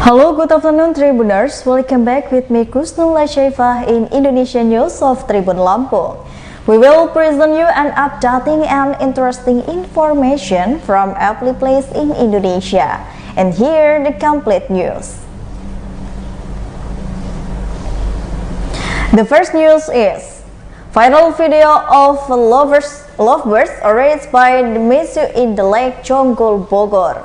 Hello, good afternoon Tribuners. Welcome back with me Kusnul Lasyifah in Indonesian News of Tribun Lampung. We will present you an updating and interesting information from every place in Indonesia. And here the complete news. The first news is viral video of lovebirds raised by the Mesu in the Lake Jonggol, Bogor.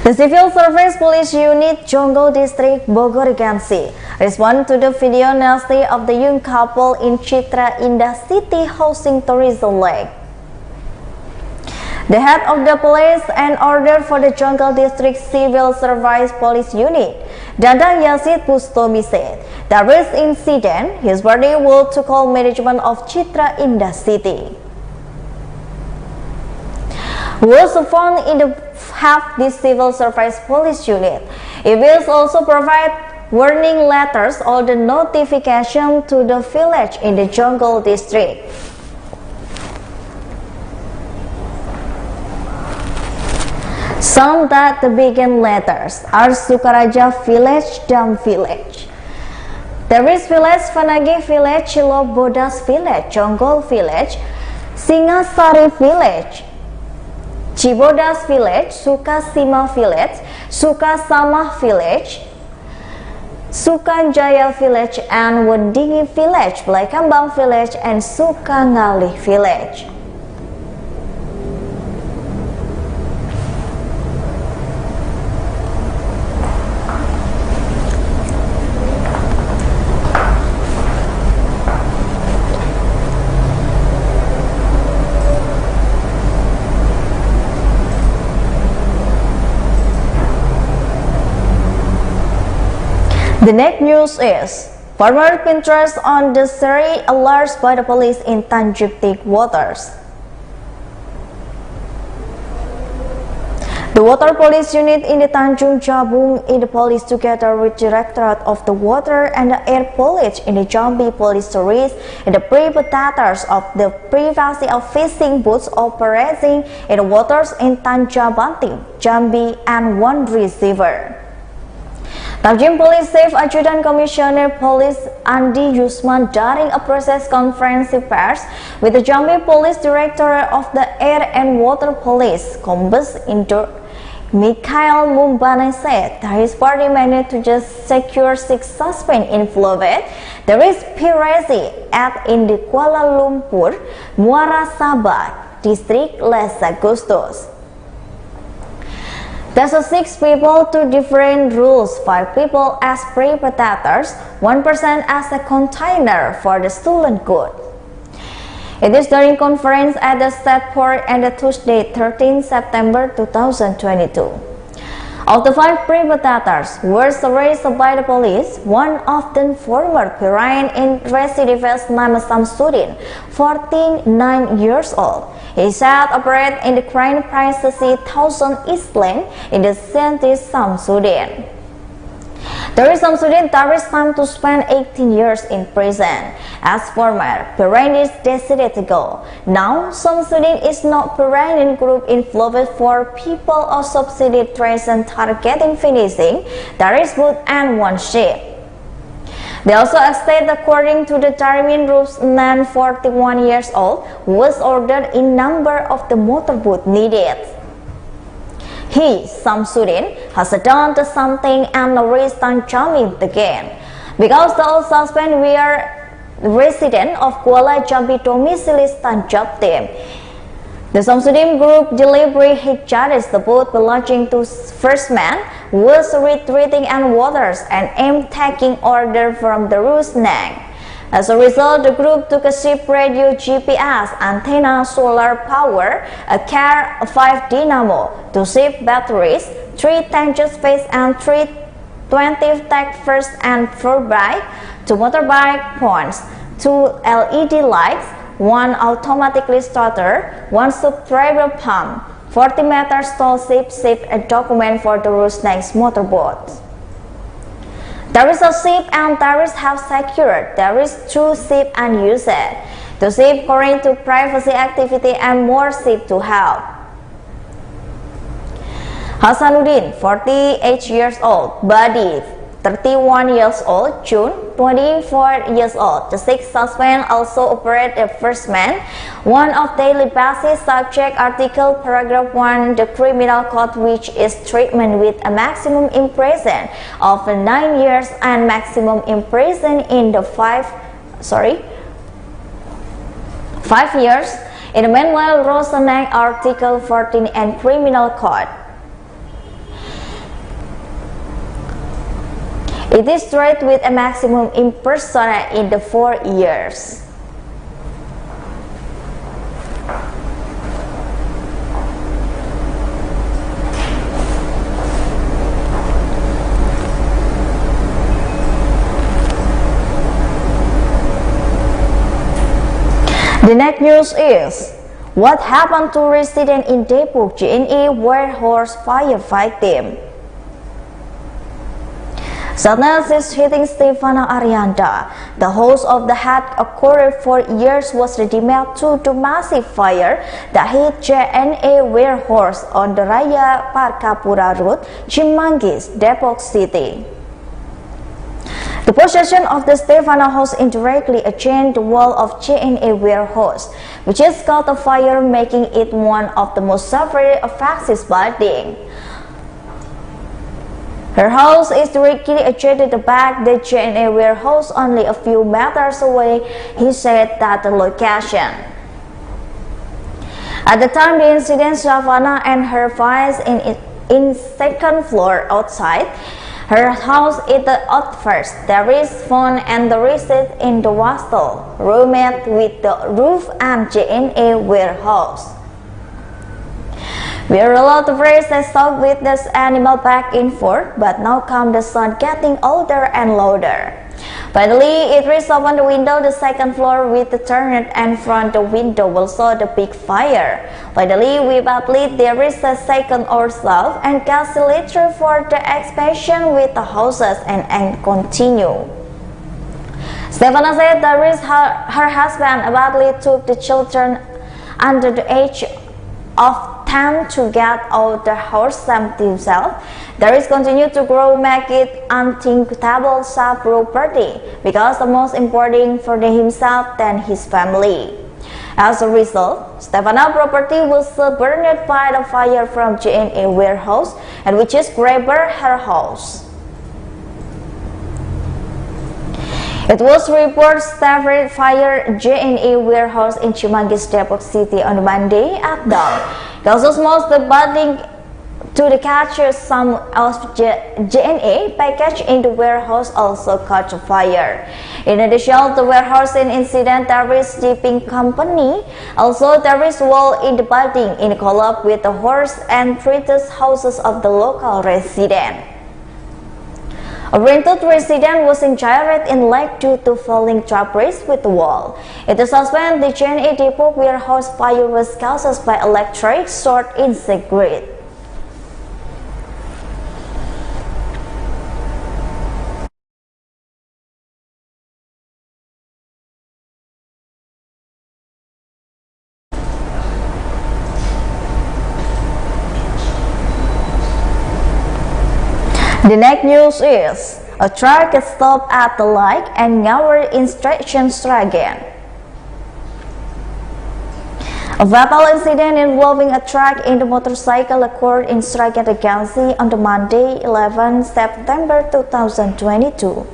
The Civil Service Police Unit Jonggol District Bogor Regency responded to the video nasty of the young couple in Citra Indah City hosting tourism lake. The head of the police and order for the Jonggol District Civil Service Police Unit, Dadang Yazid Bustomi, said that this incident his body will to call management of Citra Indah City, was found in the have the Civil Service Police Unit. It will also provide warning letters or the notification to the village in the Jonggol District. Some that the begin letters are Sukaraja Village, Dam Village, Teris Village, Vanagi Village, Cilobodas Village, Jonggol Village, Singasari Village, Cibodas Village, Sukasima Village, Sukasamah Village, Sukanjaya Village, and Wendingi Village, Blaikambang Village, and Sukangali Village. The next news is farmer Pinterest on the Seri alerts by the police in Tanjung Tik waters. The Water Police Unit in the Tanjung Jabung in the police together with Directorate of the Water and the Air Police in the Jambi Police Service and the perpetrators of the privacy of fishing boats operating in the waters in Tanjabanting, Jambi and one receiver. Tanjung Police Chief Adjutant Commissioner Police Andi Yusman during a press conference with the Jambi Police Directorate of the Air and Water Police, Kombes Indo Mikhail Mumbane, said that his party managed to just secure 6 suspects in Flovet. There is piracy in the Kuala Lumpur, Muara Sabah District last Agustus. There's 6 people, 2 different rules, 5 people as perpetrators, 1 person as a container for the stolen good. It is during conference at the State Port on the Tuesday, 13 September 2022. Of the 5 perpetrators who were arrested by the police, one of them former Pirayan in recidivist named Samsudin, 49 years old. He said operate in the Crown Princessy Thousand Island in the Saint Samsudin. There is Samsudin targets time to spend 18 years in prison. As former Pirayan decided to go. Now Samsudin is not Pirayan group in Flovet for people of subsidy trace and targeting finishing. There is wood and 1 ship. They also state according to the Darwin Roof's man 41 years old was ordered in number of the motorboat needed. He, Samsudin, has done something and raised Jambi again. Because the old suspect were resident of Kuala Jambi domiciles Tanjabtim. The Samsudin group deliberately judged the boat belonging to first man was retreating and waters and aimed taking order from the roost neck. As a result, the group took a ship radio, GPS, antenna, solar power, a car, 5 dynamo, 2 ship batteries, 3 tanker space and 3 20 tech first and 4 bike, 2 motorbike points, 2 LED lights, 1 automatically starter, 1 subscriber pump, 40 meters tall ship, a document for the roost next motorboat. There is a ship and there is half secured. There is 2 ship unused. The ship current to privacy activity and more ship to help. Hasanuddin, 48 years old, Badi, 31 years old, June, 24 years old. The six suspects also operate a first man, one of daily basis subject Article Paragraph 1 the Criminal Code, which is treatment with a maximum imprisonment of 9 years and maximum imprisonment in the 5 years in the Manuel Roseneck Article 14 and Criminal Code. It is treated with a maximum imprisonment in the 4 years. The next news is, what happened to resident in Depok JNE warehouse fire victim? Sadness is hitting Stefana Arianda. The host of the had occurred for years was redeemed to the massive fire that hit JNE warehouse on the Raya Parkapura Road, Cimanggis, Depok City. The possession of the Stefana house indirectly adjoined the wall of JNE warehouse, which has caught a fire, making it one of the most severely affected buildings. Her house is directly adjacent to the back the JNE warehouse, only a few meters away, he said at the location. At the time the incident, Stefana and her wife in second floor outside her house is at first. There is phone and the receipt in the hostel room with the roof and JNE warehouse. We are allowed to raise and stop with this animal back and forth, but now come the sun getting older and louder. Finally, it reached open the window, the second floor with the turret, and front the window will show the big fire. Finally, we believe there is a second or so and calculator for the expansion with the houses and continue. Stefana said there is her husband badly took the children under the age of 10 to get out the house themselves. There is continue to grow, make it unthinkable self-property because the most important for himself than his family. As a result, Stefana property was burned by the fire from JNE warehouse, and which is grabbed her house. It was reported started fire JNE warehouse in Cimanggis, Depok City on Monday at dawn. Causes most the building to the catcher, some of JNE package in the warehouse also caught fire. In addition, the warehouse in incident, there is shipping company. Also, there is wall in the building in collab with the horse and treatise houses of the local resident. A rented resident was injured in leg due to falling debris with the wall. It is suspected the JNE Depok warehouse fire was caused by electric short in the grid. The next news is, a truck stopped at the light and ignored instructions again. A fatal incident involving a truck and a motorcycle occurred in Sragen Regency on the Monday, 11 September 2022.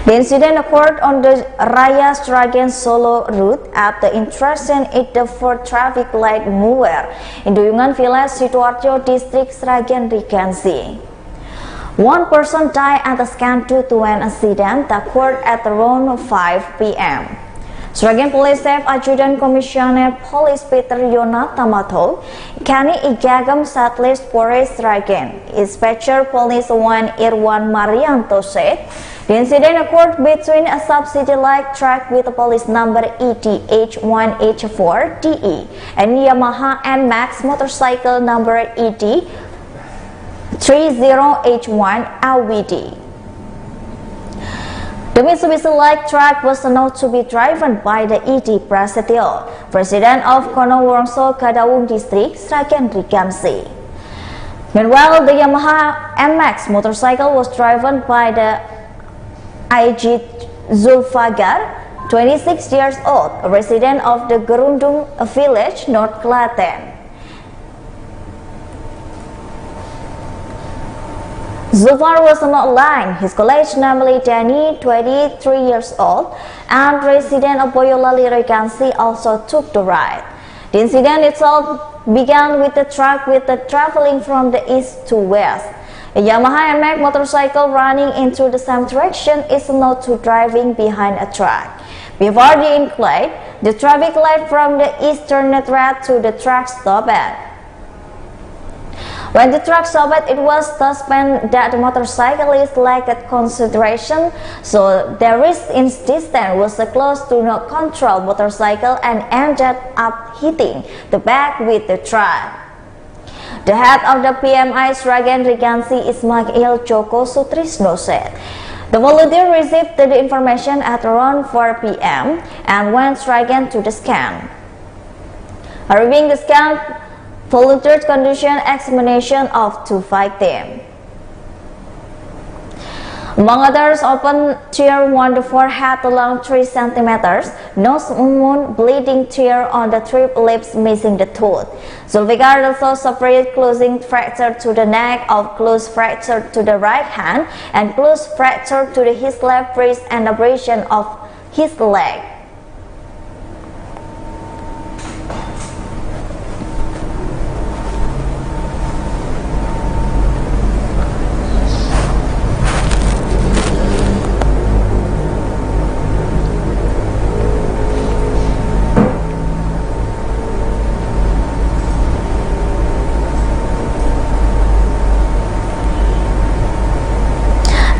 The incident occurred on the Raya Sragen Solo route at the intersection at the fourth traffic light Muwer in Duyungan Village, Sidoarjo District, Sragen Regency. One person died at the scene due to an accident that occurred at around 5 p.m. Sragen Police Staff Adjutant Commissioner Police Peter Yonata Mato, Kani Igagam Satlis Polres Sragen, Inspector Police 1 Irwan Marianto said, the incident occurred between a subsidy-like truck with a police number EDH1H4DE and Yamaha NMAX motorcycle number ED30H1 LVD. The Mitsubishi light truck was announced to be driven by the Edi Prasetyo, president of Konowongso Kadaung District, Sragen Regency. Meanwhile, the Yamaha MX motorcycle was driven by the IG Zulfagar, 26 years old, a resident of the Gerundung village, North Klaten. Zulfar was not lying. His colleague, namely Danny, 23 years old, and resident of Boyolali Regency, also took the ride. The incident itself began with the truck traveling from the east to west. A Yamaha MX motorcycle running into the same direction is not to driving behind a truck. Before the incline, the traffic light from the east turned red to the truck stopped. When the truck stopped, it was suspended that the motorcyclist lacked consideration, so the risk in distance was close to not control motorcycle and ended up hitting the back with the truck. The head of the PMI Sragen Regency, Ismail Joko Sutrisno, said the volunteer received the information at around 4 p.m. and went Sragen to the scan. Arriving the scan, volunteers condition examination of 2 victims. Among others, open tear on the forehead along 3 centimeters, nose wound, bleeding tear on the 3 lips, missing the tooth. Zulfikar also suffered closing fracture to the neck, of close fracture to the right hand, and close fracture to his left wrist and abrasion of his leg.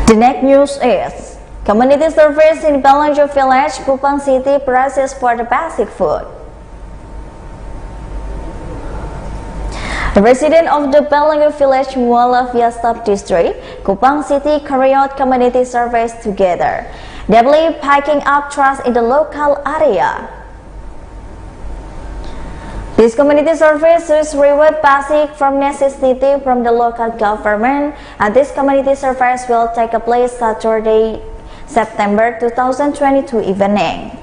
The next news is community service in Belangjo village, Kupang City, prices for the basic food. The resident of the Belangjo village, Muala Viastab district, Kupang City, carry out community service together. They believe picking up trash in the local area. This community service is reward basic from necessity from the local government, and this community service will take place Saturday, September 2022 evening.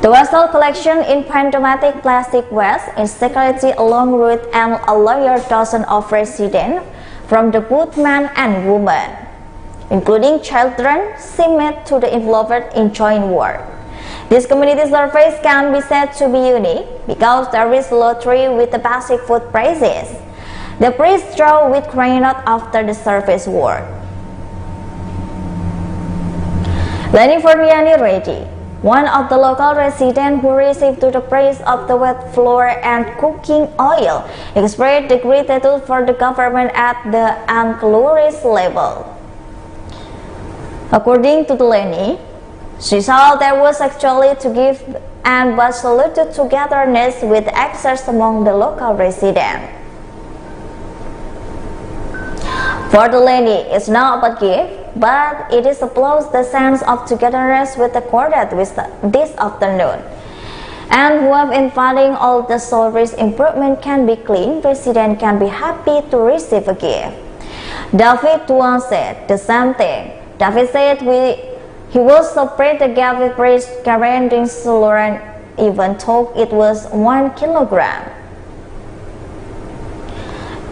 The Westall collection in pandematic plastic waste is security along route and a larger dozen of residents from the both men and women, including children, submit to the involved in joint work. This community service can be said to be unique because there is lottery with the basic food prices. The priest draw with granite after the service work. Lenny Ferdiani ready, one of the local residents who received to the praise of the wet floor and cooking oil, expressed the gratitude for the government at the unclorist level. According to the Lenny, she saw there was actually to give and was saluted togetherness with access among the local residents. For the lady, it's not about gift, but it is applause the sense of togetherness with the quartet with this afternoon. And who have in funding all the service improvement can be clean, resident can be happy to receive a gift. David Tuan said the same thing. David said he will celebrate the Gavi praise guaranteeing Lauren even though it was 1 kilogram.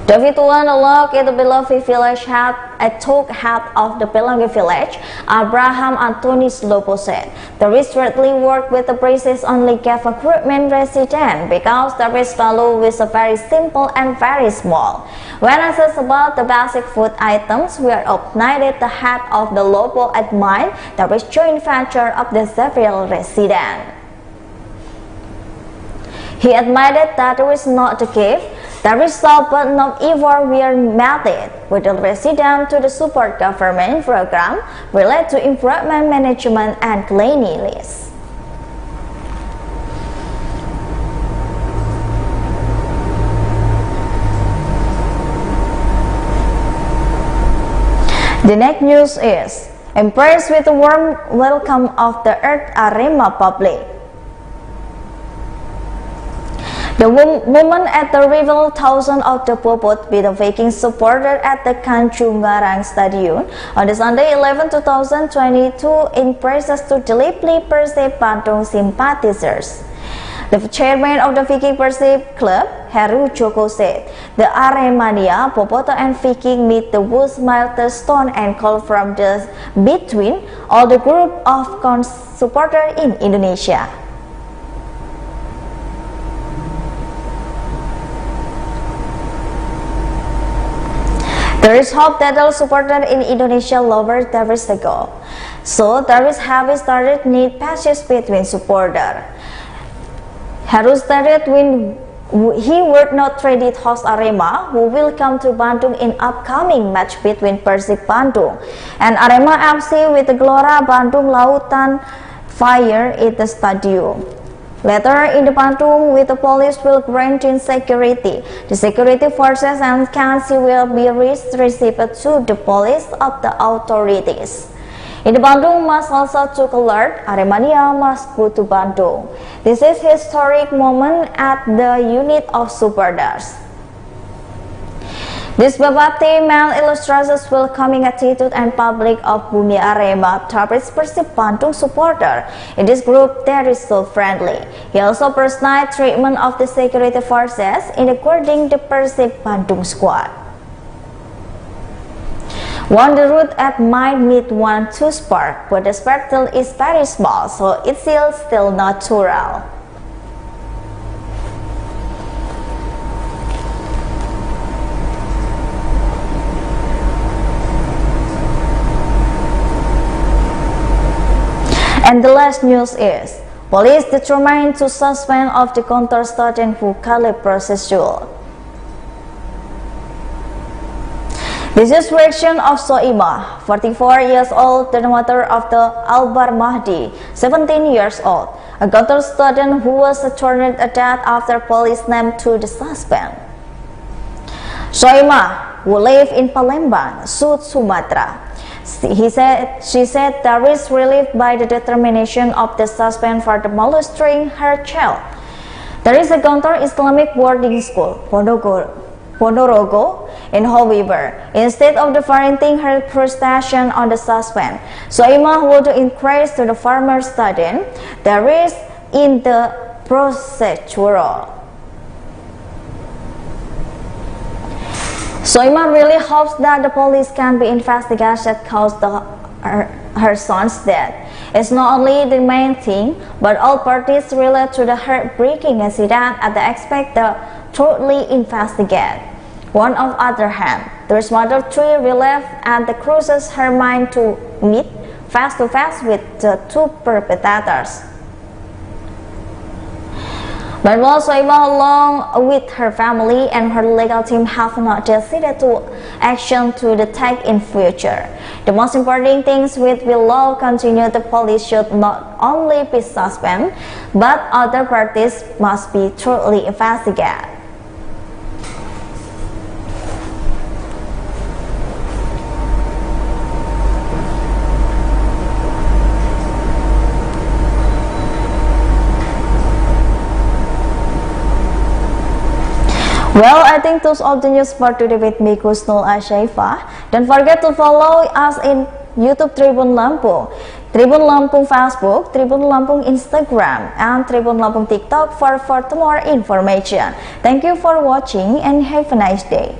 David Tuan, a log in the Beloved village, had a talk head of the Beloved village, Abraham Antonis Lobo said, the recently work with the praises only gave equipment resident because the risk value is very simple and very small. When asked about the basic food items, we are updated the head of the Lobo admired the rich joint venture of the several residents. He admitted that there is not the gift, the result but not even we are made with the resident to the support government program related to improvement management and cleanliness. The next news is Impressed with the warm welcome of the Earth Arema public. The moment at the rival thousands of the Bobot with the Viking supporter at the Kanjumarang Stadium on the Sunday 11, 2022 impresses to deeply Persib Bandung sympathizers. The chairman of the Viking Persib club, Heru Joko, said, "The Aremania, Boboto and Viking meet the Woods milestone and call from the between all the group of supporters in Indonesia." There is hope that all supporters in Indonesia lower there is a goal. So there is have started need patches between supporters. Heru stated when he would not trade host Arema, who will come to Bandung in upcoming match between Persib Bandung and Arema FC with the Gelora Bandung Lautan Fire in the stadium. Later in the Bandung, with the police will grant in security. The security forces and council will be received to the police of the authorities. In the Bandung must also took alert, Aremania must go to Bandung. This is historic moment at the unit of supporters. This Babati man illustrates welcoming attitude and public of Bumi Arema towards Persib Bandung supporter. In this group, there is so friendly. He also personalized treatment of the security forces in according the Persib Bandung squad. One the route at might meet one to spark, but the spectacle is very small, so it feels still natural. And the last news is, police determined to suspend of the counter student who Caleb procedure. This is reaction of Soima, 44 years old, the mother of the Albar Mahdi, 17 years old, a counter student who was returned a death after police named to the suspect. Soima, who live in Palembang, South Sumatra. She said there is relief by the determination of the suspect for the molesting her child. There is a counter Islamic boarding school, Ponorogo, in however, instead of parenting her frustration on the suspect, Soima would increase to the former student there is in the procedural. Soima really hopes that the police can be investigated that caused her son's death. It's not only the main thing, but all parties relate to the heartbreaking incident and they expect the thoroughly investigate. On the other hand, there's mother tree relief and the crosses her mind to meet face to face with the two perpetrators. But while Soima, along with her family and her legal team, have not decided to action to the take in future. The most important things with will law continue, the police should not only be suspended, but other parties must be thoroughly investigated. Well, I think those all the news for today with me, Kusnul Ashaifa. Don't forget to follow us in YouTube Tribun Lampung, Tribun Lampung Facebook, Tribun Lampung Instagram, and Tribun Lampung TikTok for more information. Thank you for watching and have a nice day.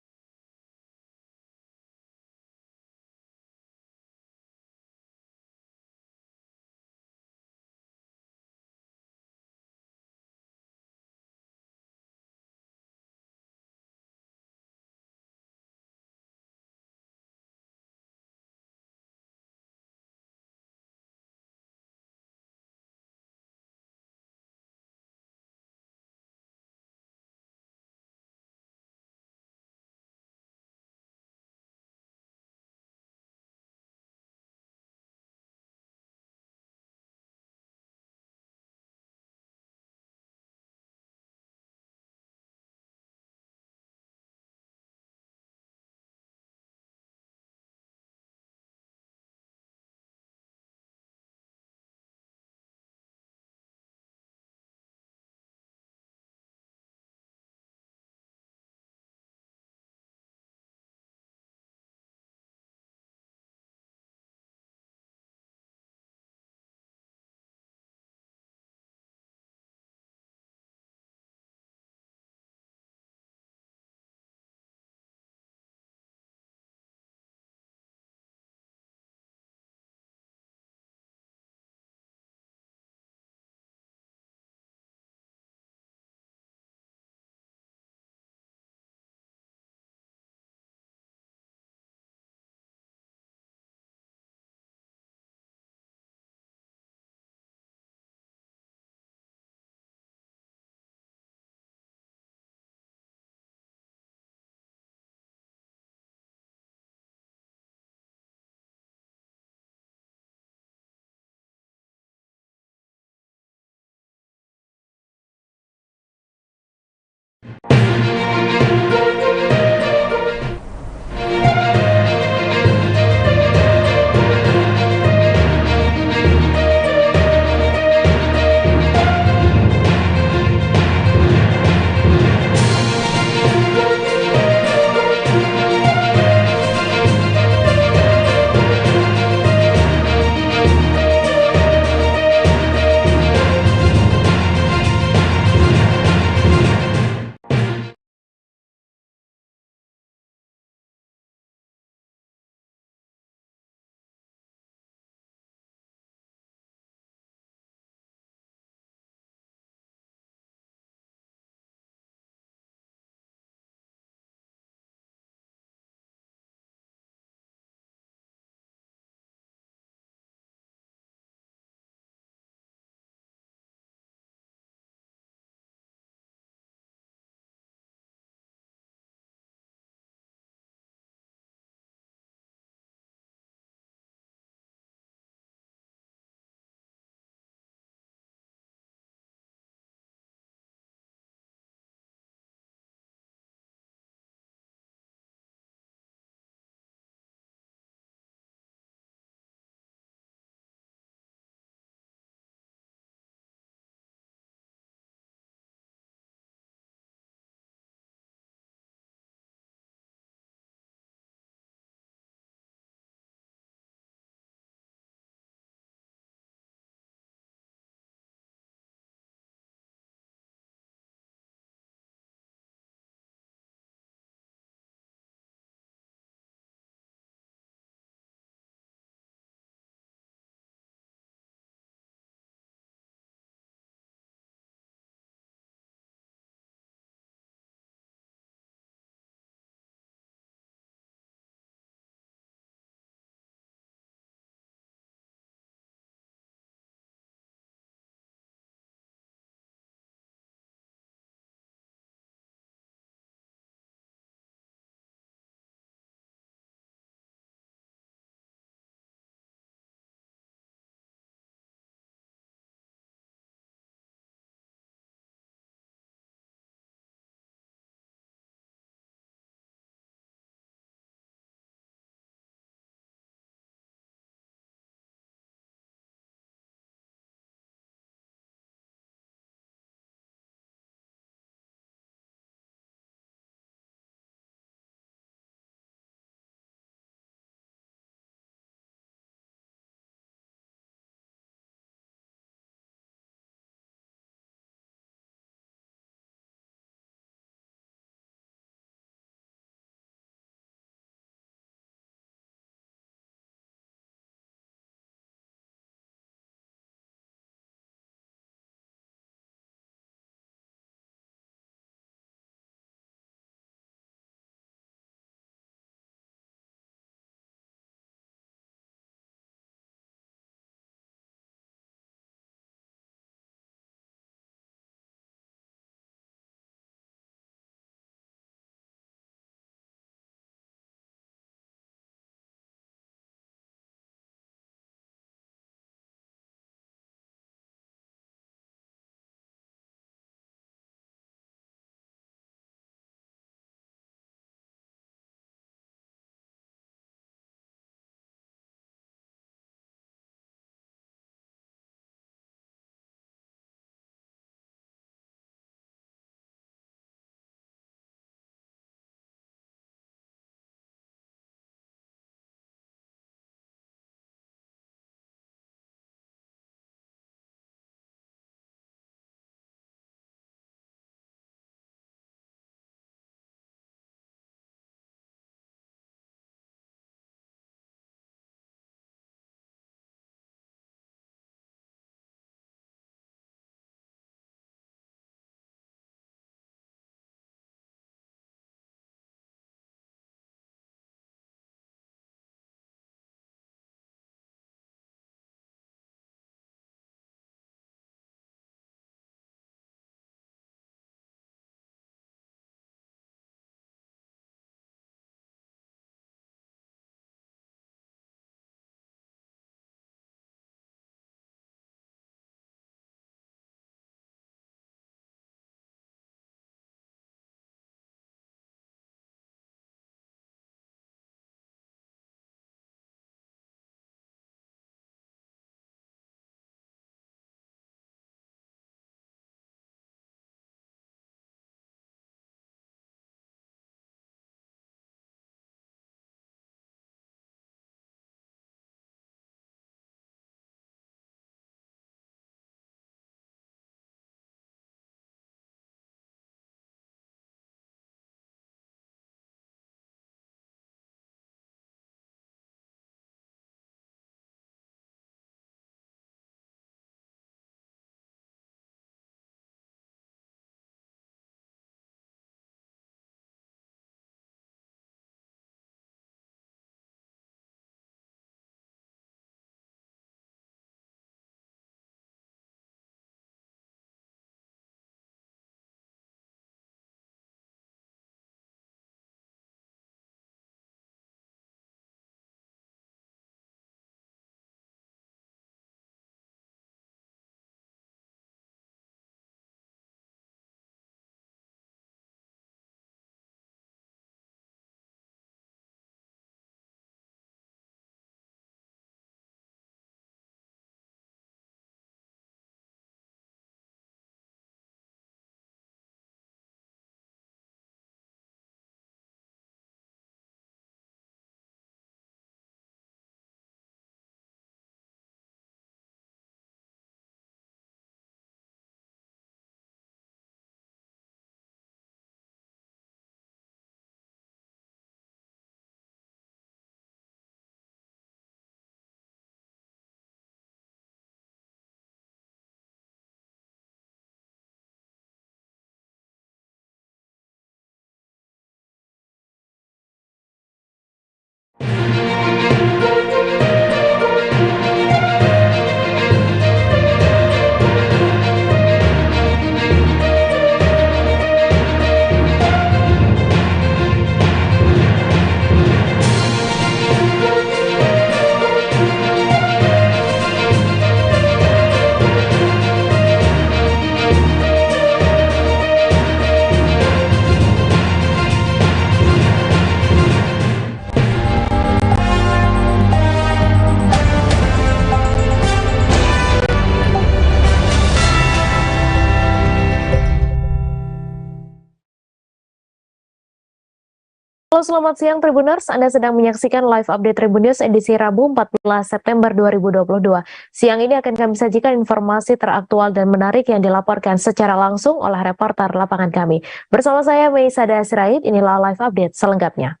Halo, selamat siang Tribuners. Anda sedang menyaksikan live update Tribun News edisi Rabu 14 September 2022. Siang ini akan kami sajikan informasi teraktual dan menarik yang dilaporkan secara langsung oleh reporter lapangan kami. Bersama saya Meisada Sirait, inilah live update selengkapnya.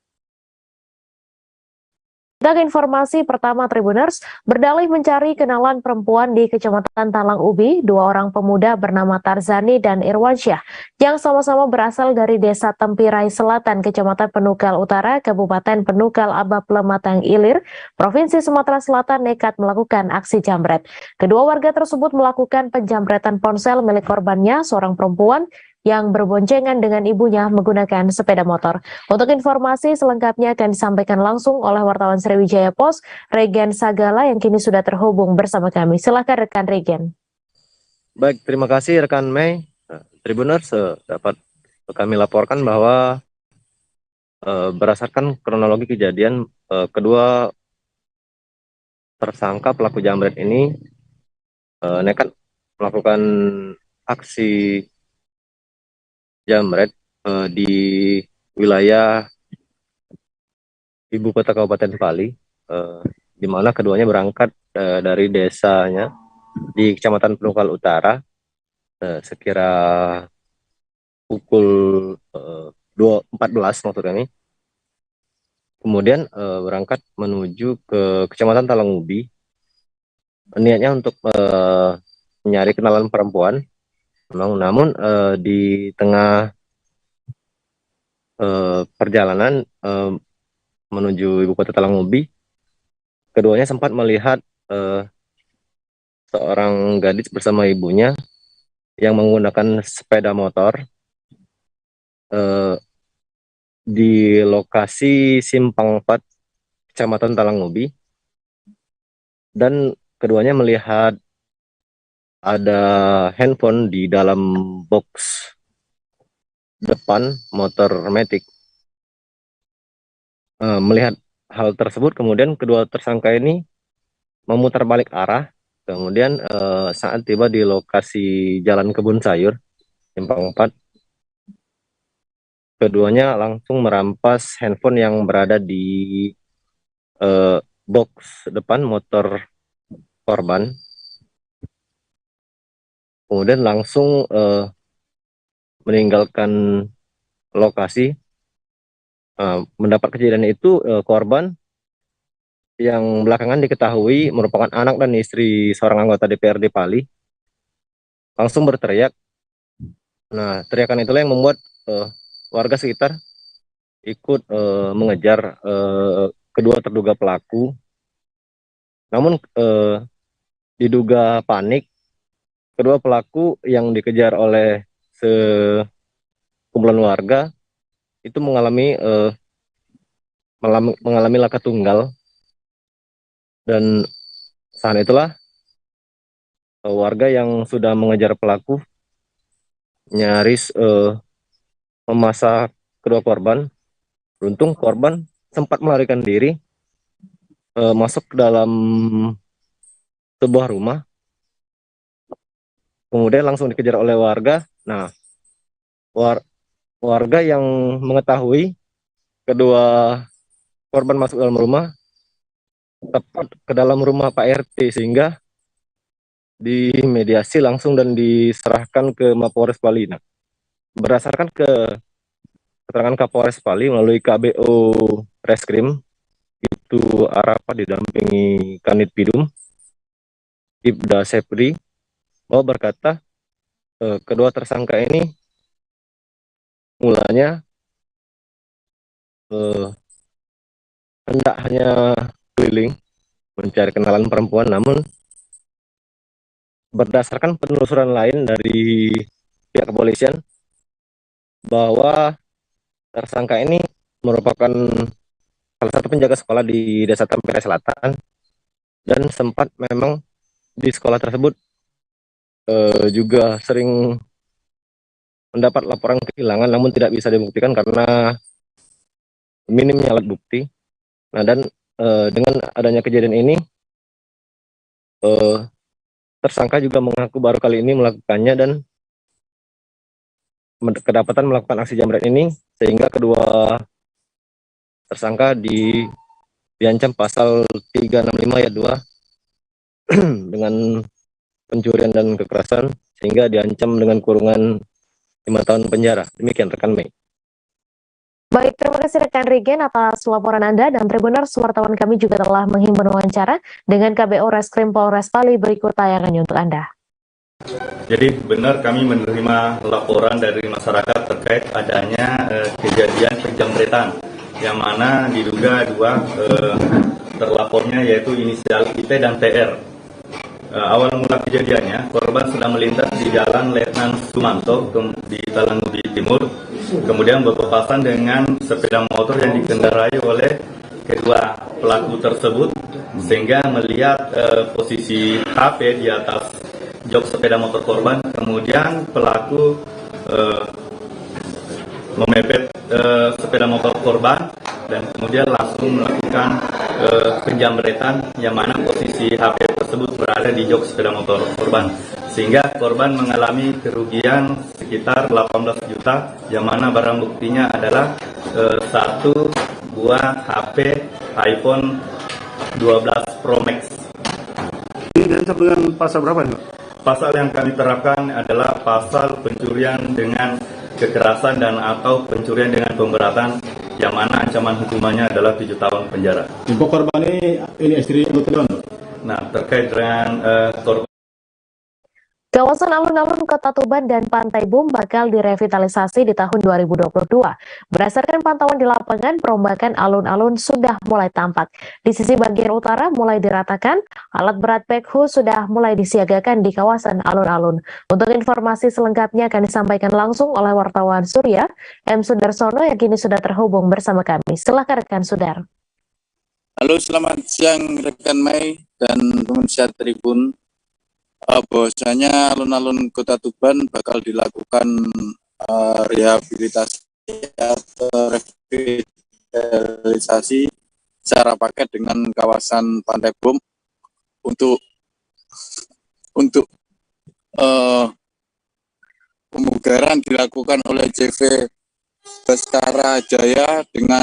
Kita ke informasi pertama Tribuners, berdalih mencari kenalan perempuan di Kecamatan Talang Ubi, dua orang pemuda bernama Tarzani dan Irwansyah yang sama-sama berasal dari Desa Tempirai Selatan, Kecamatan Penukal Utara, Kabupaten Penukal Abab Lematang Ilir, Provinsi Sumatera Selatan nekat melakukan aksi jambret. Kedua warga tersebut melakukan penjambretan ponsel milik korbannya, seorang perempuan yang berboncengan dengan ibunya menggunakan sepeda motor. Untuk informasi selengkapnya akan disampaikan langsung oleh wartawan Sriwijaya Post, Regen Sagala yang kini sudah terhubung bersama kami. Silakan rekan Regen. Baik, terima kasih rekan Mei. Tribuners, dapat kami laporkan bahwa berdasarkan kronologi kejadian, kedua tersangka pelaku jambret ini nekat melakukan aksi jambret di wilayah ibu kota Kabupaten Pali, di mana keduanya berangkat dari desanya di Kecamatan Penukal Utara sekira pukul 14 maksud kami. Kemudian berangkat menuju ke Kecamatan Talang Ubi. Niatnya untuk mencari kenalan perempuan. Namun di tengah perjalanan menuju ibu kota Talang Ubi, keduanya sempat melihat seorang gadis bersama ibunya yang menggunakan sepeda motor di lokasi Simpang 4 Kecamatan Talang Ubi, dan keduanya melihat ada handphone di dalam box depan motor Matic. Melihat hal tersebut, kemudian kedua tersangka ini memutar balik arah. Kemudian saat tiba di lokasi Jalan Kebun Sayur Simpang 4, keduanya langsung merampas handphone yang berada di box depan motor korban. Kemudian langsung meninggalkan lokasi. Mendapat kejadian itu, korban yang belakangan diketahui merupakan anak dan istri seorang anggota DPRD Pali langsung berteriak. Nah, teriakan itulah yang membuat warga sekitar ikut mengejar kedua terduga pelaku. Namun diduga panik, kedua pelaku yang dikejar oleh sekumpulan warga itu mengalami laka tunggal, dan saat itulah warga yang sudah mengejar pelaku nyaris memasak kedua korban. Beruntung korban sempat melarikan diri masuk ke dalam sebuah rumah, kemudian langsung dikejar oleh warga. Nah, warga yang mengetahui kedua korban masuk dalam rumah tepat ke dalam rumah Pak RT, sehingga dimediasi langsung dan diserahkan ke Mapolres Pali. Nah, berdasarkan keterangan Kapolres Pali melalui KBO Reskrim, itu Arapa didampingi Kanit Pidum Ibda Sepri, bahwa berkata kedua tersangka ini mulanya hendak hanya keliling mencari kenalan perempuan, namun berdasarkan penelusuran lain dari pihak kepolisian bahwa tersangka ini merupakan salah satu penjaga sekolah di Desa Tempirai Selatan, dan sempat memang di sekolah tersebut juga sering mendapat laporan kehilangan, namun tidak bisa dibuktikan karena minimnya alat bukti. Nah, dan dengan adanya kejadian ini, tersangka juga mengaku baru kali ini melakukannya dan kedapatan melakukan aksi jambret ini, sehingga kedua tersangka diancam pasal 365 ayat 2 dengan pencurian dan kekerasan, sehingga diancam dengan kurungan 5 tahun penjara. Demikian rekan Mei. Baik, terima kasih rekan Regen atas laporan Anda, dan Tribuners, wartawan kami juga telah menghimpun wawancara dengan KBO Reskrim Polres Bali. Berikut tayangannya untuk Anda. Jadi benar kami menerima laporan dari masyarakat terkait adanya kejadian penjamretan yang mana diduga dua terlapornya yaitu inisial IT dan TR. Awal mula kejadiannya, korban sedang melintas di Jalan Letnan Sumanto di Talangubi Timur, kemudian berpapasan dengan sepeda motor yang dikendarai oleh kedua pelaku tersebut, sehingga melihat posisi HP di atas jok sepeda motor korban. Kemudian pelaku memepet sepeda motor korban dan kemudian langsung melakukan penjamretan, yang mana posisi HP tersebut berada di jok sepeda motor korban, sehingga korban mengalami kerugian sekitar 18 juta, yang mana barang buktinya adalah satu buah HP iPhone 12 Pro Max. Ini diancam dengan pasal berapa nih, Pak? Pasal yang kami terapkan adalah pasal pencurian dengan kekerasan dan atau pencurian dengan pemberatan, yang mana ancaman hukumannya adalah 7 tahun penjara. Info korban ini istri anggota dewan, Pak? Nah, terkait dengan korban. Kawasan alun-alun Kota Tuban dan Pantai Bum bakal direvitalisasi di tahun 2022. Berdasarkan pantauan di lapangan, perombakan alun-alun sudah mulai tampak. Di sisi bagian utara mulai diratakan, alat berat backhoe sudah mulai disiagakan di kawasan alun-alun. Untuk informasi selengkapnya akan disampaikan langsung oleh wartawan Surya, M. Sudarsono, yang kini sudah terhubung bersama kami. Silakan rekan Sudar. Halo, selamat siang rekan Mei dan pemirsa Tribun. Bahwasanya alun-alun Kota Tuban bakal dilakukan rehabilitasi atau revitalisasi secara paket dengan kawasan Pantai Bum untuk pemugaran dilakukan oleh CV Bestara Jaya dengan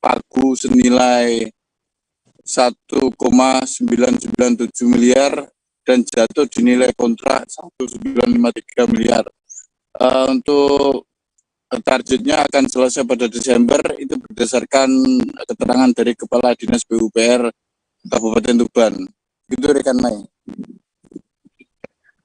pagu senilai 1,997 miliar dan jatuh dinilai kontrak 1,953 miliar. Untuk targetnya akan selesai pada Desember, itu berdasarkan keterangan dari Kepala Dinas PUPR Kabupaten Tuban. Itu rekan Mai.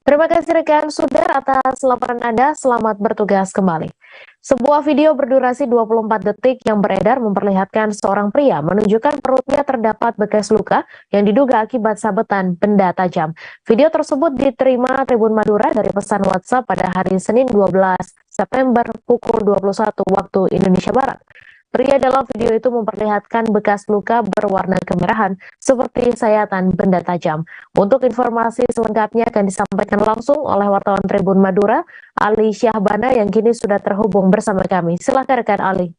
Terima kasih rekan Sudar atas laporan Anda. Selamat bertugas kembali. Sebuah video berdurasi 24 detik yang beredar memperlihatkan seorang pria menunjukkan perutnya terdapat bekas luka yang diduga akibat sabetan benda tajam. Video tersebut diterima Tribun Madura dari pesan WhatsApp pada hari Senin 12 September pukul 21 waktu Indonesia Barat. Pria dalam video itu memperlihatkan bekas luka berwarna kemerahan seperti sayatan benda tajam. Untuk informasi selengkapnya akan disampaikan langsung oleh wartawan Tribun Madura, Ali Syahbana, yang kini sudah terhubung bersama kami. Silakan rekan Ali.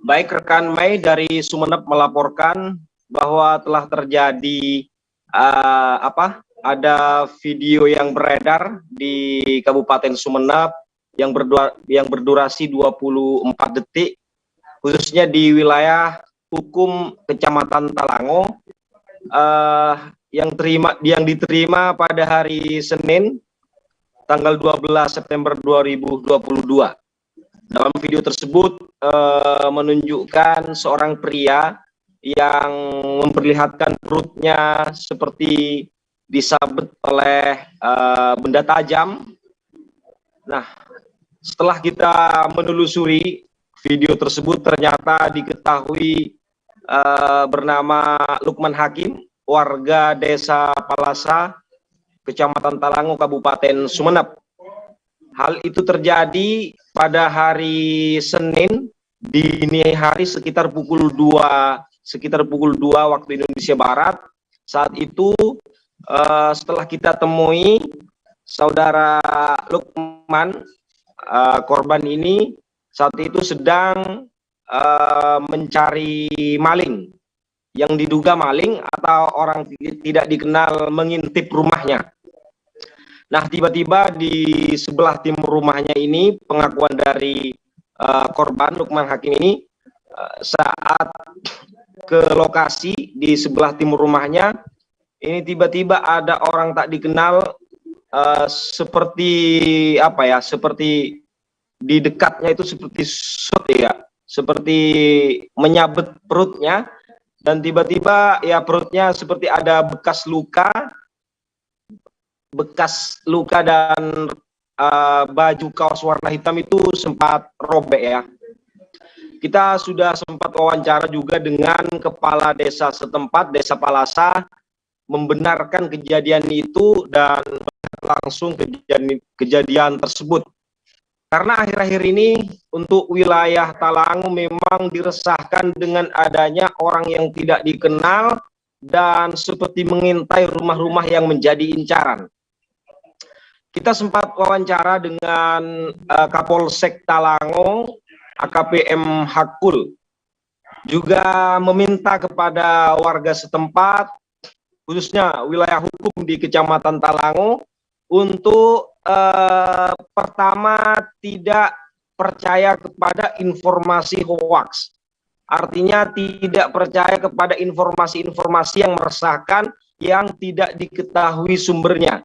Baik rekan Mei dari Sumeneb melaporkan bahwa telah terjadi ada video yang beredar di Kabupaten Sumeneb yang berdurasi 24 detik, khususnya di wilayah hukum Kecamatan Talango, yang diterima pada hari Senin tanggal 12 September 2022. Dalam video tersebut menunjukkan seorang pria yang memperlihatkan perutnya seperti disabet oleh benda tajam. Nah, setelah kita menelusuri video tersebut, ternyata diketahui bernama Lukman Hakim, warga Desa Palasa, Kecamatan Talango, Kabupaten Sumeneb. Hal itu terjadi pada hari Senin dini hari sekitar pukul 2 waktu Indonesia Barat. Saat itu setelah kita temui saudara Lukman, korban ini saat itu sedang mencari maling yang diduga maling atau orang tidak dikenal mengintip rumahnya. Nah, tiba-tiba di sebelah timur rumahnya ini, pengakuan dari korban Lukman Hakim ini, saat ke lokasi di sebelah timur rumahnya, ini tiba-tiba ada orang tak dikenal, seperti apa ya, seperti di dekatnya itu seperti shot ya, seperti menyabet perutnya, dan tiba-tiba ya perutnya seperti ada bekas luka dan baju kaos warna hitam itu sempat robek ya. Kita sudah sempat wawancara juga dengan kepala desa setempat, Desa Palasa, membenarkan kejadian itu dan langsung kejadian tersebut. Karena akhir-akhir ini untuk wilayah Talango memang diresahkan dengan adanya orang yang tidak dikenal dan seperti mengintai rumah-rumah yang menjadi incaran. Kita sempat wawancara dengan Kapolsek Talango, AKP M. Hakul, juga meminta kepada warga setempat, khususnya wilayah hukum di Kecamatan Talango, untuk pertama tidak percaya kepada informasi hoax. Artinya tidak percaya kepada informasi-informasi yang meresahkan yang tidak diketahui sumbernya.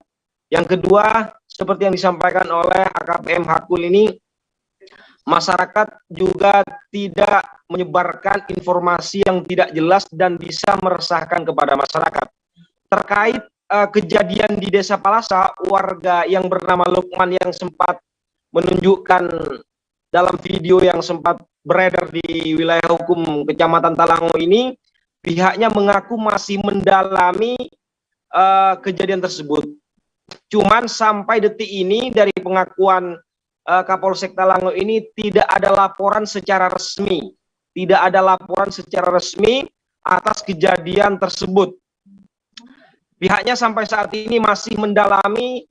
Yang kedua, seperti yang disampaikan oleh AKP M. Hakul ini, masyarakat juga tidak menyebarkan informasi yang tidak jelas dan bisa meresahkan kepada masyarakat. Terkait kejadian di Desa Palasa, warga yang bernama Lukman yang sempat menunjukkan dalam video yang sempat beredar di wilayah hukum Kecamatan Talango ini, pihaknya mengaku masih mendalami kejadian tersebut. Cuman sampai detik ini dari pengakuan Kapolsek Talango ini tidak ada laporan secara resmi. Tidak ada laporan secara resmi atas kejadian tersebut. Pihaknya sampai saat ini masih mendalami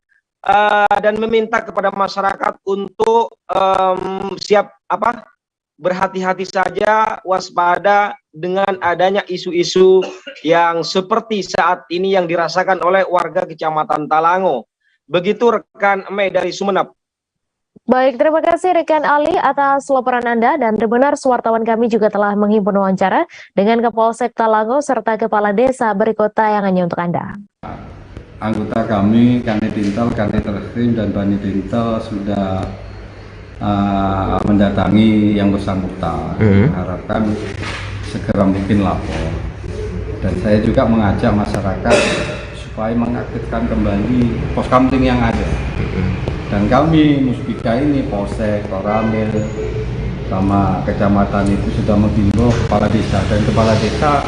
dan meminta kepada masyarakat untuk berhati-hati saja, waspada dengan adanya isu-isu yang seperti saat ini yang dirasakan oleh warga Kecamatan Talango. Begitu rekan Mei dari Sumeneb. Baik, terima kasih rekan Ali atas laporan Anda, dan benar wartawan kami juga telah menghimpun wawancara dengan Kapolsek Talango serta Kepala Desa. Berikut tayangannya untuk Anda. Anggota kami, Kanit Intel, Kanit Reskrim, dan Banit Intel sudah mendatangi yang bersangkutan, mengharapkan segera mungkin lapor. Dan saya juga mengajak masyarakat supaya mengaktifkan kembali pos kamling yang ada. Dan kami Musbika ini, Polsek, Koramil, sama kecamatan itu sudah menghimbau kepala desa, dan kepala desa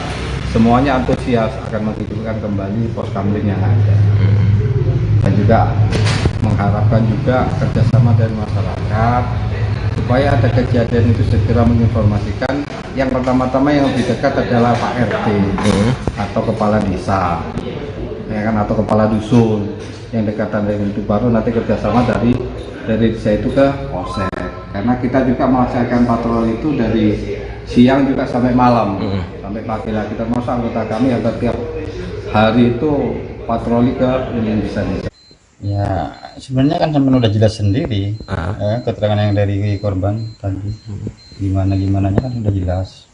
semuanya antusias akan menghidupkan kembali pos kamling yang ada. Dan juga mengharapkan juga kerjasama dari masyarakat supaya ada kejadian itu segera menginformasikan. Yang pertama-tama yang lebih dekat adalah Pak RT atau kepala desa, ya kan, atau kepala dusun yang dekatan dengan itu, baru nanti kerjasama dari desa itu ke polsek. Karena kita juga melaksanakan patroli itu dari siang juga sampai malam, sampai pagi lagi. Termasuk anggota kami yang setiap hari itu patroli ke desa. Ya, sebenarnya kan sampai udah jelas sendiri keterangan yang dari korban tadi. Gimananya kan sudah jelas.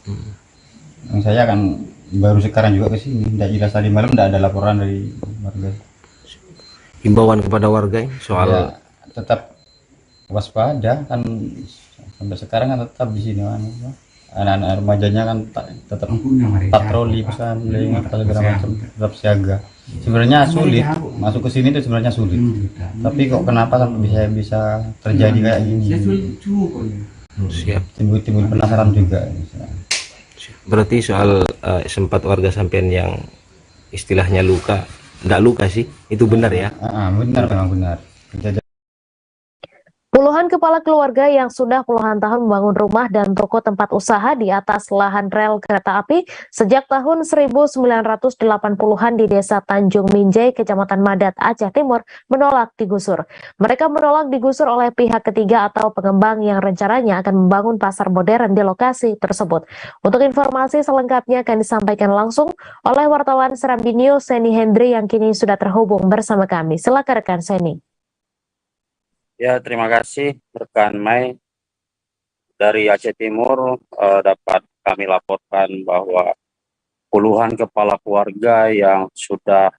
Yang saya kan baru sekarang juga ke sini, tidak jelas tadi malam, tidak ada laporan dari warga. Himbauan kepada warga soal ya, tetap waspada kan, sampai sekarang kan tetap di sini kan. Anak-anak remajanya kan tetap patroli, pesan segala macam, tetap siaga. Sebenarnya sulit masuk ke sini itu, sebenarnya sulit. Tapi kok kenapa sampai bisa terjadi kayak gini? Timbul penasaran juga. berarti soal sempat warga sampean yang istilahnya luka, enggak luka sih, itu benar ya? Benar, memang benar. Puluhan kepala keluarga yang sudah puluhan tahun membangun rumah dan toko tempat usaha di atas lahan rel kereta api sejak tahun 1980-an di Desa Tanjung Minjai, Kecamatan Madat, Aceh Timur, menolak digusur. Mereka menolak digusur oleh pihak ketiga atau pengembang yang rencananya akan membangun pasar modern di lokasi tersebut. Untuk informasi selengkapnya akan disampaikan langsung oleh wartawan Serambi News Seni Hendri yang kini sudah terhubung bersama kami. Silakan rekan Seni. Ya, terima kasih rekan Mai dari Aceh Timur. Dapat kami laporkan bahwa puluhan kepala keluarga yang sudah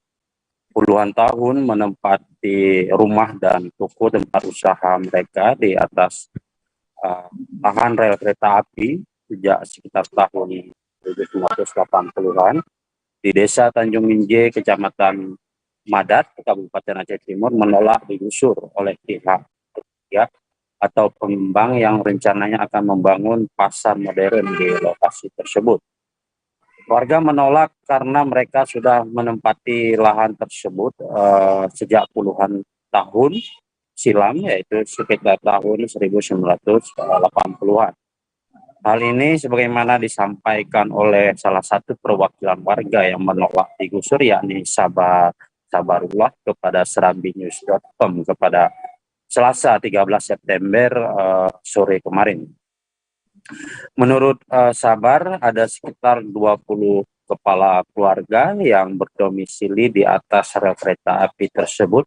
puluhan tahun menempati rumah dan toko tempat usaha mereka di atas lahan rel kereta api sejak sekitar tahun 1980-an di Desa Tanjung Minje, Kecamatan Madat, Kabupaten Aceh Timur menolak digusur oleh pihak ketiga atau pengembang yang rencananya akan membangun pasar modern di lokasi tersebut. Warga menolak karena mereka sudah menempati lahan tersebut sejak puluhan tahun silam, yaitu sekitar tahun 1980-an. Hal ini sebagaimana disampaikan oleh salah satu perwakilan warga yang menolak digusur, yakni Sabarullah kepada serambinews.com kepada Selasa 13 September sore kemarin. Menurut Sabar, ada sekitar 20 kepala keluarga yang berdomisili di atas rel kereta api tersebut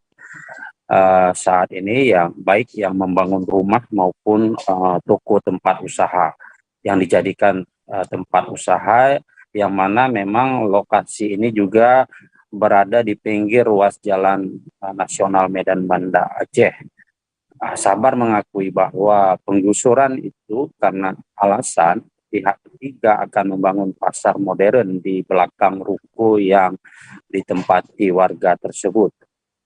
saat ini, yang baik yang membangun rumah maupun toko tempat usaha yang dijadikan tempat usaha, yang mana memang lokasi ini juga berada di pinggir ruas jalan nasional Medan Banda Aceh. Sabar mengakui bahwa penggusuran itu karena alasan pihak ketiga akan membangun pasar modern di belakang ruko yang ditempati warga tersebut.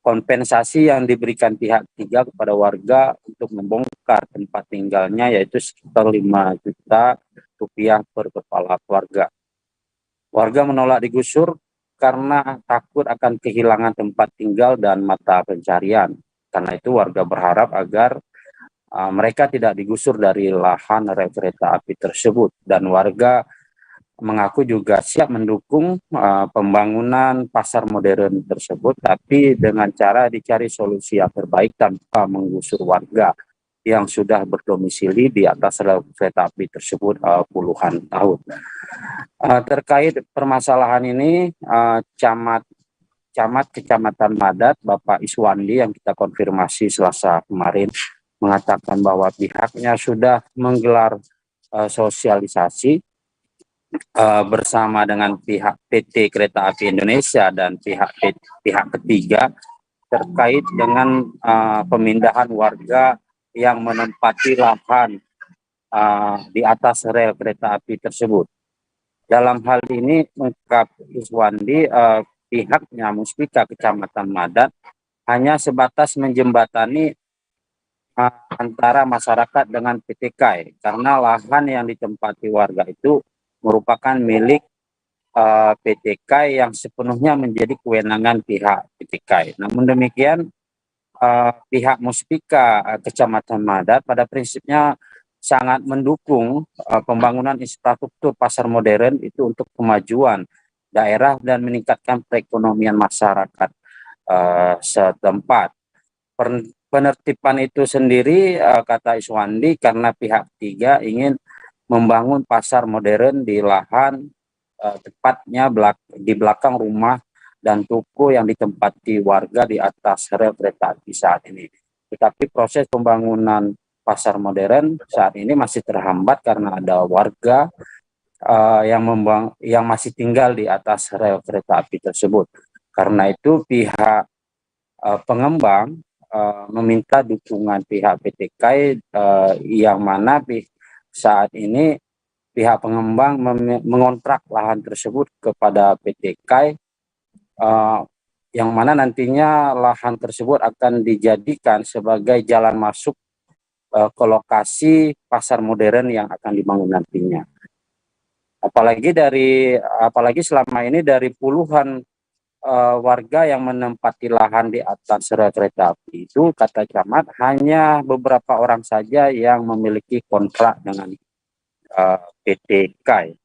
Kompensasi yang diberikan pihak ketiga kepada warga untuk membongkar tempat tinggalnya yaitu sekitar 5 juta rupiah per kepala keluarga. Warga menolak digusur karena takut akan kehilangan tempat tinggal dan mata pencarian. Karena itu warga berharap agar mereka tidak digusur dari lahan rel kereta api tersebut, dan warga mengaku juga siap mendukung pembangunan pasar modern tersebut, tapi dengan cara dicari solusi yang terbaik tanpa menggusur warga yang sudah berdomisili di atas rel kereta api tersebut puluhan tahun. Terkait permasalahan ini, Camat Kecamatan Madat, Bapak Iswandi, yang kita konfirmasi Selasa kemarin, mengatakan bahwa pihaknya sudah menggelar sosialisasi bersama dengan pihak PT Kereta Api Indonesia dan pihak ketiga terkait dengan pemindahan warga yang menempati lahan di atas rel kereta api tersebut. Dalam hal ini, ungkap Iswandi, pihaknya Muspika Kecamatan Madat hanya sebatas menjembatani antara masyarakat dengan PT KAI, karena lahan yang ditempati warga itu merupakan milik PT KAI yang sepenuhnya menjadi kewenangan pihak PT KAI. Namun demikian, pihak Muspika Kecamatan Madat pada prinsipnya sangat mendukung pembangunan infrastruktur pasar modern itu untuk kemajuan daerah dan meningkatkan perekonomian masyarakat setempat. Penertiban itu sendiri, kata Iswandi, karena pihak ketiga ingin membangun pasar modern di lahan tepatnya di belakang rumah dan toko yang ditempati warga di atas rel kereta api saat ini. Tetapi proses pembangunan pasar modern saat ini masih terhambat karena ada warga yang masih tinggal di atas rel kereta api tersebut. Karena itu pihak pengembang meminta dukungan pihak PT KAI, yang mana saat ini pihak pengembang mengontrak lahan tersebut kepada PT KAI, yang mana nantinya lahan tersebut akan dijadikan sebagai jalan masuk ke lokasi pasar modern yang akan dibangun nantinya. Apalagi selama ini dari puluhan warga yang menempati lahan di atas rel kereta api itu, kata camat, hanya beberapa orang saja yang memiliki kontrak dengan PT KAI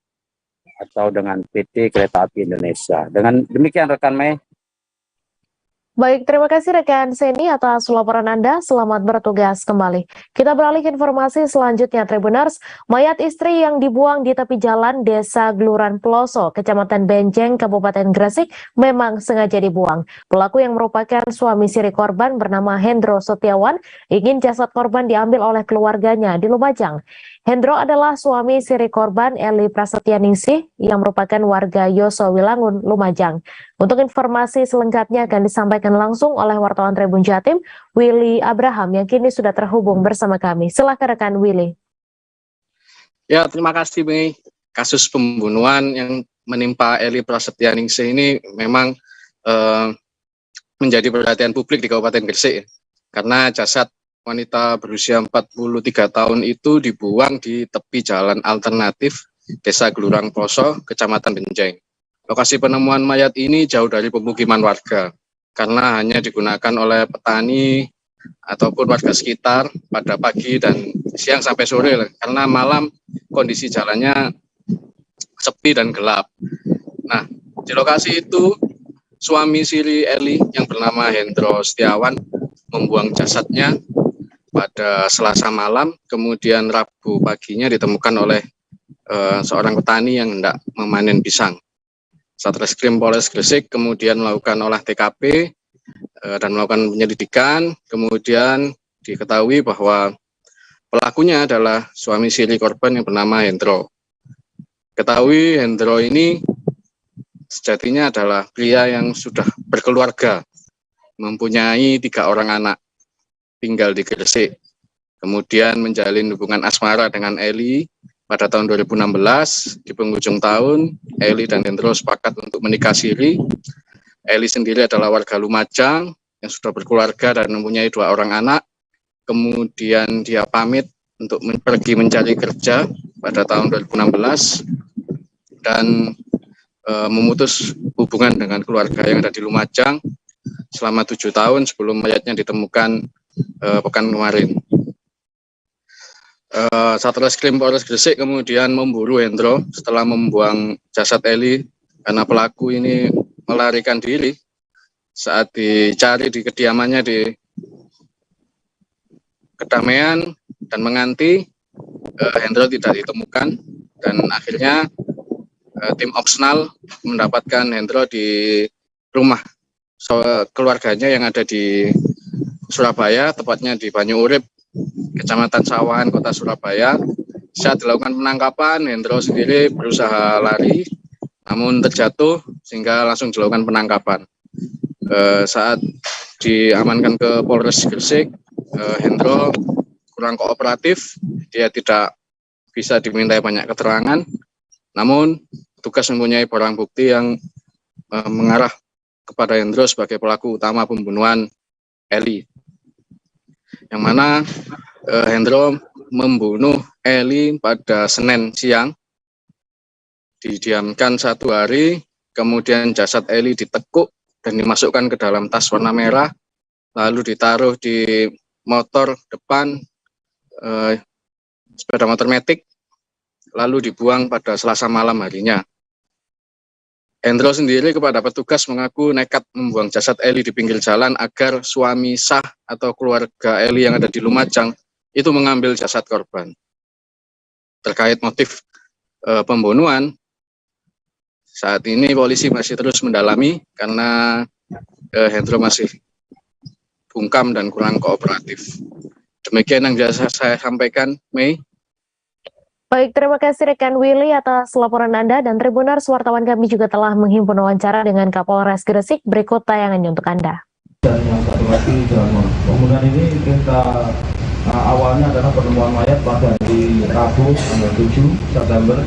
atau dengan PT Kereta Api Indonesia. Dengan demikian rekan Mei. Baik, terima kasih rekan Seni atas laporan Anda. Selamat bertugas kembali. Kita beralih ke informasi selanjutnya, Tribuners. Mayat istri yang dibuang di tepi jalan Desa Gluran Peloso, Kecamatan Benjeng, Kabupaten Gresik, memang sengaja dibuang. Pelaku yang merupakan suami siri korban bernama Hendro Setiawan ingin jasad korban diambil oleh keluarganya di Lumajang. Hendro adalah suami siri korban Eli Prasetyaningsih yang merupakan warga Yoso Wilangun, Lumajang. Untuk informasi selengkapnya akan disampaikan langsung oleh wartawan Tribun Jatim, Willy Abraham, yang kini sudah terhubung bersama kami. Silakan rekan Willy. Ya, terima kasih, Mei. Kasus pembunuhan yang menimpa Eli Prasetyaningsih ini memang menjadi perhatian publik di Kabupaten Gresik, karena jasad wanita berusia 43 tahun itu dibuang di tepi jalan alternatif Desa Gluran Peloso, Kecamatan Benjeng. Lokasi penemuan mayat ini jauh dari pemukiman warga, karena hanya digunakan oleh petani ataupun warga sekitar pada pagi dan siang sampai sore, karena malam kondisi jalannya sepi dan gelap. Nah, di lokasi itu suami siri Eli yang bernama Hendro Setiawan membuang jasadnya pada Selasa malam, kemudian Rabu paginya ditemukan oleh seorang petani yang hendak memanen pisang. Satreskrim Polres Gresik kemudian melakukan olah TKP dan melakukan penyelidikan, kemudian diketahui bahwa pelakunya adalah suami siri korban yang bernama Hendro. Ketahui Hendro ini sejatinya adalah pria yang sudah berkeluarga, mempunyai 3 orang anak, tinggal di Gresik. Kemudian menjalin hubungan asmara dengan Eli pada tahun 2016. Di penghujung tahun, Eli dan Hendro sepakat untuk menikah siri. Eli sendiri adalah warga Lumajang yang sudah berkeluarga dan mempunyai 2 orang anak. Kemudian dia pamit untuk pergi mencari kerja pada tahun 2016 dan memutus hubungan dengan keluarga yang ada di Lumajang selama 7 tahun sebelum mayatnya ditemukan pekan kemarin. Satreskrim Polres Gresik kemudian memburu Hendro setelah membuang jasad Eli, karena pelaku ini melarikan diri saat dicari di kediamannya di Kedamaian dan Menganti. Hendro tidak ditemukan dan akhirnya tim opsional mendapatkan Hendro di rumah keluarganya yang ada di Surabaya, tepatnya di Banyu Urip, Kecamatan Sawahan, Kota Surabaya. Saat dilakukan penangkapan, Hendro sendiri berusaha lari, namun terjatuh sehingga langsung dilakukan penangkapan. Saat diamankan ke Polres Gresik, Hendro kurang kooperatif, dia tidak bisa dimintai banyak keterangan, namun petugas mempunyai barang bukti yang mengarah kepada Hendro sebagai pelaku utama pembunuhan Eli, yang mana Hendro membunuh Eli pada Senin siang, didiamkan 1 hari, kemudian jasad Eli ditekuk dan dimasukkan ke dalam tas warna merah, lalu ditaruh di motor depan, sepeda motor metik, lalu dibuang pada Selasa malam harinya. Hendro sendiri kepada petugas mengaku nekat membuang jasad Eli di pinggir jalan agar suami sah atau keluarga Eli yang ada di Lumajang itu mengambil jasad korban. Terkait motif pembunuhan, saat ini polisi masih terus mendalami karena Hendro masih bungkam dan kurang kooperatif. Demikian yang biasa saya sampaikan, Mei. Baik, terima kasih rekan Willy atas laporan Anda, dan Tribuners, wartawan kami juga telah menghimpun wawancara dengan Kapolres Gresik. Berikut tayangannya untuk Anda. Dan yang satu lagi Jamur. Pembunuhan ini kita awalnya adalah penemuan mayat pada hari Rabu tanggal 7 September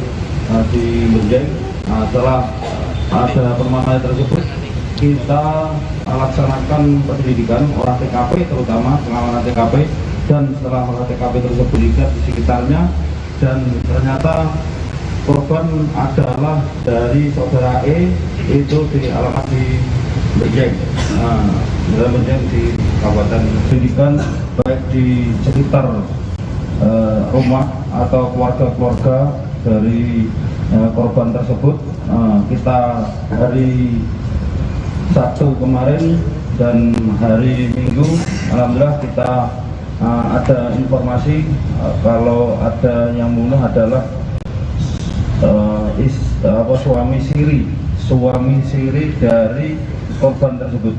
di Benjeng. Setelah ada penemuan mayat tersebut, kita laksanakan penyelidikan olah TKP, terutama pengamanan TKP, dan setelah olah TKP tersebut dilihat di sekitarnya, dan ternyata korban adalah dari saudara E, itu di alamat di Benjeng, Benjeng di Kabupaten. Pendidikan baik di sekitar rumah atau keluarga-keluarga dari korban tersebut, kita hari Sabtu kemarin dan hari Minggu alhamdulillah kita ada informasi kalau ada yang bunuh adalah suami siri dari korban tersebut.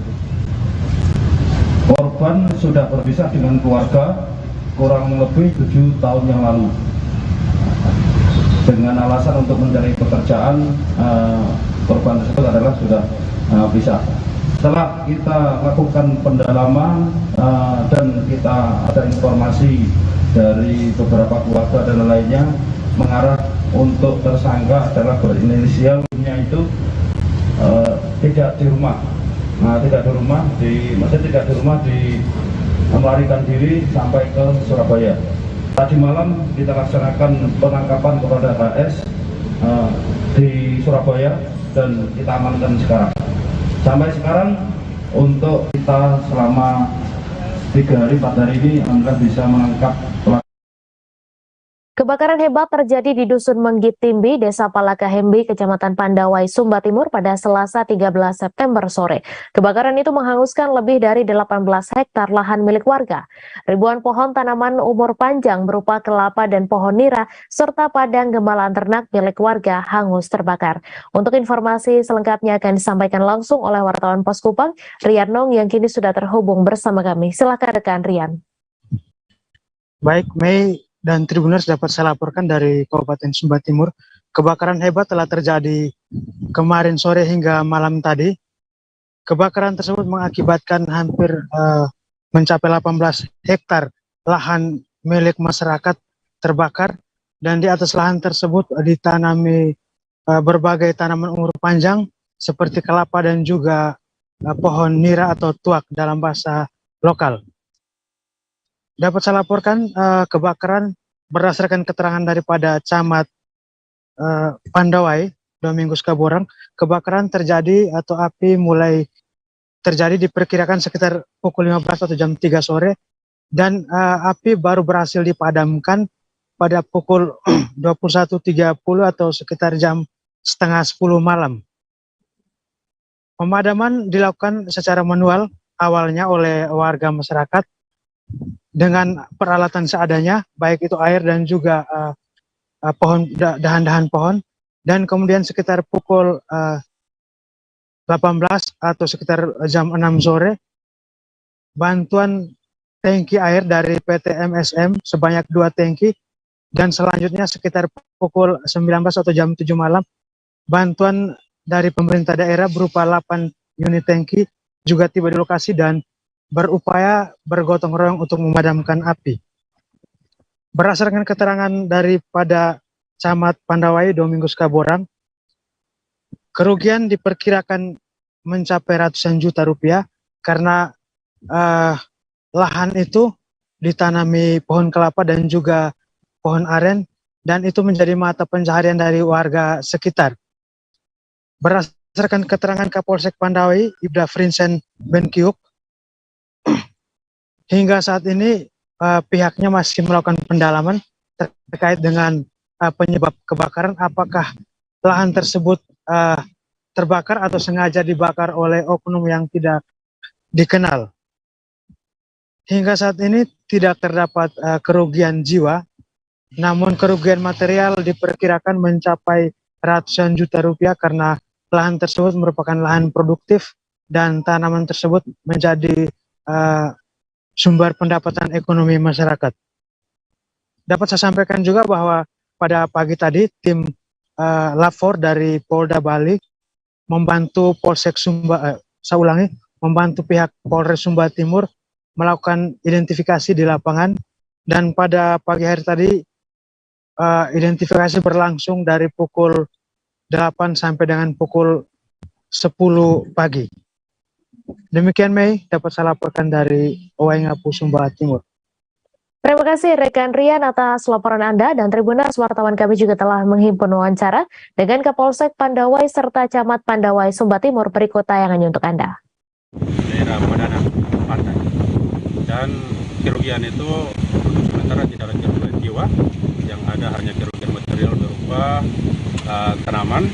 Korban sudah berpisah dengan keluarga kurang lebih 7 tahun yang lalu dengan alasan untuk mencari pekerjaan. Korban tersebut adalah sudah pisah. Setelah kita lakukan pendalaman dan kita ada informasi dari beberapa keluarga dan lainnya mengarah untuk tersangka adalah berinisialnya itu tidak di rumah, melarikan diri sampai ke Surabaya. Tadi malam kita laksanakan penangkapan kepada HS di Surabaya dan kita amankan sekarang. Sampai sekarang untuk kita selama 3 hari 4 hari ini alhamdulillah bisa menangkap pelaku. Kebakaran hebat terjadi di Dusun Menggitimbi, Desa Palakahembi, Kecamatan Pandawai, Sumba Timur pada Selasa 13 September sore. Kebakaran itu menghanguskan lebih dari 18 hektar lahan milik warga. Ribuan pohon tanaman umur panjang berupa kelapa dan pohon nira, serta padang gembalaan ternak milik warga hangus terbakar. Untuk informasi selengkapnya akan disampaikan langsung oleh wartawan Pos Kupang, Rian Nong, yang kini sudah terhubung bersama kami. Silakan rekan Rian. Baik, Mei dan Tribuners, dapat saya laporkan dari Kabupaten Sumba Timur. Kebakaran hebat telah terjadi kemarin sore hingga malam tadi. Kebakaran tersebut mengakibatkan hampir mencapai 18 hektar lahan milik masyarakat terbakar, dan di atas lahan tersebut ditanami berbagai tanaman umur panjang seperti kelapa dan juga pohon nira atau tuak dalam bahasa lokal. Dapat saya laporkan kebakaran berdasarkan keterangan daripada Camat Pandawai, Domingus Kaborang. Kebakaran terjadi atau api mulai terjadi diperkirakan sekitar pukul 15 atau jam 3 sore, dan api baru berhasil dipadamkan pada pukul 21.30 atau sekitar jam setengah 10 malam. Pemadaman dilakukan secara manual awalnya oleh warga masyarakat dengan peralatan seadanya, baik itu air dan juga dahan-dahan pohon, dan kemudian sekitar pukul 18 atau sekitar jam 6 sore, bantuan tangki air dari PT MSM sebanyak 2 tangki, dan selanjutnya sekitar pukul 19 atau jam 7 malam, bantuan dari pemerintah daerah berupa 8 unit tangki juga tiba di lokasi dan berupaya bergotong royong untuk memadamkan api. Berdasarkan keterangan daripada Camat Pandawai, Domingus Kaborang, kerugian diperkirakan mencapai ratusan juta rupiah karena lahan itu ditanami pohon kelapa dan juga pohon aren, dan itu menjadi mata pencaharian dari warga sekitar. Berdasarkan keterangan Kapolsek Pandawai, Ibda Vincent Benkiuk, hingga saat ini pihaknya masih melakukan pendalaman terkait dengan penyebab kebakaran, apakah lahan tersebut terbakar atau sengaja dibakar oleh oknum yang tidak dikenal. Hingga saat ini tidak terdapat kerugian jiwa, namun kerugian material diperkirakan mencapai ratusan juta rupiah karena lahan tersebut merupakan lahan produktif dan tanaman tersebut menjadi sumber pendapatan ekonomi masyarakat. Dapat saya sampaikan juga bahwa pada pagi tadi tim Lapor dari Polda Bali membantu Polsek Sumba, membantu pihak Polres Sumba Timur melakukan identifikasi di lapangan, dan pada pagi hari tadi identifikasi berlangsung dari pukul 8 sampai dengan pukul 10 pagi. Demikian, Mei, dapat saya laporkan dari Owaingapu, Sumba Timur. Terima kasih rekan Rian atas laporan Anda, dan Tribuners, wartawan kami juga telah menghimpun wawancara dengan Kapolsek Pandawai serta Camat Pandawai Sumba Timur. Berikut tayangannya untuk Anda. Daerah Madana, pantai. Dan kerugian itu untuk sementara tidak ada kerugian jiwa, yang ada hanya kerugian material berupa tanaman,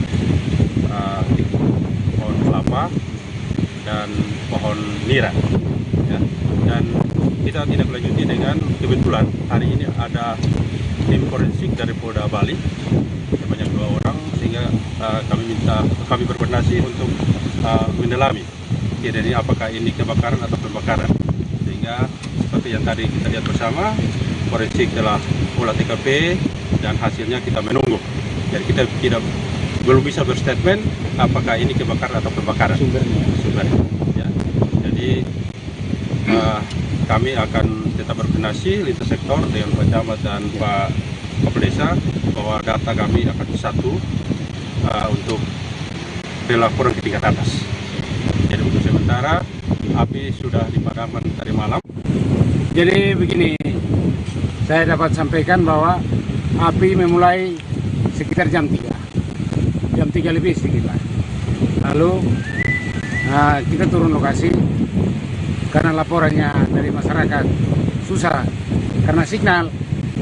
pohon kelapa, dan pohon nira. Ya. Dan kita tidak lanjuti dengan kebetulan hari ini ada tim forensik dari Polda Bali sebanyak 2 orang, sehingga kami berkoordinasi untuk mendalami kejadian apakah ini kebakaran atau pembakaran, sehingga seperti yang tadi kita lihat bersama, forensik telah olah TKP dan hasilnya kita menunggu. Jadi kita belum bisa berstatement apakah ini kebakaran atau pembakaran sumbernya. Ya. Jadi kami akan tetap berkoordinasi lintas sektor dengan Pak Camat dan Pak Kepala Desa bahwa data kami akan satu untuk pelaporan ke tingkat atas. Jadi untuk sementara api sudah dipadamkan tadi malam. Jadi begini, saya dapat sampaikan bahwa api memulai sekitar jam 3 lebih sedikit lah. Lalu kita turun lokasi karena laporannya dari masyarakat susah karena signal.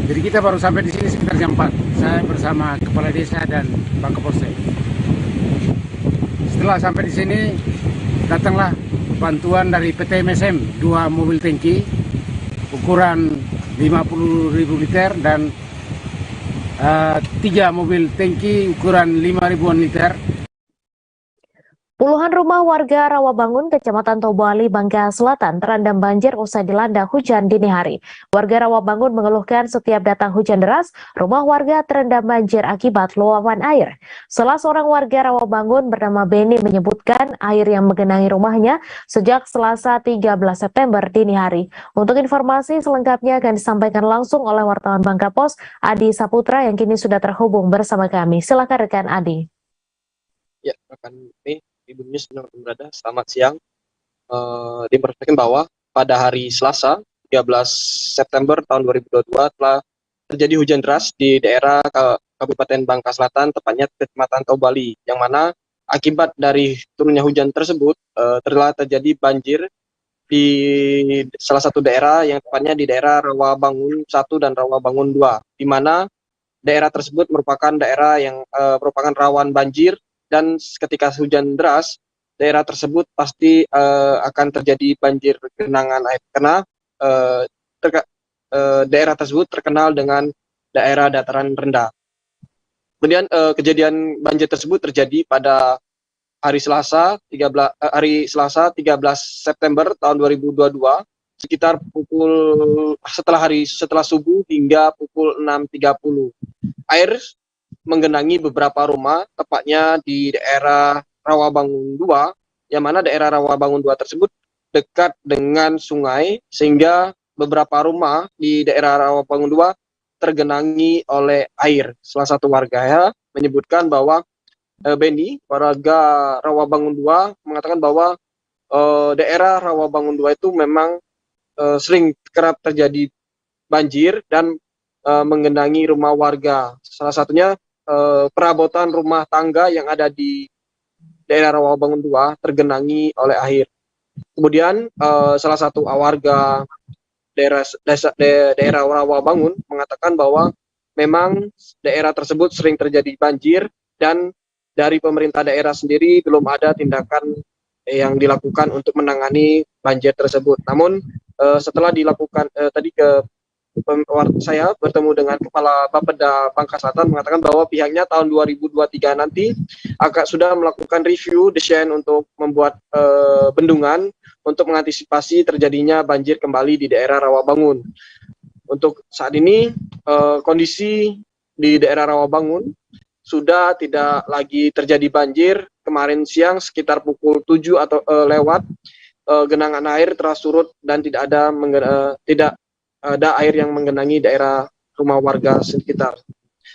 Jadi kita baru sampai di sini sekitar jam 4. Saya bersama Kepala Desa dan Pak Kapolsek. Setelah sampai di sini, datanglah bantuan dari PT MSM, 2 mobil tangki ukuran 50.000 liter dan 3 mobil tangki ukuran 5.000-an liter. Puluhan rumah warga Rawabangun, Kecamatan Tobali, Bangka Selatan terendam banjir usai dilanda hujan dini hari. Warga Rawabangun mengeluhkan setiap datang hujan deras, rumah warga terendam banjir akibat luapan air. Salah seorang warga Rawabangun bernama Beni menyebutkan air yang menggenangi rumahnya sejak Selasa 13 September dini hari. Untuk informasi selengkapnya akan disampaikan langsung oleh wartawan Bangka Pos, Adi Saputra, yang kini sudah terhubung bersama kami. Silakan rekan Adi. Ya, rekan ini Ibu News berada. Selamat siang. Diinformasikan bahwa pada hari Selasa 13 September tahun 2022 telah terjadi hujan deras di daerah Kabupaten Bangka Selatan, tepatnya Kecamatan Tobali, yang mana akibat dari turunnya hujan tersebut telah terjadi banjir di salah satu daerah, yang tepatnya di daerah Rawabangun 1 dan Rawabangun 2, di mana daerah tersebut merupakan daerah yang merupakan rawan banjir. Dan ketika hujan deras, daerah tersebut pasti akan terjadi banjir genangan air karena daerah tersebut terkenal dengan daerah dataran rendah. Kemudian kejadian banjir tersebut terjadi pada hari Selasa 13 September tahun 2022 sekitar setelah subuh hingga pukul 6.30. Air menggenangi beberapa rumah, tepatnya di daerah Rawabangun 2, yang mana daerah Rawabangun 2 tersebut dekat dengan sungai, sehingga beberapa rumah di daerah Rawabangun 2 tergenangi oleh air. Salah satu warga menyebutkan bahwa Beni, warga Rawabangun 2, mengatakan bahwa daerah Rawabangun 2 itu memang sering kerap terjadi banjir dan menggenangi rumah warga. Salah satunya perabotan rumah tangga yang ada di daerah Rawabangun 2 tergenangi oleh air. Kemudian salah satu warga daerah Rawabangun mengatakan bahwa memang daerah tersebut sering terjadi banjir dan dari pemerintah daerah sendiri belum ada tindakan yang dilakukan untuk menangani banjir tersebut. Namun setelah dilakukan saya bertemu dengan Kepala Bapeda Bangka Selatan mengatakan bahwa pihaknya tahun 2023 nanti akan sudah melakukan review desain untuk membuat bendungan untuk mengantisipasi terjadinya banjir kembali di daerah Rawabangun. Untuk saat ini kondisi di daerah Rawabangun sudah tidak lagi terjadi banjir. Kemarin siang sekitar pukul 7 atau lewat genangan air telah surut dan tidak ada air yang menggenangi daerah rumah warga sekitar.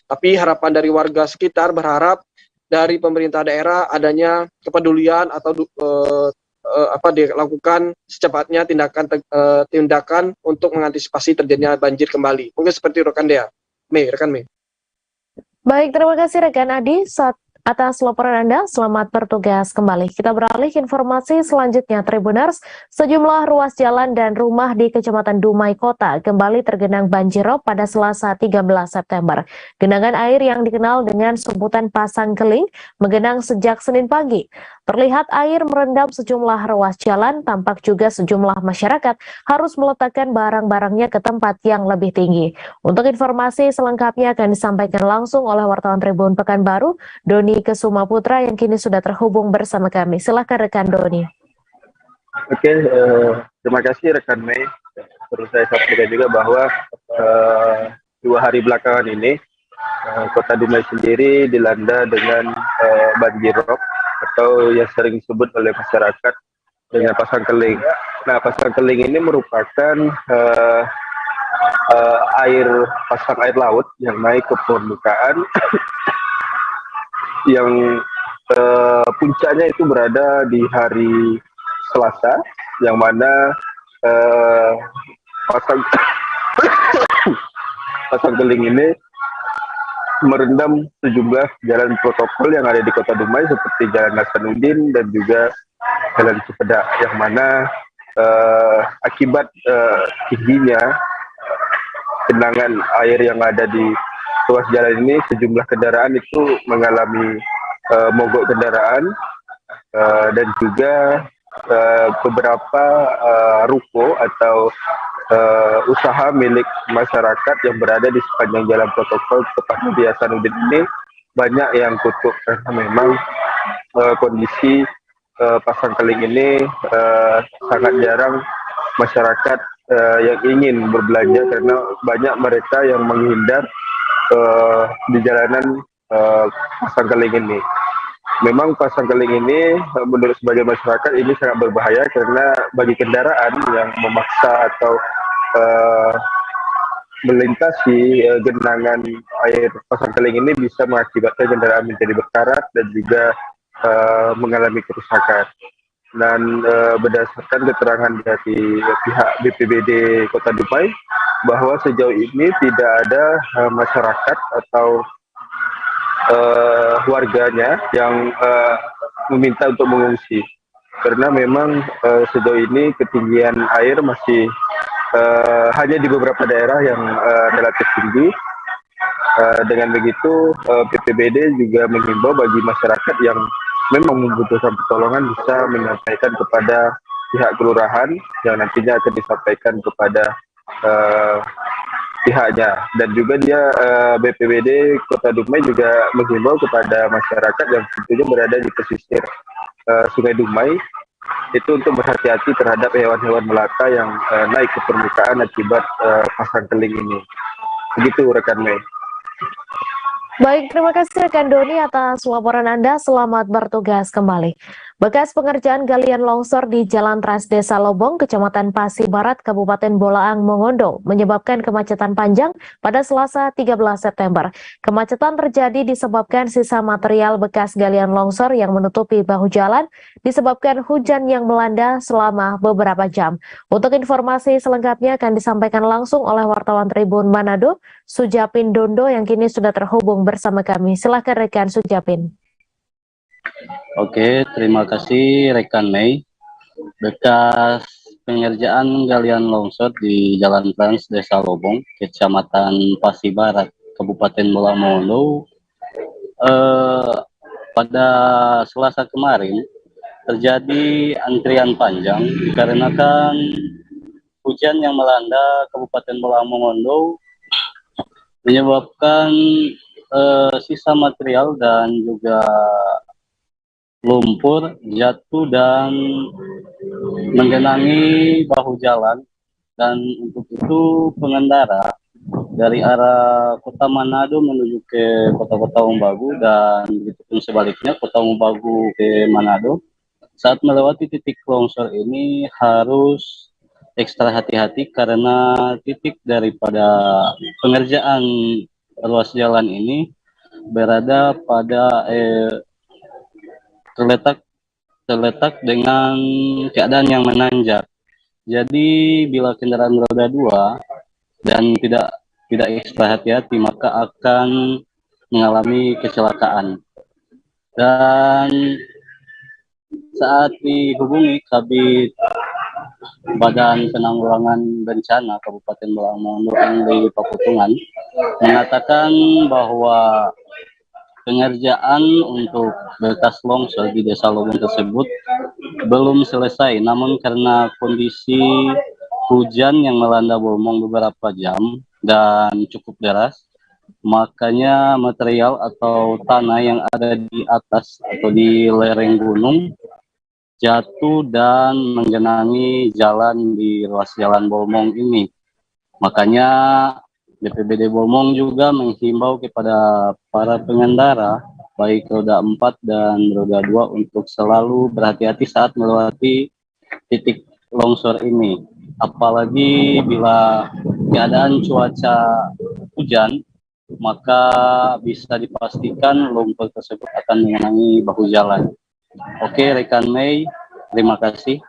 Tapi harapan dari warga sekitar berharap dari pemerintah daerah adanya kepedulian atau dilakukan secepatnya tindakan untuk mengantisipasi terjadinya banjir kembali. Mungkin seperti rekan Mei. Baik, terima kasih rekan Adi. Atas laporan Anda, selamat bertugas kembali. Kita beralih ke informasi selanjutnya, Tribuners. Sejumlah ruas jalan dan rumah di Kecamatan Dumai Kota kembali tergenang banjirop pada Selasa 13 September. Genangan air yang dikenal dengan sebutan pasang keling menggenang sejak Senin pagi. Terlihat air merendam sejumlah ruas jalan, tampak juga sejumlah masyarakat harus meletakkan barang-barangnya ke tempat yang lebih tinggi. Untuk informasi selengkapnya akan disampaikan langsung oleh wartawan Tribun Pekanbaru, Doni Kesuma Putra yang kini sudah terhubung bersama kami. Silakan rekan Doni. Oke, terima kasih rekan Mei. Perlu saya sampaikan juga bahwa 2 hari belakangan ini Kota Dumai sendiri dilanda dengan banjirop atau yang sering disebut oleh masyarakat dengan pasang keling. Nah, pasang keling ini merupakan pasang air laut yang naik ke permukaan yang puncaknya itu berada di hari Selasa, yang mana pasang keling ini merendam sejumlah jalan protokol yang ada di Kota Dumai seperti Jalan Hasanuddin dan juga Jalan Cipedak, yang mana akibat tingginya genangan air yang ada di ruas jalan ini, sejumlah kendaraan itu mengalami mogok kendaraan dan juga beberapa ruko atau usaha milik masyarakat yang berada di sepanjang jalan protokol tepatnya di Hasanuddin ini banyak yang tutup karena memang kondisi pasang keling ini sangat jarang masyarakat yang ingin berbelanja karena banyak mereka yang menghindar di jalanan pasang keling ini. Memang pasang keling ini menurut sebagian masyarakat ini sangat berbahaya karena bagi kendaraan yang memaksa atau melintasi genangan air pasang keling ini bisa mengakibatkan kendaraan menjadi berkarat dan juga mengalami kerusakan. Dan berdasarkan keterangan dari pihak BPBD Kota Dumai bahwa sejauh ini tidak ada masyarakat atau warganya yang meminta untuk mengungsi karena memang sejauh ini ketinggian air masih hanya di beberapa daerah yang relatif tinggi. Dengan begitu BPBD juga menghimbau bagi masyarakat yang memang membutuhkan pertolongan bisa menyampaikan kepada pihak kelurahan yang nantinya akan disampaikan kepada pihaknya. Dan juga BPBD Kota Dumai juga menghimbau kepada masyarakat yang tentunya berada di pesisir Sungai Dumai itu untuk berhati-hati terhadap hewan-hewan melata yang naik ke permukaan akibat pasang keling ini. Begitu rekan Mei. Baik, terima kasih rekan Doni atas laporan Anda. Selamat bertugas kembali. Bekas pengerjaan galian longsor di Jalan Trans Desa Lobong, Kecamatan Pasi Barat, Kabupaten Bolaang, Mongondo, menyebabkan kemacetan panjang pada Selasa 13 September. Kemacetan terjadi disebabkan sisa material bekas galian longsor yang menutupi bahu jalan, disebabkan hujan yang melanda selama beberapa jam. Untuk informasi selengkapnya akan disampaikan langsung oleh wartawan Tribun Manado, Sujapin Dondo yang kini sudah terhubung bersama kami. Silakan rekan Sujapin. Oke, terima kasih rekan Mei. Bekas pengerjaan galian longsor di Jalan Trans Desa Lobong, Kecamatan Pasi Barat, Kabupaten Bolaang, Mongondo, pada Selasa kemarin terjadi antrian panjang dikarenakan hujan yang melanda Kabupaten Bolaang, Mongondo menyebabkan sisa material dan juga lumpur jatuh dan menggenangi bahu jalan, dan untuk itu pengendara dari arah Kota Manado menuju ke Kota Umbagu dan begitu pun sebaliknya Kota Umbagu ke Manado saat melewati titik longsor ini harus ekstra hati-hati karena titik daripada pengerjaan ruas jalan ini berada pada terletak dengan keadaan yang menanjak. Jadi bila kendaraan roda 2 dan tidak ekstra hati-hati maka akan mengalami kecelakaan. Dan saat dihubungi Kabid Badan Penanggulangan Bencana Kabupaten Bolaang di Pakutungan mengatakan bahwa pengerjaan untuk bekas longsor di Desa Lobong tersebut belum selesai, namun karena kondisi hujan yang melanda Bolmong beberapa jam dan cukup deras, makanya material atau tanah yang ada di atas atau di lereng gunung jatuh dan menggenangi jalan di ruas jalan Bolmong ini. Makanya BPBD Bolmong juga menghimbau kepada para pengendara baik roda 4 dan roda 2 untuk selalu berhati-hati saat melewati titik longsor ini. Apalagi bila keadaan cuaca hujan, maka bisa dipastikan lumpur tersebut akan mengenangi bahu jalan. Oke, rekan Mei, terima kasih.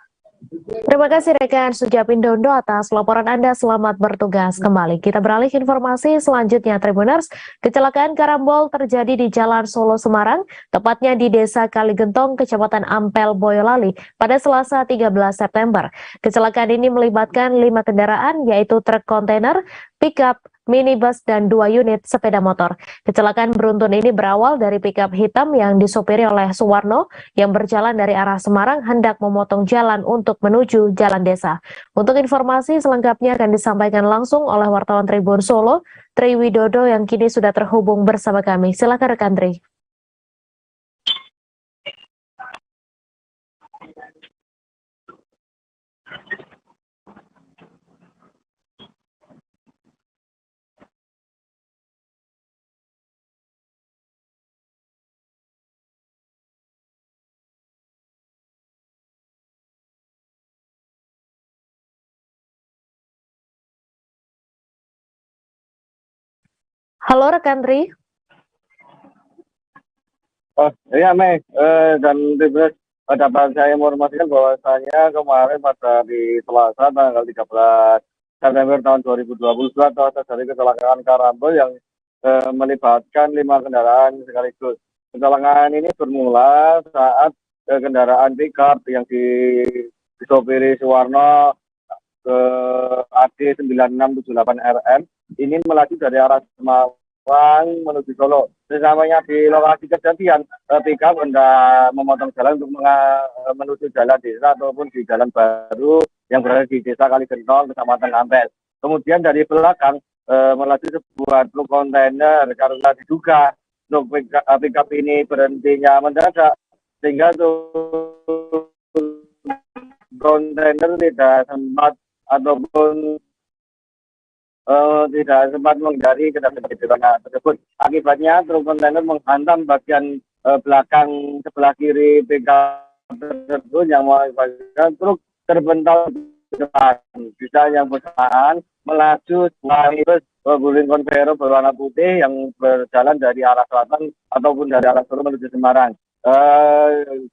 Terima kasih rekan Sujapindondo atas laporan Anda. Selamat bertugas kembali. Kita beralih ke informasi selanjutnya, Tribuners. Kecelakaan karambol terjadi di Jalan Solo Semarang, tepatnya di Desa Kaligentong, Kecamatan Ampel, Boyolali, pada Selasa 13 September. Kecelakaan ini melibatkan 5 kendaraan, yaitu truk kontainer, pickup, minibus, dan 2 unit sepeda motor. Kecelakaan beruntun ini berawal dari pickup hitam yang disopiri oleh Suwarno yang berjalan dari arah Semarang hendak memotong jalan untuk menuju jalan desa. Untuk informasi selengkapnya akan disampaikan langsung oleh wartawan Tribun Solo, Tri Widodo, yang kini sudah terhubung bersama kami. Silakan rekan Tri. Halo rekan Tri. Oh iya Mei, dan Tribuners, dapat saya informasikan bahwasanya kemarin pada di Selasa tanggal 13 September tahun 2022 terjadi kecelakaan karambol yang melibatkan 5 kendaraan sekaligus. Kecelakaan ini bermula saat kendaraan pickup yang disopiri Suwarno ke AD 9678 RM ini melaju dari arah Semarang menuju Solo. Sesamanya di lokasi kejadian, pickup hendak memotong jalan untuk menuju jalan desa ataupun di jalan baru yang berada di Desa Kaligentong, Kecamatan Ampel. Kemudian dari belakang melaju sebuah truk kontainer karena diduga truk pickup ini berhentinya mendadak sehingga truk kontainer tidak sempat ataupun tidak sempat menghindari kecelakaan tersebut. Akibatnya truk kontainer menghantam bagian belakang sebelah kiri pickup tersebut yang mengakibatkan truk terbental ke depan. Bisa yang bersamaan melaju minibus guling konveyor berwarna putih yang berjalan dari arah selatan ataupun dari arah Solo menuju Semarang.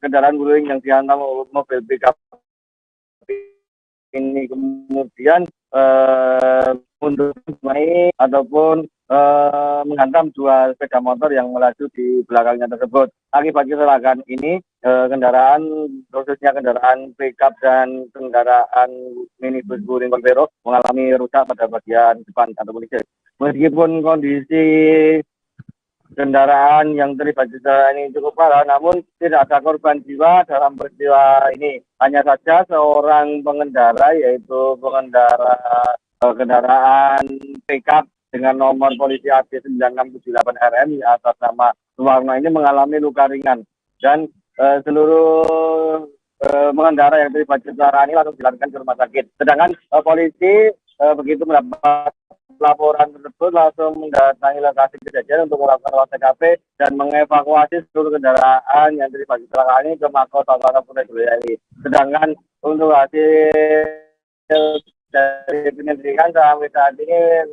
Kendaraan guling yang dihantam mobil pickup ini kemudian mundur naik ataupun menghantam 2 sepeda motor yang melaju di belakangnya tersebut. Akibat kecelakaan ini, kendaraan khususnya kendaraan pickup dan kendaraan minibus guling konveyor mengalami rusak pada bagian depan ataupun kiri. Meskipun kondisi kendaraan yang terlibat kecelakaan ini cukup parah, namun tidak ada korban jiwa dalam peristiwa ini. Hanya saja seorang pengendara, yaitu pengendara kendaraan pickup dengan nomor polisi AD 9678 RM atas nama Suwarno ini mengalami luka ringan, dan seluruh pengendara yang terlibat kecelakaan ini langsung dilarikan ke rumah sakit. Sedangkan polisi begitu mendapat laporan tersebut langsung mendatangi lokasi kejadian untuk melakukan olah TKP dan mengevakuasi seluruh kendaraan yang terlibat kecelakaan ini ke Mako Satlantas Polres Boyolali. Sedangkan untuk hasil dari penyelidikan sampai saat ini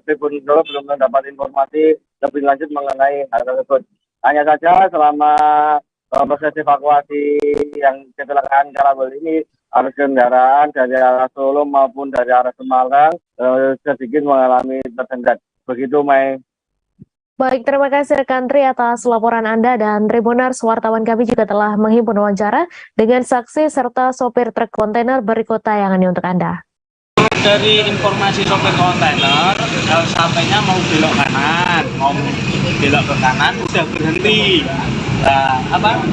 Tribun Solo belum mendapat informasi lebih lanjut mengenai hal tersebut. Hanya saja selama proses evakuasi yang kecelakaan karambol ini, arus kendaraan dari arah Solo maupun dari arah Semarang sedikit mengalami tersendat. Begitu, Mai. Baik, terima kasih rekan Tri atas laporan Anda, dan Tribuners, wartawan kami juga telah menghimpun wawancara dengan saksi serta sopir truk kontainer. Berikut tayangannya untuk Anda. Dari informasi sopir kontainer, sampainya mau belok kanan, udah berhenti.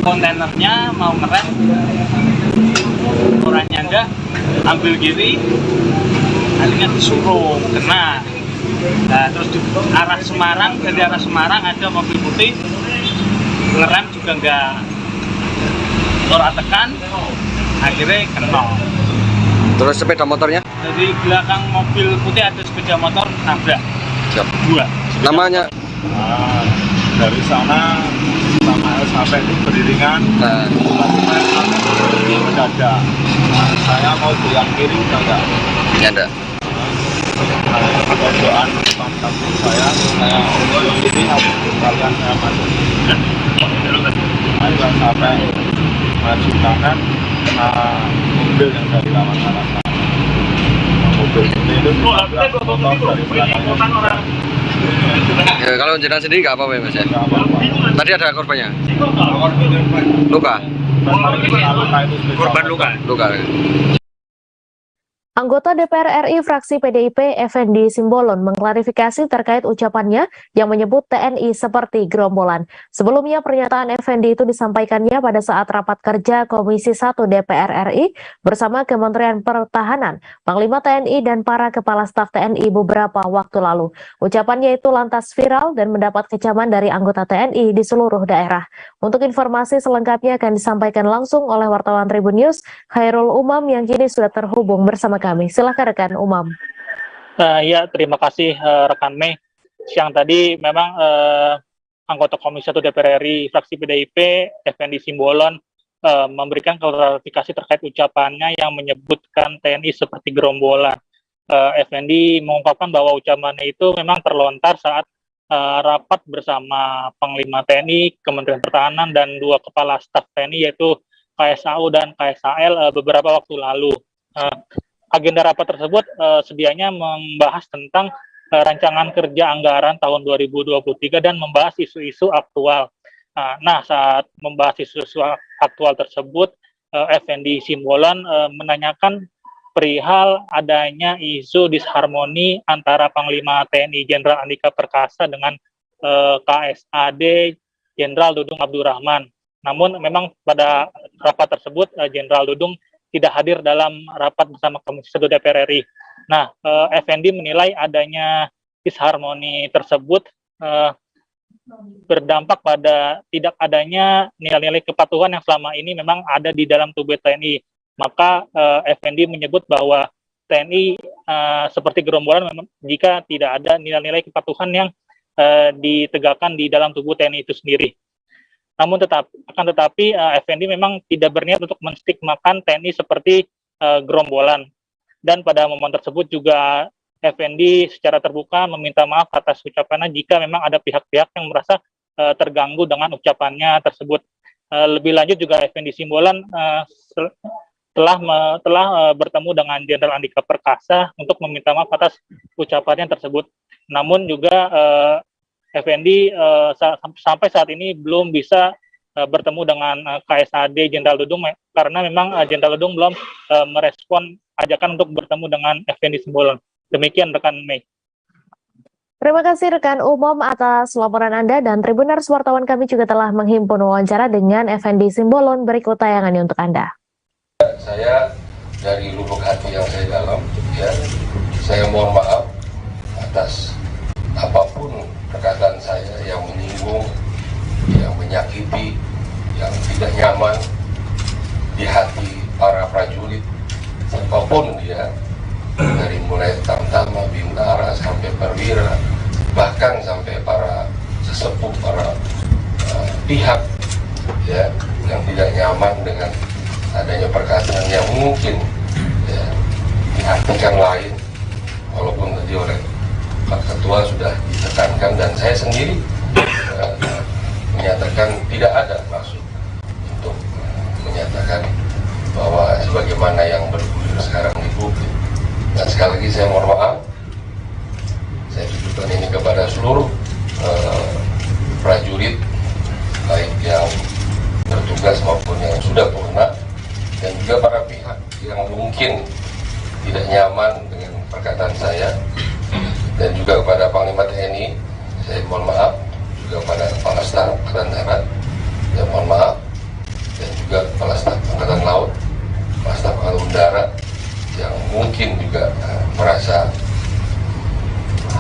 Kontainernya mau ngerem, orangnya enggak, ambil kiri, akhirnya disuruh kena. Nah, terus di arah Semarang, dari arah Semarang ada mobil putih ngerem juga enggak, orang tekan, akhirnya kena. Terus sepeda motornya? Dari belakang mobil putih ada sepeda motor nabrak. Siap. Dua. Namanya? Dari sana sama sampai itu beriringan. Mendadak. Saya mau ke yang kiri udah enggak. Ya enggak. Pojokan depan kampung saya yang ini kalian saya masuk. Ayo sampai maju kanan, mobil yang dari lawan-lawan. Mobil itu motor dari belakangnya. Ya, kalau jenazah sendiri nggak apa-apa ya Mas ya? Tadi ada korbannya? Luka? Korban luka. Luka. Anggota DPR RI fraksi PDIP Effendi Simbolon mengklarifikasi terkait ucapannya yang menyebut TNI seperti gerombolan. Sebelumnya pernyataan Effendi itu disampaikannya pada saat rapat kerja Komisi 1 DPR RI bersama Kementerian Pertahanan, Panglima TNI dan para kepala staf TNI beberapa waktu lalu. Ucapannya itu lantas viral dan mendapat kecaman dari anggota TNI di seluruh daerah. Untuk informasi selengkapnya akan disampaikan langsung oleh wartawan Tribun News, Khairul Umam yang kini sudah terhubung bersama kami. Silakan rekan Umam. Ya, terima kasih rekan Mei. Siang tadi memang anggota Komisi 1 DPR RI fraksi PDIP Effendi Simbolon memberikan klarifikasi terkait ucapannya yang menyebutkan TNI seperti gerombolan. Effendi mengungkapkan bahwa ucapannya itu memang terlontar saat rapat bersama Panglima TNI, Kementerian Pertahanan, dan dua kepala staf TNI yaitu KSAU dan KSAL beberapa waktu lalu. Agenda rapat tersebut sedianya membahas tentang rancangan kerja anggaran tahun 2023 dan membahas isu-isu aktual. Nah, saat membahas isu-isu aktual tersebut, Effendi Simbolon menanyakan perihal adanya isu disharmoni antara Panglima TNI Jenderal Andika Perkasa dengan KSAD Jenderal Dudung Abdurrahman. Namun memang pada rapat tersebut Jenderal Dudung tidak hadir dalam rapat bersama Komisi 1 DPR RI. Nah, Effendi menilai adanya disharmoni tersebut berdampak pada tidak adanya nilai-nilai kepatuhan yang selama ini memang ada di dalam tubuh TNI. Maka Effendi menyebut bahwa TNI seperti gerombolan memang jika tidak ada nilai-nilai kepatuhan yang ditegakkan di dalam tubuh TNI itu sendiri. Namun tetapi Effendi memang tidak berniat untuk menstigmakan TNI seperti gerombolan. Dan pada momen tersebut juga Effendi secara terbuka meminta maaf atas ucapannya jika memang ada pihak-pihak yang merasa terganggu dengan ucapannya tersebut. Lebih lanjut juga Effendi Simbolon telah bertemu dengan Jenderal Andika Perkasa untuk meminta maaf atas ucapannya tersebut. Namun juga Effendi sampai saat ini belum bisa bertemu dengan KSAD Jenderal Dudung karena memang Jenderal Dudung belum merespon ajakan untuk bertemu dengan Effendi Simbolon. Demikian rekan Mei. Terima kasih rekan Umam atas laporan Anda, dan Tribuners wartawan kami juga telah menghimpun wawancara dengan Effendi Simbolon. Berikut tayangannya untuk Anda. Saya dari lubuk hati yang saya dalam, ya, saya mohon maaf atas apapun perkataan saya yang menyinggung, yang menyakiti, yang tidak nyaman di hati para prajurit, siapapun dia, dari mulai Tamtama, Bintara, sampai Perwira, bahkan sampai para sesepuh, para pihak ya, yang tidak nyaman dengan adanya perkataan yang mungkin ya, diartikan lain, walaupun tadi oleh Pak Ketua sudah ditekankan dan saya sendiri menyatakan tidak ada maksud untuk menyatakan bahwa sebagaimana yang bergulir sekarang di publik. Dan sekali lagi saya mohon maaf, saya tujukan ini kepada seluruh Saya mohon maaf juga pada Kepala Staf Angkatan Darat, saya mohon maaf, dan juga Kepala Staf Angkatan Laut, Kepala Staf Angkatan Udara yang mungkin juga merasa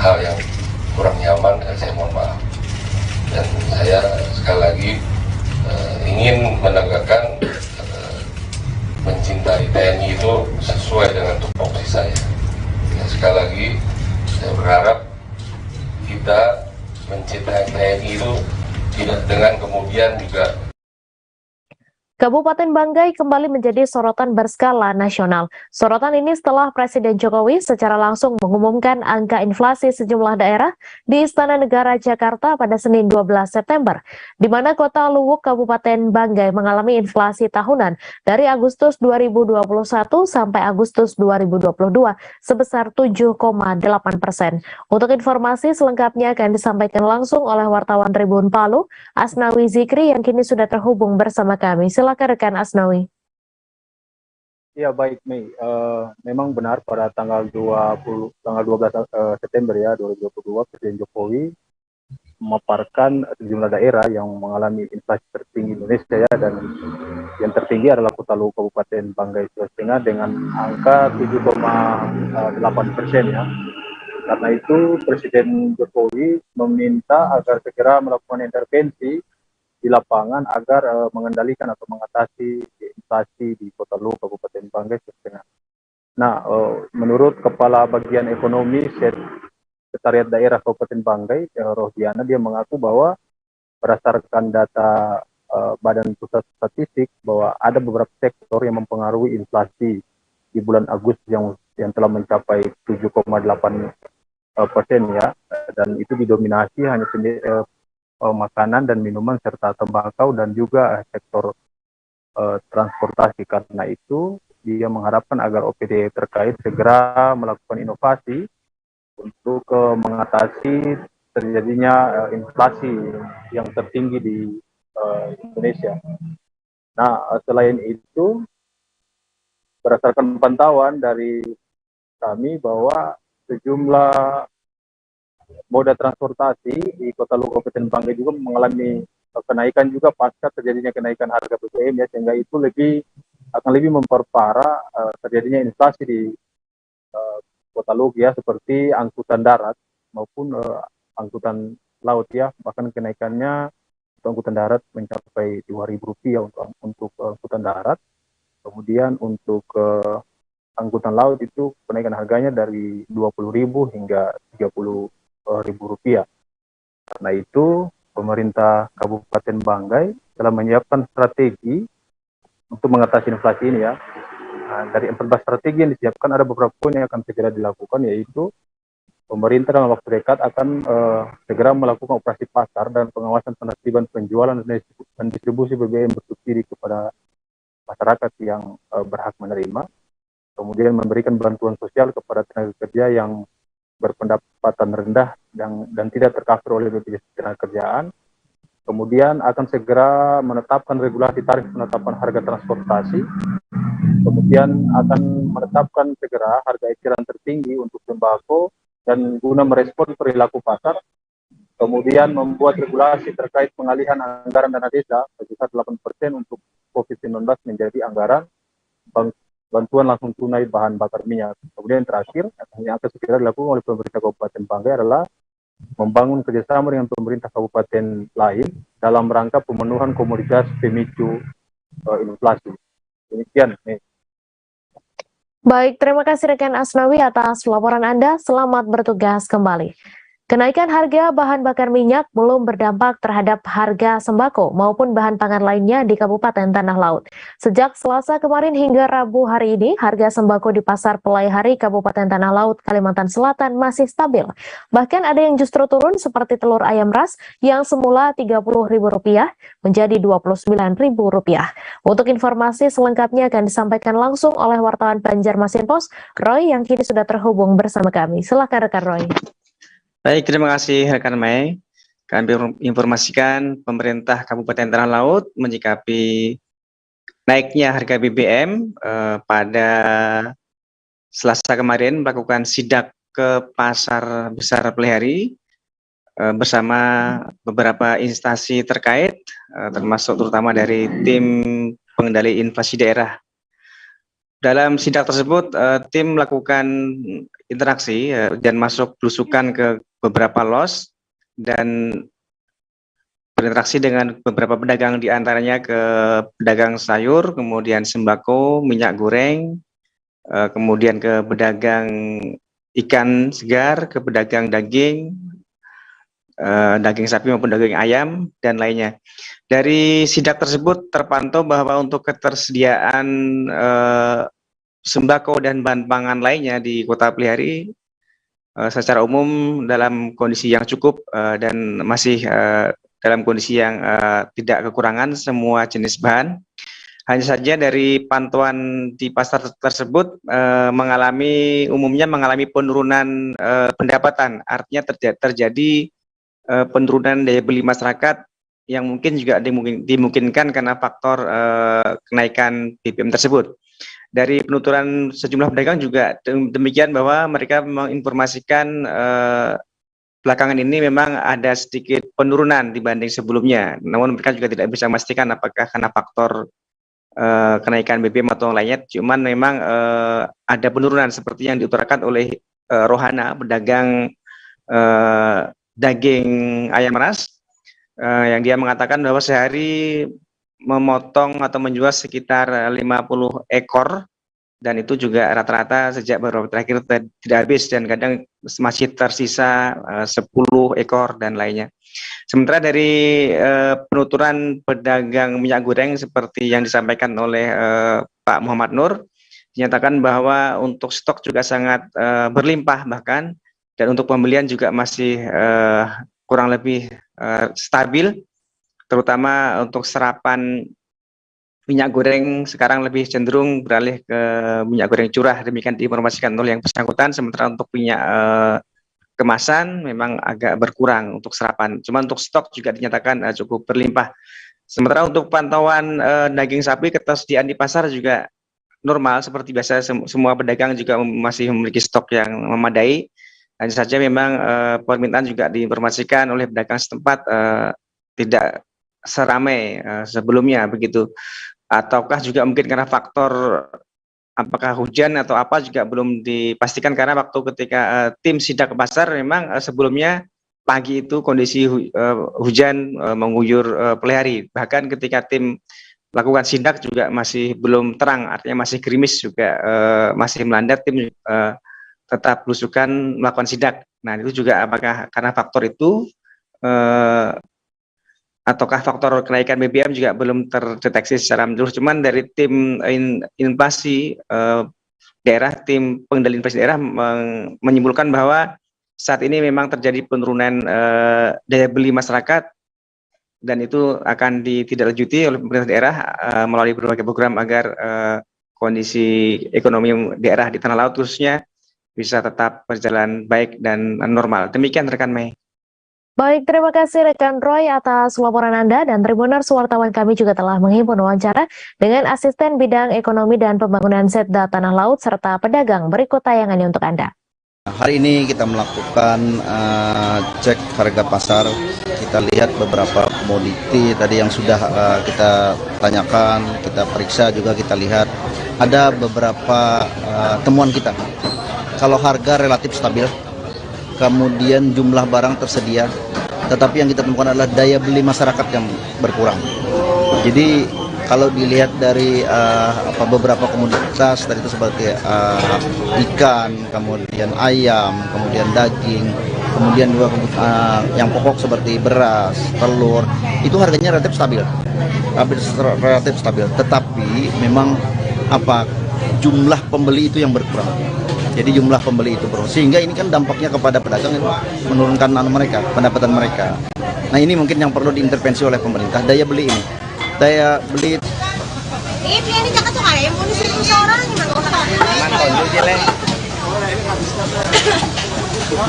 hal yang kurang nyaman, dan saya mohon maaf. Dan saya sekali lagi ingin menegakkan mencintai TNI itu sesuai dengan tupoksi saya. Dan sekali lagi saya berharap kita mencintai TNI itu tidak dengan kemudian juga. Kabupaten Banggai kembali menjadi sorotan berskala nasional. Sorotan ini setelah Presiden Jokowi secara langsung mengumumkan angka inflasi sejumlah daerah di Istana Negara Jakarta pada Senin 12 September, di mana kota Luwuk Kabupaten Banggai mengalami inflasi tahunan dari Agustus 2021 sampai Agustus 2022 sebesar 7,8%. Untuk informasi selengkapnya akan disampaikan langsung oleh wartawan Tribun Palu, Asnawi Zikri yang kini sudah terhubung bersama kami. Silakan rekan Asnawi. Ya baik Mei, memang benar pada tanggal 12 September ya 2022 Presiden Jokowi memaparkan sejumlah daerah yang mengalami inflasi tertinggi Indonesia ya, dan yang tertinggi adalah Kota Luwuk Kabupaten Banggai Sulawesi Tengah dengan angka 7,8% ya. Karena itu Presiden Jokowi meminta agar segera melakukan intervensi di lapangan agar mengendalikan atau mengatasi inflasi di Kota Luwuk Kabupaten Banggai Sulawesi Tengah. Nah, menurut Kepala Bagian Ekonomi Sekretariat Daerah Kabupaten Banggai, Rohdiana, dia mengaku bahwa berdasarkan data Badan Pusat Statistik bahwa ada beberapa sektor yang mempengaruhi inflasi di bulan Agustus yang telah mencapai 7,8% ya, dan itu didominasi hanya makanan dan minuman serta tembakau dan juga sektor transportasi. Karena itu dia mengharapkan agar OPD terkait segera melakukan inovasi untuk mengatasi terjadinya inflasi yang tertinggi di Indonesia. Nah, selain itu berdasarkan pantauan dari kami bahwa sejumlah moda transportasi di Kota Luwuk Kabupaten Banggai juga mengalami kenaikan juga pasca terjadinya kenaikan harga BBM ya, sehingga itu akan lebih memperparah terjadinya inflasi di Kota Luwuk ya, seperti angkutan darat maupun angkutan laut ya, bahkan kenaikannya untuk angkutan darat mencapai Rp2.000 untuk angkutan darat, kemudian untuk angkutan laut itu kenaikan harganya dari Rp20.000 hingga Rp30.000. Karena itu pemerintah Kabupaten Banggai telah menyiapkan strategi untuk mengatasi inflasi ini ya. Nah, dari 14 strategi yang disiapkan ada beberapa poin yang akan segera dilakukan, yaitu pemerintah dalam waktu dekat akan segera melakukan operasi pasar dan pengawasan penertiban penjualan dan distribusi BBM bersubsidi kepada masyarakat yang berhak menerima. Kemudian memberikan bantuan sosial kepada tenaga kerja yang berpendapatan rendah dan tidak tercover oleh BPJS Ketenagakerjaan. Kemudian akan segera menetapkan regulasi tarif penetapan harga transportasi. Kemudian akan menetapkan segera harga eceran tertinggi untuk tembakau dan guna merespon perilaku pasar. Kemudian membuat regulasi terkait pengalihan anggaran dana desa sebesar 8% untuk COVID-19 menjadi anggaran bantuan langsung tunai bahan bakar minyak. Kemudian terakhir, yang akan segera dilakukan oleh pemerintah Kabupaten Banggai adalah membangun kerjasama dengan pemerintah kabupaten lain dalam rangka pemenuhan komoditas pemicu inflasi. Demikian. Baik, terima kasih rekan Asnawi atas laporan Anda. Selamat bertugas kembali. Kenaikan harga bahan bakar minyak belum berdampak terhadap harga sembako maupun bahan pangan lainnya di Kabupaten Tanah Laut. Sejak Selasa kemarin hingga Rabu hari ini, harga sembako di Pasar Pelai Hari Kabupaten Tanah Laut, Kalimantan Selatan masih stabil. Bahkan ada yang justru turun seperti telur ayam ras yang semula Rp30.000 menjadi Rp29.000. Untuk informasi selengkapnya akan disampaikan langsung oleh wartawan Banjarmasin Post, Roy, yang kini sudah terhubung bersama kami. Silakan rekan Roy. Baik, terima kasih rekan Mei. Kami informasikan pemerintah Kabupaten Tanah Laut menyikapi naiknya harga BBM pada Selasa kemarin melakukan sidak ke Pasar Besar Pelai Hari bersama beberapa instansi terkait, termasuk terutama dari tim pengendali inflasi daerah. Dalam sidak tersebut, tim melakukan interaksi dan masuk belusukan ke beberapa los dan berinteraksi dengan beberapa pedagang, diantaranya ke pedagang sayur, kemudian sembako, minyak goreng, kemudian ke pedagang ikan segar, ke pedagang daging, daging sapi maupun daging ayam, dan lainnya. Dari sidak tersebut terpantau bahwa untuk ketersediaan sembako dan bahan pangan lainnya di Kota Pelihari secara umum dalam kondisi yang cukup dan masih dalam kondisi yang tidak kekurangan semua jenis bahan. Hanya saja dari pantauan di pasar tersebut umumnya mengalami penurunan pendapatan, artinya terjadi penurunan daya beli masyarakat yang mungkin juga dimungkinkan karena faktor kenaikan BBM tersebut. Dari penuturan sejumlah pedagang juga demikian, bahwa mereka menginformasikan belakangan ini memang ada sedikit penurunan dibanding sebelumnya. Namun mereka juga tidak bisa memastikan apakah karena faktor kenaikan BBM atau lainnya. Cuman memang ada penurunan seperti yang diutarakan oleh Rohana, pedagang daging ayam ras, yang dia mengatakan bahwa sehari memotong atau menjual sekitar 50 ekor, dan itu juga rata-rata sejak beberapa terakhir tidak habis dan kadang masih tersisa 10 ekor dan lainnya. Sementara dari penuturan pedagang minyak goreng seperti yang disampaikan oleh Pak Muhammad Nur, dinyatakan bahwa untuk stok juga sangat berlimpah bahkan, dan untuk pembelian juga masih kurang lebih stabil, terutama untuk serapan minyak goreng sekarang lebih cenderung beralih ke minyak goreng curah, demikian diinformasikan oleh yang bersangkutan. Sementara untuk minyak kemasan memang agak berkurang untuk serapan, cuma untuk stok juga dinyatakan cukup berlimpah. Sementara untuk pantauan daging sapi, ketersediaan di pasar juga normal seperti biasa, semua pedagang juga masih memiliki stok yang memadai. Hanya saja memang permintaan juga diinformasikan oleh pedagang setempat tidak seramai sebelumnya begitu, ataukah juga mungkin karena faktor apakah hujan atau apa juga belum dipastikan, karena waktu ketika tim sidak ke pasar memang sebelumnya pagi itu kondisi hujan mengguyur Pelihari, bahkan ketika tim melakukan sidak juga masih belum terang, artinya masih gerimis juga masih melanda, tim tetap belusukan melakukan sidak. Nah itu juga apakah karena faktor itu ataukah faktor kenaikan BBM juga belum terdeteksi secara menyeluruh. Cuman dari tim inflasi daerah, tim pengendali inflasi daerah menyimpulkan bahwa saat ini memang terjadi penurunan daya beli masyarakat, dan itu akan ditindaklanjuti oleh pemerintah daerah melalui berbagai program agar kondisi ekonomi daerah di tanah laut khususnya bisa tetap berjalan baik dan normal. Demikian rekan Mei. Baik, terima kasih rekan Roy atas laporan Anda, dan Tribuners wartawan kami juga telah menghimpun wawancara dengan Asisten Bidang Ekonomi dan Pembangunan Setda Tanah Laut serta pedagang. Berikut tayangannya untuk Anda. Hari ini kita melakukan cek harga pasar. Kita lihat beberapa komoditi tadi yang sudah kita tanyakan, kita periksa juga, kita lihat ada beberapa temuan kita. Kalau harga relatif stabil, kemudian jumlah barang tersedia, tetapi yang kita temukan adalah daya beli masyarakat yang berkurang. Jadi kalau dilihat dari beberapa komoditas tadi itu seperti ikan, kemudian ayam, kemudian daging, kemudian juga yang pokok seperti beras, telur, itu harganya relatif stabil, tetapi memang jumlah pembeli itu yang berkurang. Jadi jumlah pembeli itu berkurang, sehingga ini kan dampaknya kepada pedagang itu menurunkan pendapatan mereka. Nah ini mungkin yang perlu diintervensi oleh pemerintah, daya beli ini. Daya beli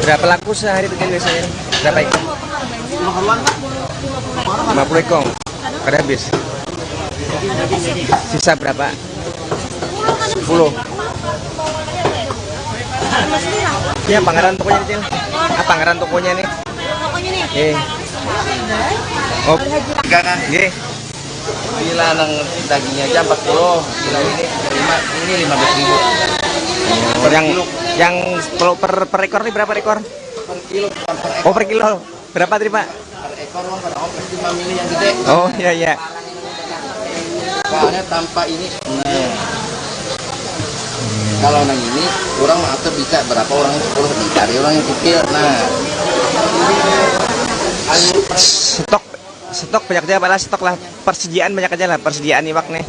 berapa laku sehari itu biasanya? Berapa ekor? 50 ekor. Kada habis. Sisa berapa? 10. Ya, Pangeran tokonya Cil. Pangeran tokonya nih. Tokonya nih Oh, kakak. Gila nang dagingnya aja 40. Gila ini 15.000. Yang kalau per ekor ini berapa ekor? Per kilo. Oh, per kilo. Berapa tadi, Pak? Per ekor pada ongkos 5 mili yang gede. Oh, iya. Soalnya tanpa ini. Kalau nang ini orang atur bisa berapa orang 10 dicari orang yang kecil. Nah, stok banyak aja, Pak, stok lah, persediaan banyak aja lah, persediaan iwak nih.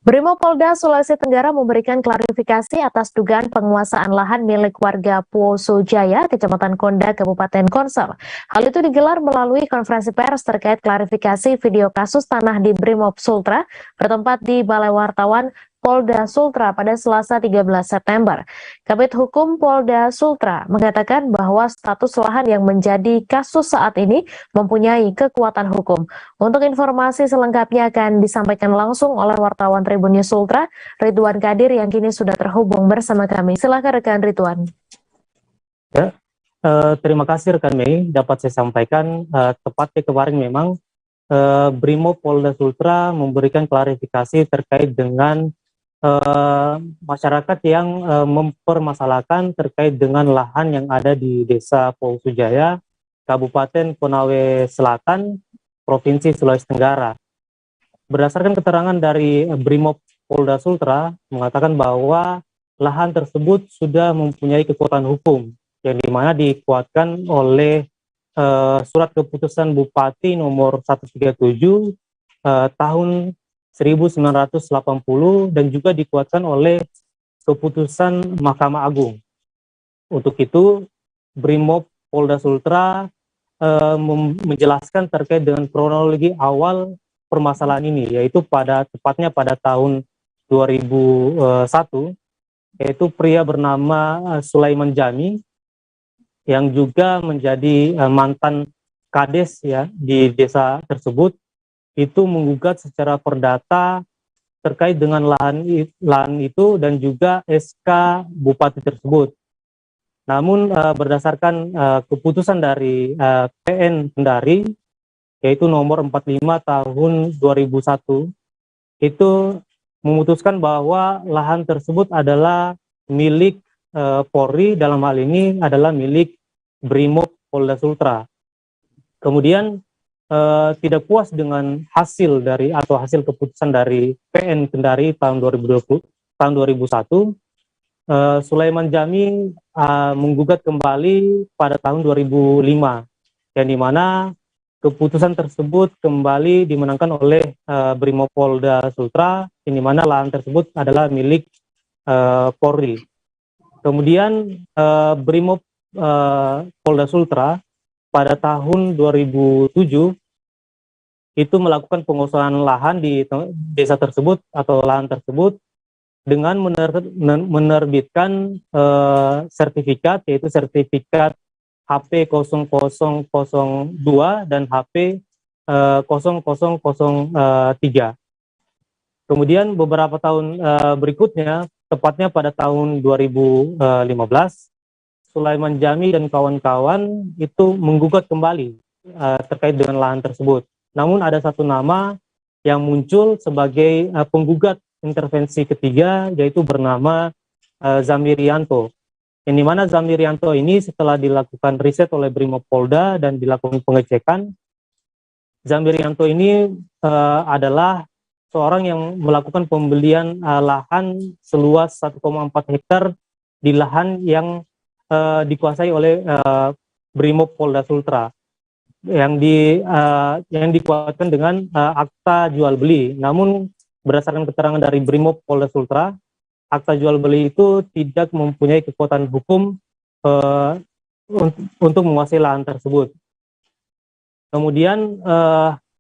Brimopolda Sulawesi Tenggara memberikan klarifikasi atas dugaan penguasaan lahan milik warga Poso Jaya, Kecamatan Konda, Kabupaten Konser. Hal itu digelar melalui konferensi pers terkait klarifikasi video kasus tanah di Brimob Sultra bertempat di Balai Wartawan Polda Sultra pada Selasa 13 September. Kabid Hukum Polda Sultra mengatakan bahwa status lahan yang menjadi kasus saat ini mempunyai kekuatan hukum. Untuk informasi selengkapnya akan disampaikan langsung oleh wartawan Tribun News Sultra, Ridwan Kadir, yang kini sudah terhubung bersama kami. Silakan rekan Ridwan. Ya, terima kasih rekan Mei. Dapat saya sampaikan tepatnya kemarin memang Brimob Polda Sultra memberikan klarifikasi terkait dengan masyarakat yang mempermasalahkan terkait dengan lahan yang ada di Desa Poso Jaya, Kabupaten Konawe Selatan, Provinsi Sulawesi Tenggara. Berdasarkan keterangan dari Brimob Polda Sultra mengatakan bahwa lahan tersebut sudah mempunyai kekuatan hukum yang dimana dikuatkan oleh surat keputusan Bupati nomor 137 tahun 1980 dan juga dikuatkan oleh keputusan Mahkamah Agung. Untuk itu, Brimob Polda Sultra menjelaskan terkait dengan kronologi awal permasalahan ini, yaitu tepatnya pada tahun 2001, yaitu pria bernama Sulaiman Jami yang juga menjadi mantan kades ya di desa tersebut, itu menggugat secara perdata terkait dengan lahan itu dan juga SK Bupati tersebut. Namun berdasarkan keputusan dari PN Kendari, yaitu nomor 45 tahun 2001, itu memutuskan bahwa lahan tersebut adalah milik Polri, dalam hal ini adalah milik Brimob Polda Sultra. Kemudian tidak puas dengan hasil keputusan dari PN Kendari tahun 2001, Sulaiman Jami menggugat kembali pada tahun 2005, yang dimana keputusan tersebut kembali dimenangkan oleh Brimob Polda Sultra, yang dimana lahan tersebut adalah milik Polri. Kemudian Brimob Polda Sultra pada tahun 2007 itu melakukan pengosongan lahan di desa tersebut atau lahan tersebut dengan menerbitkan sertifikat, yaitu sertifikat HP 0002 dan HP 0003. Kemudian beberapa tahun berikutnya, tepatnya pada tahun 2015, Sulaiman Jami dan kawan-kawan itu menggugat kembali terkait dengan lahan tersebut. Namun ada satu nama yang muncul sebagai penggugat intervensi ketiga, yaitu bernama Zamirianto. Yang dimana Zamirianto ini setelah dilakukan riset oleh Brimob Polda dan dilakukan pengecekan, Zamirianto ini adalah seorang yang melakukan pembelian lahan seluas 1,4 hektar di lahan yang dikuasai oleh Brimob Polda Sultra yang dikuatkan dengan akta jual beli. Namun berdasarkan keterangan dari Brimob Polda Sultra, akta jual beli itu tidak mempunyai kekuatan hukum untuk menguasai lahan tersebut. Kemudian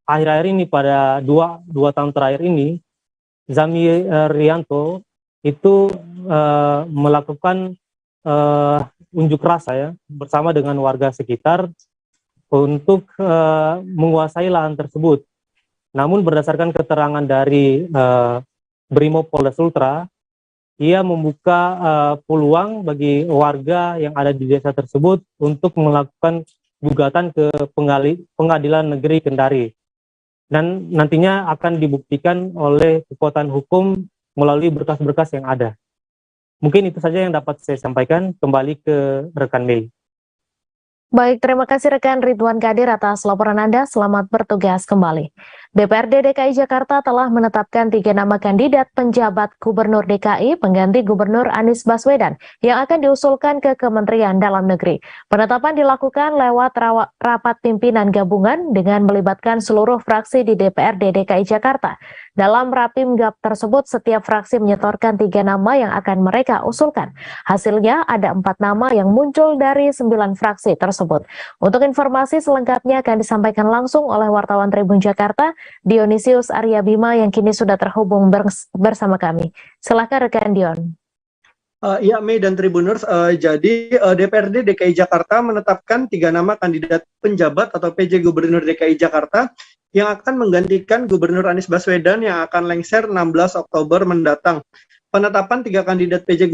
akhir-akhir ini pada dua tahun terakhir ini, Zamirianto itu melakukan unjuk rasa ya bersama dengan warga sekitar untuk menguasai lahan tersebut. Namun berdasarkan keterangan dari Brimob Polda Sultra, ia membuka peluang bagi warga yang ada di desa tersebut untuk melakukan gugatan ke Pengadilan Negeri Kendari. Dan nantinya akan dibuktikan oleh kekuatan hukum melalui berkas-berkas yang ada. Mungkin itu saja yang dapat saya sampaikan. Kembali ke rekan Mei. Baik, terima kasih rekan Ridwan Kadir atas laporan Anda. Selamat bertugas kembali. DPRD DKI Jakarta telah menetapkan 3 nama kandidat penjabat Gubernur DKI pengganti Gubernur Anies Baswedan yang akan diusulkan ke Kementerian Dalam Negeri. Penetapan dilakukan lewat rapat pimpinan gabungan dengan melibatkan seluruh fraksi di DPRD DKI Jakarta. Dalam Rapimgab tersebut, setiap fraksi menyetorkan 3 nama yang akan mereka usulkan. Hasilnya ada 4 nama yang muncul dari 9 fraksi tersebut. Untuk informasi selengkapnya akan disampaikan langsung oleh wartawan Tribun Jakarta, Dionisius Arya Bima yang kini sudah terhubung bersama kami. Silakan rekan Dion. Ya, Mei dan Tribuners, jadi DPRD DKI Jakarta menetapkan 3 nama kandidat penjabat atau PJ Gubernur DKI Jakarta yang akan menggantikan Gubernur Anies Baswedan yang akan lengser 16 Oktober mendatang. Penetapan 3 kandidat PJ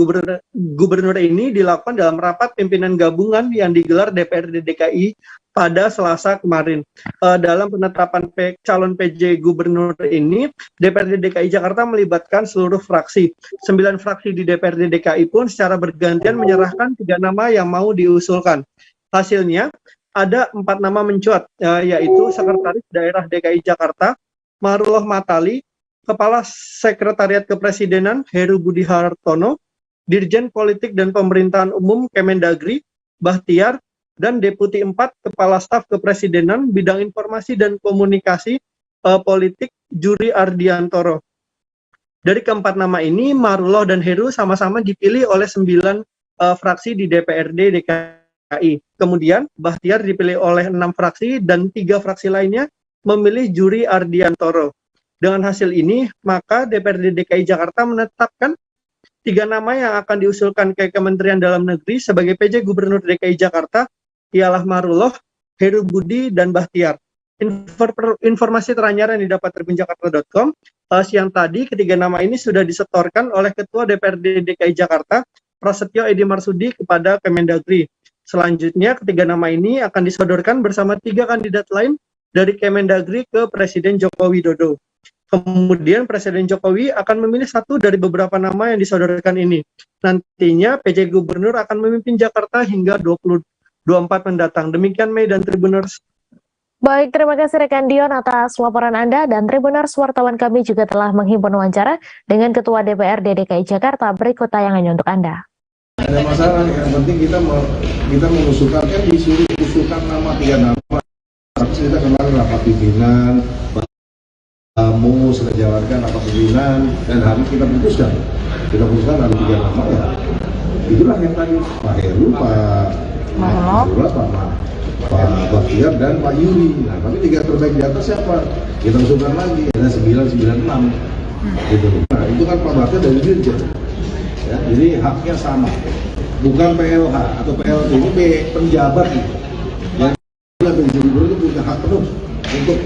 Gubernur ini dilakukan dalam rapat pimpinan gabungan yang digelar DPRD DKI pada Selasa kemarin. Dalam penetapan calon PJ Gubernur ini, DPRD DKI Jakarta melibatkan seluruh fraksi. 9 fraksi di DPRD DKI pun secara bergantian menyerahkan 3 nama yang mau diusulkan. Hasilnya, ada 4 nama mencuat, yaitu Sekretaris Daerah DKI Jakarta, Marullah Matali, Kepala Sekretariat Kepresidenan Heru Budi Hartono, Dirjen Politik dan Pemerintahan Umum Kemendagri, Bahtiar, dan Deputi 4 Kepala Staf Kepresidenan Bidang Informasi dan Komunikasi Politik Juri Ardiantoro. Dari keempat nama ini, Marullah dan Heru sama-sama dipilih oleh 9 fraksi di DPRD DKI. Kemudian Bahtiar dipilih oleh 6 fraksi dan 3 fraksi lainnya memilih Juri Ardiantoro. Dengan hasil ini, maka DPRD DKI Jakarta menetapkan 3 nama yang akan diusulkan ke Kementerian Dalam Negeri sebagai PJ Gubernur DKI Jakarta ialah Marullah, Heru Budi, dan Bahtiar. Informasi teranyar yang didapat dari Jakarta.com, siang tadi ketiga nama ini sudah disetorkan oleh Ketua DPRD DKI Jakarta, Prasetyo Edi Marsudi, kepada Kemendagri. Selanjutnya, ketiga nama ini akan disodorkan bersama 3 kandidat lain dari Kemendagri ke Presiden Joko Widodo. Kemudian Presiden Jokowi akan memilih 1 dari beberapa nama yang disodorkan ini. Nantinya PJ Gubernur akan memimpin Jakarta hingga 2024 mendatang. Demikian Mei dan Tribuners. Baik, terima kasih rekan Dion atas laporan Anda, dan Tribuners, wartawan kami juga telah menghimpun wawancara dengan Ketua DPRD DKI Jakarta. Berikut tayangannya untuk Anda. Ada masalah, yang penting kita mengusulkan, kan disuruh usulkan nama 3 nama. Kita kemarin rapat pimpinan, kamu sudah jalankan rapat pimpinan, dan hari kita putuskan ada 3 nama ya. Itulah yang tadi Pak Heru, Pak Marullah, Pak Bahtiar, dan Pak Yuri. Nah, tapi 3 terbaik di atas siapa? Kita usulkan lagi, ada 996. Gitu. Nah, itu kan Pak Bahtiar dari Dirjen. Ya, jadi haknya sama, bukan PLH atau PLT, ini penjabat. Yang PJ Gubernur itu punya hak penuh untuk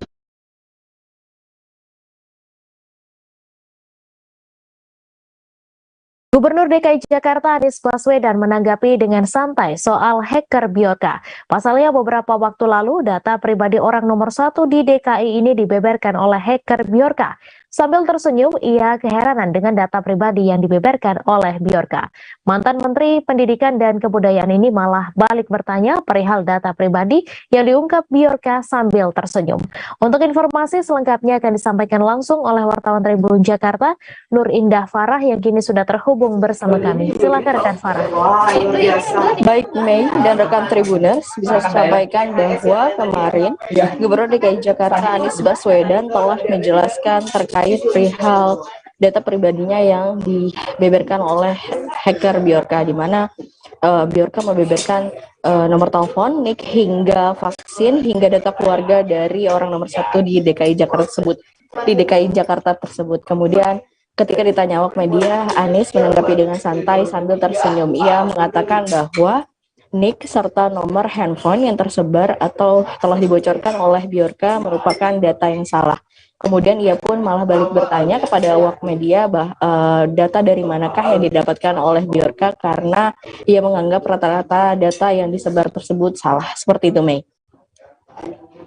Gubernur DKI Jakarta Anies Baswedan menanggapi dengan santai soal hacker Bjorka. Pasalnya beberapa waktu lalu data pribadi orang nomor 1 di DKI ini dibeberkan oleh hacker Bjorka. Sambil tersenyum, ia keheranan dengan data pribadi yang dibeberkan oleh Bjorka. Mantan Menteri Pendidikan dan Kebudayaan ini malah balik bertanya perihal data pribadi yang diungkap Bjorka sambil tersenyum. Untuk informasi selengkapnya akan disampaikan langsung oleh wartawan Tribun Jakarta, Nur Indah Farah, yang kini sudah terhubung bersama kami. Silakan rekan Farah. Baik Mei dan rekan Tribuners, bisa saya sampaikan bahwa kemarin Gubernur DKI Jakarta Anies Baswedan telah menjelaskan terkait perihal data pribadinya yang dibeberkan oleh hacker Bjorka, di mana Bjorka membeberkan nomor telepon, nik, hingga vaksin, hingga data keluarga dari orang nomor 1 di DKI Jakarta tersebut. Kemudian ketika ditanya awak media, Anies menanggapi dengan santai sambil tersenyum. Ia mengatakan bahwa nik serta nomor handphone yang tersebar atau telah dibocorkan oleh Bjorka merupakan data yang salah. Kemudian ia pun malah balik bertanya kepada awak media data dari manakah yang didapatkan oleh Bjorka karena ia menganggap rata-rata data yang disebar tersebut salah. Seperti itu, Mei.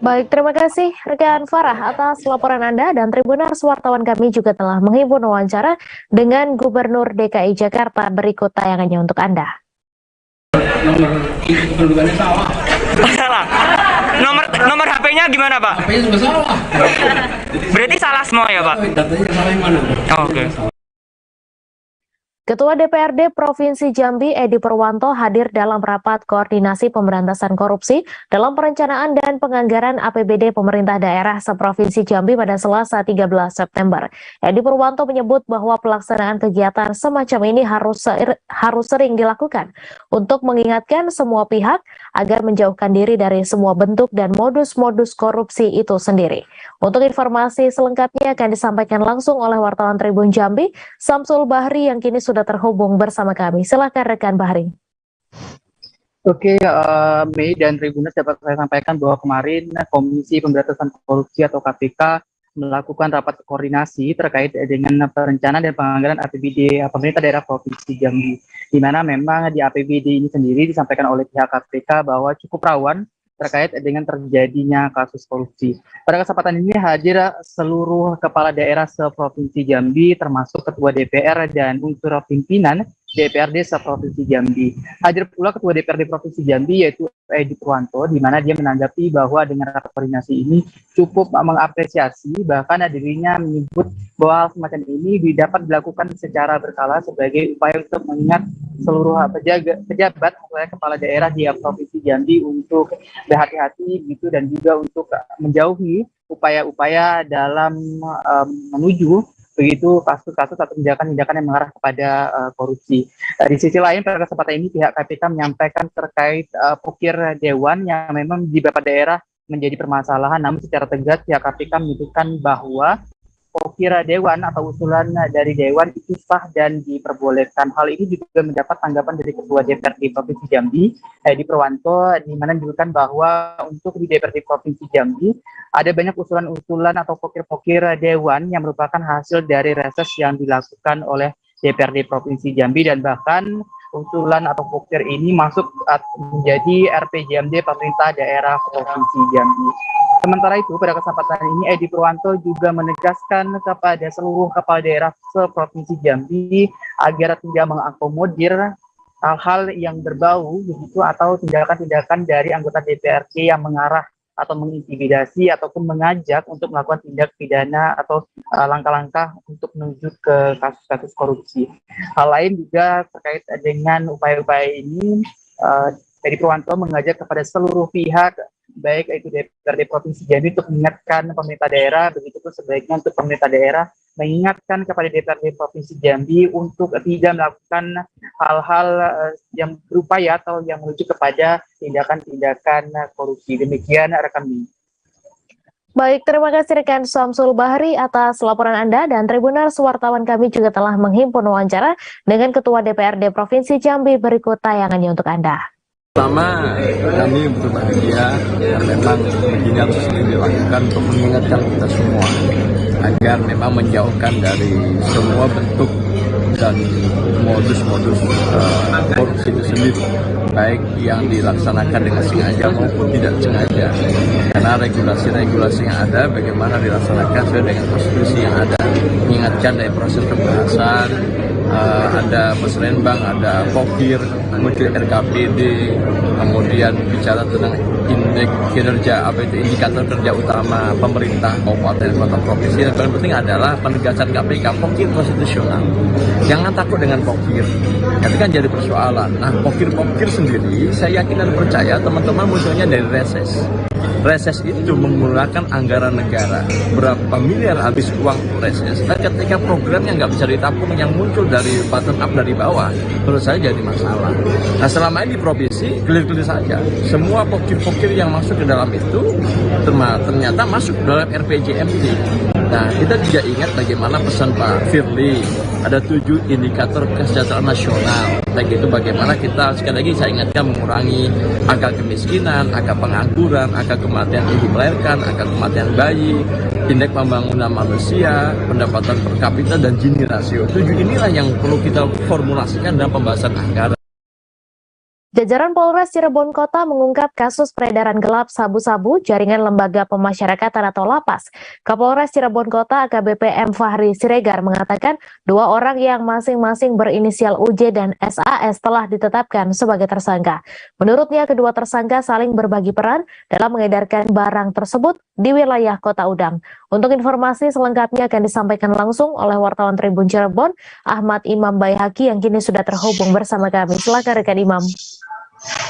Baik, terima kasih rekan Farah atas laporan Anda, dan Tribuners wartawan kami juga telah menghimpun wawancara dengan Gubernur DKI Jakarta. Berikut tayangannya untuk Anda. Salah. Nomor HP-nya gimana, Pak? HP-nya juga salah. Berarti salah semua ya, Pak? Datanya salah yang mana? Oh, oke. Ketua DPRD Provinsi Jambi Edi Purwanto hadir dalam rapat koordinasi pemberantasan korupsi dalam perencanaan dan penganggaran APBD pemerintah daerah seprovinsi Jambi pada Selasa 13 September. Edi Purwanto menyebut bahwa pelaksanaan kegiatan semacam ini harus sering dilakukan untuk mengingatkan semua pihak agar menjauhkan diri dari semua bentuk dan modus-modus korupsi itu sendiri. Untuk informasi selengkapnya akan disampaikan langsung oleh wartawan Tribun Jambi, Samsul Bahri, yang kini sudah terhubung bersama kami. Silakan rekan Bahri. Oke, Mei dan Tribuners, dapat saya sampaikan bahwa kemarin Komisi Pemberantasan Korupsi atau KPK melakukan rapat koordinasi terkait dengan perencanaan dan penganggaran APBD pemerintah daerah Provinsi Jambi, di mana memang di APBD ini sendiri disampaikan oleh pihak KPK bahwa cukup rawan terkait dengan terjadinya kasus korupsi. Pada kesempatan ini hadir seluruh kepala daerah seprovinsi Jambi, termasuk ketua DPR dan unsur pimpinan DPRD seprovinsi Jambi. Hadir pula ketua DPRD Provinsi Jambi yaitu Edi Purwanto, di mana dia menanggapi bahwa dengan rapat koordinasi ini cukup mengapresiasi, bahkan dirinya menyebut bahwa hal semacam ini dapat dilakukan secara berkala sebagai upaya untuk mengingat seluruh pejabat kepala daerah di Provinsi Jambi untuk berhati-hati gitu, dan juga untuk menjauhi upaya-upaya dalam menuju begitu kasus-kasus atau tindakan-tindakan yang mengarah kepada korupsi. Di sisi lain, pada kesempatan ini pihak KPK menyampaikan terkait pokir dewan yang memang di beberapa daerah menjadi permasalahan, namun secara tegas pihak KPK menyebutkan bahwa pokir dewan atau usulan dari dewan itu sah dan diperbolehkan. Hal ini juga mendapat tanggapan dari Ketua DPRD Provinsi Jambi, Edi Purwanto, di mana menyebutkan bahwa untuk di DPRD Provinsi Jambi ada banyak usulan-usulan atau pokir-pokir dewan yang merupakan hasil dari reses yang dilakukan oleh DPRD Provinsi Jambi, dan bahkan usulan atau pokir ini masuk menjadi RPJMD pemerintah daerah Provinsi Jambi. Sementara itu, pada kesempatan ini Edi Purwanto juga menegaskan kepada seluruh kepala daerah seprovinsi Jambi agar tidak mengakomodir hal-hal yang berbau begitu atau tindakan-tindakan dari anggota DPRD yang mengarah atau mengintimidasi ataupun mengajak untuk melakukan tindak pidana atau langkah-langkah untuk menuju ke kasus-kasus korupsi. Hal lain juga terkait dengan upaya-upaya ini, Edi Purwanto mengajak kepada seluruh pihak, baik itu DPRD Provinsi Jambi, untuk mengingatkan pemerintah daerah, begitu pun sebaiknya untuk pemerintah daerah mengingatkan kepada DPRD Provinsi Jambi untuk tidak melakukan hal-hal yang berupaya atau yang menuju kepada tindakan-tindakan korupsi. Demikian rekan Mei. Baik, terima kasih rekan Samsul Bahri atas laporan Anda, dan Tribuners wartawan kami juga telah menghimpun wawancara dengan Ketua DPRD Provinsi Jambi. Berikut tayangannya untuk Anda. Pertama, kami betul bahagia karena memang begini harus sering dilakukan untuk mengingatkan kita semua agar memang menjauhkan dari semua bentuk dan modus-modus korupsi itu sendiri, baik yang dilaksanakan dengan sengaja maupun tidak sengaja. Karena regulasi-regulasi yang ada bagaimana dilaksanakan sesuai dengan konstitusi yang ada. Mengingatkan dari proses pembahasan, ada musrenbang, ada pokir, kemudian RKPD, kemudian bicara tentang indeks kinerja, apa itu indikator kerja utama pemerintah kabupaten kota provinsi. Yang paling penting adalah penegasan KPK pokir konstitusional. Jangan takut dengan pokir, itu kan jadi persoalan. Nah, pokir-pokir sendiri saya yakin dan percaya teman-teman munculnya dari reses. Reses itu menggunakan anggaran negara, berapa miliar habis uang reses. Dan ketika programnya nggak bisa ditampung yang muncul dari bottom up dari bawah, menurut saya jadi masalah. Nah, selama ini di provinsi clear-clear saja, semua pokir-pokir yang masuk ke dalam itu ternyata masuk dalam RPJMD. Nah, kita juga ingat bagaimana pesan Pak Firly, ada 7 indikator kesejahteraan nasional. Baik itu bagaimana kita, sekali lagi saya ingatkan, mengurangi angka kemiskinan, angka pengangguran, angka kematian ibu melahirkan, angka kematian bayi, indeks pembangunan manusia, pendapatan per kapita, dan Gini rasio. 7 inilah yang perlu kita formulasikan dalam pembahasan anggaran. Jajaran Polres Cirebon Kota mengungkap kasus peredaran gelap sabu-sabu jaringan lembaga pemasyarakatan atau lapas. Kapolres Cirebon Kota AKBP M. Fahri Siregar mengatakan 2 orang yang masing-masing berinisial UJ dan SAS telah ditetapkan sebagai tersangka. Menurutnya kedua tersangka saling berbagi peran dalam mengedarkan barang tersebut di wilayah Kota Udang. Untuk informasi selengkapnya akan disampaikan langsung oleh wartawan Tribun Cirebon, Ahmad Imam Baihaqi yang kini sudah terhubung bersama kami. Silakan rekan Imam.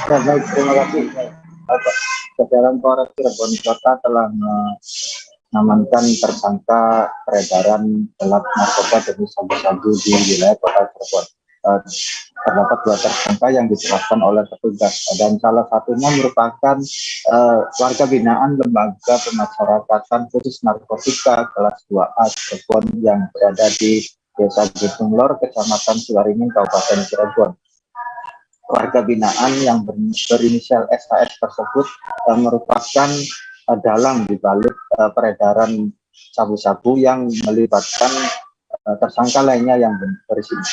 Ya, baik, terima kasih. Jajaran Polres Cirebon Kota telah mengamankan tersangka peredaran gelap narkoba jenis sabu-sabu di wilayah Kota Cirebon. Terdapat 2 tersangka yang ditetapkan oleh petugas dan salah satunya merupakan warga binaan lembaga pemasyarakatan khusus narkotika kelas 2A Cirebon yang berada di Desa Gunung Lor, Kecamatan Ciwaringin, Kabupaten Cirebon. Warga binaan yang berinisial SAS tersebut merupakan dalang di balik peredaran sabu-sabu yang melibatkan tersangka lainnya yang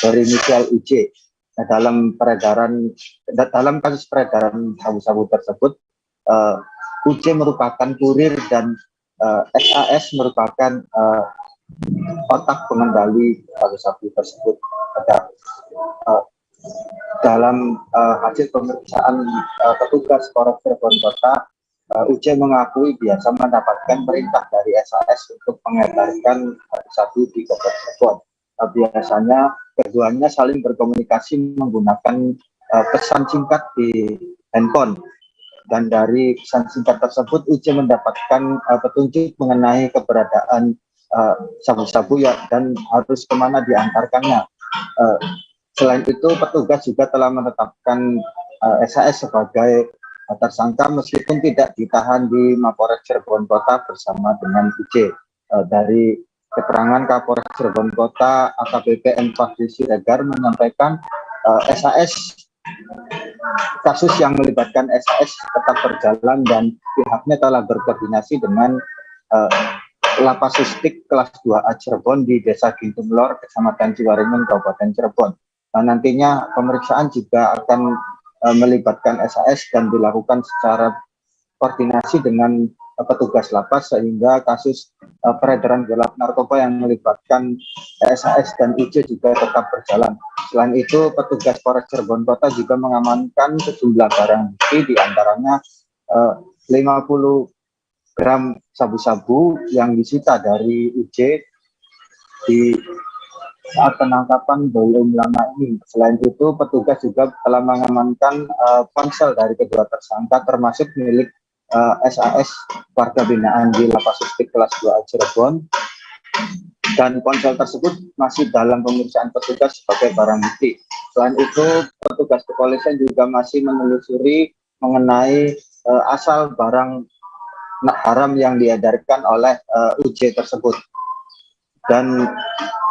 berinisial UJ. Dalam kasus peredaran sabu-sabu tersebut, UJ merupakan kurir dan SAS merupakan otak pengendali sabu-sabu tersebut. Dalam hasil pemeriksaan petugas Polres Cirebon Kota, UJ mengakui biasa mendapatkan perintah dari SAS untuk mengedarkan sabu di Kota Cirebon. Biasanya keduanya saling berkomunikasi menggunakan pesan singkat di handphone. Dan dari pesan singkat tersebut, UJ mendapatkan petunjuk mengenai keberadaan sabu-sabu dan harus kemana diantarkannya. Selain itu, petugas juga telah menetapkan SAS sebagai tersangka meskipun tidak ditahan di Mapolres Cirebon Kota bersama dengan UJ. Dari keterangan Kapolres Cirebon Kota, AKBP M. Fahri Siregar menyampaikan SAS, kasus yang melibatkan SAS tetap berjalan dan pihaknya telah berkoordinasi dengan Lapas Sustik kelas 2A Cirebon di Desa Gintung Lor, Kecamatan Ciwaringin, Kabupaten Cirebon. Nantinya pemeriksaan juga akan melibatkan SAS dan dilakukan secara koordinasi dengan petugas lapas sehingga kasus peredaran gelap narkoba yang melibatkan SAS dan UJ juga tetap berjalan. Selain itu, petugas Polres Cirebon Kota juga mengamankan sejumlah barang bukti, diantaranya 50 gram sabu-sabu yang disita dari UJ di saat penangkapan belum lama ini. Selain itu, petugas juga telah mengamankan ponsel dari kedua tersangka termasuk milik SAS warga binaan di Lapas Sustik kelas 2A Cirebon, dan ponsel tersebut masih dalam pemeriksaan petugas sebagai barang bukti. Selain itu, petugas kepolisian juga masih menelusuri mengenai asal barang haram yang diedarkan oleh UJ tersebut. Dan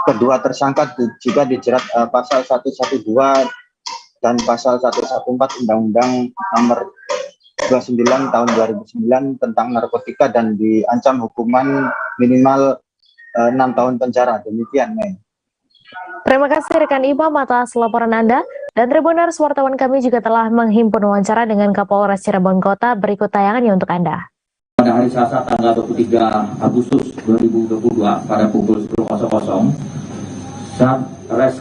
kedua tersangka juga dijerat pasal 112 dan pasal 114 Undang-Undang Nomor 29 Tahun 2009 tentang narkotika dan diancam hukuman minimal 6 tahun penjara. Demikian, Mei. Terima kasih rekan Imam atas laporan Anda. Dan Tribuners, wartawan kami juga telah menghimpun wawancara dengan Kapolres Cirebon Kota. Berikut tayangannya untuk Anda. Pada hari Selasa tanggal 23 Agustus 2022 pada pukul 10.00, Satres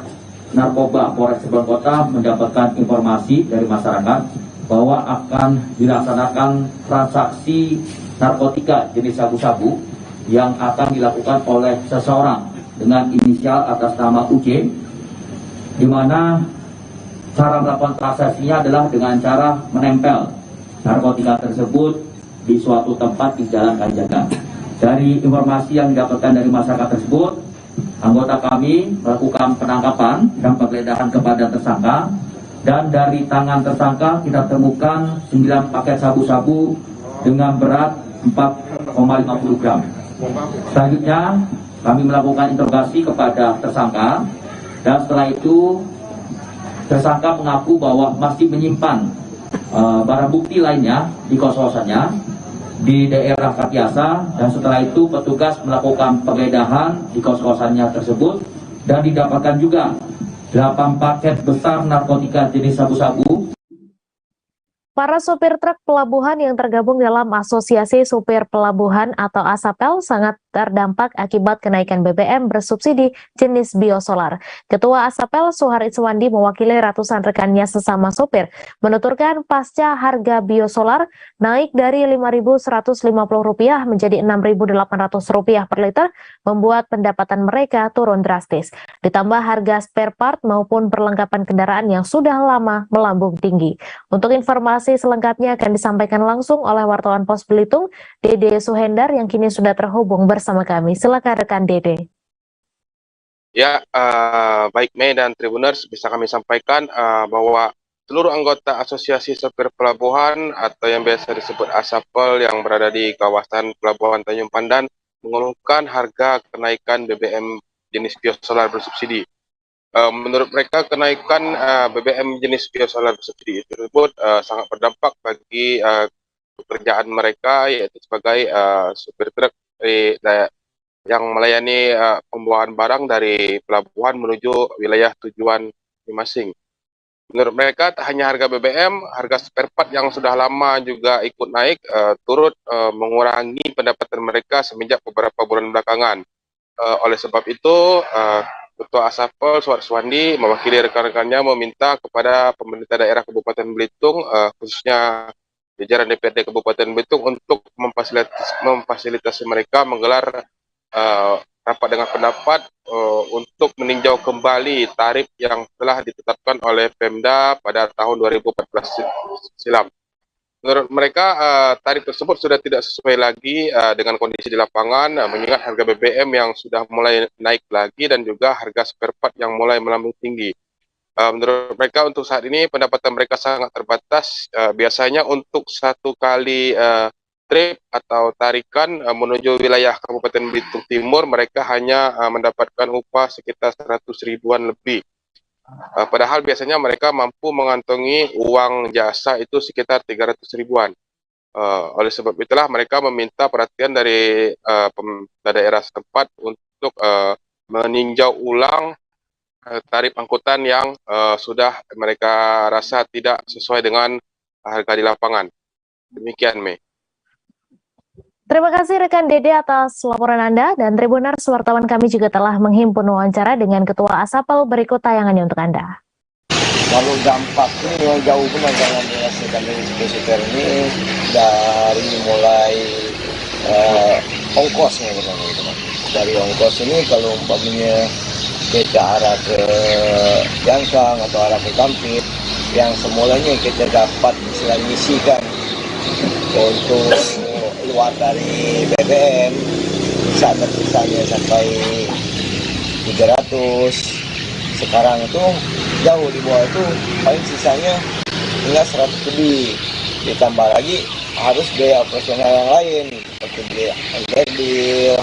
Narkoba Polres Cirebon Kota mendapatkan informasi dari masyarakat bahwa akan dilaksanakan transaksi narkotika jenis sabu-sabu yang akan dilakukan oleh seseorang dengan inisial atas nama UJ, di mana cara melakukan transaksinya adalah dengan cara menempel narkotika tersebut di suatu tempat di Jalan Kanjaga. Dari informasi yang didapatkan dari masyarakat tersebut, anggota kami melakukan penangkapan dan penggeledahan kepada tersangka, dan dari tangan tersangka kita temukan 9 paket sabu-sabu dengan berat 4,50 gram. Selanjutnya kami melakukan interogasi kepada tersangka, dan setelah itu tersangka mengaku bahwa masih menyimpan barang bukti lainnya di kos-kosannya di daerah Katiasa, dan setelah itu petugas melakukan penggeledahan di kos-kosannya tersebut dan didapatkan juga 8 paket besar narkotika jenis sabu-sabu. Para sopir truk pelabuhan yang tergabung dalam Asosiasi Supir Pelabuhan atau ASAPEL sangat terdampak akibat kenaikan BBM bersubsidi jenis biosolar. Ketua ASAPEL Suhari Iswandi mewakili ratusan rekannya sesama sopir menuturkan pasca harga biosolar naik dari Rp5.150 menjadi Rp6.800 per liter membuat pendapatan mereka turun drastis. Ditambah harga spare part maupun perlengkapan kendaraan yang sudah lama melambung tinggi. Untuk informasi selengkapnya akan disampaikan langsung oleh wartawan Pos Belitung, Dede Suhendar yang kini sudah terhubung bersama kami. Silakan rekan Dede. Ya, baik Mei dan Tribuners, bisa kami sampaikan bahwa seluruh anggota Asosiasi Sopir Pelabuhan atau yang biasa disebut ASAPEL yang berada di kawasan Pelabuhan Tanjung Pandan mengeluhkan harga kenaikan BBM jenis biosolar bersubsidi. Menurut mereka kenaikan BBM jenis biosolar bersubsidi tersebut sangat berdampak bagi pekerjaan mereka, yaitu sebagai supir truk yang melayani pembawaan barang dari pelabuhan menuju wilayah tujuan masing-masing. Menurut mereka tak hanya harga BBM, harga spare part yang sudah lama juga ikut naik, turut mengurangi pendapatan mereka semenjak beberapa bulan belakangan. Oleh sebab itu, Ketua ASAPEL Suhari Iswandi mewakili rekan-rekannya meminta kepada pemerintah daerah Kabupaten Belitung, khususnya jajaran DPRD Kabupaten Belitung untuk memfasilitasi mereka menggelar rapat dengan pendapat untuk meninjau kembali tarif yang telah ditetapkan oleh Pemda pada tahun 2014 silam. Menurut mereka, tarif tersebut sudah tidak sesuai lagi dengan kondisi di lapangan, mengingat harga BBM yang sudah mulai naik lagi dan juga harga spare part yang mulai melambung tinggi. Menurut mereka untuk saat ini pendapatan mereka sangat terbatas. Biasanya untuk satu kali trip atau tarikan menuju wilayah Kabupaten Belitung Timur, mereka hanya mendapatkan upah sekitar 100 ribuan lebih. Padahal biasanya mereka mampu mengantongi uang jasa itu sekitar 300 ribuan. Oleh sebab itulah mereka meminta perhatian dari pemerintah daerah setempat untuk meninjau ulang tarif angkutan yang sudah mereka rasa tidak sesuai dengan harga di lapangan. Demikian, Mei. Terima kasih rekan Dede atas laporan Anda, dan Tribuners wartawan kami juga telah menghimpun wawancara dengan Ketua ASAPEL. Berikut tayangannya untuk Anda. Kalau dampaknya yang jauh benar dalam dirasakan dari supir ini dari mulai ongkosnya gitu. Dari ongkos ini kalau umpamanya kita arah ke Jangkang atau arah ke Kampit yang semulanya kita dapat istilahnya isikan untuk luar dari BBM bisa tersisanya sampai 300, sekarang itu jauh di bawah itu paling sisanya hingga 100 lebih, ditambah lagi harus biaya operasional yang lain seperti biaya mobil.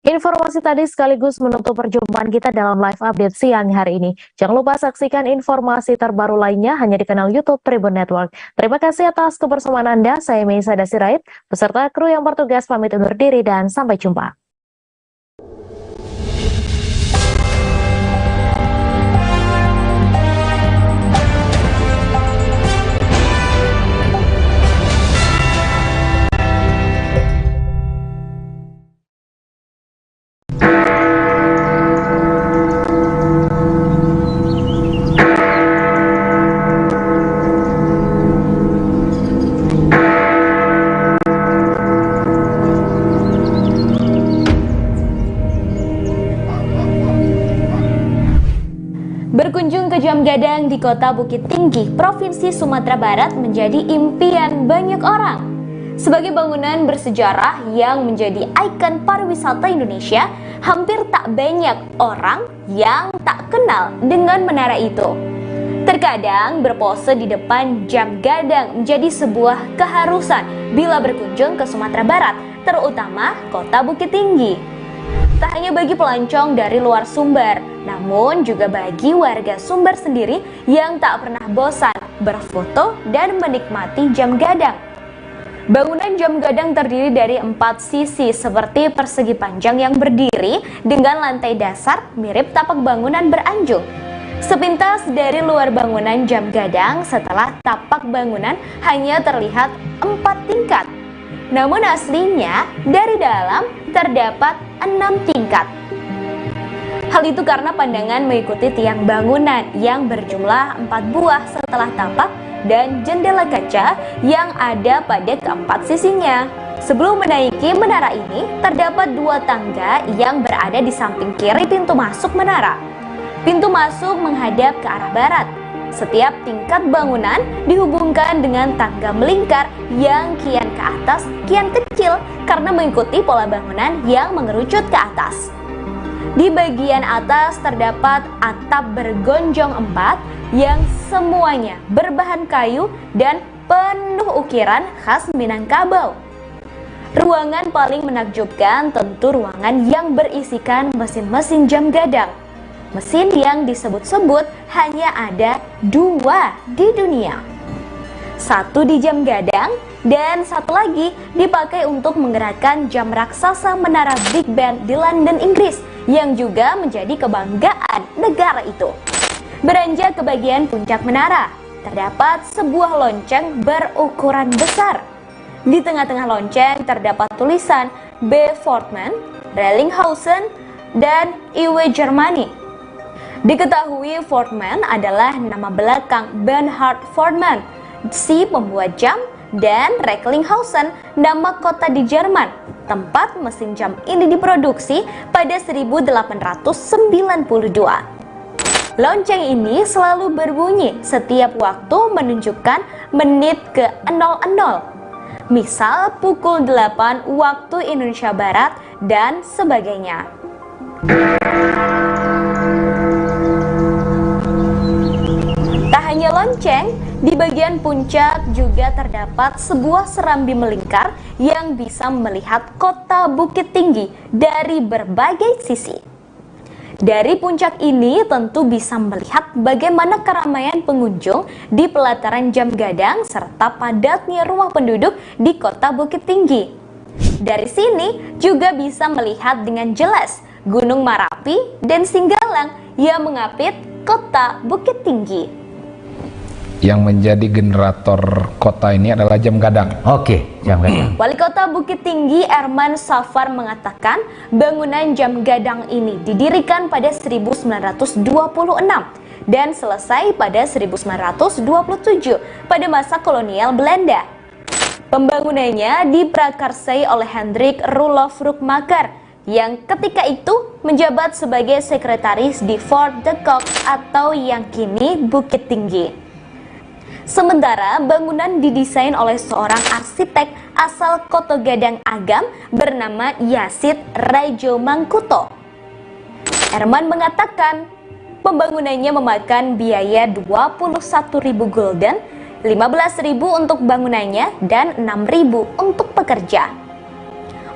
Informasi tadi sekaligus menutup perjumpaan kita dalam live update siang hari ini. Jangan lupa saksikan informasi terbaru lainnya hanya di kanal YouTube Tribun Network. Terima kasih atas kebersamaan Anda. Saya Meisa Sirait, beserta kru yang bertugas pamit undur diri dan sampai jumpa. Berkunjung ke Jam Gadang di Kota Bukit Tinggi, Provinsi Sumatera Barat menjadi impian banyak orang. Sebagai bangunan bersejarah yang menjadi ikon pariwisata Indonesia, hampir tak banyak orang yang tak kenal dengan menara itu. Terkadang berpose di depan jam gadang menjadi sebuah keharusan bila berkunjung ke Sumatera Barat, terutama kota Bukit Tinggi. Tak hanya bagi pelancong dari luar Sumber, namun juga bagi warga Sumber sendiri yang tak pernah bosan berfoto dan menikmati jam gadang. Bangunan jam gadang terdiri dari 4 sisi seperti persegi panjang yang berdiri dengan lantai dasar mirip tapak bangunan beranjung. Sepintas dari luar bangunan jam gadang, setelah tapak bangunan hanya terlihat 4 tingkat. Namun aslinya dari dalam terdapat 6 tingkat. Hal itu karena pandangan mengikuti tiang bangunan yang berjumlah 4 buah setelah tapak dan jendela kaca yang ada pada keempat sisinya. Sebelum menaiki menara ini, terdapat 2 tangga yang berada di samping kiri pintu masuk menara. Pintu masuk menghadap ke arah barat. Setiap tingkat bangunan dihubungkan dengan tangga melingkar yang kian ke atas, kian kecil karena mengikuti pola bangunan yang mengerucut ke atas. Di bagian atas terdapat atap bergonjong 4 yang semuanya berbahan kayu dan penuh ukiran khas Minangkabau. Ruangan paling menakjubkan tentu ruangan yang berisikan mesin-mesin jam gadang. Mesin yang disebut-sebut hanya ada 2 di dunia. Satu di jam gadang dan satu lagi dipakai untuk menggerakkan jam raksasa menara Big Ben di London, Inggris yang juga menjadi kebanggaan negara itu. Beranjak ke bagian puncak menara, terdapat sebuah lonceng berukuran besar. Di tengah-tengah lonceng terdapat tulisan B. Fortman, Rellinghausen, dan IW Germany. Diketahui Fortman adalah nama belakang Bernhard Fortman, si pembuat jam, dan Recklinghausen, nama kota di Jerman, tempat mesin jam ini diproduksi pada 1892. Lonceng ini selalu berbunyi setiap waktu menunjukkan menit ke 00. Misal pukul 8 waktu Indonesia Barat dan sebagainya. Tak hanya lonceng, di bagian puncak juga terdapat sebuah serambi melingkar yang bisa melihat kota Bukit Tinggi dari berbagai sisi. Dari puncak ini tentu bisa melihat bagaimana keramaian pengunjung di pelataran jam gadang serta padatnya rumah penduduk di kota Bukit Tinggi. Dari sini juga bisa melihat dengan jelas Gunung Marapi dan Singgalang yang mengapit kota Bukit Tinggi. Yang menjadi generator kota ini adalah jam gadang. Oke, jam gadang. Wali Kota Bukit Tinggi Erman Safar mengatakan bangunan jam gadang ini didirikan pada 1926 dan selesai pada 1927 pada masa kolonial Belanda. Pembangunannya diprakarsai oleh Hendrik Roelof Roekmaker yang ketika itu menjabat sebagai sekretaris di Fort de Kock atau yang kini Bukit Tinggi. Sementara bangunan didesain oleh seorang arsitek asal Koto Gadang Agam bernama Yasid Raijo Mangkuto. Erman mengatakan pembangunannya memakan biaya 21.000 gulden, 15.000 untuk bangunannya dan 6.000 untuk pekerja.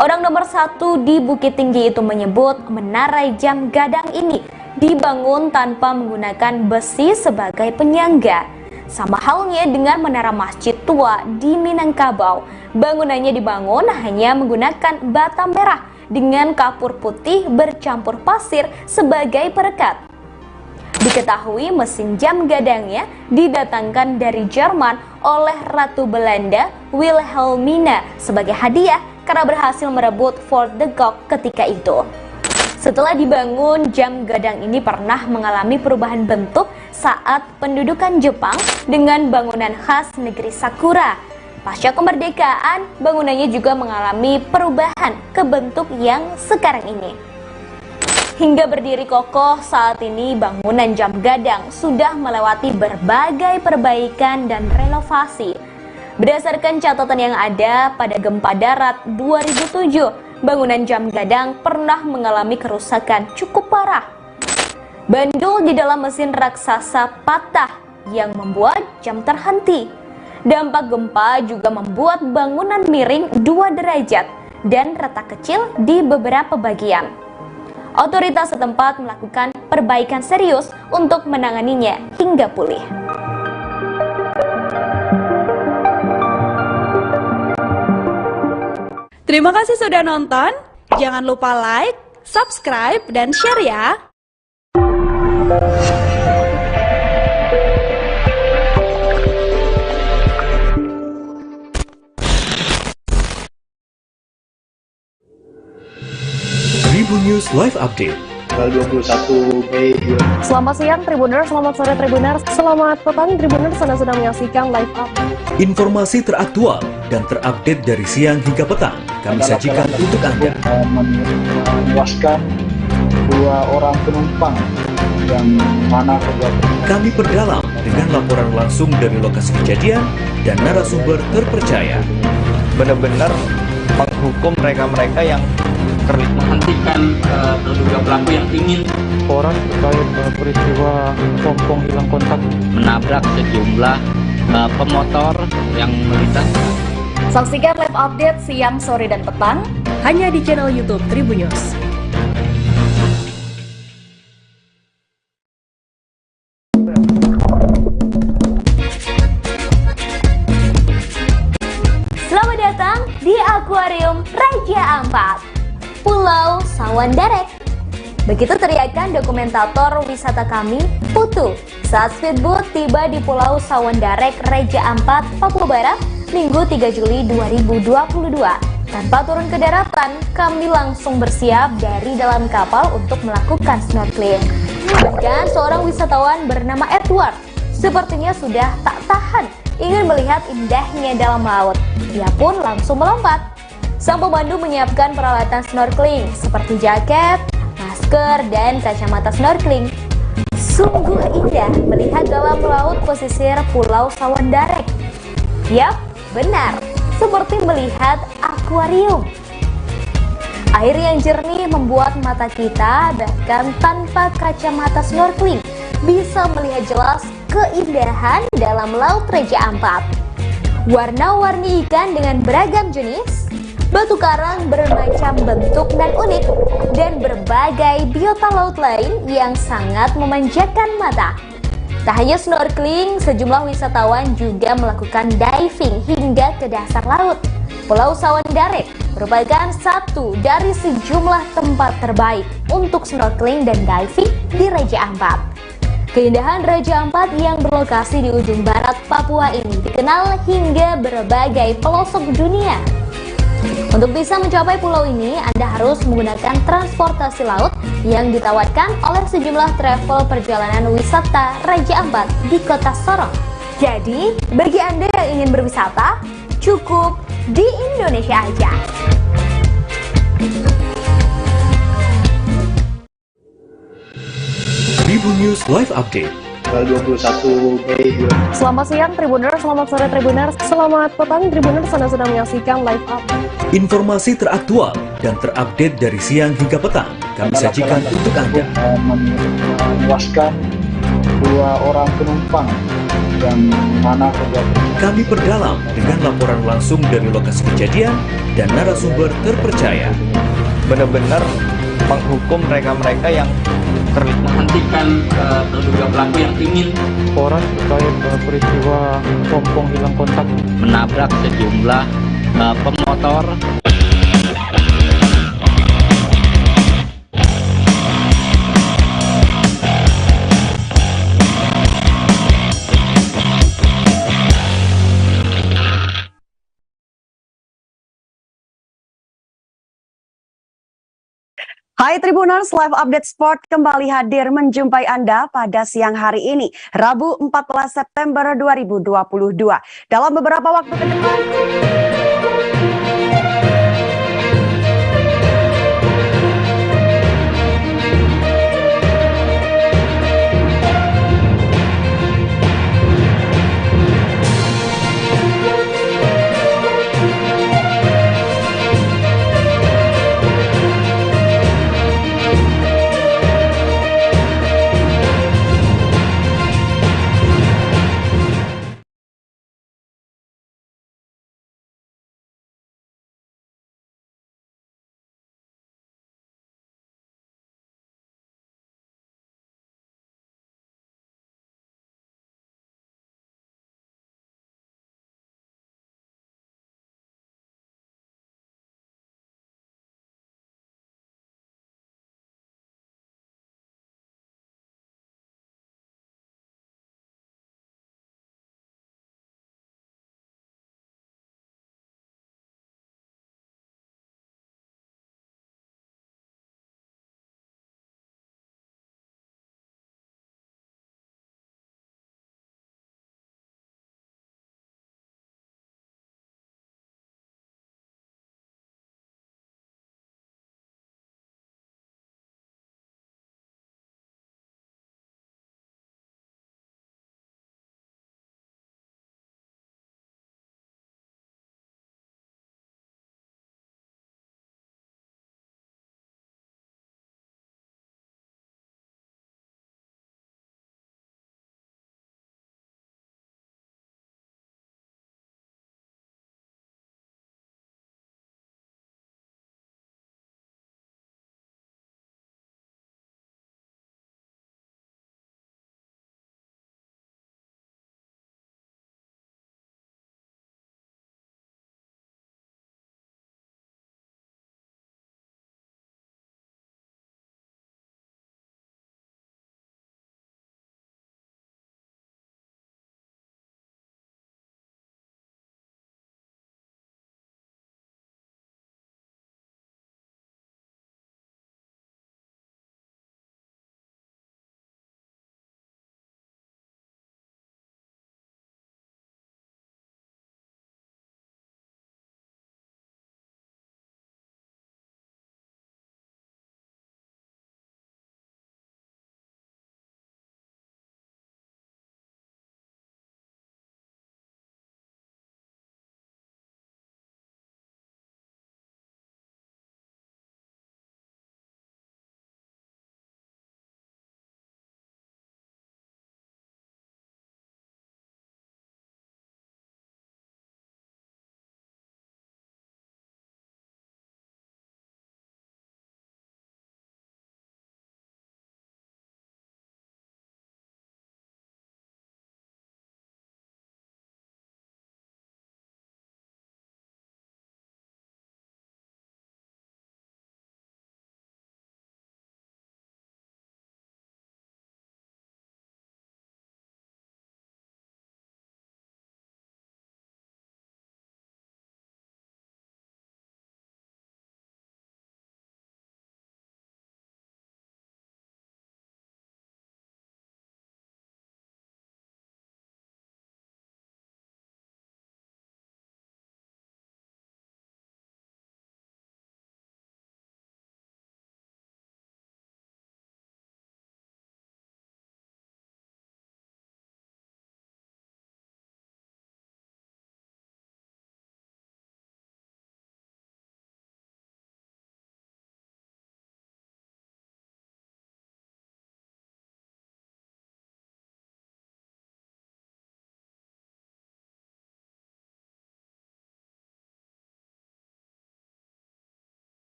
Orang nomor 1 di Bukit Tinggi itu menyebut menara jam gadang ini dibangun tanpa menggunakan besi sebagai penyangga. Sama halnya dengan menara masjid tua di Minangkabau, bangunannya dibangun hanya menggunakan bata merah dengan kapur putih bercampur pasir sebagai perekat. Diketahui mesin jam gadangnya didatangkan dari Jerman oleh Ratu Belanda Wilhelmina sebagai hadiah karena berhasil merebut Fort de Kock ketika itu. Setelah dibangun, jam gadang ini pernah mengalami perubahan bentuk saat pendudukan Jepang dengan bangunan khas negeri Sakura. Pasca kemerdekaan, bangunannya juga mengalami perubahan ke bentuk yang sekarang ini. Hingga berdiri kokoh saat ini, bangunan jam gadang sudah melewati berbagai perbaikan dan renovasi. Berdasarkan catatan yang ada pada gempa darat 2007, bangunan jam gadang pernah mengalami kerusakan cukup parah. Bandul di dalam mesin raksasa patah yang membuat jam terhenti. Dampak gempa juga membuat bangunan miring 2 derajat dan retak kecil di beberapa bagian. Otoritas setempat melakukan perbaikan serius untuk menanganinya hingga pulih. Terima kasih sudah nonton. Jangan lupa like, subscribe, dan share ya. Tribun News Live Update. Tanggal 21 Mei. Selamat siang Tribuners, selamat sore Tribuners, selamat petang Tribuners, Anda sedang menyaksikan live update. Informasi teraktual dan terupdate dari siang hingga petang kami sajikan untuk Anda. Menewaskan 2 orang penumpang yang mana Kami perdalam dengan laporan langsung dari lokasi kejadian dan narasumber terpercaya. Benar-benar menghukum mereka-mereka yang menghentikan terduga pelaku yang ingin Laporan terkait peristiwa pompong hilang kontak menabrak sejumlah pemotor yang melintas. Saksikan live update siang, sore, dan petang hanya di channel YouTube Tribun News. Selamat datang di Akuarium Raja Ampat, Pulau Sawandarek. Begitu teriakan dokumentator wisata kami, Putu, saat speedboat tiba di Pulau Sawandarek, Raja Ampat, Papua Barat, Minggu 3 Juli 2022. Tanpa turun ke daratan, kami langsung bersiap dari dalam kapal untuk melakukan snorkeling. Bahkan seorang wisatawan bernama Edward sepertinya sudah tak tahan ingin melihat indahnya dalam laut. Dia pun langsung melompat. Sang pemandu menyiapkan peralatan snorkeling seperti jaket, masker, dan kacamata snorkeling. Sungguh indah melihat dalam laut pesisir Pulau Sawandarek. Yap, benar, seperti melihat akuarium. Air yang jernih membuat mata kita bahkan tanpa kacamata snorkeling bisa melihat jelas keindahan dalam laut Raja Ampat. Warna-warni ikan dengan beragam jenis, batu karang bermacam bentuk dan unik, dan berbagai biota laut lain yang sangat memanjakan mata. Tak hanya snorkeling, sejumlah wisatawan juga melakukan diving hingga ke dasar laut. Pulau Sawandarek merupakan satu dari sejumlah tempat terbaik untuk snorkeling dan diving di Raja Ampat. Keindahan Raja Ampat yang berlokasi di ujung barat Papua ini dikenal hingga berbagai pelosok dunia. Untuk bisa mencapai pulau ini, Anda harus menggunakan transportasi laut yang ditawarkan oleh sejumlah travel perjalanan wisata Raja Ampat di Kota Sorong. Jadi, bagi Anda yang ingin berwisata, cukup di Indonesia aja. Tribun News Live Update. Tanggal 21 Mei. Selamat siang Tribuners, selamat sore Tribuners, selamat petang Tribuners, Anda sedang menyaksikan live update. Informasi teraktual dan terupdate dari siang hingga petang kami sajikan untuk Anda. Menewaskan 2 orang penumpang yang mana Kami perdalam dengan laporan langsung dari lokasi kejadian dan narasumber terpercaya. benar-benar menghukum mereka-mereka yang menghentikan terduga pelaku yang ingin Laporan terkait peristiwa pompong hilang kontak menabrak sejumlah pemotor. Hai Tribuners, Live Update Sport kembali hadir menjumpai Anda pada siang hari ini, Rabu 14 September 2022. Dalam beberapa waktu ke depan,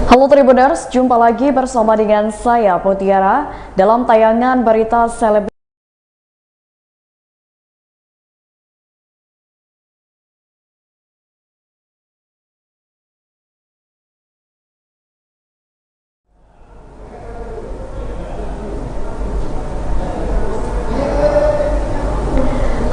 Halo Tribuners, jumpa lagi bersama dengan saya Putiara dalam tayangan berita selebriti.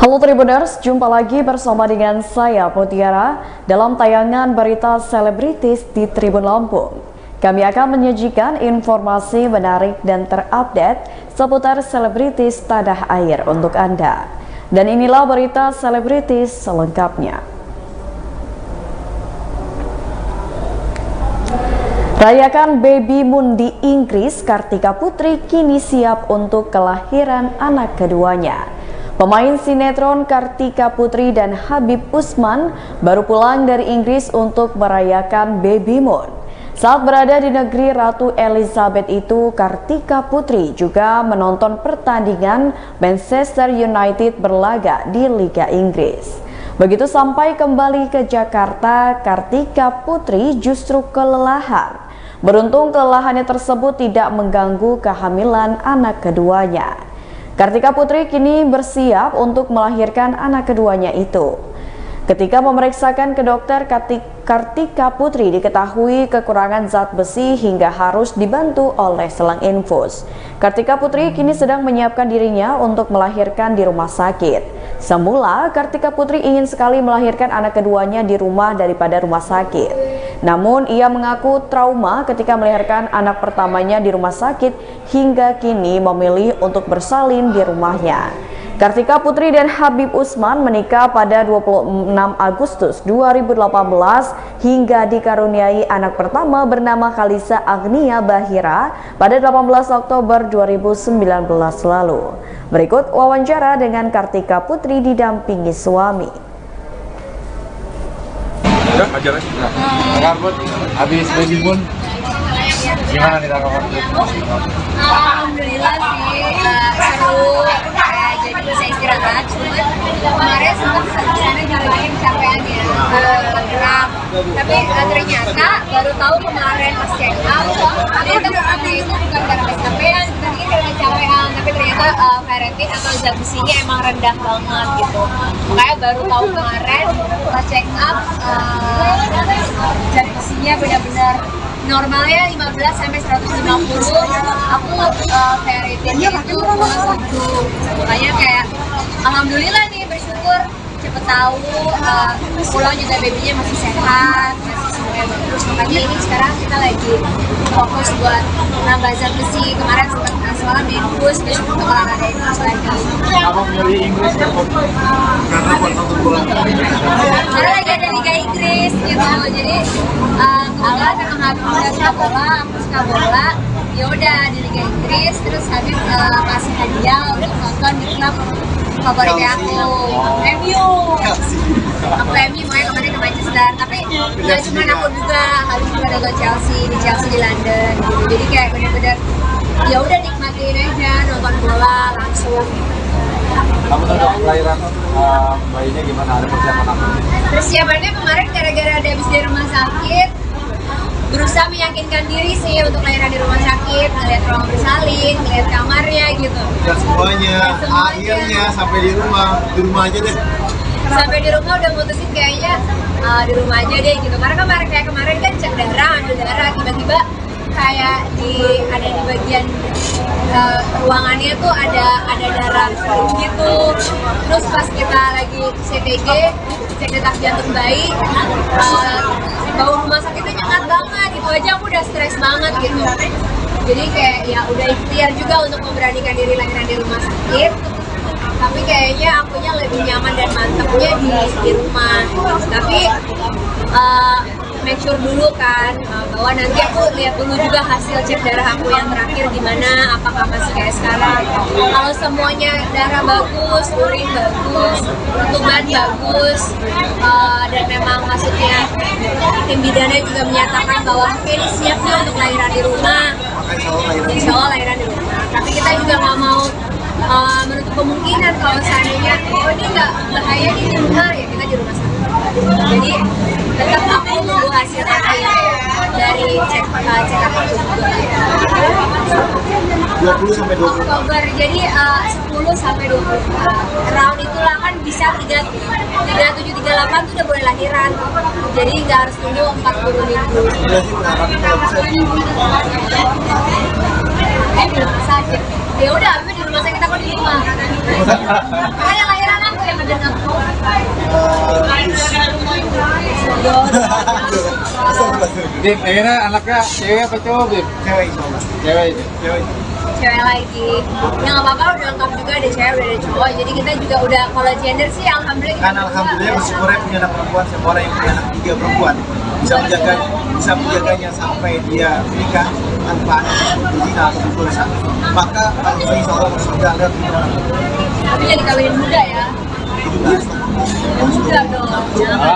Halo Tribuners, jumpa lagi bersama dengan saya Putiara dalam tayangan berita selebritis di Tribun Lampung. Kami akan menyajikan informasi menarik dan terupdate seputar selebritis tanah air untuk Anda. Dan inilah berita selebritis selengkapnya. Rayakan baby moon di Inggris, Kartika Putri kini siap untuk kelahiran anak keduanya. Pemain sinetron Kartika Putri dan Habib Usman baru pulang dari Inggris untuk merayakan baby moon. Saat berada di negeri Ratu Elizabeth itu, Kartika Putri juga menonton pertandingan Manchester United berlaga di Liga Inggris. Begitu sampai kembali ke Jakarta, Kartika Putri justru kelelahan. Beruntung kelelahannya tersebut tidak mengganggu kehamilan anak keduanya. Kartika Putri kini bersiap untuk melahirkan anak keduanya itu. Ketika memeriksakan ke dokter, Kartika Putri diketahui kekurangan zat besi hingga harus dibantu oleh selang infus. Kartika Putri kini sedang menyiapkan dirinya untuk melahirkan di rumah sakit. Semula, Kartika Putri ingin sekali melahirkan anak keduanya di rumah daripada rumah sakit. Namun, ia mengaku trauma ketika melahirkan anak pertamanya di rumah sakit hingga kini memilih untuk bersalin di rumahnya. Kartika Putri dan Habib Usman menikah pada 26 Agustus 2018 hingga dikaruniai anak pertama bernama Khalisa Agnia Bahira pada 18 Oktober 2019 lalu. Berikut wawancara dengan Kartika Putri didampingi suami. Ya, aja lagi. Habis baby moon, gimana nih tanggapannya? Alhamdulillah sih seru, jadi bisa istirahat. Cuma kemarin sempat sana juga lagi kecapean ya, gerak. Tapi ternyata baru tahu kemarin pas check out, ternyata karena itu bukan karena kecapean, tapi karena kecapean. Tapi ternyata ferritin atau zat besinya emang rendah banget gitu. Makanya baru tahu kemarin pas check up, zat besinya benar-benar normalnya 15 sampai 150, aku ferritinnya itu 7. Makanya kayak alhamdulillah nih, bersyukur cepet tahu, pulang juga babynya masih sehat, masih semuanya bagus. Makanya ini sekarang kita lagi fokus buat nambah zat besi. Kemarin sempat semalam infus, besok untuk olahraga infus lagi. Kamu milih Inggris karena buat nonton bola? Karena lagi ada Liga Inggris gitu, jadi kebetulan memang Habib udah suka bola, aku suka bola. Ya udah di Liga Inggris, terus Habib kasih hadiah untuk nonton di klub favoritnya aku, MU. Aku MU, makanya kemarin ke Manchester. Tapi nggak cuma aku juga, Habib juga nonton Chelsea di London gitu. Jadi kayak bener-bener ya udah nikmatin aja nonton bola langsung. Kamu tahu kelahiran bayinya gimana? Ada persiapan apa? Persiapannya kemarin gara-gara ada habis dari rumah sakit, berusaha meyakinkan diri sih untuk lahiran di rumah sakit, ngeliat ruang bersalin, ngeliat kamarnya gitu. Dan semuanya, akhirnya sampai di rumah aja deh. Sampai di rumah udah mutusin kayaknya di rumah aja deh gitu. Karena kemarin kan cek darah, ambil darah, tiba-tiba kayak ada di bagian ruangannya tuh ada darah gitu. Terus pas kita lagi CTG, cek detak jantung bayi, bau rumah sakitnya nyengat banget. Itu aja aku udah stres banget gitu. Jadi kayak ya udah ikhtiar juga untuk memberanikan diri lahiran di rumah sakit. Tapi kayaknya akunya lebih nyaman dan mantepnya di rumah. Tapi make sure dulu kan bahwa nanti aku lihat dulu juga hasil cek darah aku yang terakhir gimana, apakah masih kayak sekarang. Kalau semuanya darah bagus, urin bagus, tuban bagus, dan memang maksudnya tim bidannya juga menyatakan bahwa mungkin siapnya untuk lahiran di rumah, insya Allah lahiran di rumah. Tapi kita juga nggak mau menutup kemungkinan kalau seandainya ini nggak bahaya di rumah, ya kita di rumah sakit. Jadi tetap aku nunggu hasil akhir dari cek 20 sampai 24. Oktober, jadi 10 sampai 20 round itulah kan bisa 37, 38 tuh udah boleh lahiran, jadi nggak harus tunggu 40 minggu. Belum sakit. Ya udah, tapi di rumah sakit aku di rumah. Makanya lahiran aku yang ada aku. Bib, akhirnya anaknya cewek apa cowok, Bib? Cewek. Cewek lagi. Ya nggak apa-apa, udah lengkap juga, ada cewek, udah ada cowok. Jadi kita juga udah, kalau gender sih alhamdulillah. Kan alhamdulillah bersyukurnya punya anak perempuan, seorang yang punya anak 3 perempuan. Bisa menjaganya sampai dia menikah tanpa anak berzina atau berdosa. Maka insya Allah surga ada. Tapi jadi kawin muda ya. Muda dong.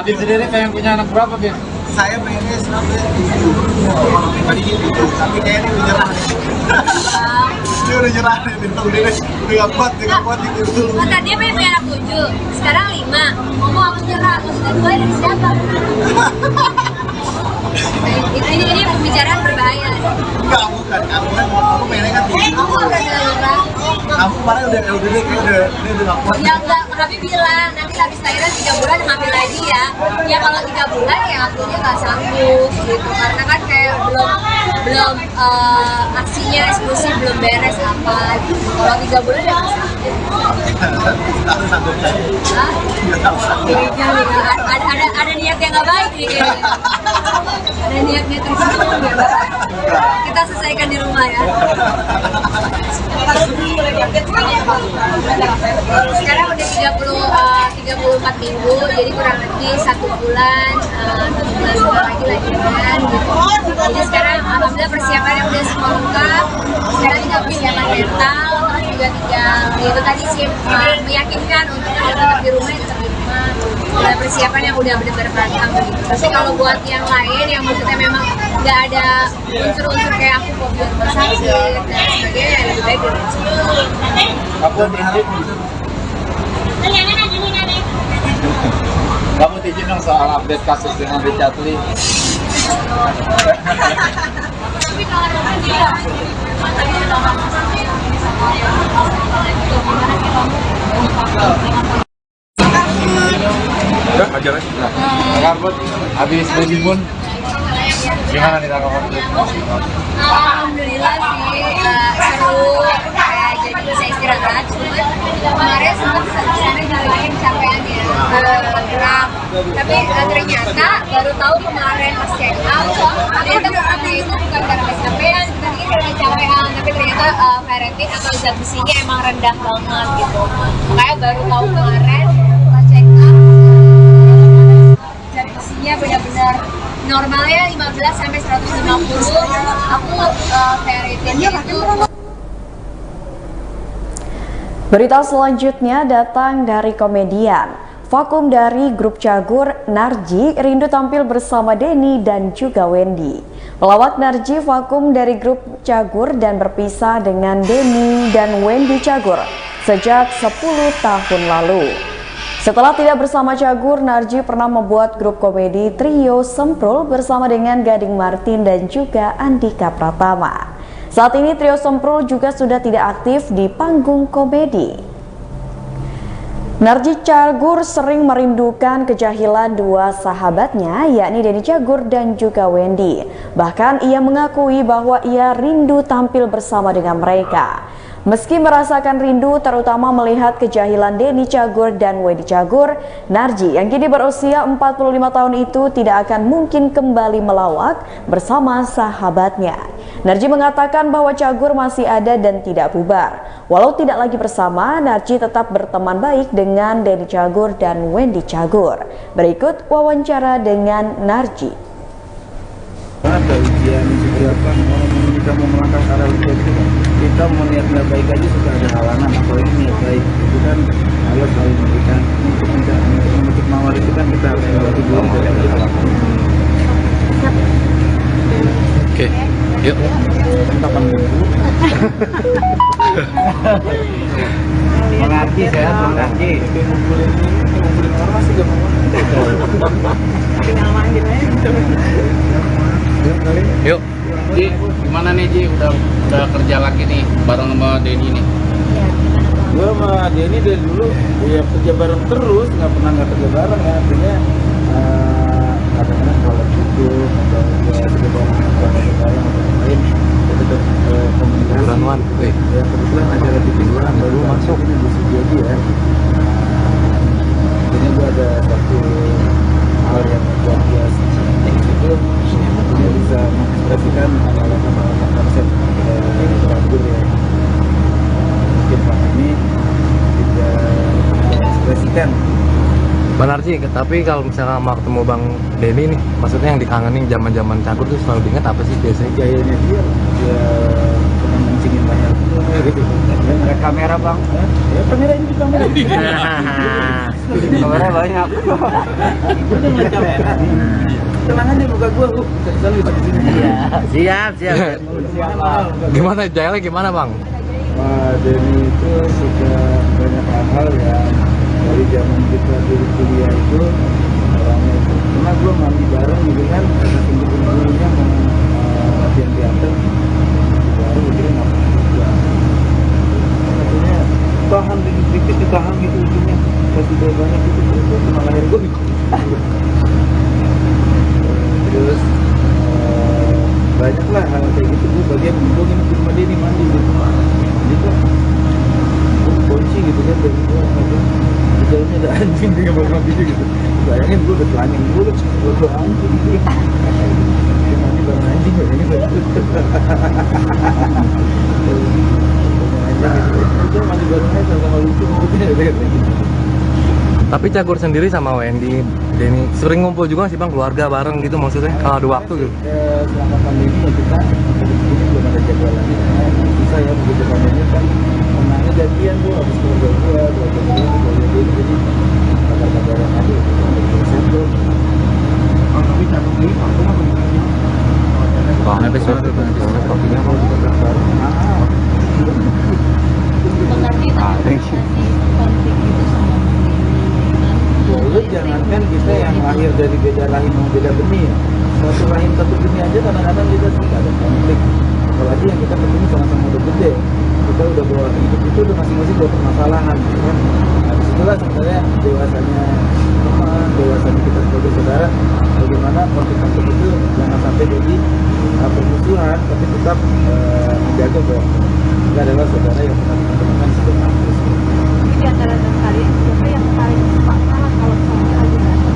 Bib sendiri pengen punya anak berapa, Bib? Saya pengennya sebenarnya 7. Kalau pribadi 7, tapi kayaknya udah nyerah. Dia udah nyerah nih, udah kuat gitu. Tadinya pengen punya anak 7, sekarang 5. Ngomong aku nyerah, maksudnya 2 dari siapa? Ini pembicaraan berbahaya. Enggak, bukan. Aku pengennya kan 7. Kamu udah nyerah. Kamu kemarin udah nggak kuat. Ya enggak, Habib bilang nanti habis lahiran 3 bulan ngambil lagi ya. Ya kalau 3 bulan ya akunya nggak sanggup gitu, karena kan kayak belum aksinya eksekusi belum beres apa gitu. Kalau 3 bulan ya nggak sanggup. Ada niat yang nggak baik nih kayaknya. Ada niat tersembunyi ya. Kita selesaikan di rumah ya. Sekarang udah 34 minggu, jadi kurang lebih 1 bulan lagi lahiran gitu. Jadi sekarang alhamdulillah persiapannya udah semua lengkap. Sekarang tinggal persiapan mental, terus juga tinggal itu tadi sih meyakinkan untuk tetap di rumah, tetap di rumah. Udah persiapan yang udah benar-benar matang gitu. Tapi kalau buat yang lain yang maksudnya memang nggak ada unsur-unsur kayak aku fobia rumah sakit dan sebagainya, ya lebih baik di rumah sakit. Kamu izin dong soal update kasus dengan Richard Lee. Udah, ajar aja. Karbot, habis baby moon. Gimana nih tanggapannya? Alhamdulillah sih seru, kayak jadi bisa istirahat. Cuma kemarin sempat sana ngalahin capeannya, gerak. Tapi ternyata baru tahu kemarin pas check out, ternyata karena itu bukan karena kecapean, kita pikir karena capean, tapi ternyata ferritin atau zat besinya emang rendah banget gitu. Makanya baru tahu kemarin pas check out, zat besinya benar-benar normalnya 15 sampai 150, aku ferritinnya itu. Berita selanjutnya datang dari komedian. Vakum dari grup Cagur, Narji rindu tampil bersama Denny dan juga Wendy. Pelawak Narji vakum dari grup Cagur dan berpisah dengan Denny dan Wendy Cagur sejak 10 tahun lalu. Setelah tidak bersama Cagur, Narji pernah membuat grup komedi Trio Semprul bersama dengan Gading Martin dan juga Andika Pratama. Saat ini Trio Semprul juga sudah tidak aktif di panggung komedi. Narji Cagur sering merindukan kejahilan dua sahabatnya, yakni Denny Cagur dan juga Wendy. Bahkan ia mengakui bahwa ia rindu tampil bersama dengan mereka. Meski merasakan rindu terutama melihat kejahilan Denny Cagur dan Wendy Cagur, Narji yang kini berusia 45 tahun itu tidak akan mungkin kembali melawak bersama sahabatnya. Narji mengatakan bahwa Cagur masih ada dan tidak bubar. Walau tidak lagi bersama, Narji tetap berteman baik dengan Denny Cagur dan Wendy Cagur. Berikut wawancara dengan Narji. Ada ujian persiapan kita mau melangkah ke arah ujian itu, kita mau niatnya baik aja sudah ada halangan, apalagi niat baik itu kan Allah selalu memberikan untuk mawar itu kan kita harus melewati dulu dari halangan. Oke, yuk. Kapan dulu? Mengaji saya, mengaji. Ngumpulin orang masih gak mau. Kenal main gitu ya. Yuk. Ji, gimana nih Ji? Udah kerja lagi nih bareng sama Denny nih. Gue sama Denny dari dulu ya kerja bareng terus, nggak pernah nggak kerja bareng ya. Artinya kadang-kadang kalau tujuh atau ya kerja bareng atau lain kita tetap komunikasi. Ya kebetulan acara TV baru masuk ini bisa jadi ya. Ini gue ada satu hal yang luar biasa itu dia bisa mengekspresikan konsep terakhir ya mungkin Pak ini tidak mengekspresikan. Benar sih, tapi kalau misalnya mau ketemu Bang Denny nih, maksudnya yang dikangenin zaman-zaman cakur tuh selalu diingat apa sih biasanya? Gayanya dia pernah mencingin banyak gitu. Ada kamera Bang? Ya kamera ini kamera. Kamera banyak. Gue udah ngeliat kamera. Tenang aja buka gue selalu di sini. Siap. Gimana jalannya gimana Bang? Wah, Denny itu suka banyak hal ya. Dari zaman kita dulu kuliah itu orangnya itu. Karena gue mandi bareng gitu kan, tinggi-tingginya mau latihan teater baru jadi ngapain juga. Artinya tahan dikit-dikit ditahan gitu ujungnya. Pas udah banyak itu cuma lahir gue gitu. Terus banyak lah hal kayak gitu. Gue bagian gue nginep di rumah dia nih mandi gitu. Mandi tuh gue kunci gitu kan dari gue di dalamnya ada anjing dengan bawa mandi gitu. Bayangin gue udah telanjang dulu, gue anjing gitu. Dia mandi bareng anjing ini betul. Itu mandi barengnya sama lucu gitu. Tapi Cakur sendiri sama Wendy, Denny sering ngumpul juga sih Bang, keluarga bareng gitu maksudnya kalau ada waktu gitu? Selama pandemi ya kita ini belum ada jadwal lagi. Bisa ya begitu pandemi kan menangnya jadian tuh habis keluarga gue, keluarga dia jadi kabar-kabaran aja untuk satu. Tapi Cakur ini aku mah bentuknya. Bang, episode kopinya mau juga bareng. Lu jangankan kita yang lahir dari beda rahim sama beda benih ya. Satu rahim satu benih aja kadang-kadang kita suka ada konflik. Apalagi yang kita ketemu sama-sama udah gede. Kita udah bawa hidup itu udah masing-masing bawa permasalahan gitu kan. Nah disitulah sebenarnya dewasanya teman, dewasanya kita sebagai saudara. Bagaimana konflik-konflik itu jangan sampai jadi permusuhan, tapi tetap menjaga bahwa kita adalah saudara yang pernah kita temukan sebelum kampus. Di antara kalian siapa yang paling suka salah kalau soalnya lagi berantem?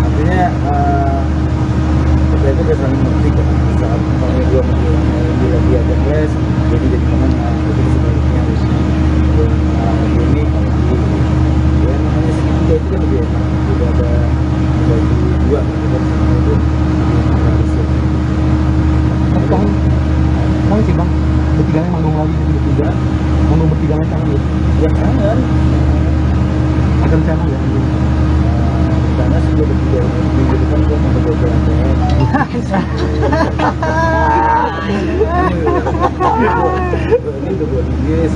Artinya kita itu udah saling mengerti kan. Saat kalau gue bila dia ada les, jadi kemana? Jadi sebaliknya harus ini ya namanya segitu itu kan lebih enak. Udah ada bagi dua gitu kan itu harus. Bang sih Bang, bertiganya manggung lagi bertiga, manggung bertiga lagi kangen ya? Ya kangen. Akan channel ya? Karena sih gue bertiga minggu depan gue mau berdoa ATM. Ini udah buat Inggris.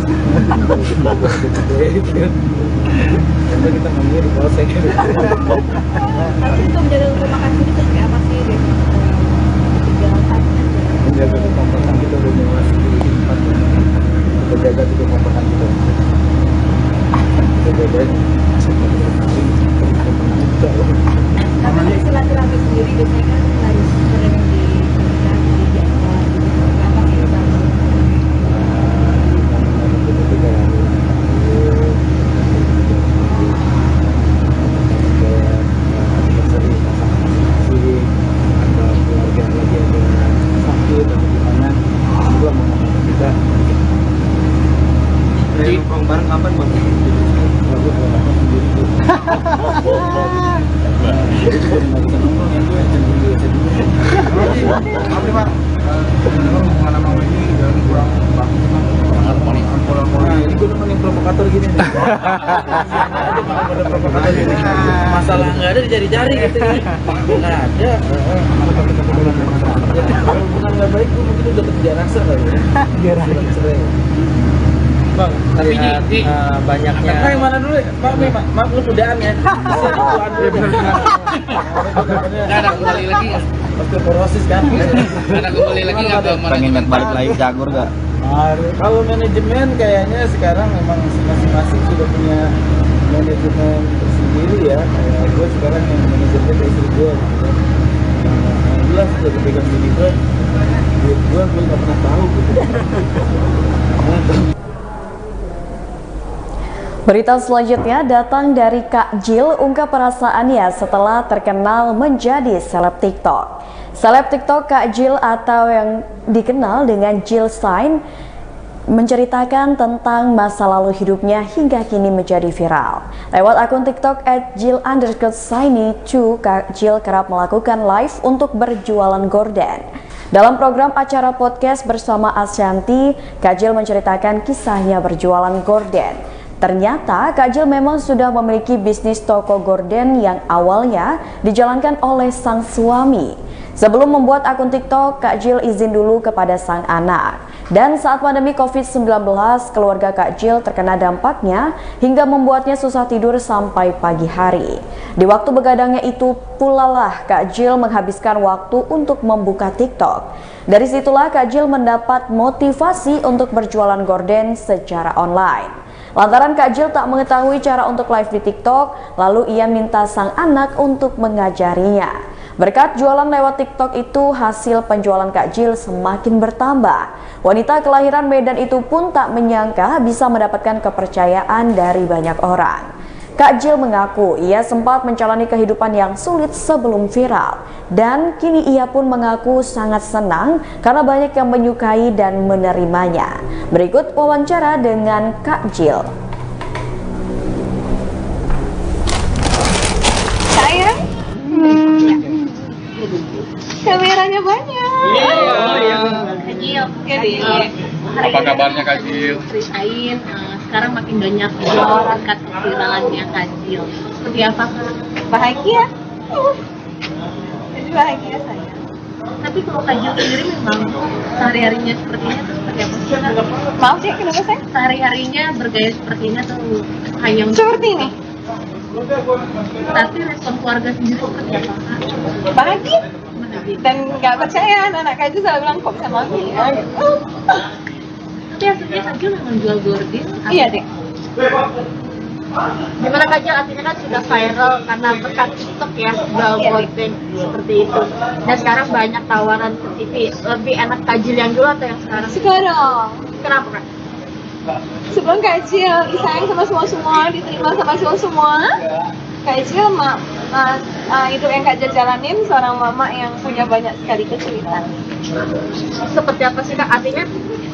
Nanti kita ngomongnya di polsek. Tapi untuk menjaga kekompakan itu seperti apa sih? Menjaga kekompakan kita udah nyawa sendiri menjaga kekompakan kita. Kita jagain. Tapi silaturahmi sendiri biasanya kan harus sering diberikan di jadwal gitu. Apa sih Bang? Bareng kapan Bang? Ini gue nemenin provokator gini nih. Masalah nggak ada dicari-cari gitu. Nggak ada. Kalau bukan nggak baik, gue mungkin udah kerja rasa kali ya. Bang, Tapi melihat banyaknya Nah, yang mana dulu? Maaf lu mudaan ya. ada kembali lagi Osteoporosis kan. ada kembali lagi nggak ke Pengen balik lagi Jagur gak? Kalau manajemen kayaknya sekarang memang masing-masing sudah punya manajemen tersendiri ya. Kayak gue sekarang yang manajemen dari istri gue. Alhamdulillah sudah dipegang bini gue. Duit gue nggak pernah tahu gitu. Berita selanjutnya datang dari Kak Jill ungkap perasaannya setelah terkenal menjadi seleb TikTok. Seleb TikTok Kak Jill atau yang dikenal dengan Jill Shine menceritakan tentang masa lalu hidupnya hingga kini menjadi viral. Lewat akun TikTok @jill_shiny2, Kak Jill kerap melakukan live untuk berjualan gorden. Dalam program acara podcast bersama Ashanti, Kak Jill menceritakan kisahnya berjualan gorden. Ternyata Kak Jill memang sudah memiliki bisnis toko gorden yang awalnya dijalankan oleh sang suami. Sebelum membuat akun TikTok, Kak Jill izin dulu kepada sang anak. Dan saat pandemi COVID-19, keluarga Kak Jill terkena dampaknya hingga membuatnya susah tidur sampai pagi hari. Di waktu begadangnya itu pula lah Kak Jill menghabiskan waktu untuk membuka TikTok. Dari situlah Kak Jill mendapat motivasi untuk berjualan gorden secara online. Lantaran Kak Jill tak mengetahui cara untuk live di TikTok, lalu ia minta sang anak untuk mengajarinya. Berkat jualan lewat TikTok itu, hasil penjualan Kak Jill semakin bertambah. Wanita kelahiran Medan itu pun tak menyangka bisa mendapatkan kepercayaan dari banyak orang. Kak Jill mengaku ia sempat menjalani kehidupan yang sulit sebelum viral. Dan kini ia pun mengaku sangat senang karena banyak yang menyukai dan menerimanya. Berikut wawancara dengan Kak Jill. Sayang, kameranya banyak. Kak Jill, Apa kabarnya Kak Jill? Ceritain, sekarang makin banyak jualan kat viralannya Kak Jill. Seperti apa Kak? Bahagia. Jadi bahagia saya. Tapi kalau Kak Jill sendiri memang sehari-harinya sepertinya tuh seperti apa sih Kak? Maaf sih, kenapa saya? Sehari-harinya bergaya sepertinya tuh hanya seperti ini. Tapi respon keluarga sendiri seperti apa Kak? Bahagia. Dan nggak percaya anak Kak Jill selalu bilang kok bisa bahagia. Tapi aslinya Kak Jill memang jual gorden? Iya deh. Gimana Kak Jill, artinya kan sudah viral karena berkat TikTok ya, jual gorden seperti itu. Dan sekarang banyak tawaran ke TV. Lebih enak Kak Jill yang dulu atau yang sekarang? Sekarang. Kenapa Kak? Sebelum Kak Jill disayang sama semua, diterima sama semua, Kak Jill hidup yang Kak Jill jalanin seorang mama yang punya banyak sekali kesulitan. Seperti apa sih Kak? Artinya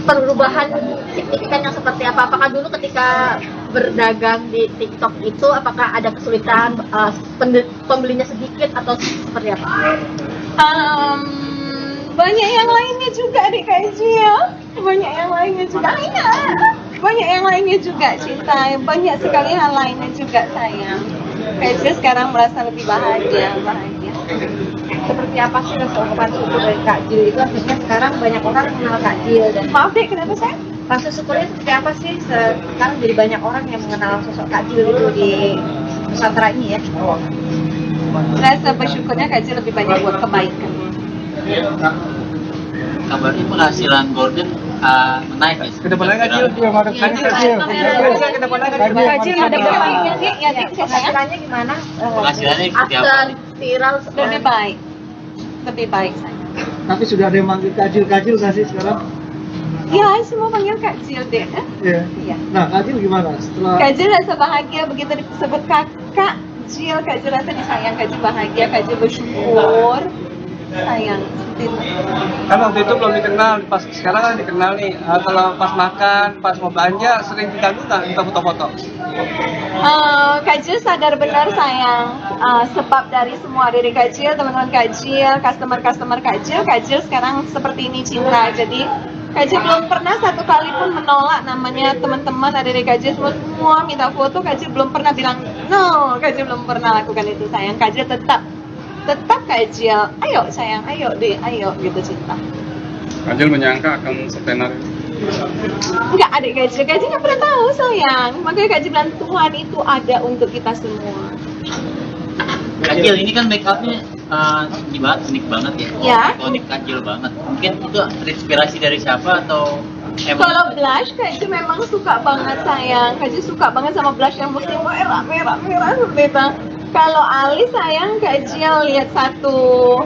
perubahan signifikan yang seperti apa? Apakah dulu ketika berdagang di TikTok itu apakah ada kesulitan, pembelinya sedikit atau seperti apa? Banyak yang lainnya juga deh Kak Jill. Banyak yang lainnya juga. Banyak yang lainnya juga cinta. Banyak sekali hal lainnya juga sayang. Kak Jill sekarang merasa lebih bahagia. Seperti apa sih rasa syukur dari Kak Jill itu? Akhirnya sekarang banyak orang mengenal Kak Jill. Dan maaf deh, kenapa saya? Rasa syukurnya seperti apa sih sekarang jadi banyak orang yang mengenal sosok Kak Jill itu di Nusantara ini ya? Rasa bersyukurnya Kak Jill lebih banyak buat kebaikan. Kabarnya penghasilan gorden naik ya? Kedepannya Kak Jill juga mau kedepannya Kak Jill ada baiknya sih, ya penghasilannya gimana? Penghasilannya seperti apa? After viral lebih baik. Lebih baik saya. Tapi sudah ada yang manggil Kak Jill nggak sih sekarang? Iya, semua panggil Kak Jill deh. Iya. Nah, Kak Jill gimana setelah? Kak Jill rasa bahagia begitu disebut Kak Jill. Kak Jill rasa disayang, Kak Jill bahagia, Kak Jill bersyukur. Sayang. Kan waktu itu belum dikenal, pas sekarang kan dikenal nih. Kalau pas makan, pas mau belanja, sering diganggu nggak minta foto-foto? Kak Jill sadar benar sayang, sebab dari semua diri Kak Jill, teman-teman Kak Jill, customer Kak Jill sekarang seperti ini cinta. Jadi Kak Jill belum pernah satu kali pun menolak namanya teman-teman adik Kak Jill semua minta foto. Kak Jill belum pernah bilang no. Kak Jill belum pernah lakukan itu sayang. Kak Jill tetap Kak Jill, ayo sayang, ayo deh, ayo gitu cinta. Kak Jill menyangka akan setenar? Enggak, adik Kak Jill nggak pernah tahu sayang. Makanya Kak Jill bilang Tuhan itu ada untuk kita semua. Kak Jill, ini kan make upnya unik banget ya. Ya. Unik Kak Jill banget. Mungkin itu terinspirasi dari siapa atau Kalau blush, Kak Jill memang suka banget sayang. Kak Jill suka banget sama blush yang mesti merah seperti itu. Kalau alis sayang, Kak Jill lihat satu.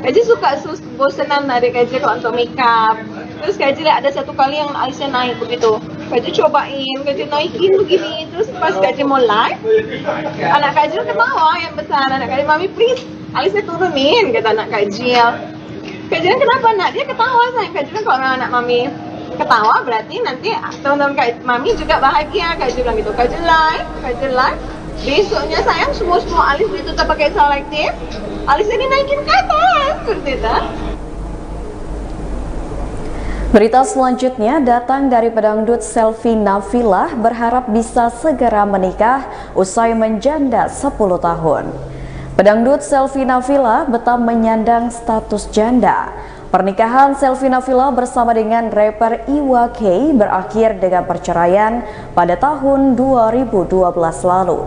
Kak Jill suka bosenan dari Kak Jill kalau untuk makeup. Terus Kak Jill ada satu kali yang alisnya naik begitu. Kak Jill cobain, Kak Jill naikin begini. Terus pas Kak Jill mau live, anak Kak Jill ketawa yang besar. Anak Kak Jill, mami please, alisnya turunin, kata anak Kak Jill. Kak Jill kenapa nak? Dia ketawa sayang. Kak Jill kalau anak mami ketawa berarti nanti teman-teman Kak Mami juga bahagia. Kak Jill bilang gitu. Kak Jill live. Besoknya sayang semua alis ditutup pakai selektif. Alisnya dinaikin ke atas seperti itu. Berita selanjutnya datang dari pedangdut Selvi Nafilah berharap bisa segera menikah usai menjanda 10 tahun. Pedangdut Selvi Nafilah betah menyandang status janda. Pernikahan Selvi Nafilah bersama dengan rapper Iwa K berakhir dengan perceraian pada tahun 2012 lalu.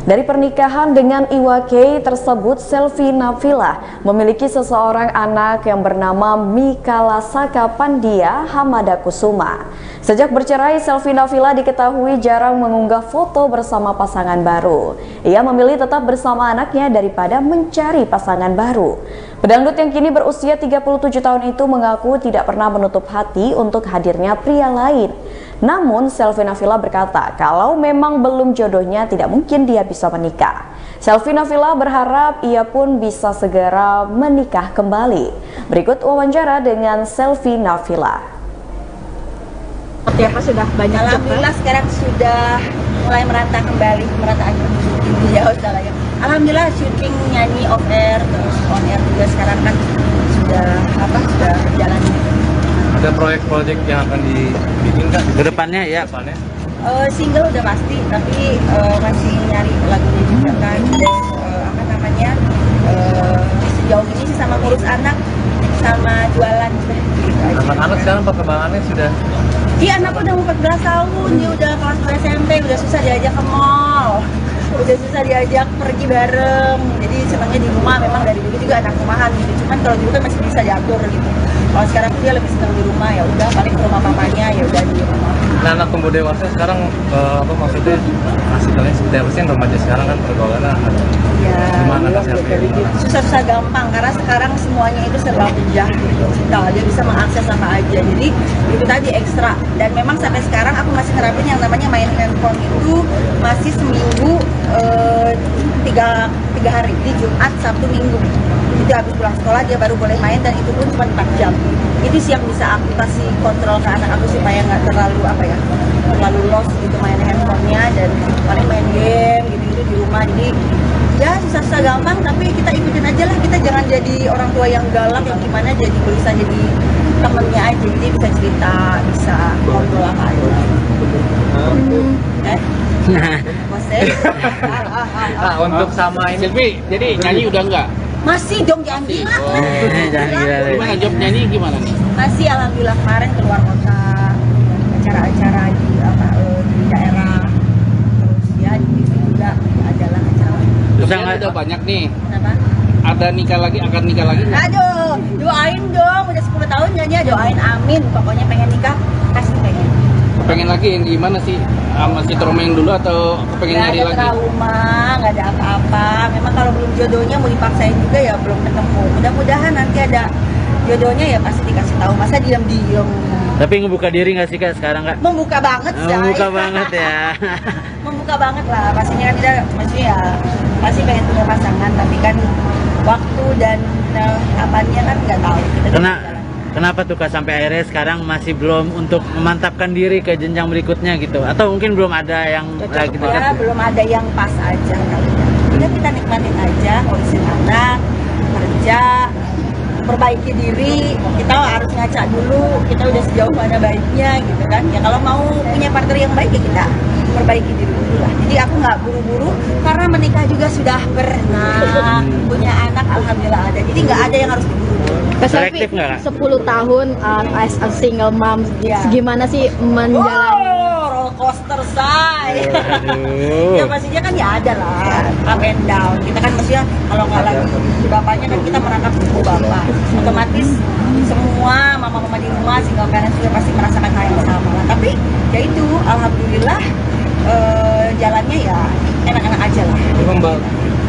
Dari pernikahan dengan Iwa K tersebut, Selvi Nafilah memiliki seseorang anak yang bernama Mikala Saka Pandia Hamada Kusuma. Sejak bercerai, Selvi Nafilah diketahui jarang mengunggah foto bersama pasangan baru. Ia memilih tetap bersama anaknya daripada mencari pasangan baru. Pedangdut yang kini berusia 37 tahun itu mengaku tidak pernah menutup hati untuk hadirnya pria lain. Namun, Selvi Nafilah berkata kalau memang belum jodohnya tidak mungkin dia bisa menikah. Selvi Nafilah berharap ia pun bisa segera menikah kembali. Berikut wawancara dengan Selvi Nafilah. Seperti apa sudah banyak? Alhamdulillah sekarang sudah mulai merata kembali, merata di Australia. Alhamdulillah syuting nyanyi off air terus on air juga sekarang kan sudah berjalan. Ada proyek-proyek yang akan dibikin Kak ke depannya ya? Single udah pasti, tapi masih nyari lagunya juga kan. Dan sejauh ini sih sama ngurus anak sama jualan. Anak-anak sekarang perkembangannya sudah? Iya, anakku udah 14 tahun, dia udah kelas 2 SMP, udah susah diajak ke mall, udah susah diajak pergi bareng. Jadi senangnya di rumah, memang dari dulu juga anak rumahan gitu. Cuman kalau dulu kan masih bisa diatur gitu. Kalau sekarang dia lebih senang di rumah, ya udah paling ke rumah mamanya, ya udah di rumah. Nah, anak tumbuh dewasa sekarang maksudnya hasilnya seperti apa sih? Remaja sekarang kan pergaulannya gimana Kak Selvi? Susah-susah gampang karena sekarang semuanya itu serba mudah gitu. Dia bisa mengakses apa aja. Jadi itu tadi ekstra. Dan memang sampai sekarang aku masih nerapin yang namanya main handphone itu masih seminggu 3 hari, di Jumat, Sabtu, Minggu. Itu habis pulang sekolah dia baru boleh main dan itu pun cuma 4 jam. Itu sih yang bisa aku kasih kontrol ke anak aku supaya nggak terlalu terlalu lost gitu main handphonenya, dan paling main game gitu di rumah. Jadi ya susah-susah gampang, tapi kita ikutin aja lah, kita jangan jadi orang tua yang galak yang gimana, jadi bisa jadi temennya aja, jadi bisa cerita, bisa ngobrol apa aja. Untuk sama ini Selvi, jadi nyanyi udah enggak? Masih dong, jangan gila. Gimana job nyanyi gimana nih? Masih, alhamdulillah kemarin keluar kota, acara-acara di daerah, terus ya di TV juga adalah acara. Terus udah banyak nih. Kenapa? Ada nikah lagi, akan nikah lagi nggak? Aduh, doain dong, udah 10 tahun nyanyi, doain amin. Pokoknya pengen nikah, kasih pengen. Pengen lagi yang gimana sih? Masih trauma yang dulu atau pengen nyari lagi? Nggak ada trauma, nggak ada apa-apa. Memang kalau belum jodohnya mau dipaksain juga ya belum ketemu. Mudah-mudahan nanti ada jodohnya ya pasti dikasih tahu. Masa diam-diam. Tapi ngebuka diri nggak sih Kak sekarang Kak? Membuka banget sih. Membuka banget ya. Membuka banget lah. Pastinya kan kita maksudnya pasti pengen punya pasangan, tapi kan waktu dan kapannya kan nggak tahu. Kenapa tuh Kak sampai akhirnya sekarang masih belum untuk memantapkan diri ke jenjang berikutnya gitu? Atau mungkin belum ada yang lagi dekat? Ya, belum ada yang pas aja kali ya. Udah kita nikmatin aja, ngurusin anak, kerja, perbaiki diri. Kita harus ngaca dulu, kita udah sejauh mana baiknya gitu kan. Ya kalau mau punya partner yang baik ya kita perbaiki diri dulu lah. Jadi aku nggak buru-buru karena menikah juga sudah pernah, punya anak alhamdulillah ada. Jadi nggak ada yang harus diburu-buru. Kak Selektif Selvi, nggak, Kak? 10 tahun as a single mom, gimana sih menjalani? Roller coaster say. Aduh. Ya pastinya kan ya ada lah up and down. Kita kan maksudnya kalau nggak lagi di bapaknya kan kita merangkap ibu bapak. Otomatis semua mama-mama di rumah single parents juga pasti merasakan hal yang sama. Tapi ya itu alhamdulillah jalannya ya enak-enak aja lah.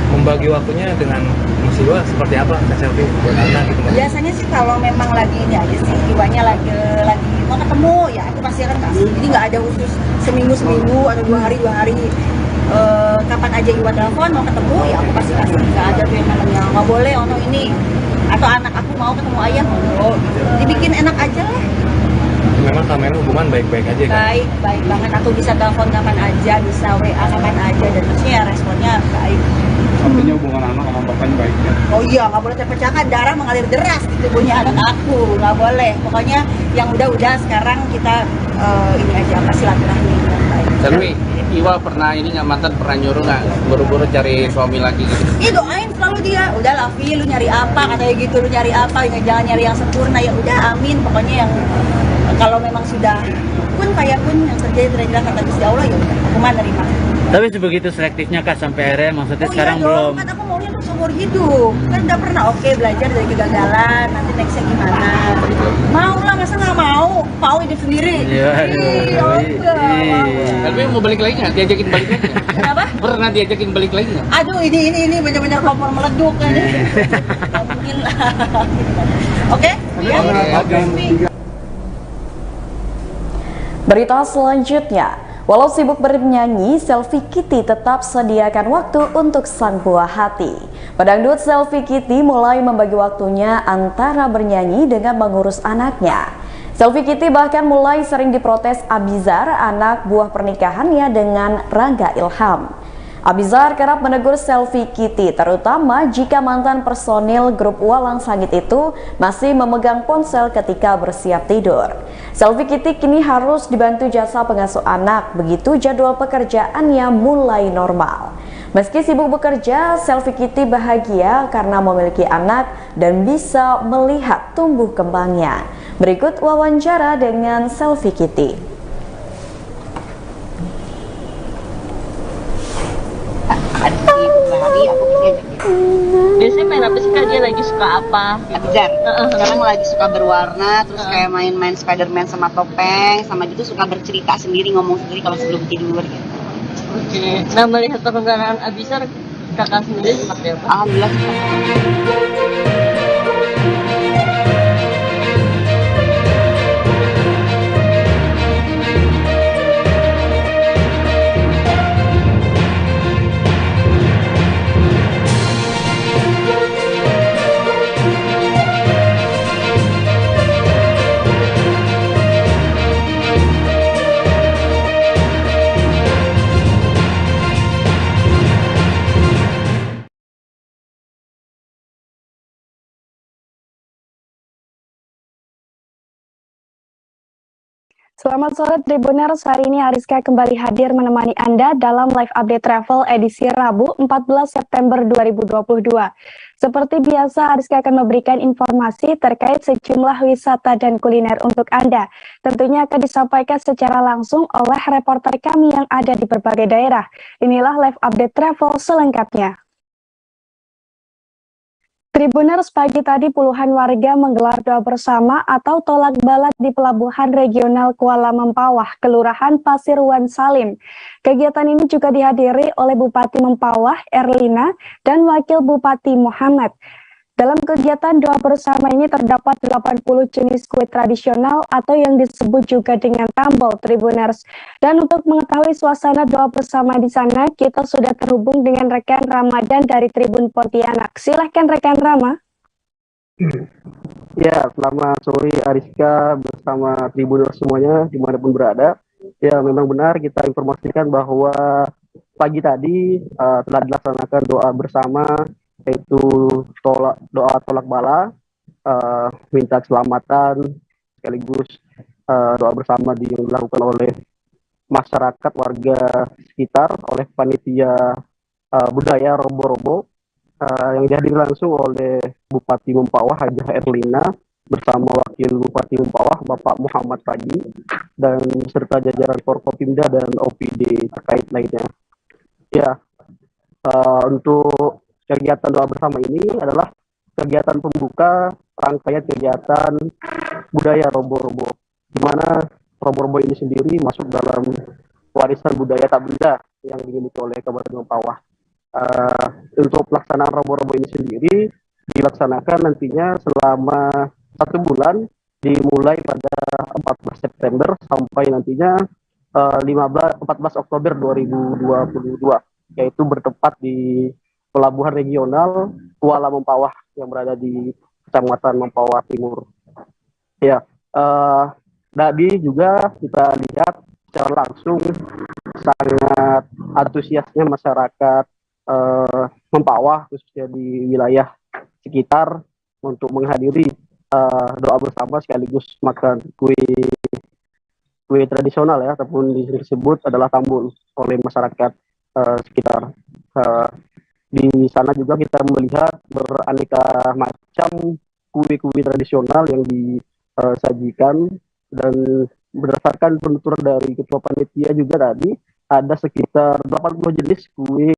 Membagi waktunya dengan Mas Iwa seperti apa Kak Selvi buat anak gitu? Biasanya sih kalau memang lagi ini aja sih Iwanya lagi mau ketemu ya aku pasti akan kasih. Jadi nggak ada khusus seminggu atau 2 hari kapan aja Iwa telepon mau ketemu ya aku pasti kasih. Nggak ada tuh yang namanya nggak boleh ono ini atau anak aku mau ketemu ayah mau gitu. Dibikin enak aja lah. Memang kalian hubungan baik-baik aja kan? Baik banget. Aku bisa telepon kapan aja, bisa WA kapan aja dan maksudnya ya responnya baik. Artinya hubungan anak sama bapaknya baik ya? Oh iya, nggak boleh terpecahkan, darah mengalir deras di tubuhnya anak aku, nggak boleh. Pokoknya yang udah sekarang kita ini aja apa silaturahmi yang baik. Tapi Iwa pernah ini nggak mantan pernah nyuruh nggak buru-buru cari suami lagi gitu? Iya doain selalu dia, udah lah Vi, lu nyari apa katanya gitu, lu nyari apa, jangan nyari yang sempurna ya udah amin. Pokoknya yang kalau memang sudah pun yang terjadi tidak jelas kata Gusti Allah ya udah aku mah nerima. Tapi sebegitu selektifnya Kak sampai akhirnya maksudnya sekarang iya dong, belum. kan aku maunya untuk seumur hidup. Kan udah pernah belajar dari kegagalan, nanti nextnya gimana. Mau lah, masa nggak mau? Mau hidup sendiri. Iya, Tapi mau balik lagi nggak? Diajakin balik lagi nggak? Kenapa? Pernah diajakin balik lagi nggak? Aduh ini benar-benar kompor meleduk kan. Nggak mungkin lah. Oke? Berita selanjutnya, walau sibuk bernyanyi, Selvi Kitty tetap sediakan waktu untuk sang buah hati. Pedangdut Selvi Kitty mulai membagi waktunya antara bernyanyi dengan mengurus anaknya. Selvi Kitty bahkan mulai sering diprotes Abizar, anak buah pernikahannya dengan Rangga Ilham. Abizar kerap menegur Selvi Kitty, terutama jika mantan personil grup Walang Sangit itu masih memegang ponsel ketika bersiap tidur. Selvi Kitty kini harus dibantu jasa pengasuh anak, begitu jadwal pekerjaannya mulai normal. Meski sibuk bekerja, Selvi Kitty bahagia karena memiliki anak dan bisa melihat tumbuh kembangnya. Berikut wawancara dengan Selvi Kitty. Biasanya main apa sih Kak? Dia lagi suka apa? Abizar. Sekarang lagi suka berwarna, terus kayak main-main Spiderman sama topeng, sama gitu suka bercerita sendiri, ngomong sendiri kalau sebelum tidur gitu. Oke. Nah, melihat perkembangan Abizar, Kakak sendiri seperti apa? Alhamdulillah. Selamat sore Tribuners, hari ini Ariska kembali hadir menemani Anda dalam live update travel edisi Rabu 14 September 2022. Seperti biasa, Ariska akan memberikan informasi terkait sejumlah wisata dan kuliner untuk Anda. Tentunya akan disampaikan secara langsung oleh reporter kami yang ada di berbagai daerah. Inilah live update travel selengkapnya. Tribuners, pagi tadi puluhan warga menggelar doa bersama atau tolak bala di Pelabuhan Regional Kuala Mempawah, Kelurahan Pasuruan Salim. Kegiatan ini juga dihadiri oleh Bupati Mempawah, Erlina, dan Wakil Bupati Muhammad. Dalam kegiatan doa bersama ini terdapat 80 jenis kue tradisional atau yang disebut juga dengan tambol Tribuners. Dan untuk mengetahui suasana doa bersama di sana, kita sudah terhubung dengan rekan Ramadan dari Tribun Pontianak. Silahkan rekan Rama. Ya, selamat sore Ariska bersama Tribuners semuanya dimanapun berada. Ya, memang benar kita informasikan bahwa pagi tadi telah dilaksanakan doa bersama, yaitu doa tolak bala, minta keselamatan, sekaligus doa bersama dilakukan oleh masyarakat warga sekitar oleh panitia budaya Robo-Robo. yang dihadiri langsung oleh Bupati Mempawah Hajah Erlina bersama Wakil Bupati Mempawah Bapak Muhammad Pagi dan serta jajaran Forkopimda dan OPD terkait lainnya. Ya, untuk kegiatan doa bersama ini adalah kegiatan pembuka rangkaian kegiatan budaya Robo-Robo, di mana Robo-Robo ini sendiri masuk dalam warisan budaya tak benda yang dimiliki oleh Kabupaten Mempawah. Untuk pelaksanaan Robo-Robo ini sendiri dilaksanakan nantinya selama 1 bulan, dimulai pada 14 September sampai nantinya 14 Oktober 2022, yaitu bertempat di Pelabuhan Regional Kuala Mempawah yang berada di Kecamatan Mempawah Timur. Ya, tadi juga kita lihat secara langsung sangat antusiasnya masyarakat Mempawah, khususnya di wilayah sekitar, untuk menghadiri doa bersama sekaligus makan kue tradisional ya, ataupun disebut adalah tambun oleh masyarakat sekitar. Di sana juga kita melihat beraneka macam kue-kue tradisional yang disajikan, dan berdasarkan penuturan dari Ketua Panitia juga tadi ada sekitar 80 jenis kue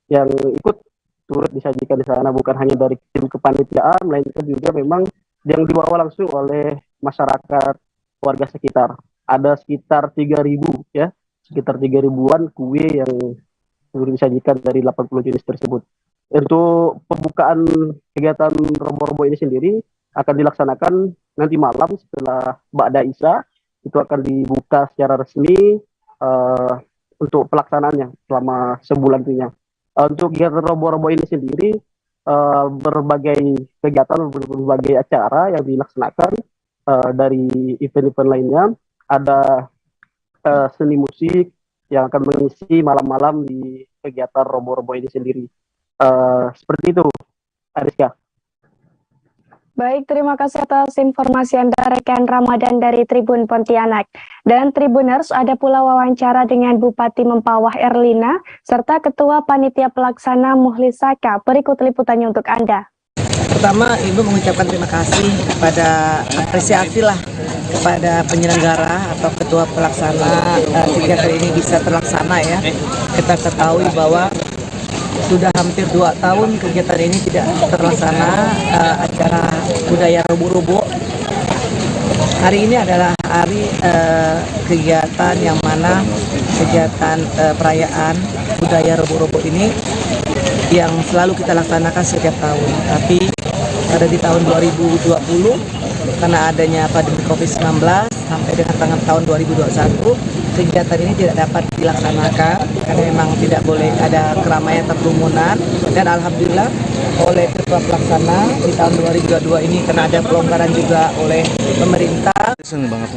yang ikut turut disajikan di sana, bukan hanya dari tim kepanitiaan, melainkan juga memang yang dibawa langsung oleh masyarakat warga sekitar. Ada sekitar 3.000 ya, sekitar 3.000-an kue yang disajikan dari 80 jenis tersebut. Untuk pembukaan kegiatan Robo-Robo ini sendiri akan dilaksanakan nanti malam setelah Ba'da Isya, itu akan dibuka secara resmi untuk pelaksanaannya selama sebulan tentunya. Untuk kegiatan Robo-Robo ini sendiri berbagai kegiatan, berbagai acara yang dilaksanakan dari event-event lainnya. Ada seni musik yang akan mengisi malam-malam di kegiatan Robo-Robo ini sendiri. Seperti itu, Ariska. Baik, terima kasih atas informasi Anda rekan Ramadan dari Tribun Pontianak. Dan Tribuners, ada pula wawancara dengan Bupati Mempawah Erlina serta Ketua Panitia Pelaksana Muhlisaka. Berikut liputannya untuk Anda. Pertama, Ibu mengucapkan terima kasih kepada apresiasi lah kepada penyelenggara atau Ketua Pelaksana kegiatan ini bisa terlaksana ya. Kita ketahui bahwa sudah hampir 2 tahun kegiatan ini tidak terlaksana, acara budaya Robo-Robo. Hari ini adalah hari kegiatan yang mana kegiatan perayaan budaya Robo-Robo ini yang selalu kita laksanakan setiap tahun. Tapi pada di tahun 2020 karena adanya pandemi COVID-19 sampai dengan tahun 2021 kegiatan ini tidak dapat dilaksanakan karena memang tidak boleh ada keramaian atau kerumunan, dan alhamdulillah oleh Ketua Pelaksana di tahun 2022 ini karena ada pelonggaran juga oleh pemerintah. Senang banget.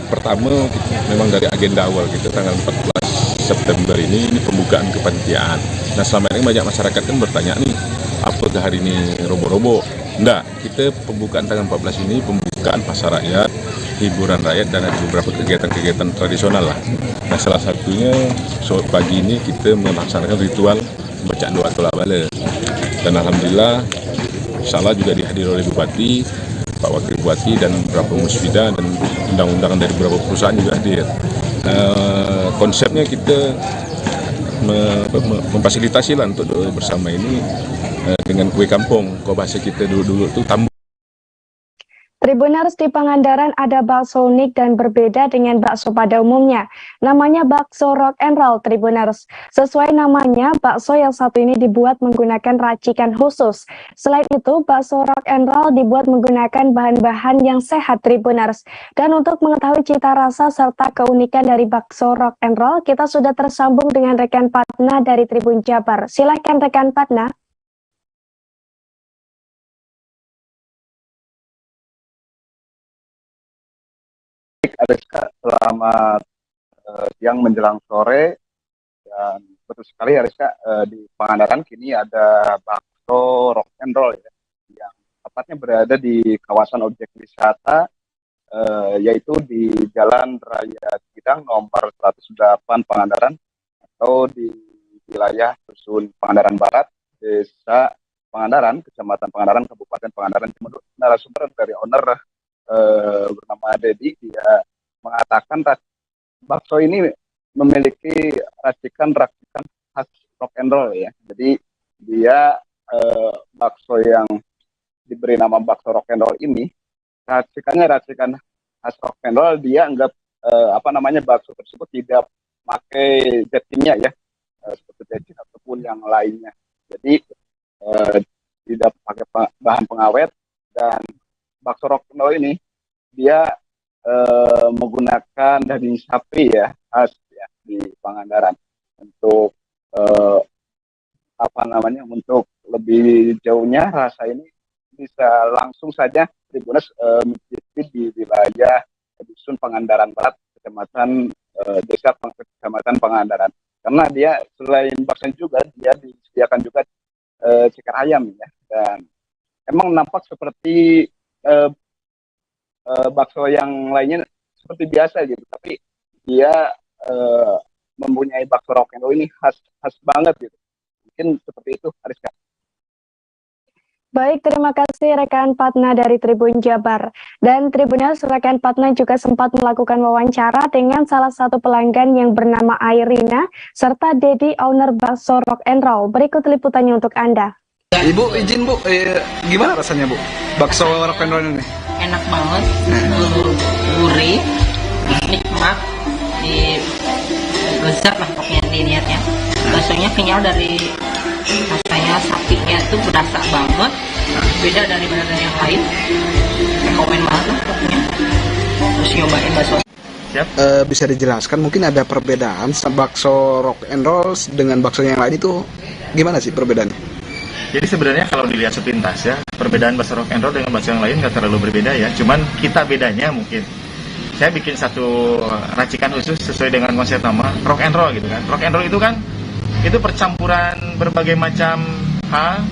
Pertama memang dari agenda awal kita tanggal 14 September ini pembukaan kepanitiaan. Nah selama ini banyak masyarakat kan bertanya nih, apakah hari ini Robo-Robo? Enggak, kita pembukaan tanggal 14 ini pembukaan pasar rakyat, hiburan rakyat, dan ada beberapa kegiatan-kegiatan tradisional lah. Nah salah satunya pagi ini kita melaksanakan ritual bacaan doa tolak bala, dan alhamdulillah insya Allah juga dihadiri oleh Bupati, Pak Wakil Bupati, dan beberapa musbida dan undang-undangan dari beberapa perusahaan juga hadir. Konsepnya kita memfasilitasi lah untuk doa bersama ini dengan kue kampung. Kalau bahasa kita dulu-dulu itu tambun. Tribuners, di Pangandaran ada bakso unik dan berbeda dengan bakso pada umumnya. Namanya bakso rock and roll, Tribuners. Sesuai namanya, bakso yang satu ini dibuat menggunakan racikan khusus. Selain itu, bakso rock and roll dibuat menggunakan bahan-bahan yang sehat, Tribuners. Dan untuk mengetahui cita rasa serta keunikan dari bakso rock and roll, kita sudah tersambung dengan rekan Patna dari Tribun Jabar. Silakan rekan Patna. Ariska, selamat siang menjelang sore, dan betul sekali Ariska, di Pangandaran kini ada bakso rock and roll ya, yang tepatnya berada di kawasan objek wisata, yaitu di Jalan Raya Cipinang nomor 108 Pangandaran, atau di wilayah Dusun Pangandaran Barat, Desa Pangandaran, Kecamatan Pangandaran, Kabupaten Pangandaran. Menurut narasumber dari owner bernama Dedi, dia mengatakan bakso ini memiliki racikan khas rock and roll ya. Jadi dia bakso yang diberi nama bakso rock and roll ini racikan khas rock and roll. Dia anggap bakso tersebut tidak pakai zat kimia ya, seperti becin ataupun yang lainnya. Jadi tidak pakai bahan pengawet, dan bakso rock and roll ini dia menggunakan daging sapi ya, khas ya di Pangandaran. Untuk untuk lebih jauhnya rasa ini bisa langsung saja Tribuners mencicipi di wilayah Dusun Pangandaran Barat, Kecamatan Kecamatan Pangandaran. Karena dia selain bakso juga dia disediakan juga ceker ayam ya, dan emang nampak seperti bakso yang lainnya seperti biasa gitu, tapi dia mempunyai bakso rock and roll ini khas banget gitu. Mungkin seperti itu, Ariska. Baik, terima kasih rekan Patna dari Tribun Jabar. Dan Tribuners, rekan Patna juga sempat melakukan wawancara dengan salah satu pelanggan yang bernama Airina, serta Dedi, owner bakso rock and roll. Berikut liputannya untuk Anda. Ibu, izin Bu, gimana rasanya Bu, bakso rock and roll ini? Enak banget, gurih, nikmat, lezat lah pokoknya dilihatnya. Baksonya kenyal dari rasanya, sapinya itu berasa banget, beda dari yang lain. Rekomen banget lah pokoknya, terus nyobain bakso. Bisa dijelaskan mungkin ada perbedaan bakso rock and roll dengan bakso yang lain itu gimana sih perbedaannya? Jadi sebenarnya kalau dilihat sepintas ya, perbedaan bakso rock and roll dengan bakso yang lain nggak terlalu berbeda ya. Cuman kita bedanya mungkin, saya bikin satu racikan khusus sesuai dengan konsep nama rock and roll gitu kan. Rock and roll itu kan itu percampuran berbagai macam hal,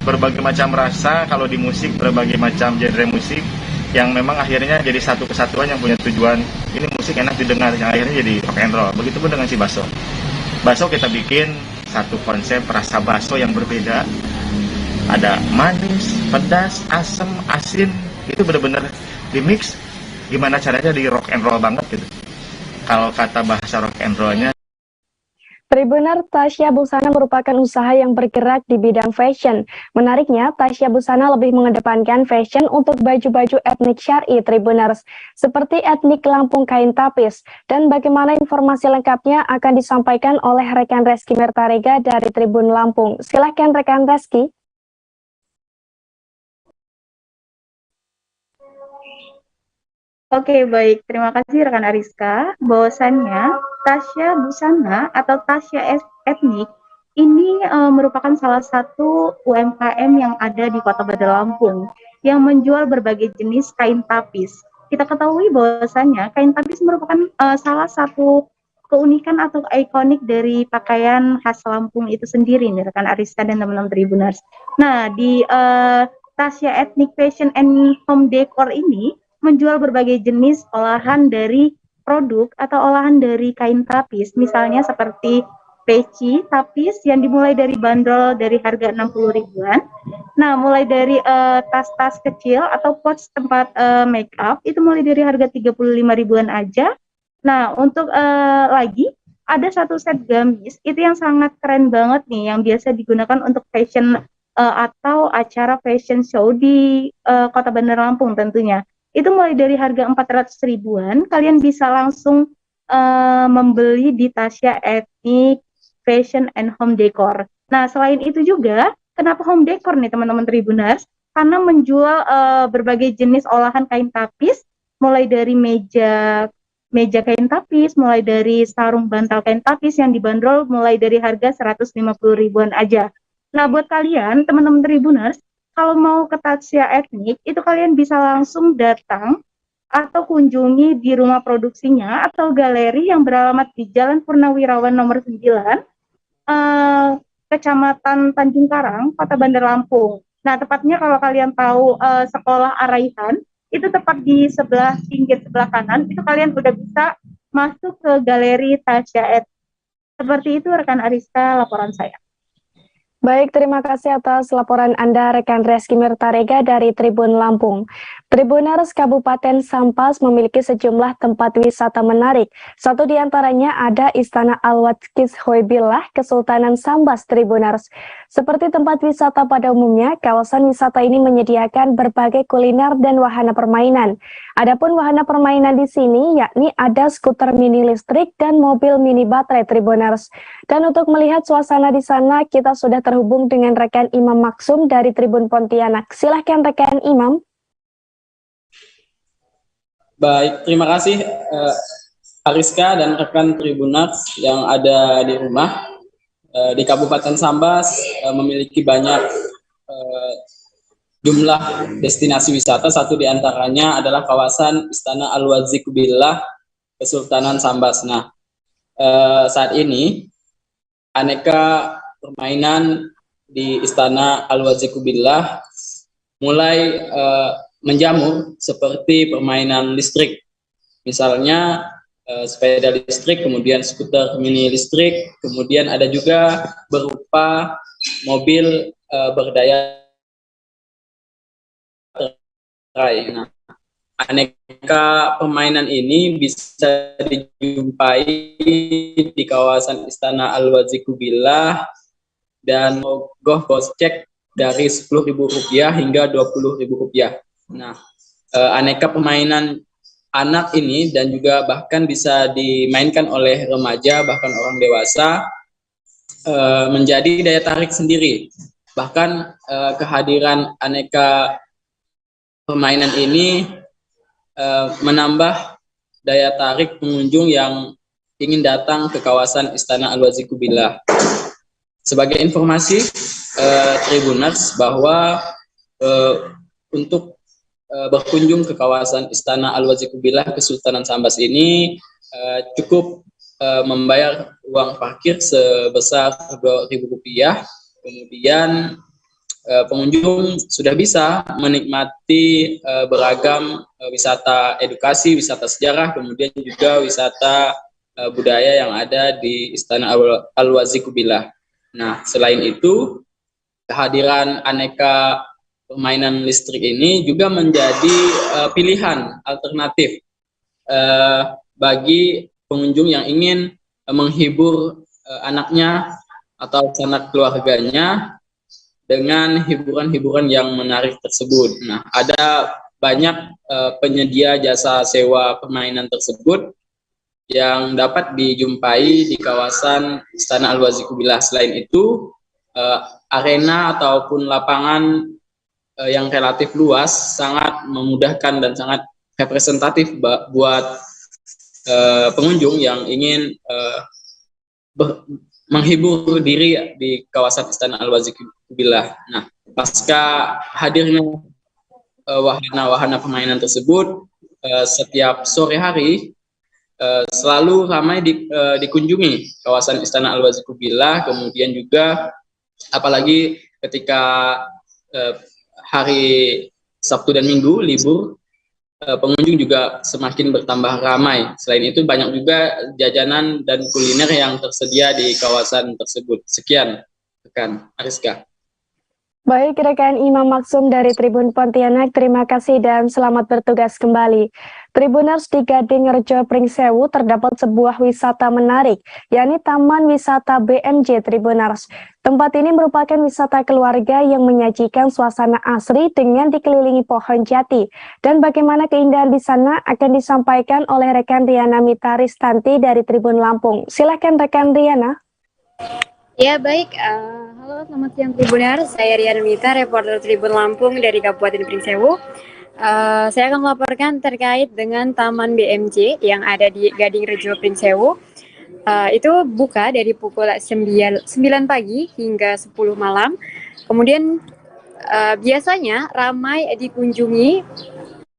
berbagai macam rasa. Kalau di musik berbagai macam genre musik yang memang akhirnya jadi satu kesatuan yang punya tujuan ini musik enak didengar, yang akhirnya jadi rock and roll. Begitupun dengan si bakso. Bakso kita bikin satu konsep rasa bakso yang berbeda. Ada manis, pedas, asam, asin, itu benar-benar di mix. Gimana caranya di rock and roll banget gitu. Kalau kata bahasa rock and rollnya. Tribuner, Tasya Busana merupakan usaha yang bergerak di bidang fashion. Menariknya, Tasya Busana lebih mengedepankan fashion untuk baju-baju etnik syar'i Tribuners, seperti etnik Lampung kain tapis. Dan bagaimana informasi lengkapnya akan disampaikan oleh rekan Reski Mertarega dari Tribun Lampung. Silahkan rekan Reski. Oke, baik. Terima kasih rekan Ariska. Bahwasannya Tasya Busana atau Tasya Etnik ini merupakan salah satu UMKM yang ada di Kota Bandar Lampung yang menjual berbagai jenis kain tapis. Kita ketahui bahwasannya kain tapis merupakan salah satu keunikan atau ikonik dari pakaian khas Lampung itu sendiri nih rekan Ariska dan teman-teman Tribuners. Nah, di Tasya Etnik Fashion and Home Decor ini menjual berbagai jenis olahan dari produk atau olahan dari kain tapis, misalnya seperti peci tapis yang dimulai dari bandrol dari harga 60 ribuan. Nah, mulai dari tas-tas kecil atau pouch tempat make up itu mulai dari harga 35 ribuan aja. Nah, untuk lagi ada satu set gamis itu yang sangat keren banget nih, yang biasa digunakan untuk fashion atau acara fashion show di Kota Bandar Lampung tentunya. Itu mulai dari harga 400 ribuan, kalian bisa langsung membeli di Tasya Etnik Fashion and Home Decor. Nah, selain itu juga, kenapa home decor nih teman-teman Tribuners? Karena menjual berbagai jenis olahan kain tapis, mulai dari meja kain tapis, mulai dari sarung bantal kain tapis yang dibanderol mulai dari harga 150 ribuan aja. Nah, buat kalian teman-teman Tribuners, kalau mau ke Tasya Etnik, itu kalian bisa langsung datang atau kunjungi di rumah produksinya atau galeri yang beralamat di Jalan Purnawirawan nomor 9, Kecamatan Tanjung Karang, Kota Bandar Lampung. Nah, tepatnya kalau kalian tahu sekolah Araihan, itu tepat di sebelah pinggir sebelah kanan, itu kalian udah bisa masuk ke galeri Tasya Etnik. Seperti itu rekan Ariska, laporan saya. Baik, terima kasih atas laporan Anda rekan Reski Mirtarega dari Tribun Lampung. Tribuners Kabupaten Sampas memiliki sejumlah tempat wisata menarik. Satu di antaranya ada Istana Al-Wadkis Hoibillah, Kesultanan Sambas Tribuners. Seperti tempat wisata pada umumnya, kawasan wisata ini menyediakan berbagai kuliner dan wahana permainan. Adapun wahana permainan di sini yakni ada skuter mini listrik dan mobil mini baterai Tribuners. Dan untuk melihat suasana di sana, kita sudah terhubung dengan rekan Imam Maksum dari Tribun Pontianak. Silahkan rekan Imam. Baik, terima kasih Ariska dan rekan Tribuners yang ada di rumah. Di Kabupaten Sambas memiliki banyak jumlah destinasi wisata. Satu di antaranya adalah kawasan Istana Al-Wadzikubillah Kesultanan Sambas. Nah, saat ini aneka permainan di Istana Al-Wadzikubillah mulai menjamur seperti permainan listrik, misalnya sepeda listrik, kemudian skuter mini listrik, kemudian ada juga berupa mobil berdaya baterai. Nah, aneka permainan ini bisa dijumpai di kawasan Istana Al-Wadzikubillah dan goh gocek dari Rp10.000 hingga Rp20.000. Nah, aneka permainan anak ini dan juga bahkan bisa dimainkan oleh remaja bahkan orang dewasa menjadi daya tarik sendiri. Bahkan kehadiran aneka permainan ini menambah daya tarik pengunjung yang ingin datang ke kawasan Istana Al-Wadzikubillah. Sebagai informasi Tribuners bahwa untuk berkunjung ke kawasan Istana Al-Wadzikubillah Kesultanan Sambas ini cukup membayar uang parkir sebesar Rp2.000. Kemudian pengunjung sudah bisa menikmati beragam wisata edukasi, wisata sejarah, kemudian juga wisata budaya yang ada di Istana Al-Wadzikubillah. Nah, selain itu, kehadiran aneka permainan listrik ini juga menjadi pilihan alternatif bagi pengunjung yang ingin menghibur anaknya atau sanak keluarganya dengan hiburan-hiburan yang menarik tersebut. Nah, ada banyak penyedia jasa sewa permainan tersebut yang dapat dijumpai di kawasan Istana Al-Wadzikubillah. Selain itu, arena ataupun lapangan yang relatif luas sangat memudahkan dan sangat representatif buat pengunjung yang ingin menghibur diri di kawasan Istana Al-Wadzikubillah. Nah, pasca hadirnya wahana-wahana permainan tersebut, setiap sore hari selalu ramai dikunjungi kawasan Istana Al-Wadzikubillah. Kemudian juga apalagi ketika hari Sabtu dan Minggu libur, pengunjung juga semakin bertambah ramai. Selain itu banyak juga jajanan dan kuliner yang tersedia di kawasan tersebut. Sekian, rekan Ariska. Baik, rekan Imam Maksum dari Tribun Pontianak, terima kasih dan selamat bertugas kembali. Tribuners di Gading Rejo Pringsewu terdapat sebuah wisata menarik, yakni Taman Wisata BMJ Tribuners. Tempat ini merupakan wisata keluarga yang menyajikan suasana asri dengan dikelilingi pohon jati. Dan bagaimana keindahan di sana akan disampaikan oleh rekan Riana Mitaristanti dari Tribun Lampung. Silakan rekan Riana. Ya baik, halo selamat siang Tribuners, saya Riana Mita, reporter Tribun Lampung dari Kabupaten Pringsewu. Saya akan melaporkan terkait dengan Taman BMJ yang ada di Gading Rejo Pringsewu. Itu buka dari pukul 9 pagi hingga 10 malam. Kemudian biasanya ramai dikunjungi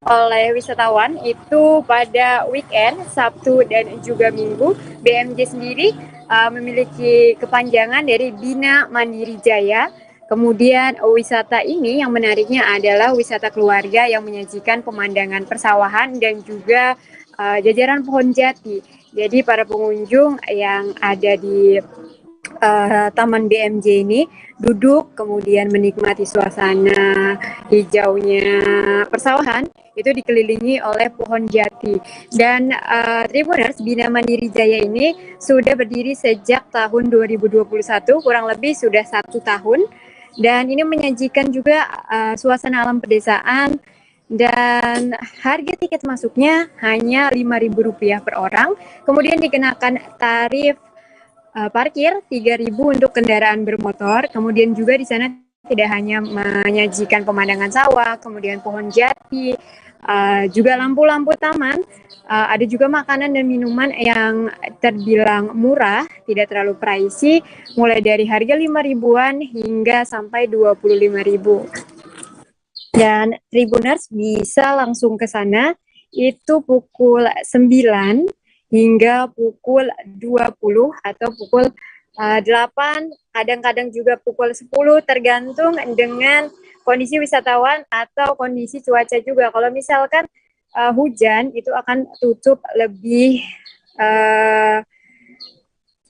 oleh wisatawan itu pada weekend, Sabtu dan juga Minggu. BMJ sendiri memiliki kepanjangan dari Bina Mandiri Jaya. Kemudian wisata ini yang menariknya adalah wisata keluarga yang menyajikan pemandangan persawahan dan juga jajaran pohon jati. Jadi para pengunjung yang ada di Taman BMJ ini, duduk kemudian menikmati suasana hijaunya persawahan, itu dikelilingi oleh pohon jati. Dan Tribuners, Bina Mandiri Jaya ini sudah berdiri sejak tahun 2021, kurang lebih sudah 1 tahun, dan ini menyajikan juga suasana alam pedesaan. Dan harga tiket masuknya hanya Rp5.000 per orang, kemudian dikenakan tarif parkir 3.000 untuk kendaraan bermotor. Kemudian juga di sana tidak hanya menyajikan pemandangan sawah, kemudian pohon jati, juga lampu-lampu taman, ada juga makanan dan minuman yang terbilang murah, tidak terlalu pricey, mulai dari harga 5.000-an hingga sampai 25.000. Dan Tribuners bisa langsung ke sana itu pukul 9 hingga pukul 20 atau pukul 8, kadang-kadang juga pukul 10, tergantung dengan kondisi wisatawan atau kondisi cuaca juga. Kalau misalkan hujan, itu akan tutup lebih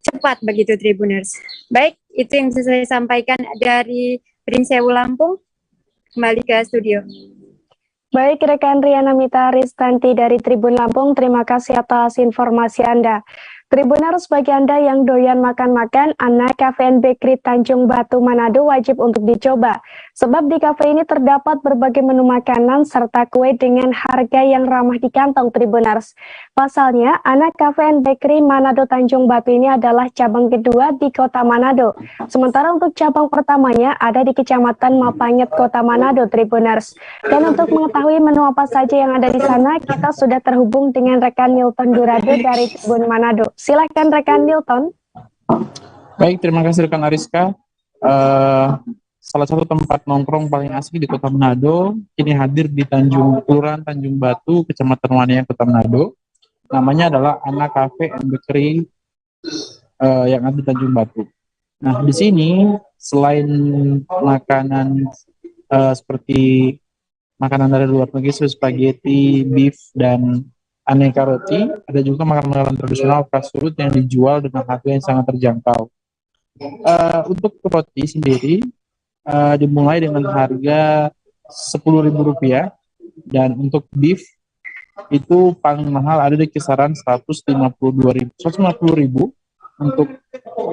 cepat begitu Tribuners. Baik, itu yang bisa saya sampaikan dari Prinsewu Lampung. Kembali ke studio. Baik, rekan Riana Mita Ristanti dari Tribun Lampung, terima kasih atas informasi Anda. Tribuners, bagi Anda yang doyan makan-makan, Ana Cafe and Bakery Tanjung Batu Manado wajib untuk dicoba. Sebab di kafe ini terdapat berbagai menu makanan serta kue dengan harga yang ramah di kantong Tribuners. Pasalnya, Ana Cafe and Bakery Manado Tanjung Batu ini adalah cabang kedua di Kota Manado. Sementara untuk cabang pertamanya ada di Kecamatan Mapanyet, Kota Manado, Tribuners. Dan untuk mengetahui menu apa saja yang ada di sana, kita sudah terhubung dengan rekan Nilton Durado dari Tribun Manado. Silakan rekan Nilton. Baik, terima kasih rekan Ariska. Salah satu tempat nongkrong paling asik di Kota Manado kini hadir di Kelurahan Tanjung Batu, Kecamatan Waniang, Kota Manado. Namanya adalah Ana Cafe and Bakery yang ada di Tanjung Batu. Nah, di sini selain makanan seperti makanan dari luar negeri seperti spaghetti, beef, dan aneka roti, ada juga makanan-makanan tradisional khas Sulut yang dijual dengan harga yang sangat terjangkau. Untuk roti sendiri dimulai dengan harga Rp10.000, dan untuk beef itu paling mahal ada di kisaran Rp150.000. Untuk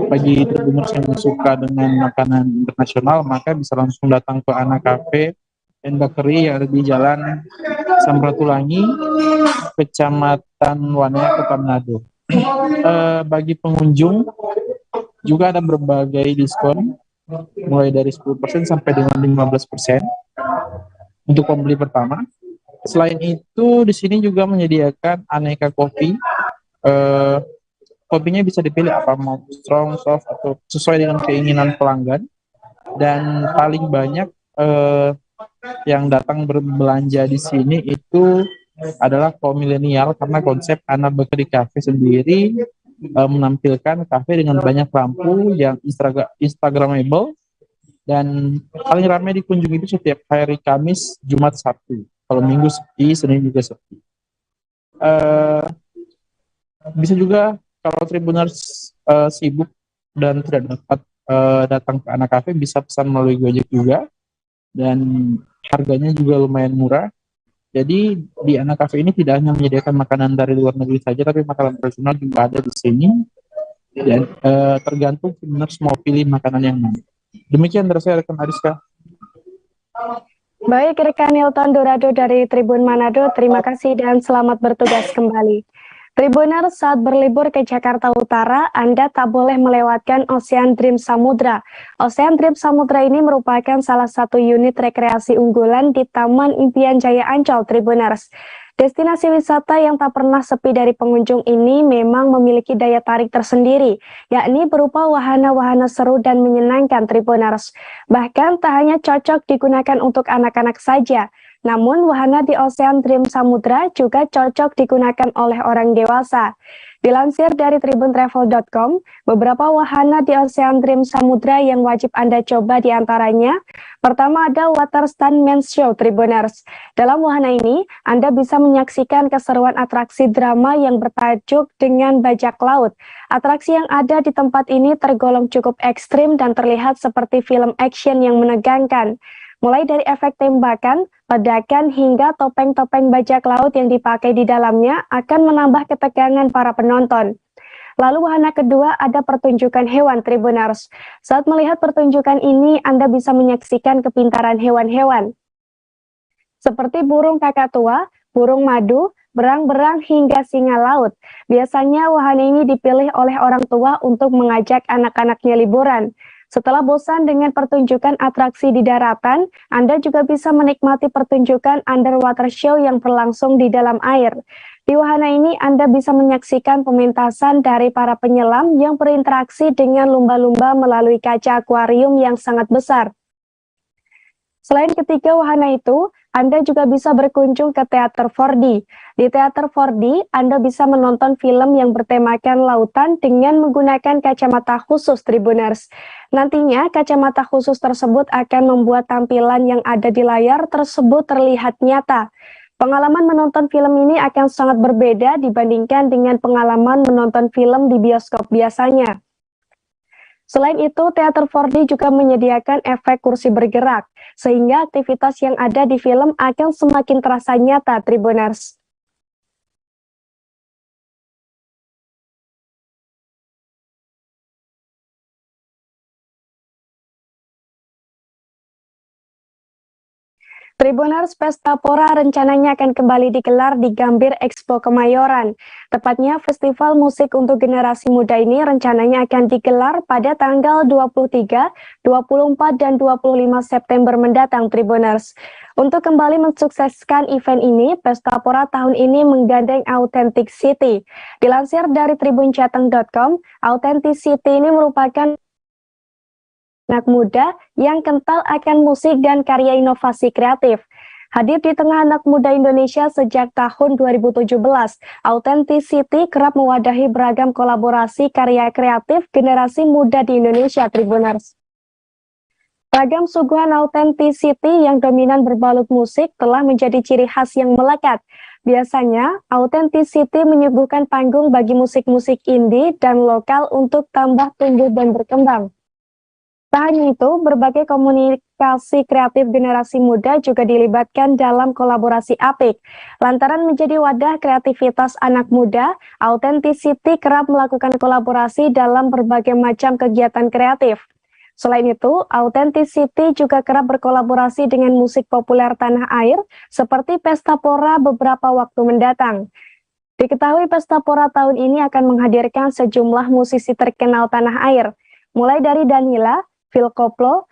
bagi Tribuners yang suka dengan makanan internasional, maka bisa langsung datang ke Ana Cafe and Bakery yang ada di Jalan Samratulangi, Kecamatan Waniang, Kota Manado. Bagi pengunjung juga ada berbagai diskon mulai dari 10% sampai dengan 15% untuk pembeli pertama. Selain itu, di sini juga menyediakan aneka kopi. Kopinya bisa dipilih apa mau strong, soft, atau sesuai dengan keinginan pelanggan. Dan paling banyak yang datang berbelanja di sini itu adalah kaum milenial, karena konsep Ana Bakery Cafe sendiri menampilkan kafe dengan banyak lampu yang instagramable, dan paling ramai dikunjungi itu setiap hari Kamis, Jumat, Sabtu. Kalau Minggu sepi, Senin juga sepi. Bisa juga kalau Tribuners sibuk dan tidak dapat datang ke Ana Cafe, bisa pesan melalui Gojek juga, dan harganya juga lumayan murah. Jadi di Ana Cafe ini tidak hanya menyediakan makanan dari luar negeri saja, tapi makanan tradisional juga ada di sini. Dan tergantung Tribuners mau pilih makanan yang mana. Demikian dari saya, rekan Ariska. Baik, rekan Nilton Durado dari Tribun Manado, terima kasih dan selamat bertugas kembali. Tribuners, saat berlibur ke Jakarta Utara, Anda tak boleh melewatkan Ocean Dream Samudra. Ocean Dream Samudra ini merupakan salah satu unit rekreasi unggulan di Taman Impian Jaya Ancol, Tribuners. Destinasi wisata yang tak pernah sepi dari pengunjung ini memang memiliki daya tarik tersendiri, yakni berupa wahana-wahana seru dan menyenangkan, Tribuners. Bahkan tak hanya cocok digunakan untuk anak-anak saja, namun wahana di Ocean Dream Samudra juga cocok digunakan oleh orang dewasa. Dilansir dari tribuntravel.com, beberapa wahana di Ocean Dream Samudra yang wajib Anda coba diantaranya, pertama ada Water Stuntman Show Tribuners. Dalam wahana ini, Anda bisa menyaksikan keseruan atraksi drama yang bertajuk Dengan Bajak Laut. Atraksi yang ada di tempat ini tergolong cukup ekstrim dan terlihat seperti film action yang menegangkan. Mulai dari efek tembakan, ledakan, hingga topeng-topeng bajak laut yang dipakai di dalamnya akan menambah ketegangan para penonton. Lalu wahana kedua ada pertunjukan hewan Tribuners. Saat melihat pertunjukan ini, Anda bisa menyaksikan kepintaran hewan-hewan. Seperti burung kakatua, burung madu, berang-berang, hingga singa laut. Biasanya wahana ini dipilih oleh orang tua untuk mengajak anak-anaknya liburan. Setelah bosan dengan pertunjukan atraksi di daratan, Anda juga bisa menikmati pertunjukan underwater show yang berlangsung di dalam air. Di wahana ini, Anda bisa menyaksikan pementasan dari para penyelam yang berinteraksi dengan lumba-lumba melalui kaca akuarium yang sangat besar. Selain ketiga wahana itu, Anda juga bisa berkunjung ke Teater 4D. Di Teater 4D, Anda bisa menonton film yang bertemakan lautan dengan menggunakan kacamata khusus Tribuners. Nantinya, kacamata khusus tersebut akan membuat tampilan yang ada di layar tersebut terlihat nyata. Pengalaman menonton film ini akan sangat berbeda dibandingkan dengan pengalaman menonton film di bioskop biasanya. Selain itu, Teater 4D juga menyediakan efek kursi bergerak, sehingga aktivitas yang ada di film akan semakin terasa nyata, Tribuners. Tribuners, Pesta Pora rencananya akan kembali digelar di Gambir Expo Kemayoran. Tepatnya, festival musik untuk generasi muda ini rencananya akan digelar pada tanggal 23, 24, dan 25 September mendatang, Tribuners. Untuk kembali mensukseskan event ini, Pesta Pora tahun ini menggandeng Authentic City. Dilansir dari tribuncateng.com, Authentic City ini merupakan anak muda yang kental akan musik dan karya inovasi kreatif. Hadir di tengah anak muda Indonesia sejak tahun 2017, Authenticity kerap mewadahi beragam kolaborasi karya kreatif generasi muda di Indonesia, Tribuners. Ragam suguhan Authenticity yang dominan berbalut musik telah menjadi ciri khas yang melekat. Biasanya, Authenticity menyuguhkan panggung bagi musik-musik indie dan lokal untuk tambah tumbuh dan berkembang. Tak hanya itu, berbagai komunikasi kreatif generasi muda juga dilibatkan dalam kolaborasi apik. Lantaran menjadi wadah kreativitas anak muda, Authenticity kerap melakukan kolaborasi dalam berbagai macam kegiatan kreatif. Selain itu, Authenticity juga kerap berkolaborasi dengan musik populer tanah air, seperti Pesta Pora beberapa waktu mendatang. Diketahui Pesta Pora tahun ini akan menghadirkan sejumlah musisi terkenal tanah air, mulai dari Danila, Phil Koplo,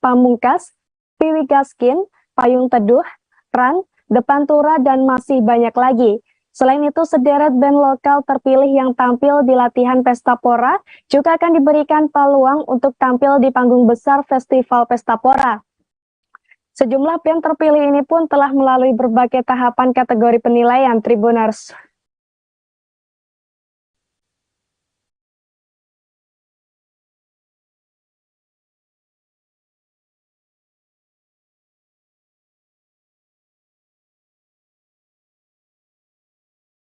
Pamungkas, Piwi Gaskin, Payung Teduh, Ran, Depantura, dan masih banyak lagi. Selain itu, sederet band lokal terpilih yang tampil di latihan Pesta Pora juga akan diberikan peluang untuk tampil di panggung besar Festival Pesta Pora. Sejumlah band terpilih ini pun telah melalui berbagai tahapan kategori penilaian, Tribuners.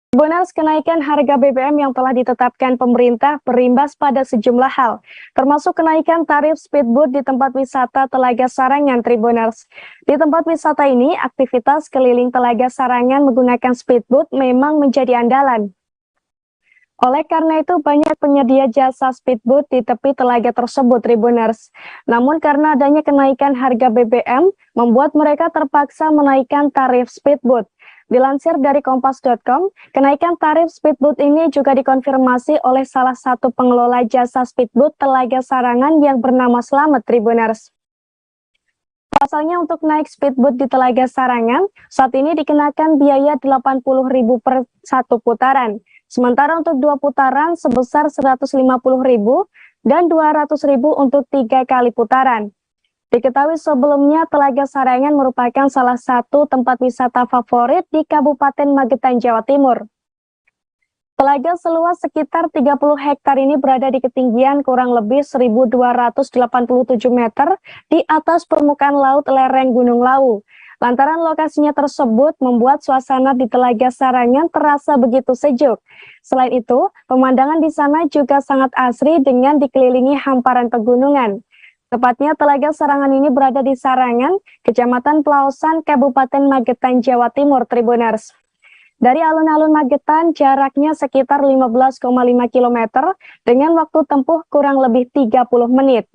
Tribuners, kenaikan harga BBM yang telah ditetapkan pemerintah berimbas pada sejumlah hal, termasuk kenaikan tarif speedboat di tempat wisata Telaga Sarangan, Tribuners. Di tempat wisata ini, aktivitas keliling Telaga Sarangan menggunakan speedboat memang menjadi andalan. Oleh karena itu, banyak penyedia jasa speedboat di tepi telaga tersebut, Tribuners. Namun karena adanya kenaikan harga BBM, membuat mereka terpaksa menaikkan tarif speedboat. Dilansir dari kompas.com, kenaikan tarif speedboat ini juga dikonfirmasi oleh salah satu pengelola jasa speedboat Telaga Sarangan yang bernama Slamet, Tribuners. Pasalnya untuk naik speedboat di Telaga Sarangan, saat ini dikenakan biaya Rp80.000 per satu putaran. Sementara untuk 2 putaran sebesar Rp150.000 dan Rp200.000 untuk 3 kali putaran. Diketahui sebelumnya Telaga Sarangan merupakan salah satu tempat wisata favorit di Kabupaten Magetan, Jawa Timur. Telaga seluas sekitar 30 hektar ini berada di ketinggian kurang lebih 1.287 meter di atas permukaan laut lereng Gunung Lawu. Lantaran lokasinya tersebut membuat suasana di Telaga Sarangan terasa begitu sejuk. Selain itu, pemandangan di sana juga sangat asri dengan dikelilingi hamparan pegunungan. Tepatnya Telaga Sarangan ini berada di Sarangan, Kecamatan Pelausan, Kabupaten Magetan, Jawa Timur, Tribuners. Dari alun-alun Magetan, jaraknya sekitar 15,5 km dengan waktu tempuh kurang lebih 30 menit.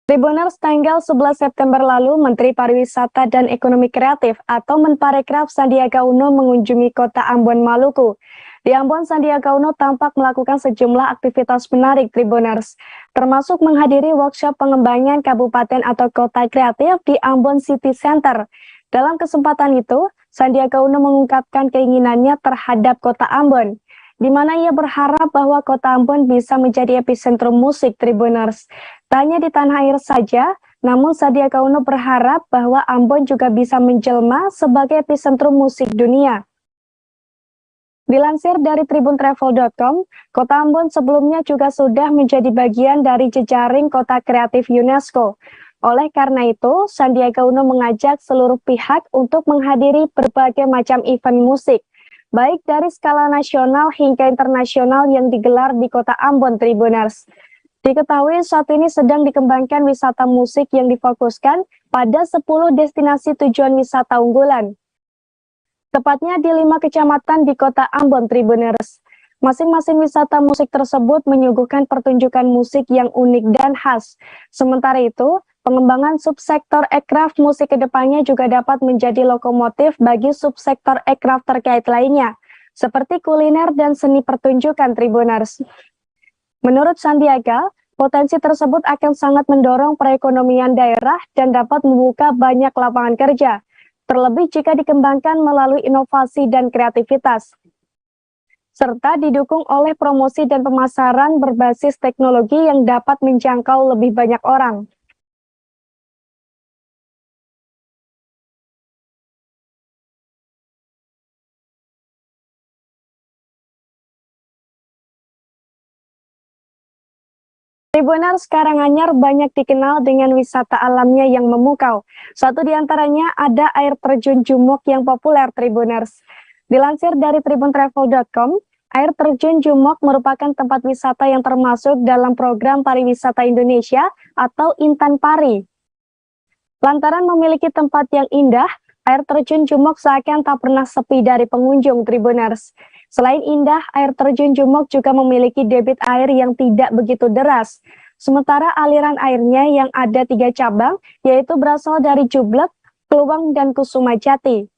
Tribuners, tanggal 11 September lalu, Menteri Pariwisata dan Ekonomi Kreatif atau Menparekraf Sandiaga Uno mengunjungi kota Ambon, Maluku. Di Ambon, Sandiaga Uno tampak melakukan sejumlah aktivitas menarik Tribuners, termasuk menghadiri workshop pengembangan kabupaten atau kota kreatif di Ambon City Center. Dalam kesempatan itu, Sandiaga Uno mengungkapkan keinginannya terhadap kota Ambon, di mana ia berharap bahwa kota Ambon bisa menjadi epicentrum musik Tribuners. Tak hanya di tanah air saja, namun Sandiaga Uno berharap bahwa Ambon juga bisa menjelma sebagai epicentrum musik dunia. Dilansir dari tribuntravel.com, kota Ambon sebelumnya juga sudah menjadi bagian dari jejaring kota kreatif UNESCO. Oleh karena itu, Sandiaga Uno mengajak seluruh pihak untuk menghadiri berbagai macam event musik, baik dari skala nasional hingga internasional yang digelar di kota Ambon, Tribuners. Diketahui saat ini sedang dikembangkan wisata musik yang difokuskan pada 10 destinasi tujuan wisata unggulan. Tepatnya di 5 kecamatan di kota Ambon, Tribuners. Masing-masing wisata musik tersebut menyuguhkan pertunjukan musik yang unik dan khas. Sementara itu, pengembangan subsektor aircraft musik kedepannya juga dapat menjadi lokomotif bagi subsektor aircraft terkait lainnya, seperti kuliner dan seni pertunjukan Tribuners. Menurut Sandiaga, potensi tersebut akan sangat mendorong perekonomian daerah dan dapat membuka banyak lapangan kerja, terlebih jika dikembangkan melalui inovasi dan kreativitas, serta didukung oleh promosi dan pemasaran berbasis teknologi yang dapat menjangkau lebih banyak orang. Tribuners, Karanganyar banyak dikenal dengan wisata alamnya yang memukau. Satu di antaranya ada air terjun Jumuk yang populer Tribuners. Dilansir dari tribuntravel.com, air terjun Jumuk merupakan tempat wisata yang termasuk dalam program pariwisata Indonesia atau Intan Pari. Lantaran memiliki tempat yang indah, air terjun Jumuk seakan tak pernah sepi dari pengunjung Tribuners. Selain indah, air terjun Jumuk juga memiliki debit air yang tidak begitu deras. Sementara aliran airnya yang ada 3 cabang, yaitu berasal dari Jublek, Kluwang, dan Kusuma Jati.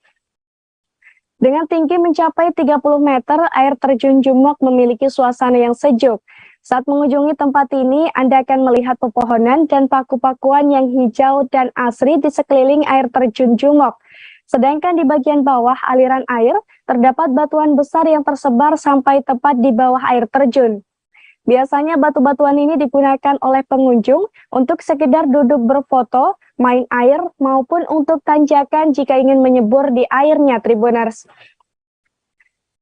Dengan tinggi mencapai 30 meter, air terjun Jumuk memiliki suasana yang sejuk. Saat mengunjungi tempat ini, Anda akan melihat pepohonan dan paku-pakuan yang hijau dan asri di sekeliling air terjun Jumuk. Sedangkan di bagian bawah aliran air, terdapat batuan besar yang tersebar sampai tepat di bawah air terjun. Biasanya batu-batuan ini digunakan oleh pengunjung untuk sekedar duduk berfoto, main air, maupun untuk tanjakan jika ingin menyebur di airnya, Tribuners.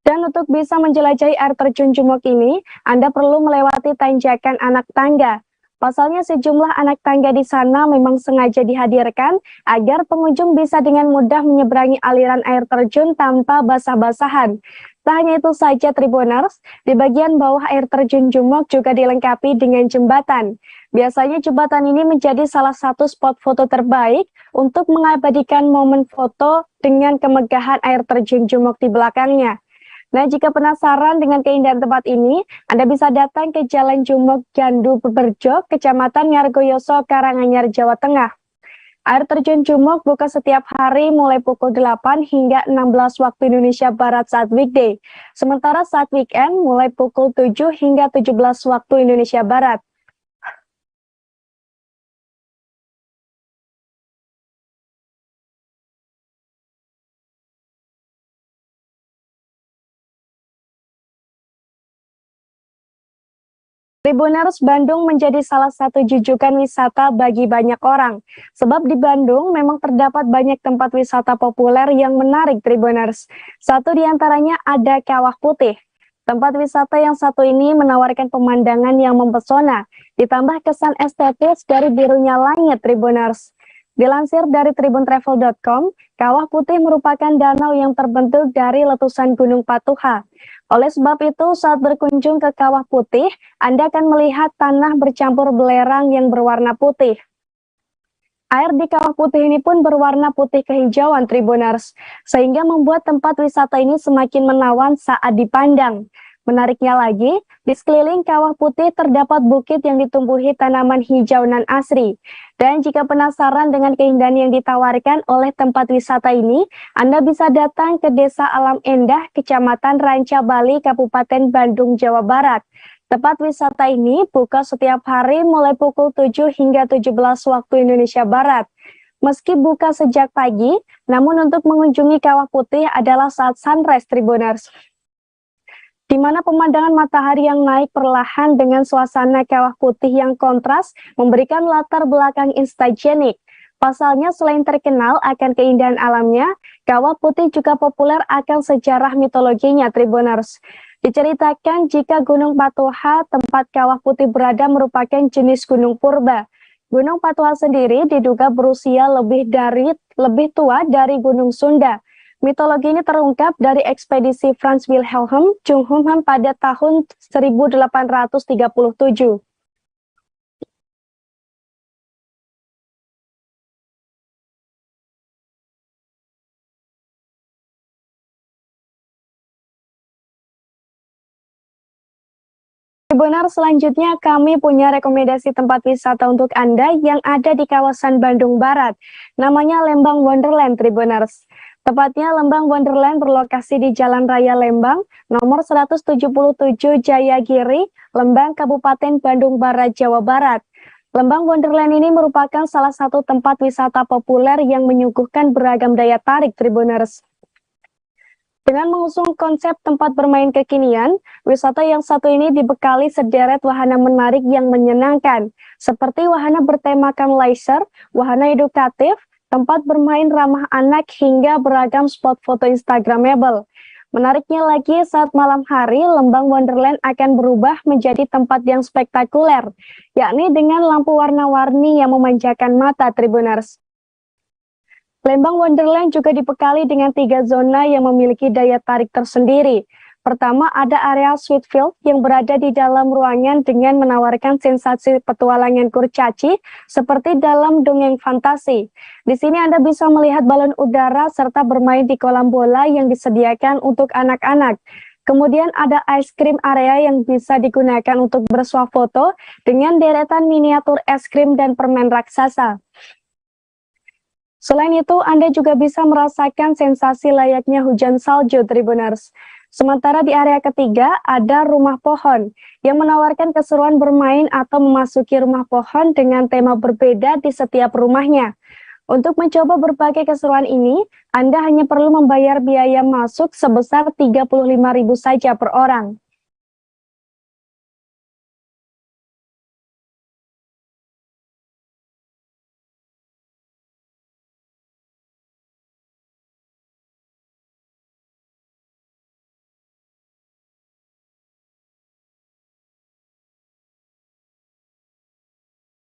Dan untuk bisa menjelajahi air terjun Jumuk ini, Anda perlu melewati tanjakan anak tangga. Pasalnya sejumlah anak tangga di sana memang sengaja dihadirkan agar pengunjung bisa dengan mudah menyeberangi aliran air terjun tanpa basah-basahan. Tak hanya itu saja Tribuners, di bagian bawah air terjun Jumuk juga dilengkapi dengan jembatan. Biasanya jembatan ini menjadi salah satu spot foto terbaik untuk mengabadikan momen foto dengan kemegahan air terjun Jumuk di belakangnya. Nah, jika penasaran dengan keindahan tempat ini, Anda bisa datang ke Jalan Jumuk Jandu Berjo, Kecamatan Ngargoyoso, Karanganyar, Jawa Tengah. Air terjun Jumuk buka setiap hari mulai pukul 8 hingga 16 waktu Indonesia Barat saat weekday. Sementara saat weekend mulai pukul 7 hingga 17 waktu Indonesia Barat. Tribuners, Bandung menjadi salah satu jujukan wisata bagi banyak orang. Sebab di Bandung memang terdapat banyak tempat wisata populer yang menarik Tribuners. Satu di antaranya ada Kawah Putih. Tempat wisata yang satu ini menawarkan pemandangan yang mempesona, ditambah kesan estetis dari birunya langit Tribuners. Dilansir dari tribuntravel.com, Kawah Putih merupakan danau yang terbentuk dari letusan Gunung Patuha. Oleh sebab itu, saat berkunjung ke Kawah Putih, Anda akan melihat tanah bercampur belerang yang berwarna putih. Air di Kawah Putih ini pun berwarna putih kehijauan Tribuners, sehingga membuat tempat wisata ini semakin menawan saat dipandang. Menariknya lagi, di sekeliling Kawah Putih terdapat bukit yang ditumbuhi tanaman hijau nan asri. Dan jika penasaran dengan keindahan yang ditawarkan oleh tempat wisata ini, Anda bisa datang ke Desa Alam Endah, Kecamatan Ranca Bali, Kabupaten Bandung, Jawa Barat. Tempat wisata ini buka setiap hari mulai pukul 7 hingga 17 waktu Indonesia Barat. Meski buka sejak pagi, namun untuk mengunjungi Kawah Putih adalah saat sunrise Tribuners, di mana pemandangan matahari yang naik perlahan dengan suasana Kawah Putih yang kontras memberikan latar belakang instagenik. Pasalnya, selain terkenal akan keindahan alamnya, Kawah Putih juga populer akan sejarah mitologinya Tribuners. Diceritakan jika Gunung Patuha, tempat Kawah Putih berada, merupakan jenis gunung purba. Gunung Patuha sendiri diduga berusia lebih tua dari Gunung Sunda. Mitologi ini terungkap dari ekspedisi Franz Wilhelm Junghunhan pada tahun 1837. Benar, selanjutnya kami punya rekomendasi tempat wisata untuk Anda yang ada di kawasan Bandung Barat. Namanya Lembang Wonderland Tribuners. Tepatnya Lembang Wonderland berlokasi di Jalan Raya Lembang, nomor 177 Jayagiri, Lembang, Kabupaten Bandung Barat, Jawa Barat. Lembang Wonderland ini merupakan salah satu tempat wisata populer yang menyuguhkan beragam daya tarik Tribuners. Dengan mengusung konsep tempat bermain kekinian, wisata yang satu ini dibekali sederet wahana menarik yang menyenangkan, seperti wahana bertemakan laser, wahana edukatif, tempat bermain ramah anak, hingga beragam spot foto Instagramable. Menariknya lagi, saat malam hari, Lembang Wonderland akan berubah menjadi tempat yang spektakuler, yakni dengan lampu warna-warni yang memanjakan mata Tribuners. Lembang Wonderland juga dibekali dengan 3 zona yang memiliki daya tarik tersendiri. Pertama, ada area Sweetfield yang berada di dalam ruangan dengan menawarkan sensasi petualangan kurcaci seperti dalam dongeng fantasi. Di sini Anda bisa melihat balon udara serta bermain di kolam bola yang disediakan untuk anak-anak. Kemudian ada ice cream area yang bisa digunakan untuk bersuah foto dengan deretan miniatur es krim dan permen raksasa. Selain itu, Anda juga bisa merasakan sensasi layaknya hujan salju Tribuners. Sementara di area ketiga ada rumah pohon yang menawarkan keseruan bermain atau memasuki rumah pohon dengan tema berbeda di setiap rumahnya. Untuk mencoba berbagai keseruan ini, Anda hanya perlu membayar biaya masuk sebesar Rp35.000 saja per orang.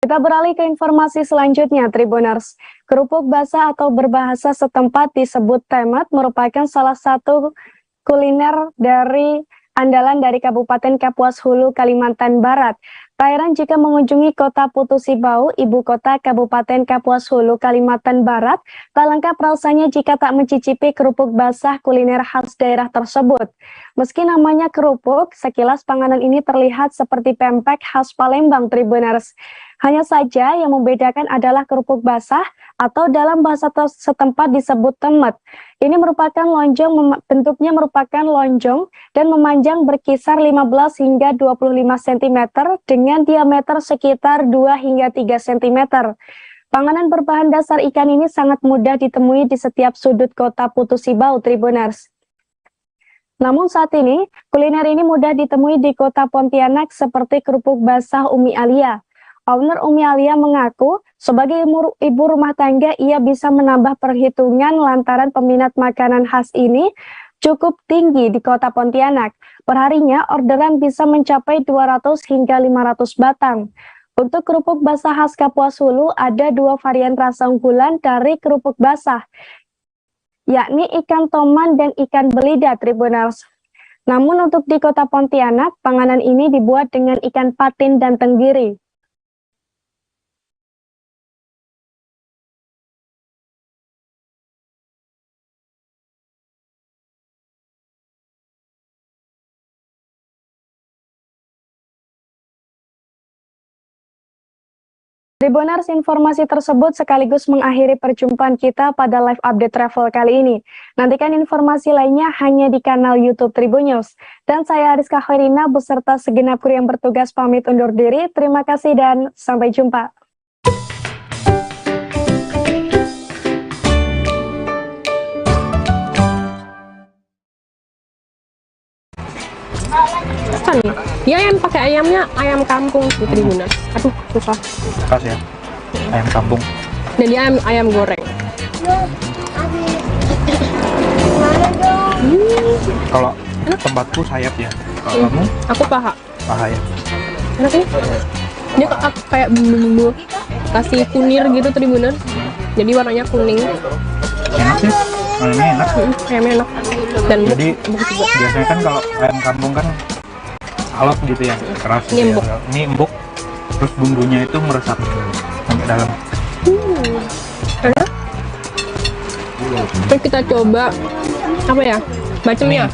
Kita beralih ke informasi selanjutnya, Tribuners. Kerupuk basah atau berbahasa setempat disebut temat merupakan salah satu kuliner dari andalan dari Kabupaten Kapuas Hulu, Kalimantan Barat. Tak heran jika mengunjungi kota Putu Sibau, ibu kota Kabupaten Kapuas Hulu, Kalimantan Barat, tak lengkap rasanya jika tak mencicipi kerupuk basah kuliner khas daerah tersebut. Meski namanya kerupuk, sekilas panganan ini terlihat seperti pempek khas Palembang, Tribuners. Hanya saja yang membedakan adalah kerupuk basah atau dalam bahasa setempat disebut temet. Ini merupakan lonjong, bentuknya merupakan lonjong dan memanjang berkisar 15 hingga 25 cm dengan diameter sekitar 2 hingga 3 cm. Panganan berbahan dasar ikan ini sangat mudah ditemui di setiap sudut kota Putu Sibau, Tribuners. Namun saat ini, kuliner ini mudah ditemui di kota Pontianak seperti kerupuk basah Umi Alia. Owner Umi Alia mengaku, sebagai ibu rumah tangga, ia bisa menambah perhitungan lantaran peminat makanan khas ini cukup tinggi di kota Pontianak. Perharinya, orderan bisa mencapai 200 hingga 500 batang. Untuk kerupuk basah khas Kapuas Hulu, ada 2 varian rasa unggulan dari kerupuk basah, yakni ikan toman dan ikan belida Tribuners. Namun untuk di kota Pontianak, panganan ini dibuat dengan ikan patin dan tenggiri. Tribuners, informasi tersebut sekaligus mengakhiri perjumpaan kita pada live update travel kali ini. Nantikan informasi lainnya hanya di kanal YouTube Tribun News. Dan saya Ariska Khairina beserta segenap kru yang bertugas pamit undur diri. Terima kasih dan sampai jumpa. Nih, dia yang pakai ayamnya ayam kampung di Tribuners. Aduh, susah. Pas ya, ayam kampung. Dan dia ayam goreng. Kalau tempatku sayap ya. Kalau kamu? Aku paha. Paha ya. Enak nih. Dia kayak bumbu-bumbu kasih kunir gitu Tribuners. Jadi warnanya kuning. Enak sih. Ayamnya enak. Ayamnya enak. Dan jadi biasanya kan kalau ayam kampung kan alot gitu ya, keras. Ini empuk. Ya. Ini empuk. Terus bumbunya itu meresap sampai dalam. Enak. Terus kita coba apa ya? Bacemnya.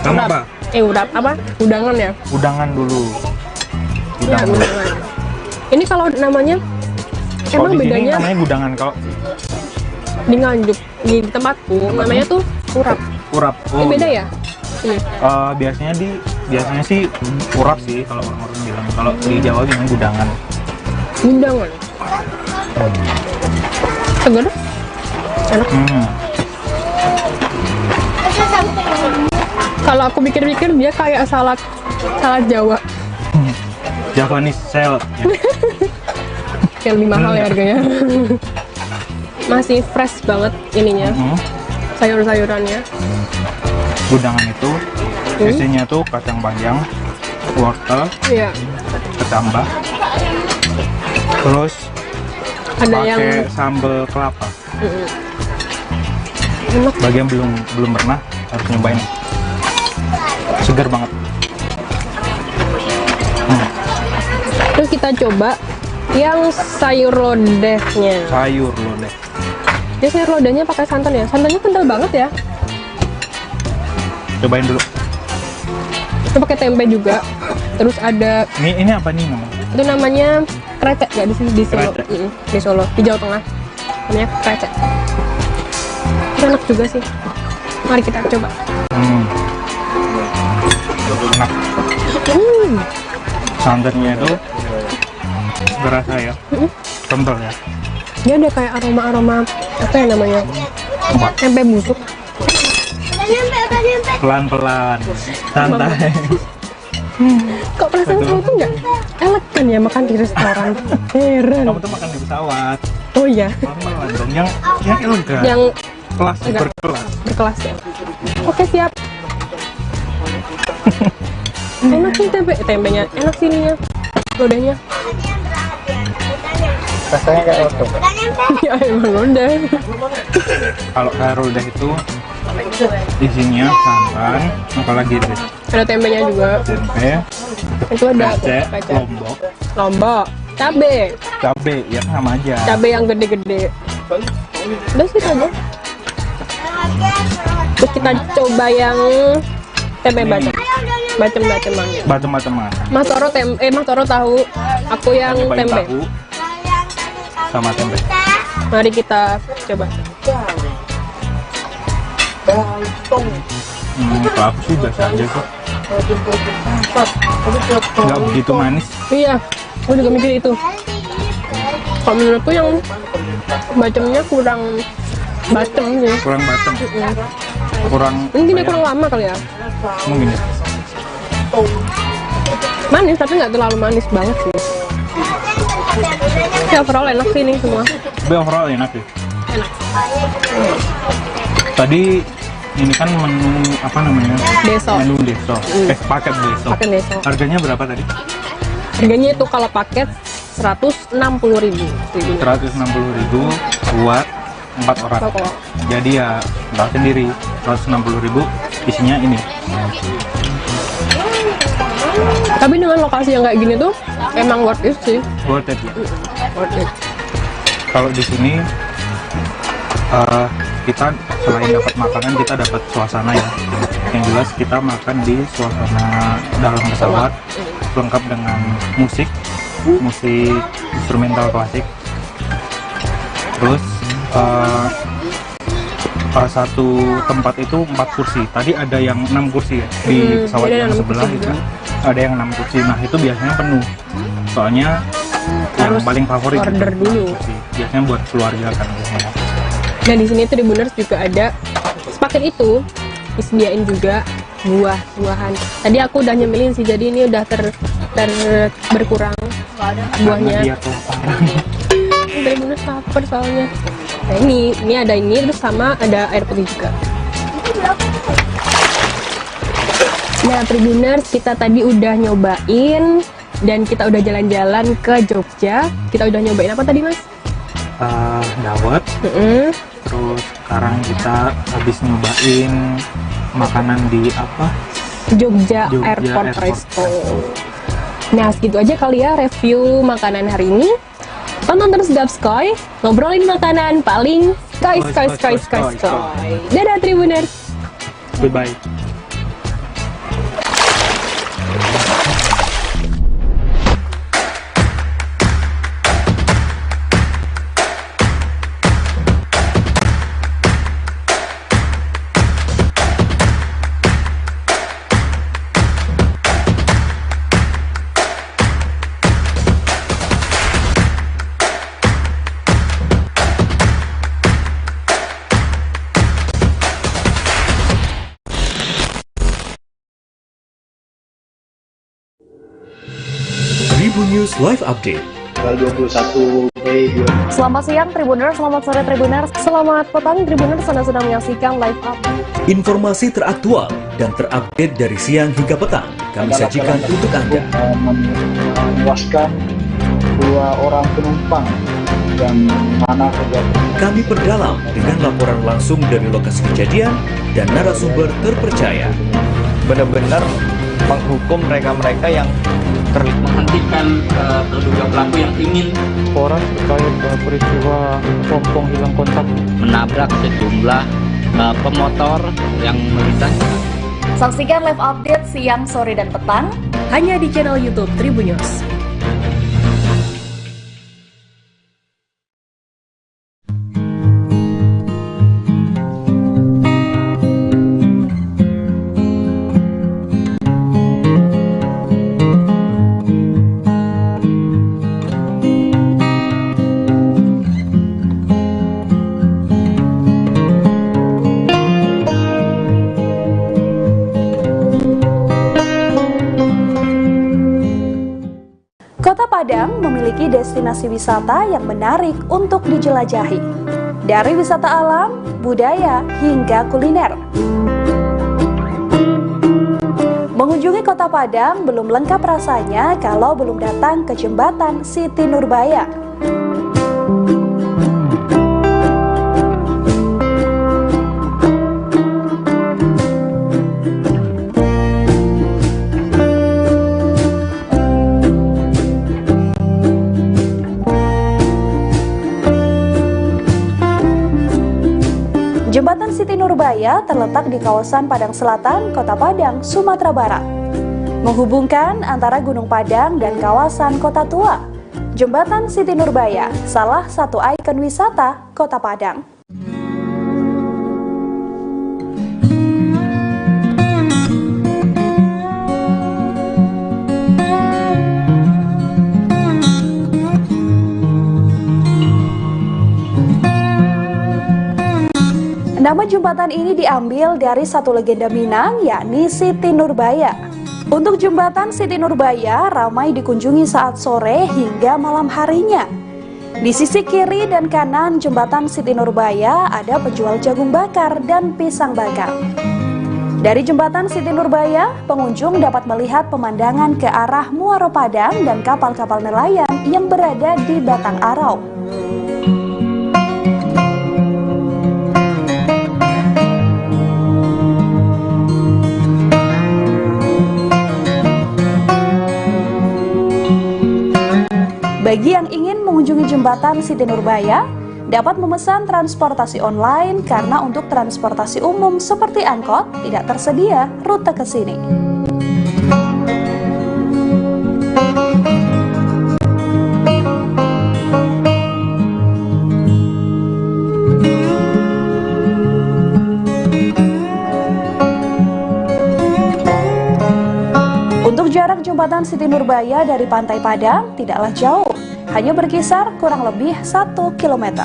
Sama apa? Urap apa? Udangan ya? Udangan dulu. Ya, udangan. Ini kalau namanya emang di sini bedanya? namanya gudangan, kalau Di Nganjuk di tempatku namanya tuh urap. Urap. Ini beda ya? Ini. Biasanya sih urap sih kalau orang-orang bilang. Kalau di Jawa bilang gudangan. Gudangan. Segar? Enak. Kalau aku pikir-pikir dia kayak salad Jawa. Javanese salad. Yang lebih mahal ya harganya. Masih fresh banget ininya. Sayur-sayurannya. Gudangan itu isinya tuh kacang panjang, wortel, iya, kecambah, terus ada pakai yang sambal kelapa. Enak. Bagi yang belum pernah harus nyobain. Segar banget. Terus kita coba yang sayur lodehnya. Sayur lodeh. Dia sayur lodehnya pakai santan ya. Santannya kental banget ya. Cobain dulu. Itu pakai tempe juga. Terus ada ini apa nih namanya? itu namanya krecek ya di sini di Solo. Di Solo, di Jawa Tengah. Namanya krecek. Itu enak juga sih. Mari kita coba. Enak. Santannya itu berasa ya. Kental ya. Dia ada kayak aroma-aroma apa ya namanya? Tempe busuk. Pelan-pelan, santai. Kok perasaan saya tuh nggak elegan ya makan di restoran? Heran. Kamu tuh makan di pesawat. Oh iya. Pelan-pelan dan yang elegan. Yang kelas berkelas. Berkelas ya. Oke siap. Enak sih tempenya, enak sih ininya, lodehnya. Rasanya kayak lodeh. Ya emang lodeh. Kalau kayak lodeh itu isinya santan, apalagi itu? Ada tempenya juga. Tempe. Itu ada krecek, lombok, cabe. Cabe, ya sama aja. Cabe yang gede-gede. Udah sih aja. Terus kita coba yang tempe bacem. Bacem-baceman. Mas Toro tahu, aku yang tempe. Tahu sama tempe. Mari kita coba. Kalau aku sih biasa aja kok. Nggak begitu manis. Iya, aku juga mikir itu. Kalau menurutku yang bacemnya kurang Batem sih. Kurang batem. Kurang. Mungkin dia kurang lama kali ya. Mungkin ya. Manis tapi nggak terlalu manis banget sih. Ya overall enak sih ini semua. Tapi overall enak sih. Enak. Tadi ini kan menu apa namanya? Deso. Menu deso. Paket deso. Paket deso. Harganya berapa tadi? Harganya itu kalau paket 160.000. 160.000 buat 4 orang. Jadi ya tahu sendiri 160.000 isinya ini. Tapi dengan lokasi yang kayak gini tuh emang worth it sih. Worth it ya. Worth it. Kalau di sini kita selain dapat makanan kita dapat suasana ya. Yang jelas kita makan di suasana dalam pesawat lengkap dengan musik instrumental klasik. Terus satu tempat itu 4 kursi. Tadi ada yang 6 kursi ya di pesawat yang sebelah itu ada yang 6 kursi. Nah itu biasanya penuh. Soalnya yang paling favorit order dulu. Biasanya buat keluarga kan biasanya. Nah di sini Tribuners juga ada sepaket itu disediain juga buah-buahan. Tadi aku udah nyemilin sih, jadi ini udah berkurang buahnya. Tribuners lapar soalnya. Nah ini ada ini terus sama ada air putih juga. Nah Tribuners kita tadi udah nyobain dan kita udah jalan-jalan ke Jogja. Kita udah nyobain apa tadi Mas? Dawet. Terus sekarang kita habis nyobain makanan di apa? Jogja Airport Resto. Nah segitu aja kali ya review makanan hari ini. Tonton terus Gapskoy, ngobrolin makanan paling skoy. Dadah Tribuners. Goodbye. Tribun News Live Update. Tanggal 21 Mei. Selamat siang Tribuners, selamat sore Tribuners, selamat petang Tribuners, Anda sedang menyaksikan live update. Informasi teraktual dan terupdate dari siang hingga petang kami sajikan untuk Anda. Menewaskan 2 orang penumpang yang mana kejadian. Kami perdalam dengan laporan langsung dari lokasi kejadian dan narasumber terpercaya. Benar-benar menghukum mereka-mereka yang menghentikan terduga pelaku yang ingin laporan terkait peristiwa pompong hilang kontak menabrak sejumlah pemotor yang melintas. Saksikan live update siang, sore, dan petang hanya di channel YouTube Tribun News. Kota Padang memiliki destinasi wisata yang menarik untuk dijelajahi. Dari wisata alam, budaya, hingga kuliner. Mengunjungi Kota Padang belum lengkap rasanya kalau belum datang ke Jembatan Siti Nurbaya. Jembatan Siti Nurbaya terletak di kawasan Padang Selatan, Kota Padang, Sumatera Barat. Menghubungkan antara Gunung Padang dan kawasan Kota Tua. Jembatan Siti Nurbaya, salah satu ikon wisata Kota Padang. jembatan ini diambil dari satu legenda Minang, yakni Siti Nurbaya. Untuk jembatan Siti Nurbaya ramai dikunjungi saat sore hingga malam harinya. Di sisi kiri dan kanan jembatan Siti Nurbaya ada penjual jagung bakar dan pisang bakar. Dari jembatan Siti Nurbaya, pengunjung dapat melihat pemandangan ke arah Muaro Padang dan kapal-kapal nelayan yang berada di Batang Arau. Bagi yang ingin mengunjungi jembatan Siti Nurbaya, dapat memesan transportasi online karena untuk transportasi umum seperti angkot tidak tersedia rute ke sini. Untuk jarak jembatan Siti Nurbaya dari Pantai Padang tidaklah jauh, hanya berkisar kurang lebih 1 km.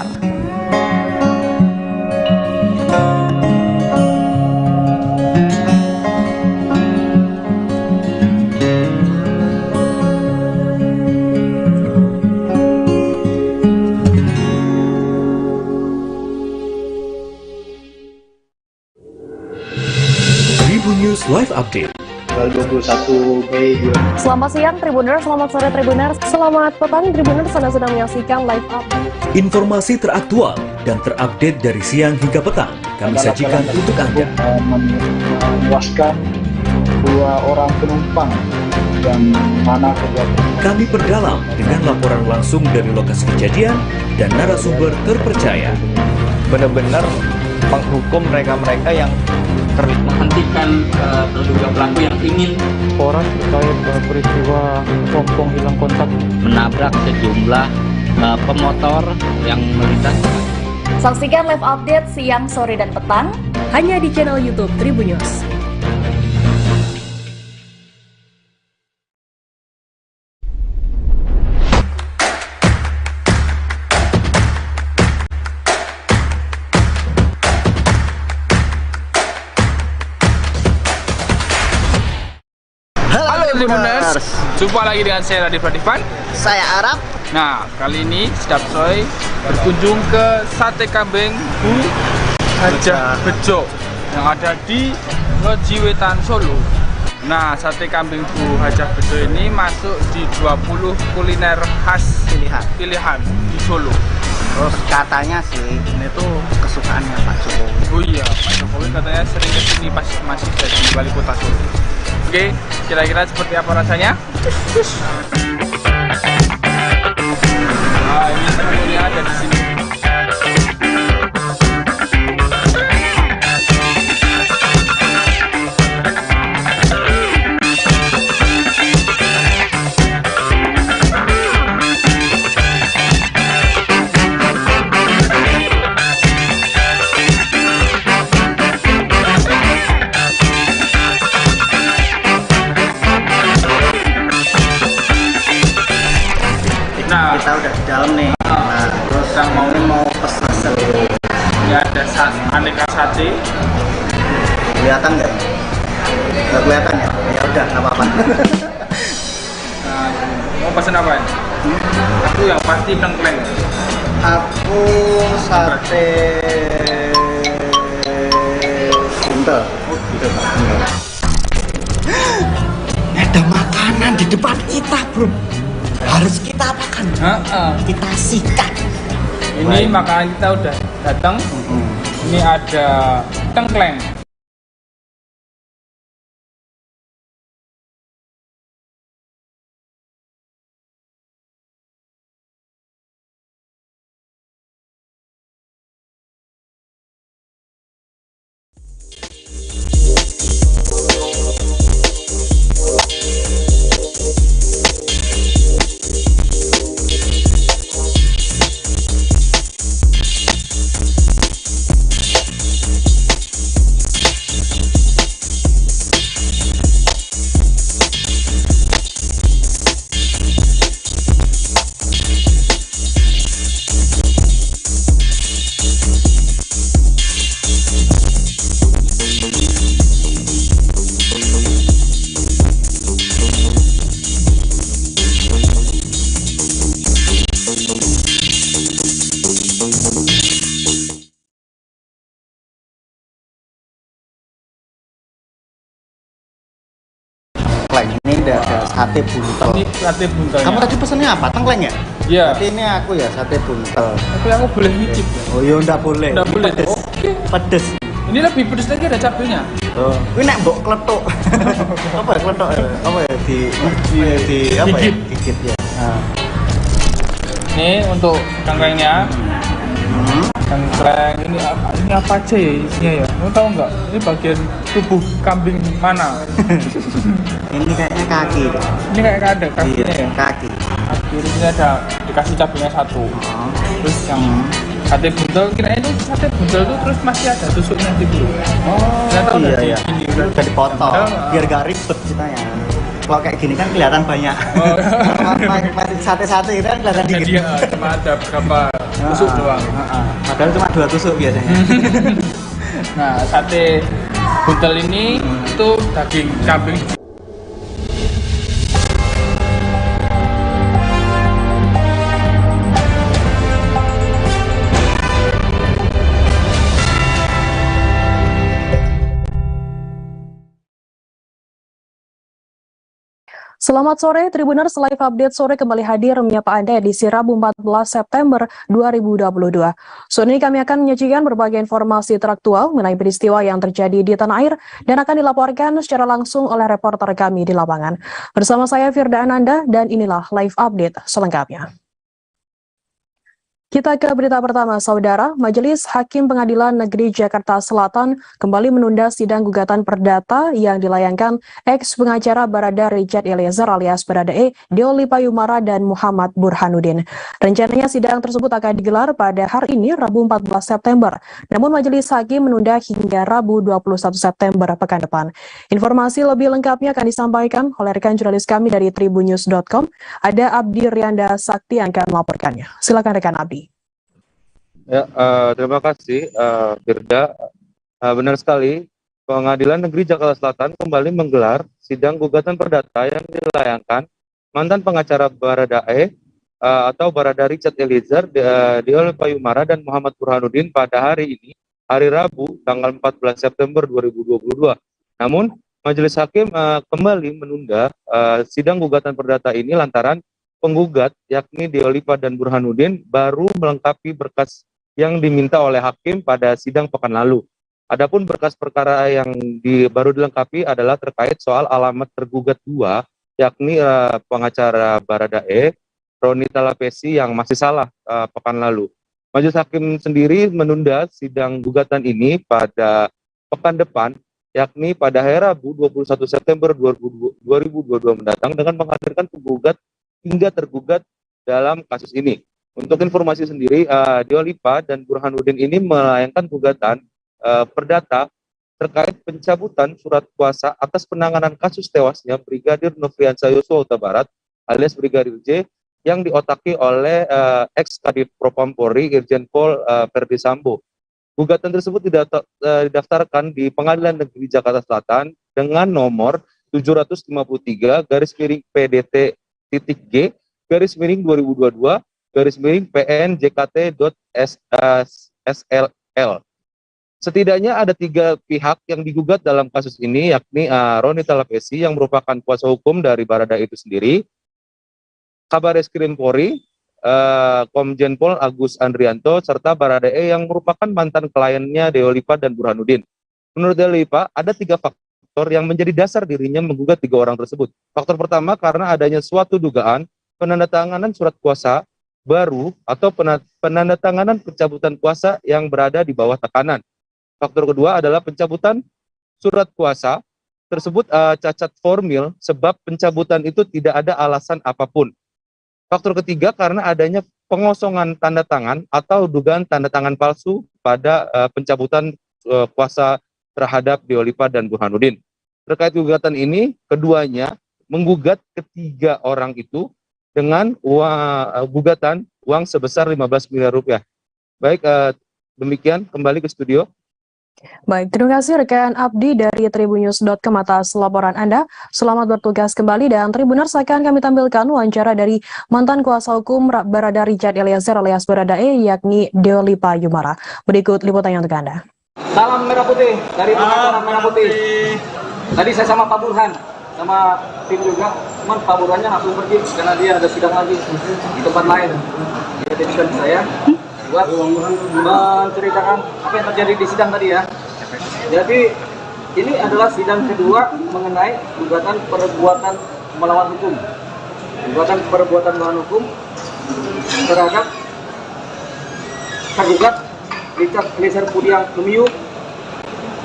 Tribun News Live Update. 21 Mei. Selamat siang Tribuners, selamat sore Tribuners, selamat petang Tribuners, Anda sedang menyaksikan live update. Informasi teraktual dan terupdate dari siang hingga petang kami sajikan untuk Anda. Menewaskan 2 orang penumpang yang mana Kami perdalam dengan laporan langsung dari lokasi kejadian dan narasumber terpercaya. Benar-benar menghukum mereka-mereka yang menghentikan terduga pelaku yang ingin Laporan terkait peristiwa pompong hilang kontak menabrak sejumlah pemotor yang melintas. Saksikan live update siang, sore, dan petang hanya di channel YouTube Tribun News. Tribuners, jumpa lagi dengan saya Radif Radifan. Saya Arab. Nah, kali ini Sedapsoy berkunjung ke Sate Kambing Bu Hajah Bejo yang ada di Wejiwetan, Solo. Nah, Sate Kambing Bu Hajah Bejo ini masuk di 20 kuliner khas pilihan di Solo. Terus katanya sih ini tuh kesukaannya Pak Jokowi. Oh iya, Pak Jokowi katanya sering kesini pas masih jadi wali kota Solo. Oke, kira-kira seperti apa rasanya? Nah, ini menunya ada di sini. Kita udah di dalam nih. Nah, terus yang mau pesan Ini ada aneka sate. kelihatan nggak? Nggak kelihatan ya? Ya udah, nggak apa-apa. Nah, mau pesan apa? Aku yang pasti tengkleng. Aku sate buntel. Ada makanan di depan kita, bro. Harus kita apakan? Kita sikat. Ini makanan kita udah datang. Ini ada tengkleng. ada sate buntel. Ini sate buntelnya. Kamu tadi pesennya apa? Tengkleng ya? Iya. Berarti ini aku ya sate buntel. Tapi aku boleh nyicip. Oh iya enggak boleh. Enggak boleh. Pedes. Oke. Pedes. Ini lebih pedes lagi, ada cabenya. Oh, ini nek mbok kletuk. Apa ya kletuk? Apa ya di apa ya? Gigit ya. Nah. Ini untuk cangkrengnya. Cangkreng ini apa aja ya isinya ya? Kamu tahu nggak? Ini bagian tubuh kambing mana? Ini kayaknya kaki. Ini kayak ada kakinya ya? Kaki. Kaki ini ada dikasih cabenya satu. Terus yang sate buntel, kira itu sate buntel tuh terus masih ada tusuknya gitu. Oh iya. Udah dipotong biar gak ribet ceritanya. Kalau kayak gini kan kelihatan banyak. Masih sate-sate itu kan kelihatan dikit. Jadi cuma ada berapa tusuk doang. Padahal cuma 2 tusuk biasanya. Nah, sate buntel ini itu daging kambing. Selamat sore, Tribuners Live Update sore kembali hadir menyapa Anda edisi Rabu 14 September 2022. Sore ini kami akan menyajikan berbagai informasi teraktual mengenai peristiwa yang terjadi di tanah air dan akan dilaporkan secara langsung oleh reporter kami di lapangan. Bersama saya Firda Ananda dan inilah Live Update selengkapnya. Kita ke berita pertama, Saudara. Majelis Hakim Pengadilan Negeri Jakarta Selatan kembali menunda sidang gugatan perdata yang dilayangkan ex-pengacara Barada Richard Eliezer alias Baradae, Deoli Payumara dan Muhammad Burhanuddin. Rencananya sidang tersebut akan digelar pada hari ini, Rabu 14 September. Namun Majelis Hakim menunda hingga Rabu 21 September pekan depan. Informasi lebih lengkapnya akan disampaikan oleh rekan jurnalis kami dari tribunnews.com. Ada Abdi Rianda Sakti yang akan melaporkannya. Silakan rekan Abdi. Ya, terima kasih Firda. Benar sekali, Pengadilan Negeri Jakarta Selatan kembali menggelar sidang gugatan perdata yang dilayangkan mantan pengacara Baradae atau Barada Richard Eliezer, Deoli Payumara dan Muhammad Burhanuddin pada hari ini, hari Rabu, tanggal 14 September 2022. Namun, Majelis Hakim kembali menunda sidang gugatan perdata ini lantaran penggugat, yakni Deoli dan Burhanuddin, baru melengkapi berkas yang diminta oleh hakim pada sidang pekan lalu. Adapun berkas perkara yang baru dilengkapi adalah terkait soal alamat tergugat 2, yakni pengacara Baradae, Roni Talapesi yang masih salah pekan lalu. Majelis Hakim sendiri menunda sidang gugatan ini pada pekan depan, yakni pada hari Rabu 21 September 2022 mendatang dengan menghadirkan penggugat hingga tergugat dalam kasus ini. Untuk informasi sendiri, Deoli dan Burhanuddin ini melayangkan gugatan perdata terkait pencabutan surat kuasa atas penanganan kasus tewasnya Brigadir Nofriansah Yosua Huta Barat alias Brigadir J yang diotaki oleh ex-Kadif Propam Polri Irjen Pol Verdi Sambo. Gugatan tersebut didaftarkan di Pengadilan Negeri Jakarta Selatan dengan nomor 737-PDT-G-2022 PN-JKT.SLL. Setidaknya ada 3 pihak yang digugat dalam kasus ini, yakni Roni Talapesi yang merupakan kuasa hukum dari Barada itu sendiri, Kabareskrim Polri, Komjen Pol Agus Andrianto, serta Baradae yang merupakan mantan kliennya Deoli dan Burhanuddin. Menurut Deoli, ada 3 faktor yang menjadi dasar dirinya menggugat 3 orang tersebut. Faktor pertama karena adanya suatu dugaan penandatanganan surat kuasa baru atau penandatanganan pencabutan kuasa yang berada di bawah tekanan. Faktor kedua adalah pencabutan surat kuasa tersebut cacat formil sebab pencabutan itu tidak ada alasan apapun. Faktor ketiga karena adanya pengosongan tanda tangan atau dugaan tanda tangan palsu pada pencabutan kuasa terhadap Deoli dan Burhanuddin. Terkait gugatan ini, keduanya menggugat ketiga orang itu dengan gugatan uang sebesar 15 miliar rupiah. Baik, demikian kembali ke studio. Baik, terima kasih rekan Abdi dari tribunnews.com atas laporan Anda. Selamat bertugas kembali dan Tribuners akan kami tampilkan wawancara dari mantan kuasa hukum Barada Richard Eliezer alias Baradae yakni Deoli Payumara. Berikut liputannya untuk Anda. Salam merah putih dari Merah Putih. Tadi saya sama Pak Burhan. sama tim juga, cuman Pak Lurahnya langsung pergi karena dia ada sidang lagi di tempat lain. Dia titipkan saya buat menceritakan apa yang terjadi di sidang tadi ya. Jadi ini adalah sidang kedua mengenai gugatan perbuatan melawan hukum. Gugatan perbuatan melawan hukum terhadap tergugat Richard Eliezer Pudiang Lumiu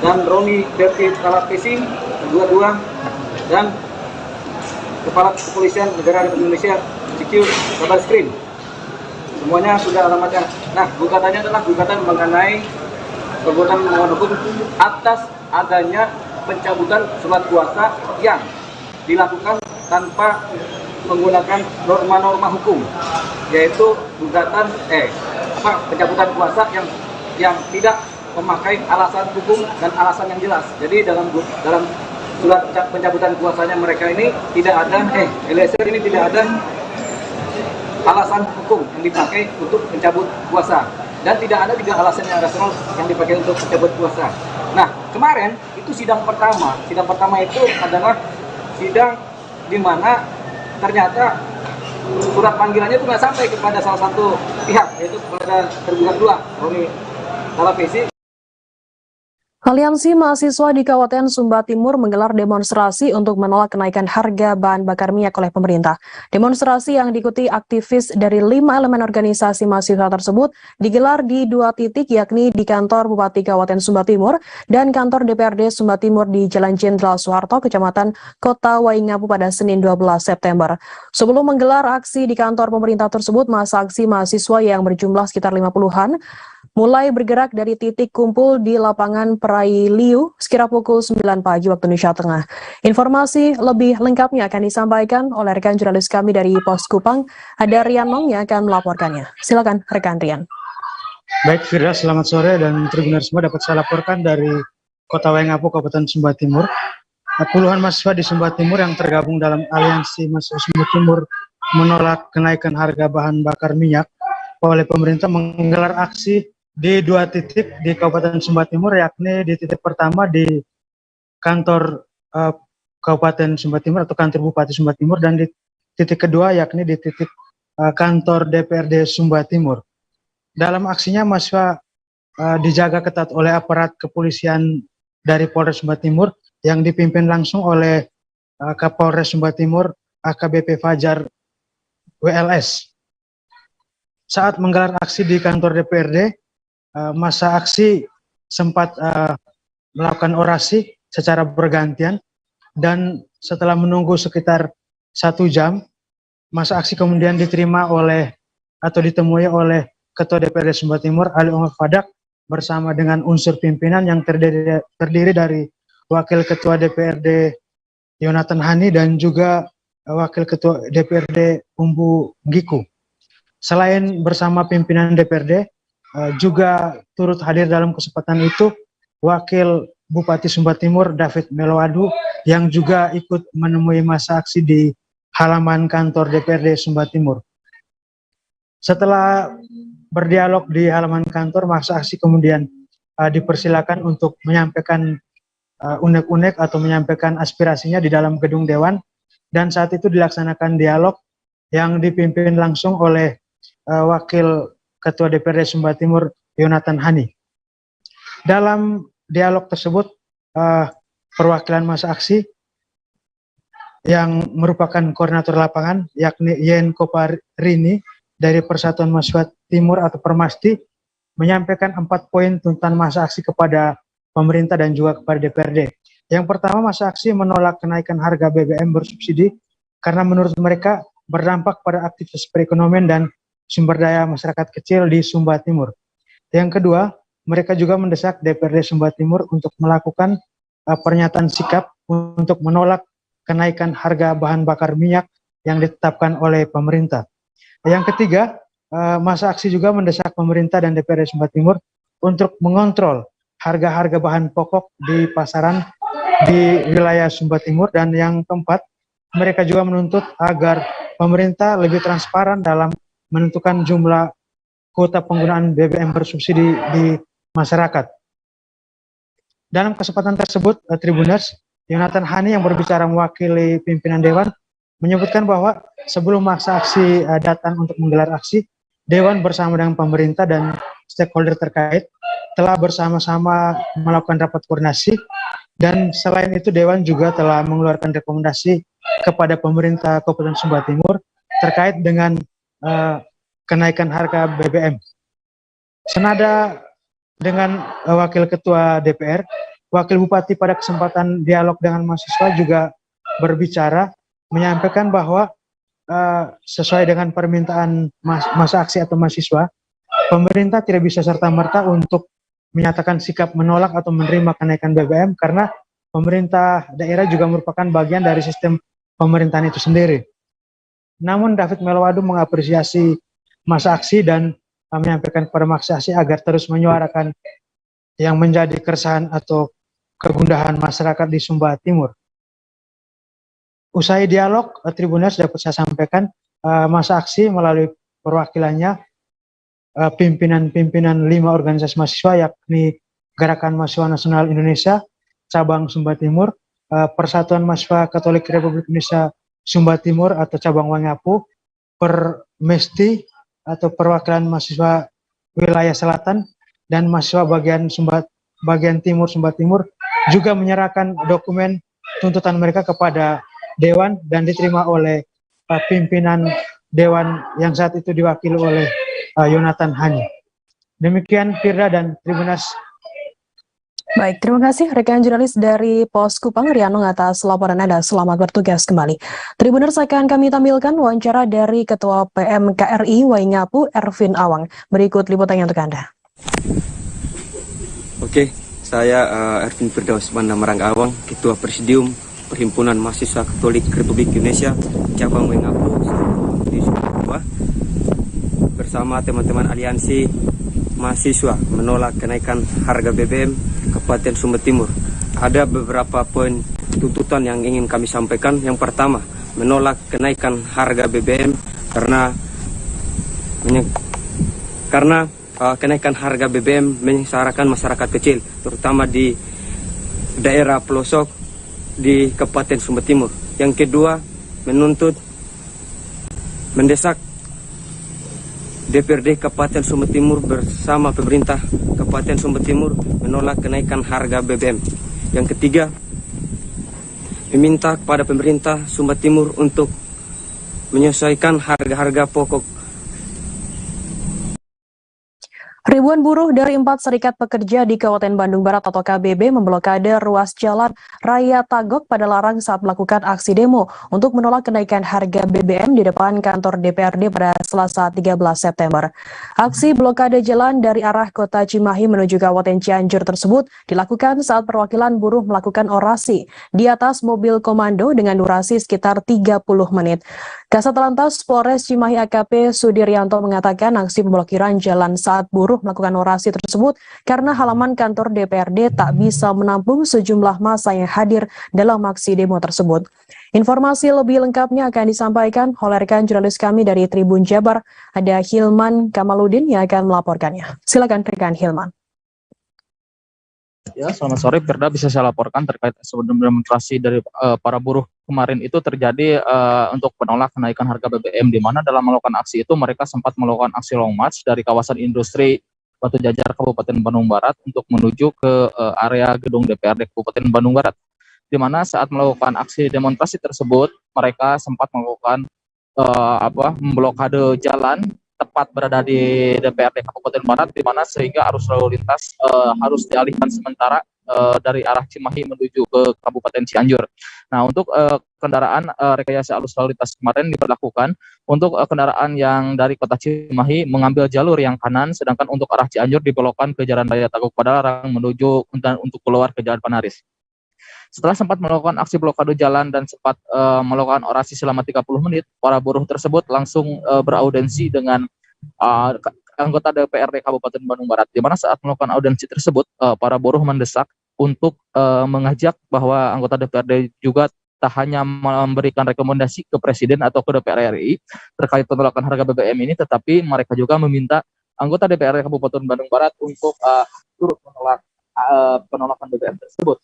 dan Roni David Kalapesi, dua-dua, dan Kepala Kepolisian Negara Republik Indonesia CQ Kabarskrim. Semuanya sudah alamatnya. Nah, gugatannya adalah gugatan mengenai perbuatan melawan hukum atas adanya pencabutan surat kuasa yang dilakukan tanpa menggunakan norma-norma hukum, yaitu gugatan pencabutan kuasa yang tidak memakai alasan hukum dan alasan yang jelas. Jadi dalam surat pencabutan kuasanya mereka ini tidak ada Eliezer ini tidak ada alasan hukum yang dipakai untuk mencabut kuasa, dan tidak ada juga alasan yang rasional yang dipakai untuk mencabut kuasa. Nah, kemarin itu sidang pertama. Sidang pertama itu adalah sidang di mana ternyata surat panggilannya itu nggak sampai kepada salah satu pihak, yaitu kepada tergugat dua, Roni Kalapesi. Aliansi mahasiswa di Kabupaten Sumba Timur menggelar demonstrasi untuk menolak kenaikan harga bahan bakar minyak oleh pemerintah. Demonstrasi yang diikuti aktivis dari 5 elemen organisasi mahasiswa tersebut digelar di 2 titik, yakni di kantor Bupati Kabupaten Sumba Timur dan kantor DPRD Sumba Timur di Jalan Jenderal Soeharto, Kecamatan Kota Waingapu pada Senin 12 September. Sebelum menggelar aksi di kantor pemerintah tersebut, masa aksi mahasiswa yang berjumlah sekitar 50-an mulai bergerak dari titik kumpul di lapangan Perai Liu sekira pukul 9 pagi waktu Indonesia Tengah. Informasi lebih lengkapnya akan disampaikan oleh rekan jurnalis kami dari Pos Kupang, ada Rian Long yang akan melaporkannya. Silakan rekan Rian. Baik Firda, selamat sore dan Tribuners semua, dapat saya laporkan dari Kota Waingapu, Kabupaten Sumba Timur. Puluhan mahasiswa di Sumba Timur yang tergabung dalam Aliansi Mahasiswa Sumba Timur menolak kenaikan harga bahan bakar minyak oleh pemerintah menggelar aksi di 2 titik di Kabupaten Sumba Timur, yakni di titik pertama di kantor Kabupaten Sumba Timur atau kantor Bupati Sumba Timur, dan di titik kedua yakni di titik kantor DPRD Sumba Timur. Dalam aksinya mahasiswa dijaga ketat oleh aparat kepolisian dari Polres Sumba Timur yang dipimpin langsung oleh Kapolres Sumba Timur AKBP Fajar WLS. Saat menggelar aksi di kantor DPRD, masa aksi sempat melakukan orasi secara bergantian, dan setelah menunggu sekitar 1 jam, masa aksi kemudian diterima oleh atau ditemui oleh Ketua DPRD Sumba Timur Ali Omar Fadak bersama dengan unsur pimpinan yang terdiri dari Wakil Ketua DPRD Yonatan Hani dan juga Wakil Ketua DPRD Umbu Giku. Selain bersama pimpinan DPRD, juga turut hadir dalam kesempatan itu Wakil Bupati Sumba Timur David Meloadu yang juga ikut menemui masa aksi di halaman kantor DPRD Sumba Timur. Setelah berdialog di halaman kantor, masa aksi kemudian dipersilakan untuk menyampaikan unek-unek atau menyampaikan aspirasinya di dalam gedung Dewan, dan saat itu dilaksanakan dialog yang dipimpin langsung oleh Wakil Ketua DPRD Sumba Timur Yonatan Hani. Dalam dialog tersebut, perwakilan masa aksi yang merupakan koordinator lapangan yakni Yen Koparini dari Persatuan Mahasiswa Timur atau Permasti menyampaikan 4 poin tuntutan masa aksi kepada pemerintah dan juga kepada DPRD. Yang pertama, masa aksi menolak kenaikan harga BBM bersubsidi karena menurut mereka berdampak pada aktivitas perekonomian dan sumber daya masyarakat kecil di Sumba Timur. Yang kedua, mereka juga mendesak DPRD Sumba Timur untuk melakukan pernyataan sikap untuk menolak kenaikan harga bahan bakar minyak yang ditetapkan oleh pemerintah. Yang ketiga, masa aksi juga mendesak pemerintah dan DPRD Sumba Timur untuk mengontrol harga-harga bahan pokok di pasaran di wilayah Sumba Timur. Dan yang keempat, mereka juga menuntut agar pemerintah lebih transparan dalam menentukan jumlah kuota penggunaan BBM bersubsidi di masyarakat. Dalam kesempatan tersebut, Tribuners, Yonatan Hani yang berbicara mewakili pimpinan Dewan menyebutkan bahwa sebelum masa aksi datang untuk menggelar aksi, Dewan bersama dengan pemerintah dan stakeholder terkait telah bersama-sama melakukan rapat koordinasi, dan selain itu Dewan juga telah mengeluarkan rekomendasi kepada pemerintah Kabupaten Sumba Timur terkait dengan kenaikan harga BBM. Senada dengan Wakil Ketua DPR, Wakil Bupati pada kesempatan dialog dengan mahasiswa juga berbicara, menyampaikan bahwa sesuai dengan permintaan masa aksi atau mahasiswa, pemerintah tidak bisa serta-merta untuk menyatakan sikap menolak atau menerima kenaikan BBM karena pemerintah daerah juga merupakan bagian dari sistem pemerintahan itu sendiri. Namun David Melwadu mengapresiasi masa aksi dan menyampaikan kepada masa aksi agar terus menyuarakan yang menjadi keresahan atau kegundahan masyarakat di Sumba Timur. Usai dialog, Tribuners dapat saya sampaikan masa aksi melalui perwakilannya pimpinan-pimpinan 5 organisasi mahasiswa, yakni Gerakan Mahasiswa Nasional Indonesia cabang Sumba Timur, Persatuan Mahasiswa Katolik Republik Indonesia Sumba Timur atau cabang Wangapu, Permesti atau perwakilan mahasiswa wilayah selatan, dan mahasiswa bagian timur Sumba Timur juga menyerahkan dokumen tuntutan mereka kepada Dewan dan diterima oleh pimpinan Dewan yang saat itu diwakili oleh Yonatan Hani. Demikian Firda dan Tribunas. Baik, terima kasih rekan jurnalis dari Pos Kupang, Riano, atas laporan Anda. Selamat bertugas kembali. Tribuners, akan kami tampilkan wawancara dari Ketua PMKRI Waingapu, Ervin Awang. Berikut liputannya untuk Anda. Oke, saya Ervin Firdaus Bandamarang Awang, Ketua Presidium Perhimpunan Mahasiswa Katolik Republik Indonesia cabang Waingapu di Sumba, bersama teman-teman aliansi mahasiswa menolak kenaikan harga BBM Kabupaten Sumba Timur. Ada beberapa poin tuntutan yang ingin kami sampaikan. Yang pertama, menolak kenaikan harga BBM karena kenaikan harga BBM menyengsarakan masyarakat kecil, terutama di daerah pelosok di Kabupaten Sumba Timur. Yang kedua, mendesak DPRD Kabupaten Sumba Timur bersama pemerintah Kabupaten Sumba Timur menolak kenaikan harga BBM. Yang ketiga, meminta kepada pemerintah Sumba Timur untuk menyesuaikan harga-harga pokok. Ribuan buruh dari 4 serikat pekerja di Kabupaten Bandung Barat atau KBB memblokade ruas jalan Raya Tagok pada Larang saat melakukan aksi demo untuk menolak kenaikan harga BBM di depan kantor DPRD pada Selasa 13 September. Aksi blokade jalan dari arah kota Cimahi menuju Kabupaten Cianjur tersebut dilakukan saat perwakilan buruh melakukan orasi di atas mobil komando dengan durasi sekitar 30 menit. Kasat Lantas Polres Cimahi AKP Sudiryanto mengatakan aksi pemblokiran jalan saat buruh melakukan orasi tersebut karena halaman kantor DPRD tak bisa menampung sejumlah massa yang hadir dalam aksi demo tersebut. Informasi lebih lengkapnya akan disampaikan oleh rekan jurnalis kami dari Tribun Jabar, ada Hilman Kamaludin yang akan melaporkannya. Silakan rekan Hilman. Ya, selamat sore. Firda, bisa saya laporkan terkait demonstrasi dari para buruh kemarin itu terjadi untuk menolak kenaikan harga BBM, di mana dalam melakukan aksi itu mereka sempat melakukan aksi long march dari kawasan industri Batu Jajar Kabupaten Bandung Barat untuk menuju ke area gedung DPRD Kabupaten Bandung Barat, di mana saat melakukan aksi demonstrasi tersebut mereka sempat melakukan memblokade jalan tepat berada di DPRD Kabupaten Barat, di mana sehingga arus lalu lintas harus dialihkan sementara dari arah Cimahi menuju ke Kabupaten Cianjur. Nah, untuk kendaraan rekayasa arus lalu lintas kemarin diberlakukan untuk kendaraan yang dari kota Cimahi mengambil jalur yang kanan, sedangkan untuk arah Cianjur dibelokkan ke Jalan Raya Tagok Padalarang menuju untuk keluar ke Jalan Panaris. Setelah sempat melakukan aksi blokade jalan dan sempat melakukan orasi selama 30 menit, para buruh tersebut langsung beraudensi dengan anggota DPRD Kabupaten Bandung Barat, di mana saat melakukan audensi tersebut, para buruh mendesak untuk mengajak bahwa anggota DPRD juga tak hanya memberikan rekomendasi ke Presiden atau ke DPR RI terkait penolakan harga BBM ini, tetapi mereka juga meminta anggota DPRD Kabupaten Bandung Barat untuk turut menolak penolakan BBM tersebut.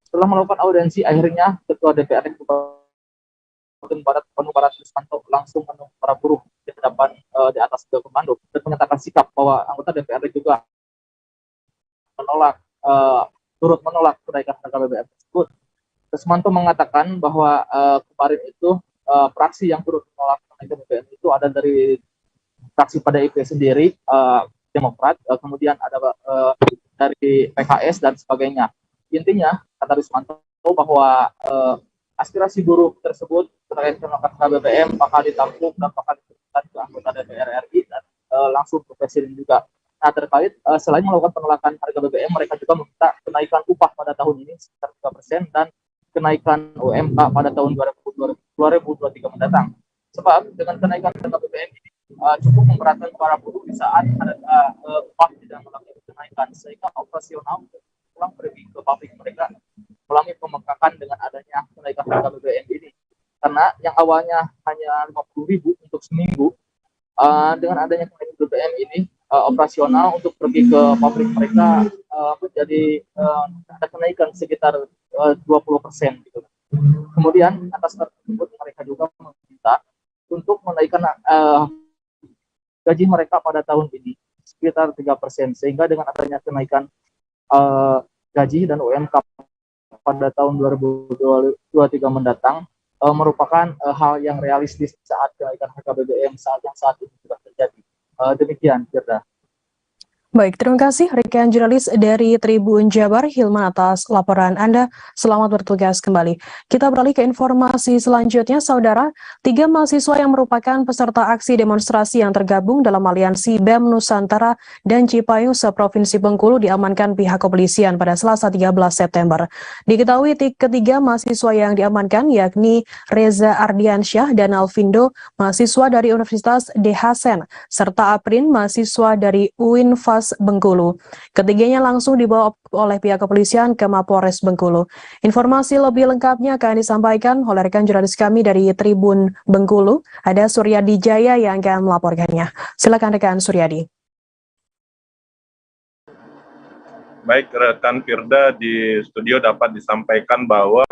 Setelah melakukan audiensi, akhirnya Ketua DPRD Kabupaten Barat Krismanto langsung menemui para buruh di hadapan di atas komando dan menyatakan sikap bahwa anggota DPRD juga turut menolak kenaikan harga BBM tersebut. Krismanto mengatakan bahwa kemarin itu fraksi yang turut menolak kenaikan BBM itu ada dari fraksi PDIP sendiri, Demokrat, kemudian ada dari PKS dan sebagainya. Intinya kata Krismanto bahwa aspirasi buruh tersebut terkait kenaikan harga BBM bakal ditampung dan bakal diberikan ke anggota DPR RI dan langsung ke Presiden juga. Nah, terkait selain melakukan penolakan harga BBM, mereka juga meminta kenaikan upah pada tahun ini sekitar 3% dan kenaikan UMK pada tahun 2023 mendatang. Sebab dengan kenaikan harga BBM ini cukup memberatkan para buruh di saat ada upah tidak mengalami kenaikan, sehingga operasional pulang pergi ke pabrik mereka melalui pembengkakan dengan adanya kenaikan harga BBM ini. Karena yang awalnya hanya 50.000 untuk seminggu, dengan adanya kenaikan BBM ini, operasional untuk pergi ke pabrik mereka menjadi ada kenaikan sekitar 20% gitu. Kemudian atas tersebut mereka juga meminta untuk menaikkan gaji mereka pada tahun ini sekitar 3%, sehingga dengan adanya kenaikan gaji dan UMK pada tahun 2023 mendatang merupakan hal yang realistis saat kenaikan harga BBM saat ini sudah terjadi. Demikian, Firda. Baik, terima kasih rekan jurnalis dari Tribun Jabar, Hilman, atas laporan Anda. Selamat bertugas kembali. Kita beralih ke informasi selanjutnya, Saudara. 3 mahasiswa yang merupakan peserta aksi demonstrasi yang tergabung dalam aliansi BEM Nusantara dan Cipayung se-Provinsi Bengkulu diamankan pihak kepolisian pada Selasa 13 September. Diketahui ketiga mahasiswa yang diamankan yakni Reza Ardiansyah dan Alvindo, mahasiswa dari Universitas Dehasen, serta Aprin, mahasiswa dari UIN Bengkulu. Ketiganya langsung dibawa oleh pihak kepolisian ke Mapolres Bengkulu. Informasi lebih lengkapnya akan disampaikan oleh rekan jurnalis kami dari Tribun Bengkulu. Ada Suryadi Jaya yang akan melaporkannya. Silakan rekan Suryadi. Baik, rekan Firda, di studio dapat disampaikan bahwa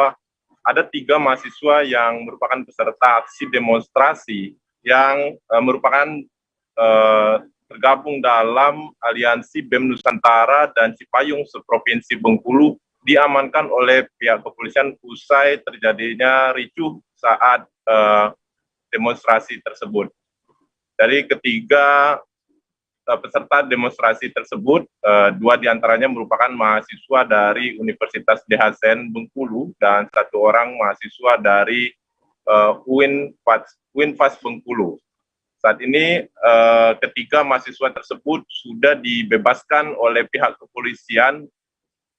ada 3 mahasiswa yang merupakan peserta aksi demonstrasi yang merupakan tergabung dalam aliansi BEM Nusantara dan Cipayung se-Provinsi Bengkulu diamankan oleh pihak kepolisian usai terjadinya ricuh saat demonstrasi tersebut. Dari ketiga peserta demonstrasi tersebut, 2 diantaranya merupakan mahasiswa dari Universitas Dehasen Bengkulu dan 1 orang mahasiswa dari UINFAS Bengkulu. Saat ini ketiga mahasiswa tersebut sudah dibebaskan oleh pihak kepolisian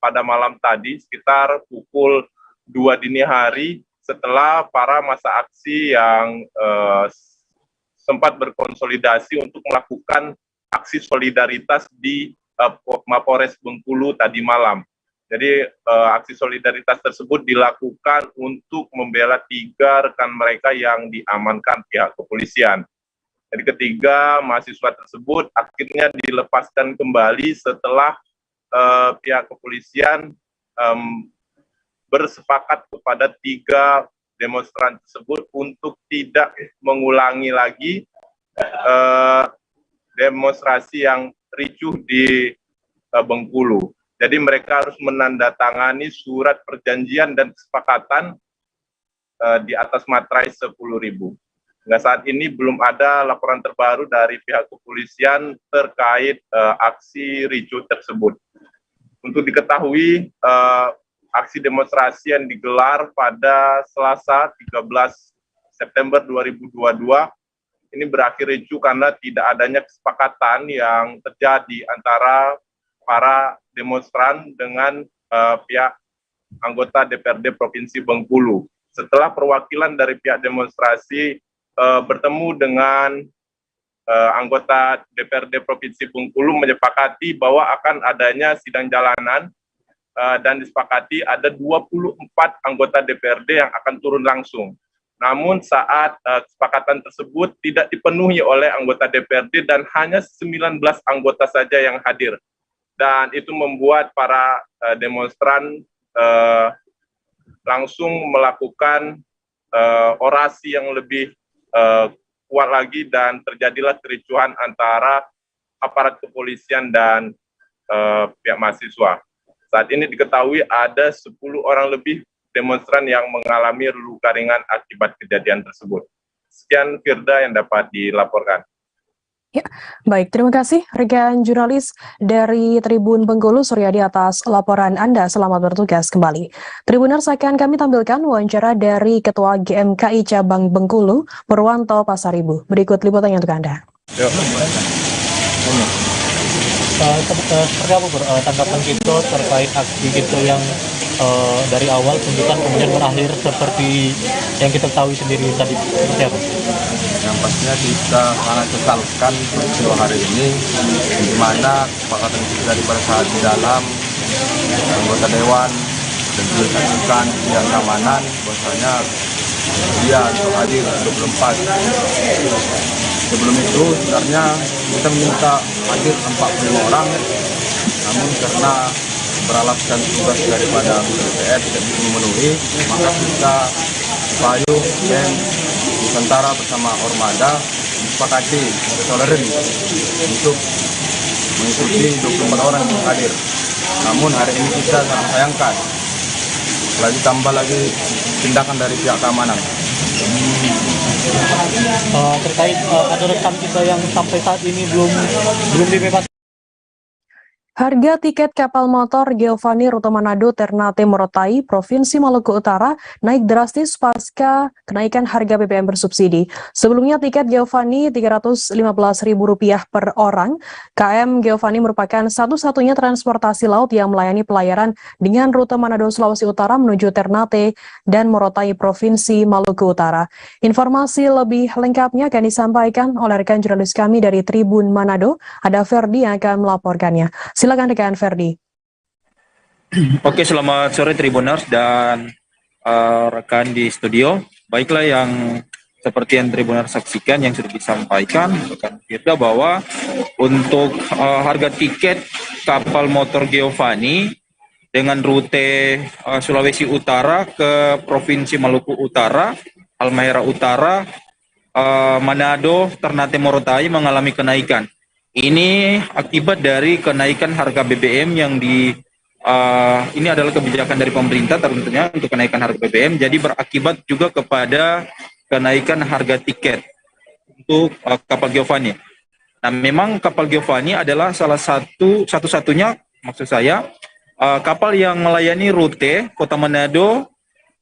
pada malam tadi sekitar pukul 2 dini hari setelah para massa aksi yang sempat berkonsolidasi untuk melakukan aksi solidaritas di Mapolres Bengkulu tadi malam. Jadi aksi solidaritas tersebut dilakukan untuk membela 3 rekan mereka yang diamankan pihak kepolisian. Jadi ketiga mahasiswa tersebut akhirnya dilepaskan kembali setelah pihak kepolisian bersepakat kepada 3 demonstran tersebut untuk tidak mengulangi lagi demonstrasi yang ricuh di Bengkulu. Jadi mereka harus menandatangani surat perjanjian dan kesepakatan di atas materai 10.000. Hingga saat ini belum ada laporan terbaru dari pihak kepolisian terkait aksi ricuh tersebut. Untuk diketahui, aksi demonstrasi yang digelar pada Selasa 13 September 2022 ini berakhir ricuh karena tidak adanya kesepakatan yang terjadi antara para demonstran dengan pihak anggota DPRD Provinsi Bengkulu. Setelah perwakilan dari pihak demonstrasi bertemu dengan anggota DPRD Provinsi Bengkulu menyepakati bahwa akan adanya sidang jalanan dan disepakati ada 24 anggota DPRD yang akan turun langsung. Namun saat kesepakatan tersebut tidak dipenuhi oleh anggota DPRD dan hanya 19 anggota saja yang hadir. Dan itu membuat para demonstran langsung melakukan orasi yang lebih kuat lagi dan terjadilah kericuhan antara aparat kepolisian dan pihak mahasiswa. Saat ini diketahui ada 10 orang lebih demonstran yang mengalami luka ringan akibat kejadian tersebut. Sekian Firda yang dapat dilaporkan. Ya, baik, terima kasih rekan jurnalis dari Tribun Bengkulu Suryadi atas laporan Anda. Selamat bertugas kembali. Tribuners, akan kami tampilkan wawancara dari Ketua GMKI Cabang Bengkulu, Purwanto Pasaribu. Berikut liputannya untuk Anda. Seperti apa tanggapan kita terkait aksi kita yang dari awal tuntutan kemudian berakhir seperti yang kita tahu sendiri tadi, seperti apa? Yang pastinya kita sangat sesalkan peristiwa hari ini, di mana kesepakatan kita pada saat di dalam anggota dewan dan juga disaksikan pihak keamanan bahwasanya dia untuk hadir 24. Sebelum itu sebenarnya kita minta hadir 45 orang, namun karena beralaskan tugas daripada DPR tidak bisa memenuhi, maka kita payung dan Nusantara bersama Ormada disepakati toleran untuk mengikuti 24 orang yang hadir. Namun hari ini kita sangat sayangkan, lagi tambah lagi tindakan dari pihak keamanan. Terkait ada rekan kita yang sampai saat ini belum dibebaskan. Harga tiket kapal motor Giovanni rute Manado Ternate Morotai, Provinsi Maluku Utara naik drastis pasca kenaikan harga BBM bersubsidi. Sebelumnya tiket Giovanni Rp315.000 per orang. KM Giovanni merupakan satu-satunya transportasi laut yang melayani pelayaran dengan rute Manado Sulawesi Utara menuju Ternate dan Morotai Provinsi Maluku Utara. Informasi lebih lengkapnya akan disampaikan oleh rekan jurnalis kami dari Tribun Manado. Ada Ferdi yang akan melaporkannya. Silakan rekan Ferdi. Oke, selamat sore Tribuners dan rekan di studio. Baiklah, yang seperti yang Tribuners saksikan yang sudah disampaikan rekan Firda bahwa untuk harga tiket kapal motor Giovanni dengan rute Sulawesi Utara ke Provinsi Maluku Utara, Halmahera Utara, Manado, Ternate Morotai mengalami kenaikan. Ini akibat dari kenaikan harga BBM yang ini adalah kebijakan dari pemerintah tentunya untuk kenaikan harga BBM, jadi berakibat juga kepada kenaikan harga tiket untuk kapal Giovanni. Nah, memang kapal Giovanni adalah salah satu-satunya, maksud saya, kapal yang melayani rute Kota Manado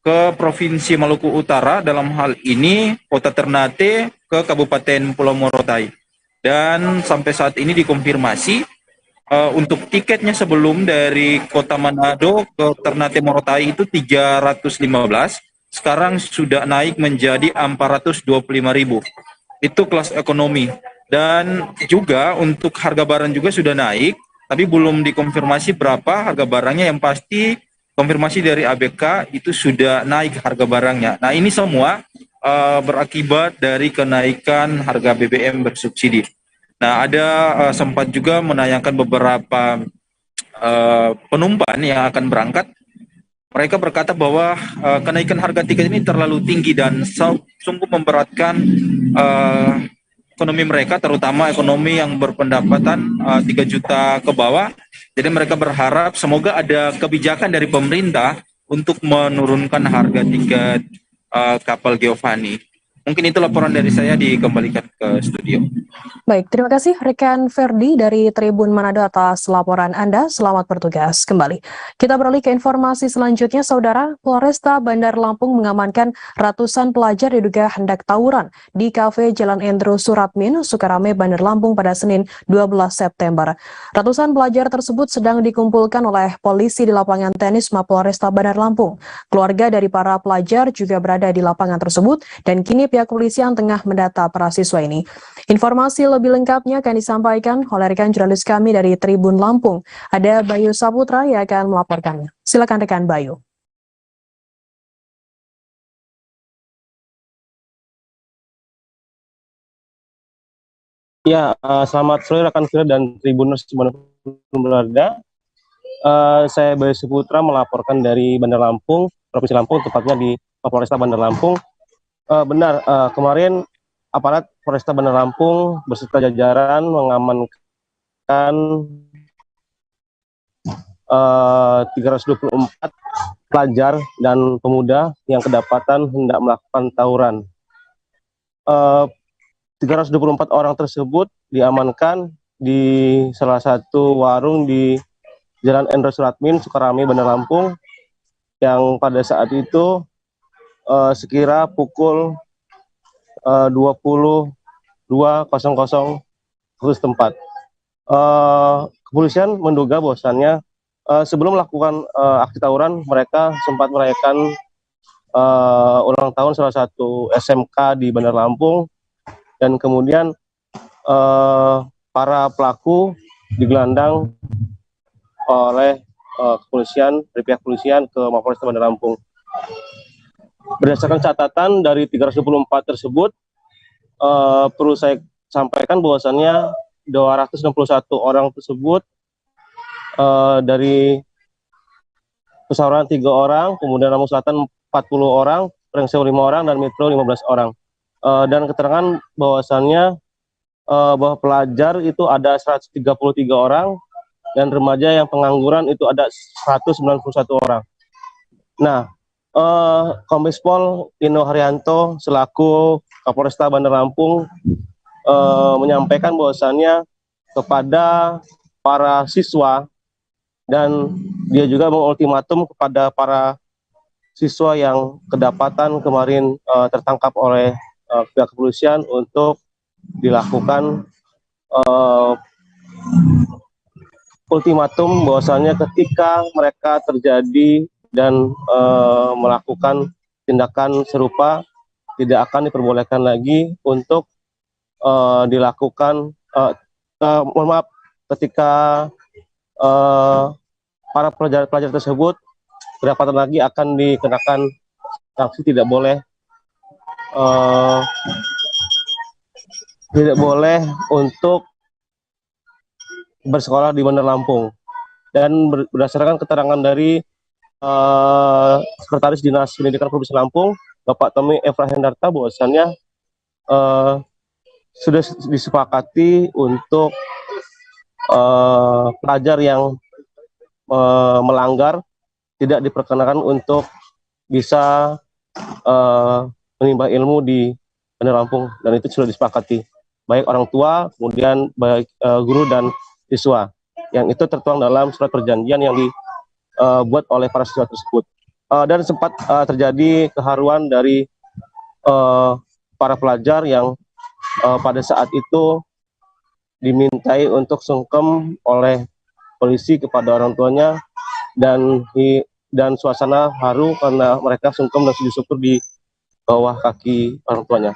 ke Provinsi Maluku Utara, dalam hal ini Kota Ternate ke Kabupaten Pulau Morotai. Dan sampai saat ini dikonfirmasi untuk tiketnya sebelum dari Kota Manado ke Ternate Morotai itu 315, sekarang sudah naik menjadi 425.000. Itu kelas ekonomi. Dan juga untuk harga barang juga sudah naik, tapi belum dikonfirmasi berapa harga barangnya. Yang pasti konfirmasi dari ABK itu sudah naik harga barangnya. Nah, ini semua berakibat dari kenaikan harga BBM bersubsidi. Nah, ada sempat juga menayangkan beberapa penumpang yang akan berangkat. Mereka berkata bahwa kenaikan harga tiket ini terlalu tinggi dan sungguh memberatkan ekonomi mereka, terutama ekonomi yang berpendapatan 3 juta ke bawah. Jadi mereka berharap semoga ada kebijakan dari pemerintah untuk menurunkan harga tiket kapal Giovanni. Mungkin itu laporan dari saya, dikembalikan ke studio. Baik, terima kasih rekan Ferdi dari Tribun Manado atas laporan Anda. Selamat bertugas kembali. Kita beralih ke informasi selanjutnya, Saudara. Polresta Bandar Lampung mengamankan ratusan pelajar diduga hendak tawuran di kafe Jalan Endro Suratmin, Sukarame, Bandar Lampung pada Senin 12 September. Ratusan pelajar tersebut sedang dikumpulkan oleh polisi di lapangan tenis Mapolresta Bandar Lampung. Keluarga dari para pelajar juga berada di lapangan tersebut dan kini pihak kepolisian tengah mendata para siswa ini. Informasi lebih lengkapnya akan disampaikan oleh rekan jurnalis kami dari Tribun Lampung. Ada Bayu Saputra yang akan melaporkannya. Silakan rekan Bayu. Ya, selamat sore rekan Firda dan Tribuners dimanapun berada. Saya Bayu Saputra melaporkan dari Bandar Lampung. Provinsi Lampung, tepatnya di Polresta Bandar Lampung. Benar, kemarin aparat Polresta Bandar Lampung beserta jajaran mengamankan 324 pelajar dan pemuda yang kedapatan hendak melakukan tawuran. 324 orang tersebut diamankan di salah satu warung di Jalan Endro Suratmin, Sukarame, Bandar Lampung, yang pada saat itu sekira pukul 22.00 waktu setempat. Kepolisian menduga bahwasannya sebelum melakukan aksi tawuran, mereka sempat merayakan ulang tahun salah satu SMK di Bandar Lampung, dan kemudian para pelaku digelandang oleh kepolisian, dari pihak kepolisian ke Mapolres Bandar Lampung. Berdasarkan catatan dari 324 tersebut, perlu saya sampaikan bahwasannya 261 orang tersebut dari Pesawaran 3 orang, kemudian Lampung Selatan 40 orang, Prengseu 5 orang, dan Metro 15 orang. Dan keterangan bahwasannya bahwa pelajar itu ada 133 orang, dan remaja yang pengangguran itu ada 191 orang. Nah, Kombes Pol Ino Haryanto selaku Kapolresta Bandar Lampung menyampaikan bahwasannya kepada para siswa, dan dia juga mengultimatum kepada para siswa yang kedapatan kemarin tertangkap oleh pihak kepolisian untuk dilakukan ultimatum bahwasannya ketika mereka terjadi dan melakukan tindakan serupa, tidak akan diperbolehkan lagi untuk dilakukan mohon maaf, ketika para pelajar tersebut kedapatan lagi akan dikenakan sanksi, tidak boleh untuk bersekolah di Bandar Lampung. Dan berdasarkan keterangan dari Sekretaris Dinas Pendidikan Provinsi Lampung, Bapak Tommy Evra Hendarta, bahwasannya sudah disepakati untuk pelajar yang melanggar tidak diperkenakan untuk bisa menimba ilmu di Bandar Lampung, dan itu sudah disepakati baik orang tua, kemudian baik guru dan siswa, yang itu tertuang dalam surat perjanjian yang dibuat oleh para siswa tersebut. Dan sempat terjadi keharuan dari para pelajar yang pada saat itu dimintai untuk sungkem oleh polisi kepada orang tuanya, dan suasana haru karena mereka sungkem dan sujud syukur di bawah kaki orang tuanya.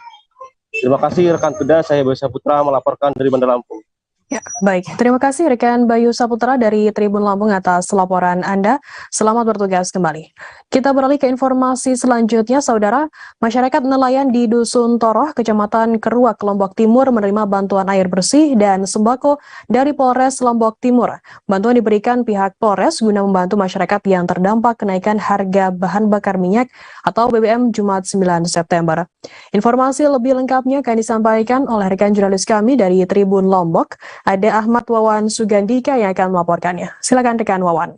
Terima kasih rekan Peda, saya Bayu Saputra melaporkan dari Bandar Lampung. Ya, baik. Terima kasih rekan Bayu Saputra dari Tribun Lampung atas laporan Anda. Selamat bertugas kembali. Kita beralih ke informasi selanjutnya, Saudara. Masyarakat nelayan di Dusun Toroh, Kecamatan Keruak, Lombok Timur menerima bantuan air bersih dan sembako dari Polres Lombok Timur. Bantuan diberikan pihak Polres guna membantu masyarakat yang terdampak kenaikan harga bahan bakar minyak atau BBM Jumat 9 September. Informasi lebih lengkapnya akan disampaikan oleh rekan jurnalis kami dari Tribun Lombok. Ada Ahmad Wawan Sugandika yang akan melaporkannya. Silakan rekan Wawan.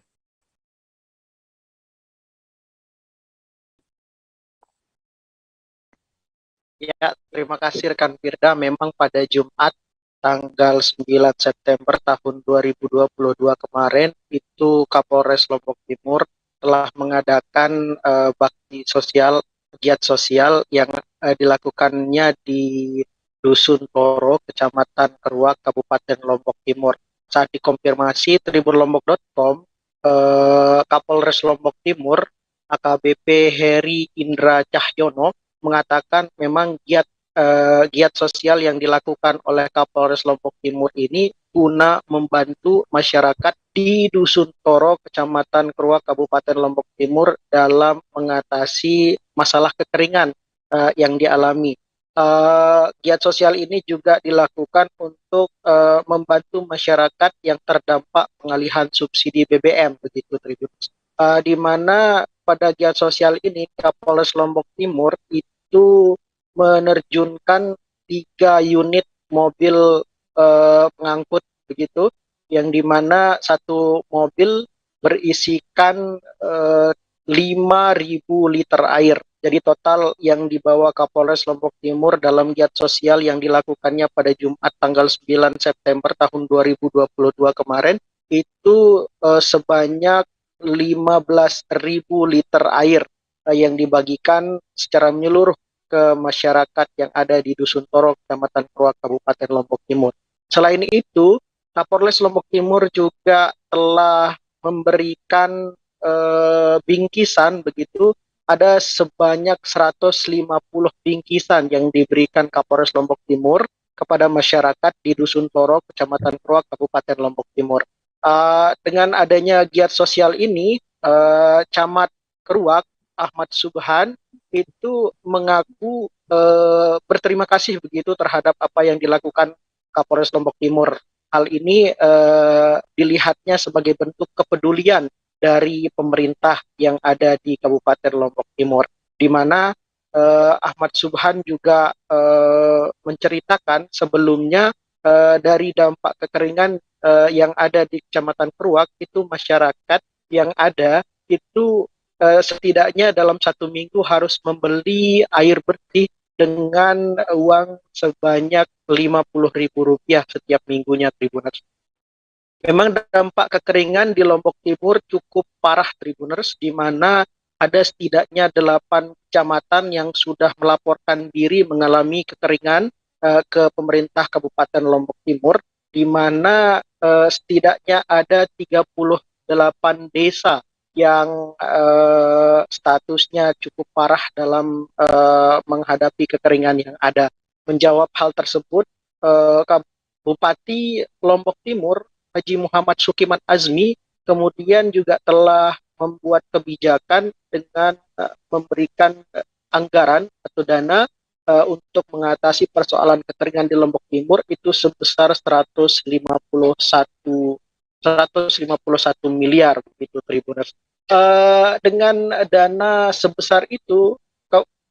Ya, terima kasih rekan Firda. Memang pada Jumat tanggal 9 September tahun 2022 kemarin itu Kapolres Lombok Timur telah mengadakan bakti sosial, giat sosial yang dilakukannya di Dusun Toro, Kecamatan Keruak, Kabupaten Lombok Timur. Saat dikonfirmasi tribunlombok.com, Kapolres Lombok Timur, AKBP Heri Indra Cahyono, mengatakan memang giat sosial yang dilakukan oleh Kapolres Lombok Timur ini guna membantu masyarakat di Dusun Toro, Kecamatan Keruak, Kabupaten Lombok Timur dalam mengatasi masalah kekeringan yang dialami. Giat sosial ini juga dilakukan untuk membantu masyarakat yang terdampak pengalihan subsidi BBM, begitu Tribunus. di mana pada giat sosial ini Kapolres Lombok Timur itu menerjunkan 3 unit mobil pengangkut begitu, yang dimana satu mobil berisikan 5.000 liter air. Jadi total yang dibawa Kapolres Lombok Timur dalam giat sosial yang dilakukannya pada Jumat tanggal 9 September tahun 2022 kemarin itu sebanyak 15.000 liter air yang dibagikan secara menyeluruh ke masyarakat yang ada di Dusun Toro, Kecamatan Kruak, Kabupaten Lombok Timur. Selain itu, Kapolres Lombok Timur juga telah memberikan bingkisan begitu, ada sebanyak 150 bingkisan yang diberikan Kapolres Lombok Timur kepada masyarakat di Dusun Toro, Kecamatan Kruak, Kabupaten Lombok Timur. Dengan adanya giat sosial ini, Camat Kruak Ahmad Subhan itu mengaku berterima kasih begitu terhadap apa yang dilakukan Kapolres Lombok Timur. Hal ini dilihatnya sebagai bentuk kepedulian dari pemerintah yang ada di Kabupaten Lombok Timur, di mana Ahmad Subhan juga menceritakan sebelumnya dari dampak kekeringan yang ada di Kecamatan Kruak itu masyarakat yang ada itu setidaknya dalam 1 minggu harus membeli air bersih dengan uang sebanyak Rp50.000 setiap minggunya, Tribuners. Memang dampak kekeringan di Lombok Timur cukup parah, Tribuners, di mana ada setidaknya 8 kecamatan yang sudah melaporkan diri mengalami kekeringan ke pemerintah Kabupaten Lombok Timur, di mana setidaknya ada 38 desa yang statusnya cukup parah dalam menghadapi kekeringan yang ada. Menjawab hal tersebut, Bupati Lombok Timur Haji Muhammad Sukiman Azmi kemudian juga telah membuat kebijakan dengan memberikan anggaran atau dana untuk mengatasi persoalan kekeringan di Lombok Timur itu sebesar 151 miliar begitu, Tribuners. Dengan dana sebesar itu,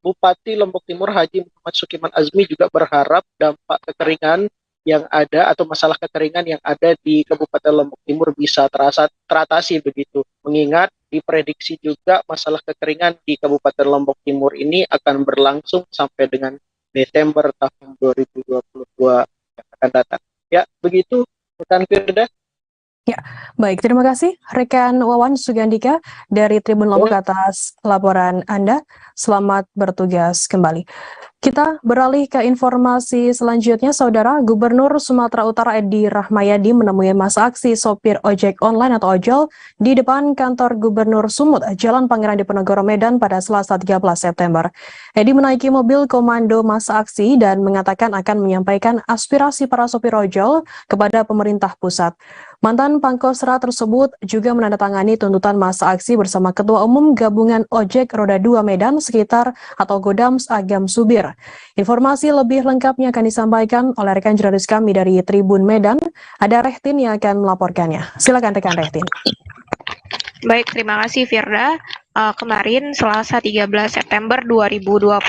Bupati Lombok Timur Haji Muhammad Sukiman Azmi juga berharap dampak kekeringan yang ada atau masalah kekeringan yang ada di Kabupaten Lombok Timur bisa teratasi begitu. Mengingat diprediksi juga masalah kekeringan di Kabupaten Lombok Timur ini akan berlangsung sampai dengan Desember tahun 2022 yang akan datang. Ya, begitu rekan Firda. Ya, baik. Terima kasih rekan Wawan Sugandika dari Tribun Lombok atas laporan Anda. Selamat bertugas kembali. Kita beralih ke informasi selanjutnya, Saudara. Gubernur Sumatera Utara Edi Rahmayadi menemui masa aksi sopir ojek online atau ojol di depan kantor Gubernur Sumut, Jalan Pangeran Diponegoro, Medan pada Selasa 13 September. Edi menaiki mobil komando masa aksi dan mengatakan akan menyampaikan aspirasi para sopir ojol kepada pemerintah pusat. Mantan Pangkosra tersebut juga menandatangani tuntutan masa aksi bersama Ketua Umum Gabungan Ojek Roda 2 Medan Sekitar atau Godams Agam Subir. Informasi lebih lengkapnya akan disampaikan oleh rekan jurnalis kami dari Tribun Medan. Ada Rehtin yang akan melaporkannya. Silakan rekan Rehtin. Baik, terima kasih Firda. Kemarin Selasa 13 September 2022,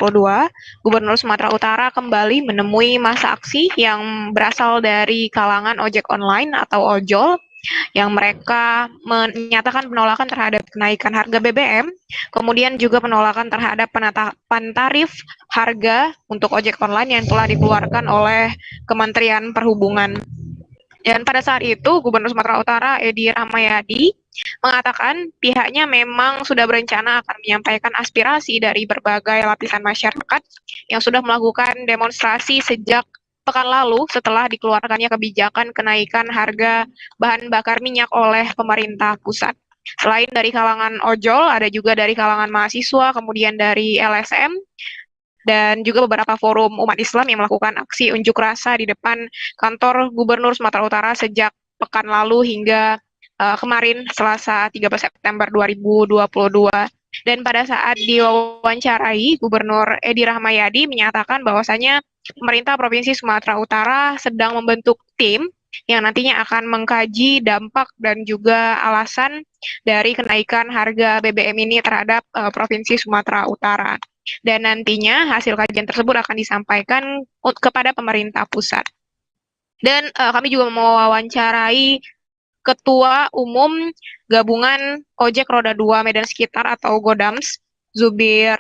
Gubernur Sumatera Utara kembali menemui masa aksi yang berasal dari kalangan ojek online atau ojol yang mereka menyatakan penolakan terhadap kenaikan harga BBM, kemudian juga penolakan terhadap penetapan tarif harga untuk ojek online yang telah dikeluarkan oleh Kementerian Perhubungan. Dan pada saat itu, Gubernur Sumatera Utara Edi Rahmayadi mengatakan pihaknya memang sudah berencana akan menyampaikan aspirasi dari berbagai lapisan masyarakat yang sudah melakukan demonstrasi sejak pekan lalu setelah dikeluarkannya kebijakan kenaikan harga bahan bakar minyak oleh pemerintah pusat. Selain dari kalangan ojol, ada juga dari kalangan mahasiswa, kemudian dari LSM, dan juga beberapa forum umat Islam yang melakukan aksi unjuk rasa di depan kantor Gubernur Sumatera Utara sejak pekan lalu hingga kemarin Selasa 13 September 2022. Dan pada saat diwawancarai, Gubernur Edi Rahmayadi menyatakan bahwasanya pemerintah Provinsi Sumatera Utara sedang membentuk tim yang nantinya akan mengkaji dampak dan juga alasan dari kenaikan harga BBM ini terhadap Provinsi Sumatera Utara. Dan nantinya hasil kajian tersebut akan disampaikan kepada pemerintah pusat. Dan kami juga mewawancarai Ketua Umum Gabungan Ojek Roda 2 Medan Sekitar atau Godams, Zubir,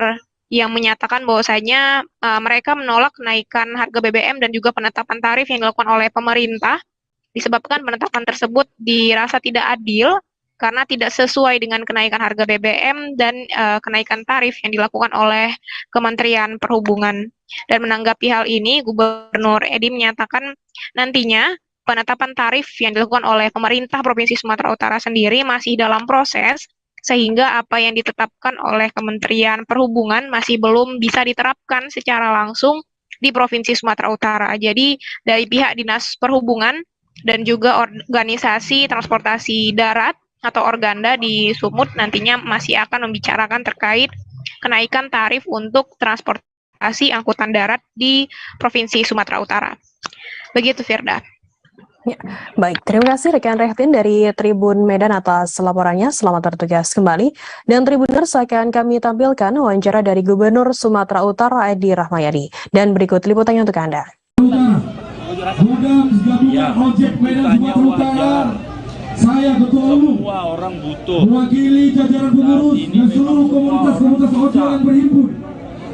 yang menyatakan bahwasanya mereka menolak kenaikan harga BBM dan juga penetapan tarif yang dilakukan oleh pemerintah, disebabkan penetapan tersebut dirasa tidak adil karena tidak sesuai dengan kenaikan harga BBM dan kenaikan tarif yang dilakukan oleh Kementerian Perhubungan. Dan menanggapi hal ini, Gubernur Edi menyatakan nantinya penetapan tarif yang dilakukan oleh pemerintah Provinsi Sumatera Utara sendiri masih dalam proses, sehingga apa yang ditetapkan oleh Kementerian Perhubungan masih belum bisa diterapkan secara langsung di Provinsi Sumatera Utara. Jadi dari pihak Dinas Perhubungan dan juga organisasi transportasi darat atau Organda di Sumut nantinya masih akan membicarakan terkait kenaikan tarif untuk transportasi angkutan darat di Provinsi Sumatera Utara. Begitu, Firda. Ya, baik, terima kasih rekan Rehtin dari Tribun Medan atas laporannya. Selamat bertugas kembali. Dan Tribuners akan kami tampilkan wawancara dari Gubernur Sumatera Utara Edi Rahmayadi. Dan berikut liputannya untuk Anda. Ya, tanya wajar. Saya Ketua Umum, semua orang butuh. Mewakili jajaran pengurus dan seluruh komunitas-komunitas ojol yang berhimpun,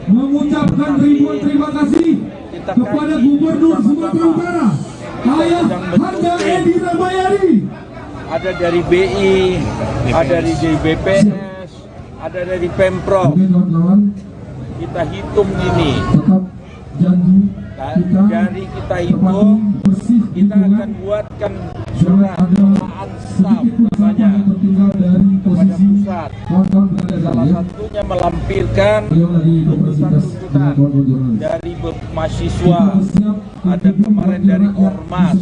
mengucapkan ribuan terima kasih kepada Gubernur Sumatera Utara, Ayah Handa Edi Rahmayadi. Ada dari BI, ada dari BPS, ada dari Pemprov. Kita hitung ini. Dari kita hitung, kita akan buatkan surat ansam namanya kepada pusat. Salah satunya melampirkan tuntutan dari mahasiswa, ada kemarin dari Ormas,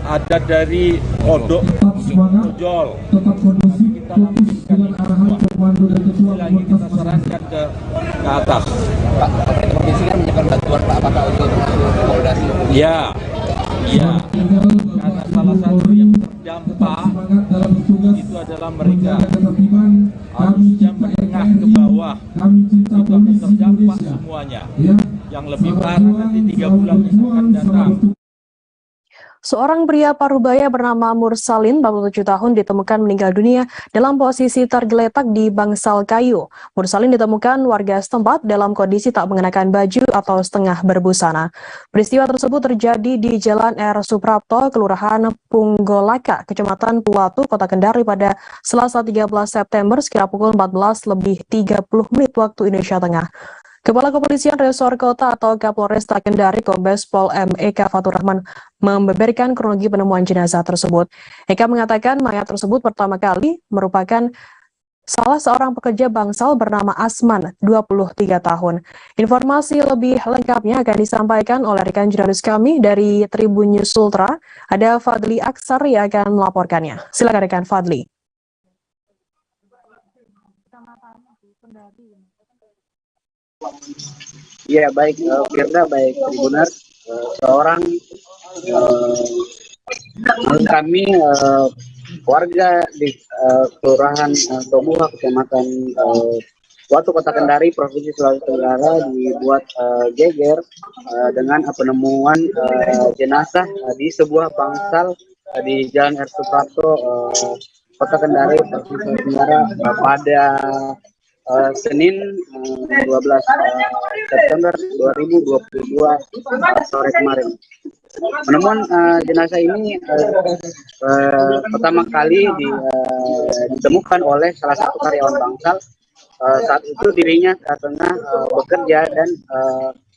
ada dari Odok, Ojol. Kita lampirkan itu lagi kita sarankan ke atas. Pak, provinsi kan menyiapkan bantuan Pak, apakah untuk akomodasi? Ya, iya. Karena salah satu yang terdampak itu adalah mereka harusnya menengah ke bawah itu akan terdampak semuanya. Yang lebih parah nanti 3 bulan yang akan datang. Seorang pria Parubaya bernama Mursalin, 47 tahun, ditemukan meninggal dunia dalam posisi tergeletak di bangsal kayu. Mursalin ditemukan warga setempat dalam kondisi tak mengenakan baju atau setengah berbusana. Peristiwa tersebut terjadi di Jalan R. Suprapto, Kelurahan Punggolaka, Kecamatan Puwatu, Kota Kendari pada Selasa 13 September sekira pukul 14:30 waktu Indonesia Tengah. Kepala Kepolisian Resor Kota atau Kapolresta Kendari Kombes Pol M. Eka Fatur Rahman membeberkan kronologi penemuan jenazah tersebut. Eka mengatakan mayat tersebut pertama kali merupakan salah seorang pekerja bangsal bernama Asman, 23 tahun. Informasi lebih lengkapnya akan disampaikan oleh rekan jurnalis kami dari Tribun News Ultra. Ada Fadli Aksar yang akan melaporkannya. Silakan rekan Fadli. Iya, baik Firda, baik Tribuners. Seorang kami warga di Kelurahan Tobuha, Kecamatan Puwatu, Kota Kendari, Provinsi Sulawesi Tenggara dibuat geger dengan penemuan jenazah di sebuah bangsal di Jalan R. Suprapto, Kota Kendari, Provinsi Sulawesi Tenggara pada Senin 12 September 2022 sore kemarin. Penemuan jenazah ini pertama kali ditemukan oleh salah satu karyawan bangsal. Saat itu dirinya tengah bekerja dan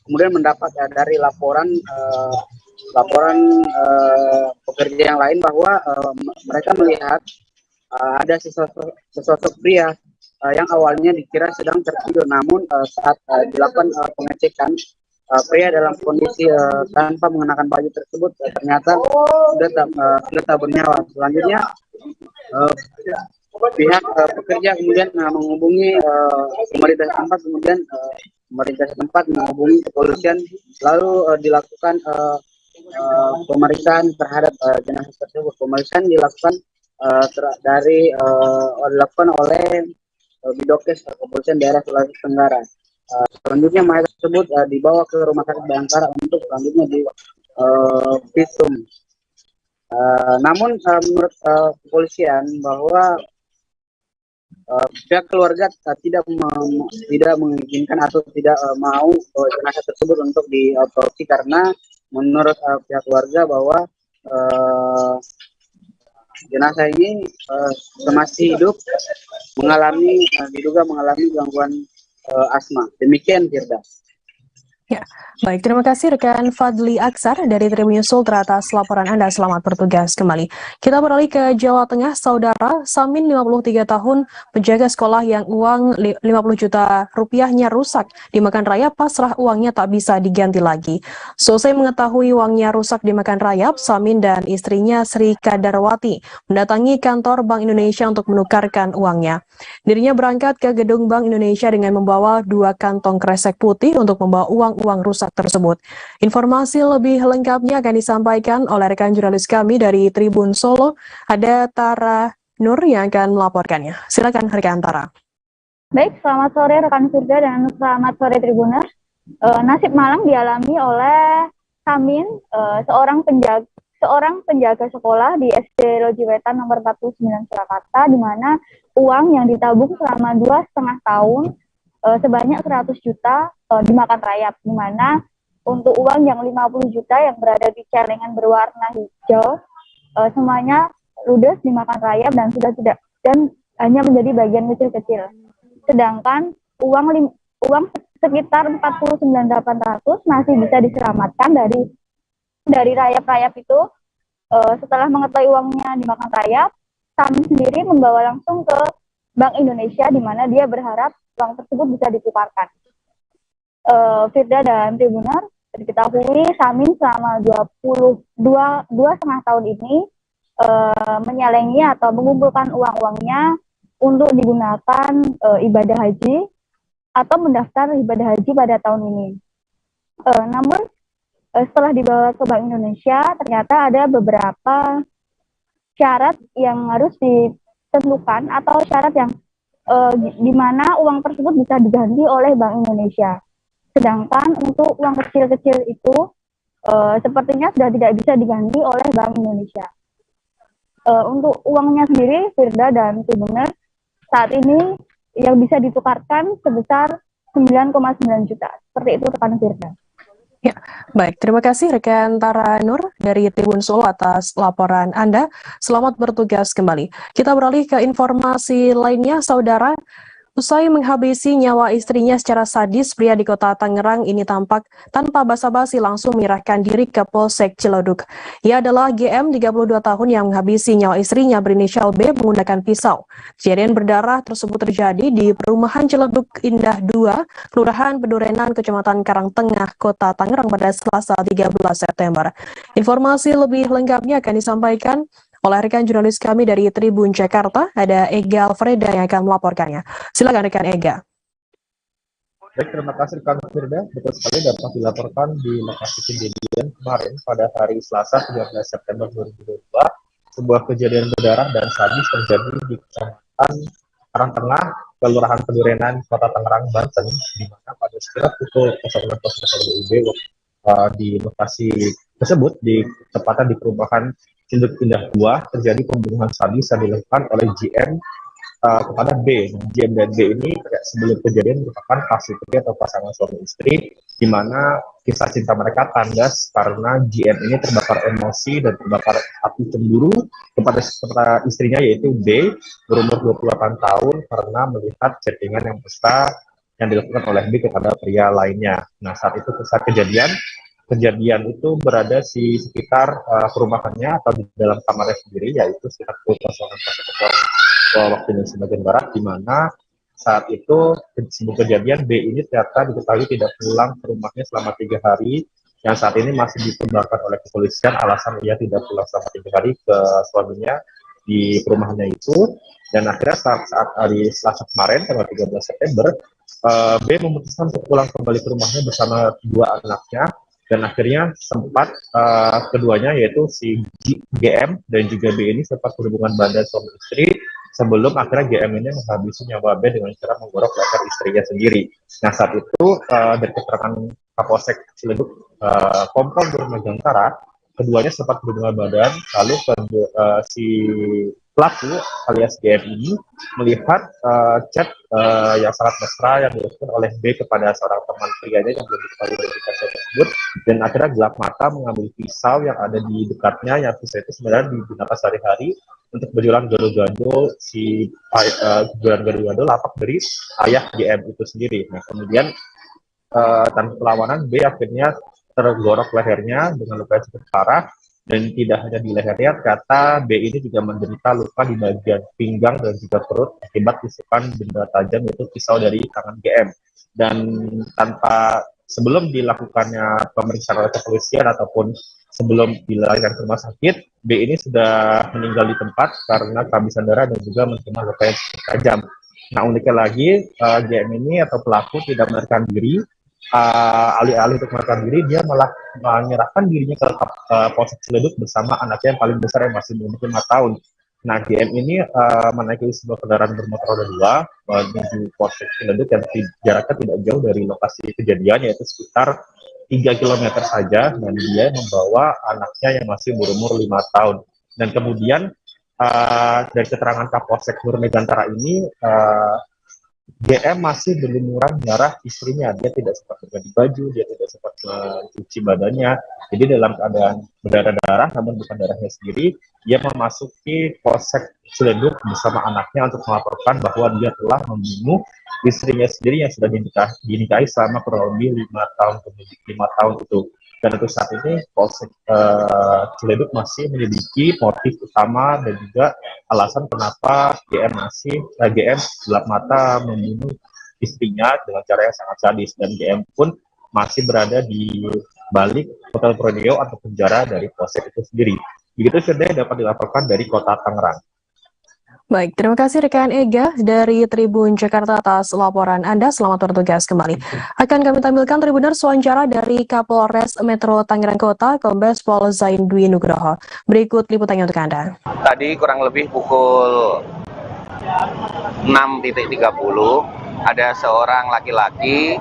kemudian mendapat dari laporan pekerja yang lain bahwa mereka melihat ada sesosok pria yang awalnya dikira sedang tertidur, namun saat dilakukan pengecekan, pria dalam kondisi tanpa mengenakan baju tersebut ternyata sudah tak bernyawa. Selanjutnya pihak pekerja kemudian menghubungi pemerintah setempat, kemudian pemerintah setempat menghubungi kepolisian, lalu dilakukan pemeriksaan terhadap jenazah tersebut. Pemeriksaan dilakukan dilakukan oleh Bidokes Kepolisian Daerah Sulawesi Tenggara. Selanjutnya mayat tersebut dibawa ke Rumah Sakit Bayangkara untuk selanjutnya di visum. Namun menurut kepolisian bahwa pihak keluarga tidak mengizinkan atau tidak mau jenazah tersebut untuk diotopsi karena menurut pihak keluarga bahwa jenazah ini masih hidup diduga mengalami gangguan asma. Demikian, Firda. Ya, baik. Terima kasih rekan Fadli Aksar dari Tribun News Ultra atas laporan Anda. Selamat bertugas kembali. Kita beralih ke Jawa Tengah. Saudara Samin, 53 tahun, penjaga sekolah yang uang 50 juta rupiahnya rusak dimakan rayap, pasrah uangnya tak bisa diganti lagi. Selesai mengetahui uangnya rusak dimakan rayap, Samin dan istrinya Sri Kadarwati mendatangi kantor Bank Indonesia untuk menukarkan uangnya. Dirinya berangkat ke gedung Bank Indonesia dengan membawa 2 kantong kresek putih untuk membawa uang rusak tersebut. Informasi lebih lengkapnya akan disampaikan oleh rekan jurnalis kami dari Tribun Solo. Ada Tara Nur yang akan melaporkannya. Silakan rekan Tara. Baik, selamat sore rekan Firda dan selamat sore Tribuners. Nasib malang dialami oleh Samin, seorang penjaga sekolah di SD Lojiwetan nomor 49 Surakarta, di mana uang yang ditabung selama 2,5 tahun sebanyak 100 juta dimakan rayap, di mana untuk uang yang 50 juta yang berada di celengan berwarna hijau semuanya ludes dimakan rayap dan hanya menjadi bagian kecil-kecil. Sedangkan uang sekitar 49.800 masih bisa diselamatkan dari rayap-rayap itu. Setelah mengetahui uangnya dimakan rayap, Samin sendiri membawa langsung ke Bank Indonesia, di mana dia berharap uang tersebut bisa ditukarkan. Firda dan Tribuner, diketahui Samin selama 2,5 tahun ini menyalengi atau mengumpulkan uang-uangnya untuk digunakan ibadah haji atau mendaftar ibadah haji pada tahun ini. Namun setelah dibawa ke Bank Indonesia, ternyata ada beberapa syarat yang harus ditentukan atau syarat yang di mana uang tersebut bisa diganti oleh Bank Indonesia. Sedangkan untuk uang kecil-kecil itu sepertinya sudah tidak bisa diganti oleh Bank Indonesia. Untuk uangnya sendiri, Firda dan Tribuner, saat ini yang bisa ditukarkan sebesar 9,9 juta. Seperti itu rekan Firda. Ya, baik. Terima kasih rekan Tara Nur dari Tribun Solo atas laporan Anda. Selamat bertugas kembali. Kita beralih ke informasi lainnya, saudara. Usai menghabisi nyawa istrinya secara sadis, pria di kota Tangerang ini tampak tanpa basa-basi langsung menyerahkan diri ke Polsek Ciledug. Ia adalah GM, 32 tahun, yang menghabisi nyawa istrinya berinisial B menggunakan pisau. Kejadian berdarah tersebut terjadi di perumahan Ciledug Indah 2, Kelurahan Pedurenan, Kecamatan Karangtengah, Kota Tangerang pada Selasa 13 September. Informasi lebih lengkapnya akan disampaikan oleh rekan jurnalis kami dari Tribun Jakarta, ada Ega Alfreda yang akan melaporkannya. Silakan rekan Ega. Baik, terima kasih rekan Firda. Betul sekali dapat dilaporkan di lokasi kejadian kemarin pada hari Selasa 13 September 2022. Sebuah kejadian berdarah dan sadis terjadi di Kecamatan Karangtengah, Kelurahan Pedurenan, Kota Tangerang, Banten, di mana pada sekitar pukul 06.00 WIB di lokasi tersebut, tepatnya di perumahan Ciledug Indah 2, terjadi pembunuhan sadis yang dilakukan oleh GM kepada B. GM dan B ini sebelum kejadian merupakan kasih atau pasangan suami istri, di mana kisah cinta mereka kandas karena GM ini terbakar emosi dan terbakar api cemburu kepada istrinya, yaitu B, berumur 28 tahun, karena melihat chattingan yang mesra yang dilakukan oleh B kepada pria lainnya. Nah, saat itu saat kejadian itu berada di sekitar perumahannya atau di dalam kamarnya sendiri, yaitu sekitar pukul 00.00 waktu Indonesia bagian Barat, di mana saat itu sebelum kejadian B ini ternyata diketahui tidak pulang ke rumahnya selama 3 hari, yang saat ini masih dikembangkan oleh kepolisian alasan ia tidak pulang selama 3 hari ke suaminya di perumahannya itu. Dan akhirnya saat hari Selasa kemarin tanggal 13 September B memutuskan untuk pulang kembali ke rumahnya bersama 2 anaknya, dan akhirnya sempat keduanya yaitu si GM dan juga B ini sempat berhubungan badan suami istri sebelum akhirnya GM ini menghabisi nyawa B dengan cara menggorok leher istrinya sendiri. Nah saat itu dari keterangan Kapolsek Ciledug Kompol Nurmegantara, keduanya sempat berhubungan badan, lalu si pelaku alias GM ini melihat chat yang sangat mesra yang dilakukan oleh B kepada seorang teman prianya yang belum diketahui identitas tersebut, dan akhirnya gelap mata mengambil pisau yang ada di dekatnya, yang pisau itu sebenarnya digunakan sehari-hari untuk berjualan gado-gado lapak dari ayah GM itu sendiri. Nah kemudian tanpa perlawanan B akhirnya tergorok lehernya dengan luka yang cukup parah, dan tidak hanya di lehernya, ternyata B ini juga menderita luka di bagian pinggang dan juga perut akibat tusukan benda tajam yaitu pisau dari tangan GM. Dan tanpa sebelum dilakukannya pemeriksaan oleh kepolisian ataupun sebelum dilarikan ke rumah sakit, B ini sudah meninggal di tempat karena kehabisan darah dan juga menerima luka yang cukup tajam. Nah uniknya lagi, GM ini atau pelaku tidak melarikan diri. Alih-alih untuk melarikan diri, dia malah menyerahkan dirinya ke Polsek Ciledug bersama anaknya yang paling besar yang masih berumur 5 tahun. Nah, GM ini menaiki sebuah kendaraan bermotor roda 2 menuju Polsek Ciledug yang jaraknya tidak jauh dari lokasi kejadian, yaitu sekitar 3 km saja, dan dia membawa anaknya yang masih berumur 5 tahun. Dan kemudian dari keterangan Kapolsek Nurmegantara ini, GM masih berlumuran darah istrinya. Dia tidak sempat berganti baju, dia tidak sempat mencuci badannya. Jadi dalam keadaan berdarah-darah, namun bukan darahnya sendiri, dia memasuki Polsek Ciledug bersama anaknya untuk melaporkan bahwa dia telah membunuh istrinya sendiri yang sudah dinikahi selama kurang lebih 5 tahun itu. Dan untuk saat ini Polsek Ciledug masih menyelidiki motif utama dan juga alasan kenapa GM gelap mata membunuh istrinya dengan cara yang sangat sadis, dan GM pun masih berada di balik Hotel Prodeo atau penjara dari Polsek itu sendiri. Begitu sudah dapat dilaporkan dari Kota Tangerang. Baik, terima kasih rekan Ega dari Tribun Jakarta atas laporan Anda. Selamat bertugas kembali. Akan kami tampilkan Tribuners wawancara dari Kapolres Metro Tangerang Kota, Kombes Pol Zain Dwi Nugroho. Berikut liputannya untuk Anda. Tadi kurang lebih pukul 6.30 ada seorang laki-laki,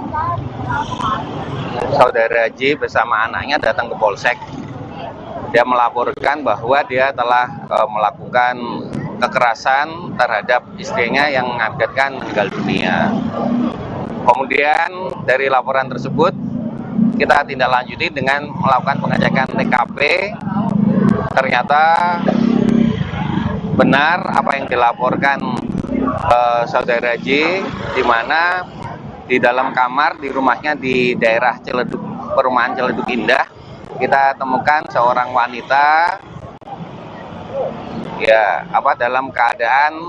saudara J bersama anaknya datang ke Polsek. Dia melaporkan bahwa dia telah melakukan kekerasan terhadap istrinya yang mengakibatkan meninggal dunia. Kemudian dari laporan tersebut kita tindak lanjuti dengan melakukan pengecekan TKP. Ternyata benar apa yang dilaporkan saudara J, di mana di dalam kamar di rumahnya di daerah Ciledug, perumahan Ciledug Indah, kita temukan seorang wanita dalam keadaan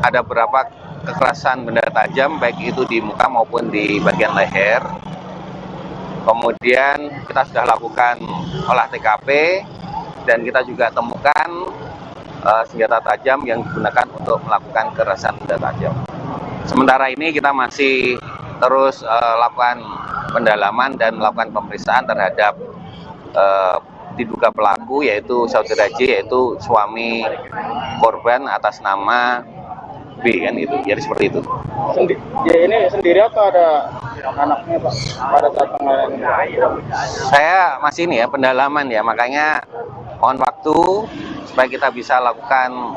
ada beberapa kekerasan benda tajam, baik itu di muka maupun di bagian leher. Kemudian kita sudah lakukan olah TKP dan kita juga temukan senjata tajam yang digunakan untuk melakukan kekerasan benda tajam. Sementara ini kita masih terus lakukan pendalaman dan melakukan pemeriksaan terhadap diduga pelaku, yaitu saudara J, yaitu suami korban atas nama B, kan itu. Jadi seperti itu. Ini sendiri atau ada anaknya Pak pada saat pengenalan? Saya masih ini pendalaman makanya mohon waktu supaya kita bisa lakukan.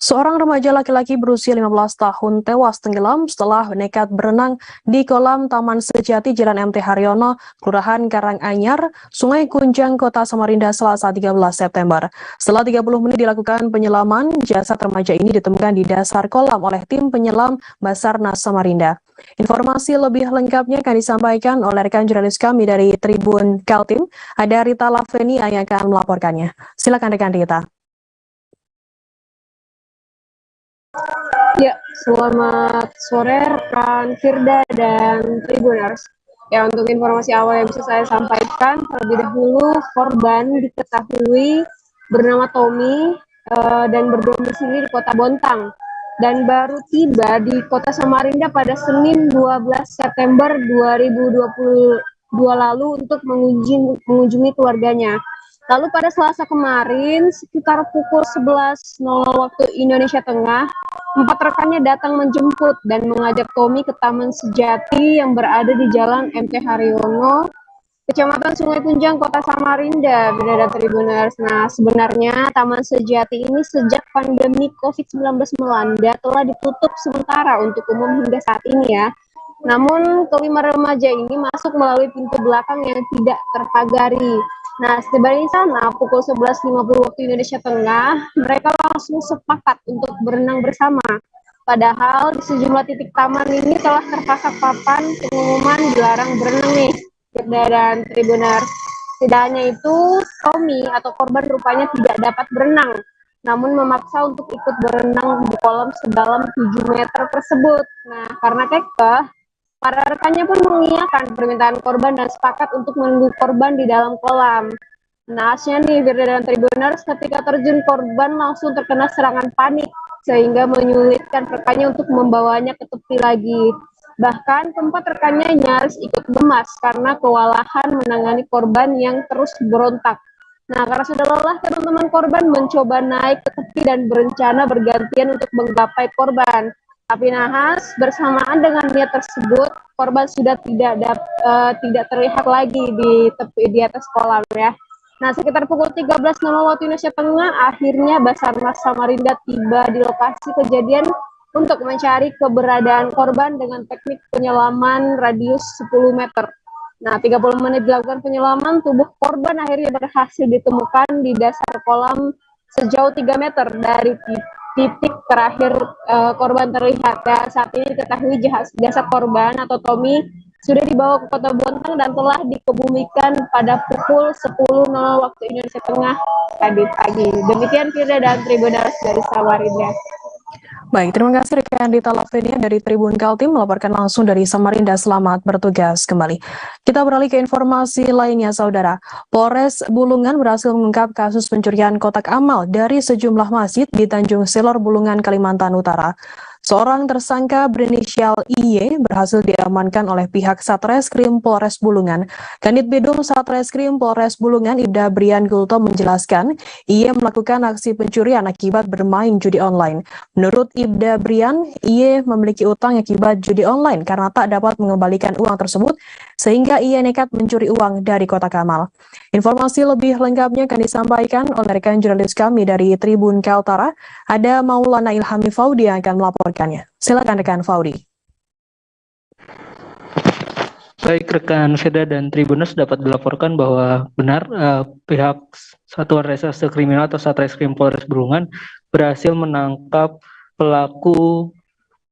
Seorang remaja laki-laki berusia 15 tahun tewas tenggelam setelah nekat berenang di kolam Taman Sejati Jalan MT Haryono, Kelurahan Karanganyar, Sungai Kunjang, Kota Samarinda, Selasa 13 September. Setelah 30 menit dilakukan penyelaman, jasad remaja ini ditemukan di dasar kolam oleh tim penyelam Basarnas Samarinda. Informasi lebih lengkapnya akan disampaikan oleh rekan jurnalis kami dari Tribun Kaltim, ada Rita Laveni yang akan melaporkannya. Silakan rekan Rita. Ya, selamat sore rekan Firda dan Tribuners. Ya, untuk informasi awal yang bisa saya sampaikan, terlebih dahulu korban diketahui bernama Tommy dan berdomisili di Kota Bontang dan baru tiba di Kota Samarinda pada Senin 12 September 2020 lalu untuk mengunjungi keluarganya. Lalu pada Selasa kemarin, sekitar pukul 11.00 waktu Indonesia Tengah, 4 rekannya datang menjemput dan mengajak Tommy ke Taman Sejati yang berada di Jalan MT Haryono, Kecamatan Sungai Kunjang, Kota Samarinda, Beda Tribuners. Nah, sebenarnya Taman Sejati ini sejak pandemi COVID-19 melanda telah ditutup sementara untuk umum hingga saat ini ya. Namun, kelima remaja ini masuk melalui pintu belakang yang tidak terpagari. Nah, setiba di sana pukul 11.50 waktu Indonesia Tengah, mereka langsung sepakat untuk berenang bersama. Padahal di sejumlah titik taman ini telah terpasang papan pengumuman dilarang berenang nih, Firda dan Tribuners. Tidak hanya itu, Tommy atau korban rupanya tidak dapat berenang, namun memaksa untuk ikut berenang di kolam sedalam 7 meter tersebut. Nah, karena kekeh, para rekannya pun mengiyakan permintaan korban dan sepakat untuk menunggu korban di dalam kolam. Naasnya nih, Firda dan Tribuners, ketika terjun korban langsung terkena serangan panik, sehingga menyulitkan rekannya untuk membawanya ke tepi lagi. Bahkan keempat rekannya nyaris ikut lemas karena kewalahan menangani korban yang terus berontak. Nah, karena sudah lelah, teman-teman korban mencoba naik ke tepi dan berencana bergantian untuk menggapai korban. Tapi nahas, bersamaan dengan niat tersebut, korban sudah tidak terlihat lagi di atas kolam ya. Nah, sekitar pukul 13.00 waktu Indonesia Tengah, akhirnya Basarnas Samarinda tiba di lokasi kejadian untuk mencari keberadaan korban dengan teknik penyelaman radius 10 meter. Nah, 30 menit dilakukan penyelaman, tubuh korban akhirnya berhasil ditemukan di dasar kolam sejauh 3 meter dari titik terakhir korban terlihat. Dan saat ini diketahui jasad korban atau Tommy sudah dibawa ke Kota Bontang dan telah dikebumikan pada pukul 10.00 waktu Indonesia Tengah tadi pagi. Demikian Firda dan Tribuners dari Samarinda. Baik, terima kasih rekan Dita Lavenia dari Tribun Kaltim melaporkan langsung dari Samarinda. Selamat bertugas kembali. Kita beralih ke informasi lainnya, Saudara. Polres Bulungan berhasil mengungkap kasus pencurian kotak amal dari sejumlah masjid di Tanjung Selor, Bulungan, Kalimantan Utara. Seorang tersangka berinisial IY berhasil diamankan oleh pihak Satreskrim Polres Bulungan. Kanit Bidum Satreskrim Polres Bulungan Ibda Brian Gulto menjelaskan, IY melakukan aksi pencurian akibat bermain judi online. Menurut Ibda Brian, IY memiliki utang akibat judi online karena tak dapat mengembalikan uang tersebut, sehingga IY nekat mencuri uang dari kotak amal. Informasi lebih lengkapnya akan disampaikan oleh rekan jurnalis kami dari Tribun Kaltara. Ada Maulana Ilhami Faudi yang akan melaporkannya. Silakan rekan Faudi. Baik, rekan Firda dan Tribuners dapat dilaporkan bahwa benar pihak Satuan Reserse Kriminal atau Satreskrim Polres Bulungan berhasil menangkap pelaku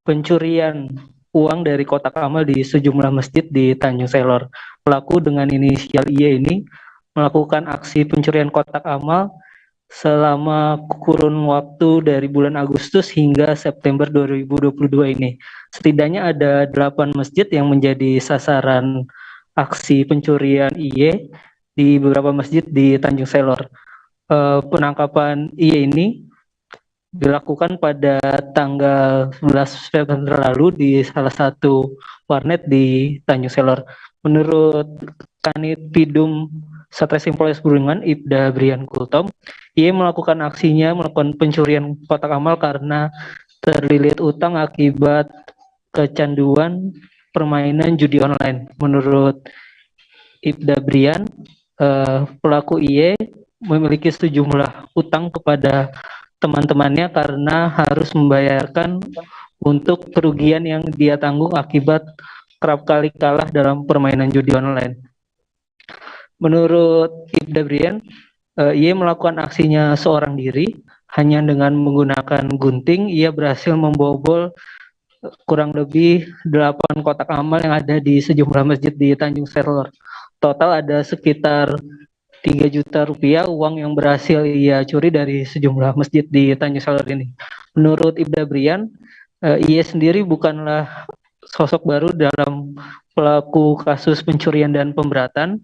pencurian uang dari kotak amal di sejumlah masjid di Tanjung Selor. Pelaku dengan inisial IY ini melakukan aksi pencurian kotak amal selama kurun waktu dari bulan Agustus hingga September 2022 ini. Setidaknya ada 8 masjid yang menjadi sasaran aksi pencurian IY di beberapa masjid di Tanjung Selor. Penangkapan IY ini dilakukan pada tanggal 11 September lalu di salah satu warnet di Tanjung Selor. Menurut Kanit Bidum Satreskrim Polres Bulungan Ibda Brian Gultom, ia melakukan pencurian kotak amal karena terlilit utang akibat kecanduan permainan judi online. Menurut Ibda Brian, pelaku IY memiliki sejumlah utang kepada teman-temannya karena harus membayarkan untuk kerugian yang dia tanggung akibat kerap kali kalah dalam permainan judi online. Menurut Ibda Brian, ia melakukan aksinya seorang diri, hanya dengan menggunakan gunting, ia berhasil membobol kurang lebih 8 kotak amal yang ada di sejumlah masjid di Tanjung Selor. Total ada sekitar 3 juta rupiah uang yang berhasil ia curi dari sejumlah masjid di Tanjung Selor ini. Menurut Ibda Brian, ia sendiri bukanlah sosok baru dalam pelaku kasus pencurian dan pemberatan.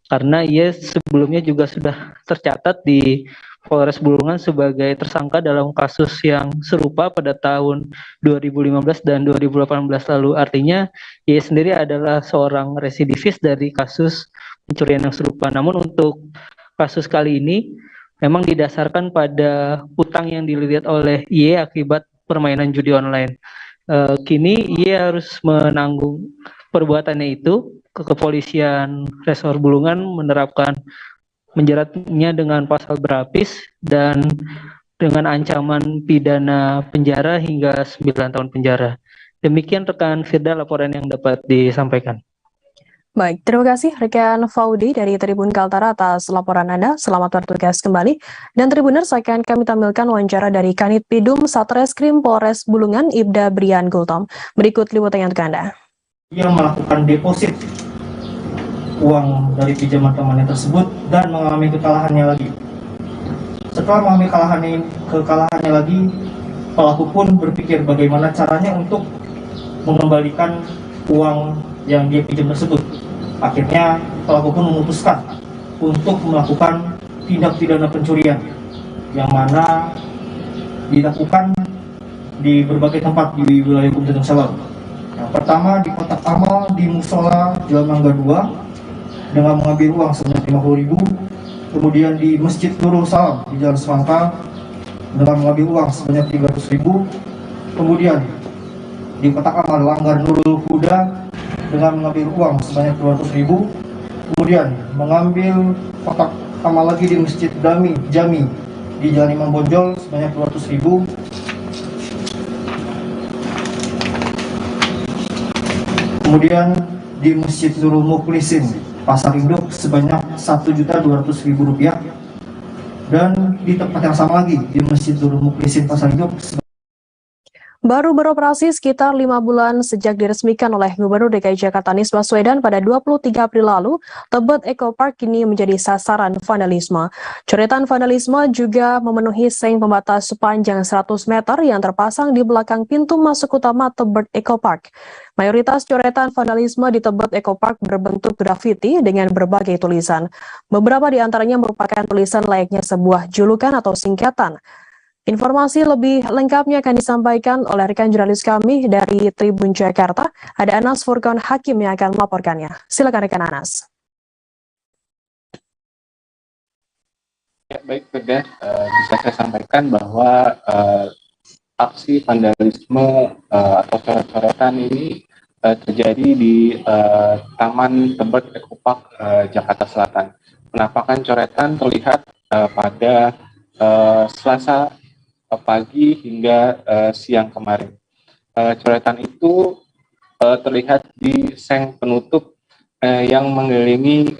karena ia sebelumnya juga sudah tercatat di Polres Bulungan sebagai tersangka dalam kasus yang serupa pada tahun 2015 dan 2018 lalu. Artinya ia sendiri adalah seorang residivis dari kasus pencurian yang serupa. Namun untuk kasus kali ini memang didasarkan pada utang yang dililit oleh IE akibat permainan judi online. Kini ia harus menanggung perbuatannya itu. Kepolisian Resor Bulungan menerapkan menjeratnya dengan pasal berlapis dan dengan ancaman pidana penjara hingga 9 tahun penjara. Demikian rekan Firda laporan yang dapat disampaikan. Baik, terima kasih rekan Faudi dari Tribun Kaltara atas laporan Anda. Selamat bertugas kembali. Dan Tribuners, akan kami tampilkan wawancara dari Kanit Pidum Satreskrim Polres Bulungan, Ibda Brian Gultom. Berikut liputannya untuk Anda. Yang melakukan deposit uang dari pinjaman temannya tersebut dan mengalami kekalahannya lagi. Setelah mengalami kekalahannya lagi, pelaku pun berpikir bagaimana caranya untuk mengembalikan uang yang dia pinjam tersebut. Akhirnya pelaku pun memutuskan untuk melakukan tindak pidana pencurian yang mana dilakukan di berbagai tempat di wilayah hukum Tanjung Salor. Yang pertama di kotak amal di Musola Jalan Mangga 2 dengan mengambil uang sebanyak 50.000, kemudian di Masjid Nurul Salam di Jalan Semangka dengan mengambil uang sebanyak 300.000, kemudian di kotak amal Langgar Nurul Huda dengan mengambil uang sebanyak 200.000, kemudian mengambil kotak amal lagi di Masjid Jami di Jalan Imam Bonjol sebanyak 200.000, kemudian di Masjid Nurul Mukhlisin Pasar Induk sebanyak Rp1.200.000, dan di tempat yang sama lagi di Masjid Nurul Mukhlisin Pasar Induk Baru beroperasi sekitar 5 bulan sejak diresmikan oleh Gubernur DKI Jakarta Anies Baswedan pada 23 April lalu, Tebet Eco Park kini menjadi sasaran vandalisme. Coretan vandalisme juga memenuhi seng pembatas sepanjang 100 meter yang terpasang di belakang pintu masuk utama Tebet Eco Park. Mayoritas coretan vandalisme di Tebet Eco Park berbentuk grafiti dengan berbagai tulisan. Beberapa di antaranya merupakan tulisan layaknya sebuah julukan atau singkatan. Informasi lebih lengkapnya akan disampaikan oleh rekan jurnalis kami dari Tribun Jakarta. Ada Anas Furqan Hakim yang akan melaporkannya. Silakan rekan Anas. Ya, baik, Firda. Bisa saya sampaikan bahwa aksi vandalisme atau coret-coretan ini terjadi di Taman Tebet Eco Park Jakarta Selatan. Penampakan coretan terlihat pada Selasa pagi hingga siang kemarin. Coretan itu terlihat di seng penutup yang mengelilingi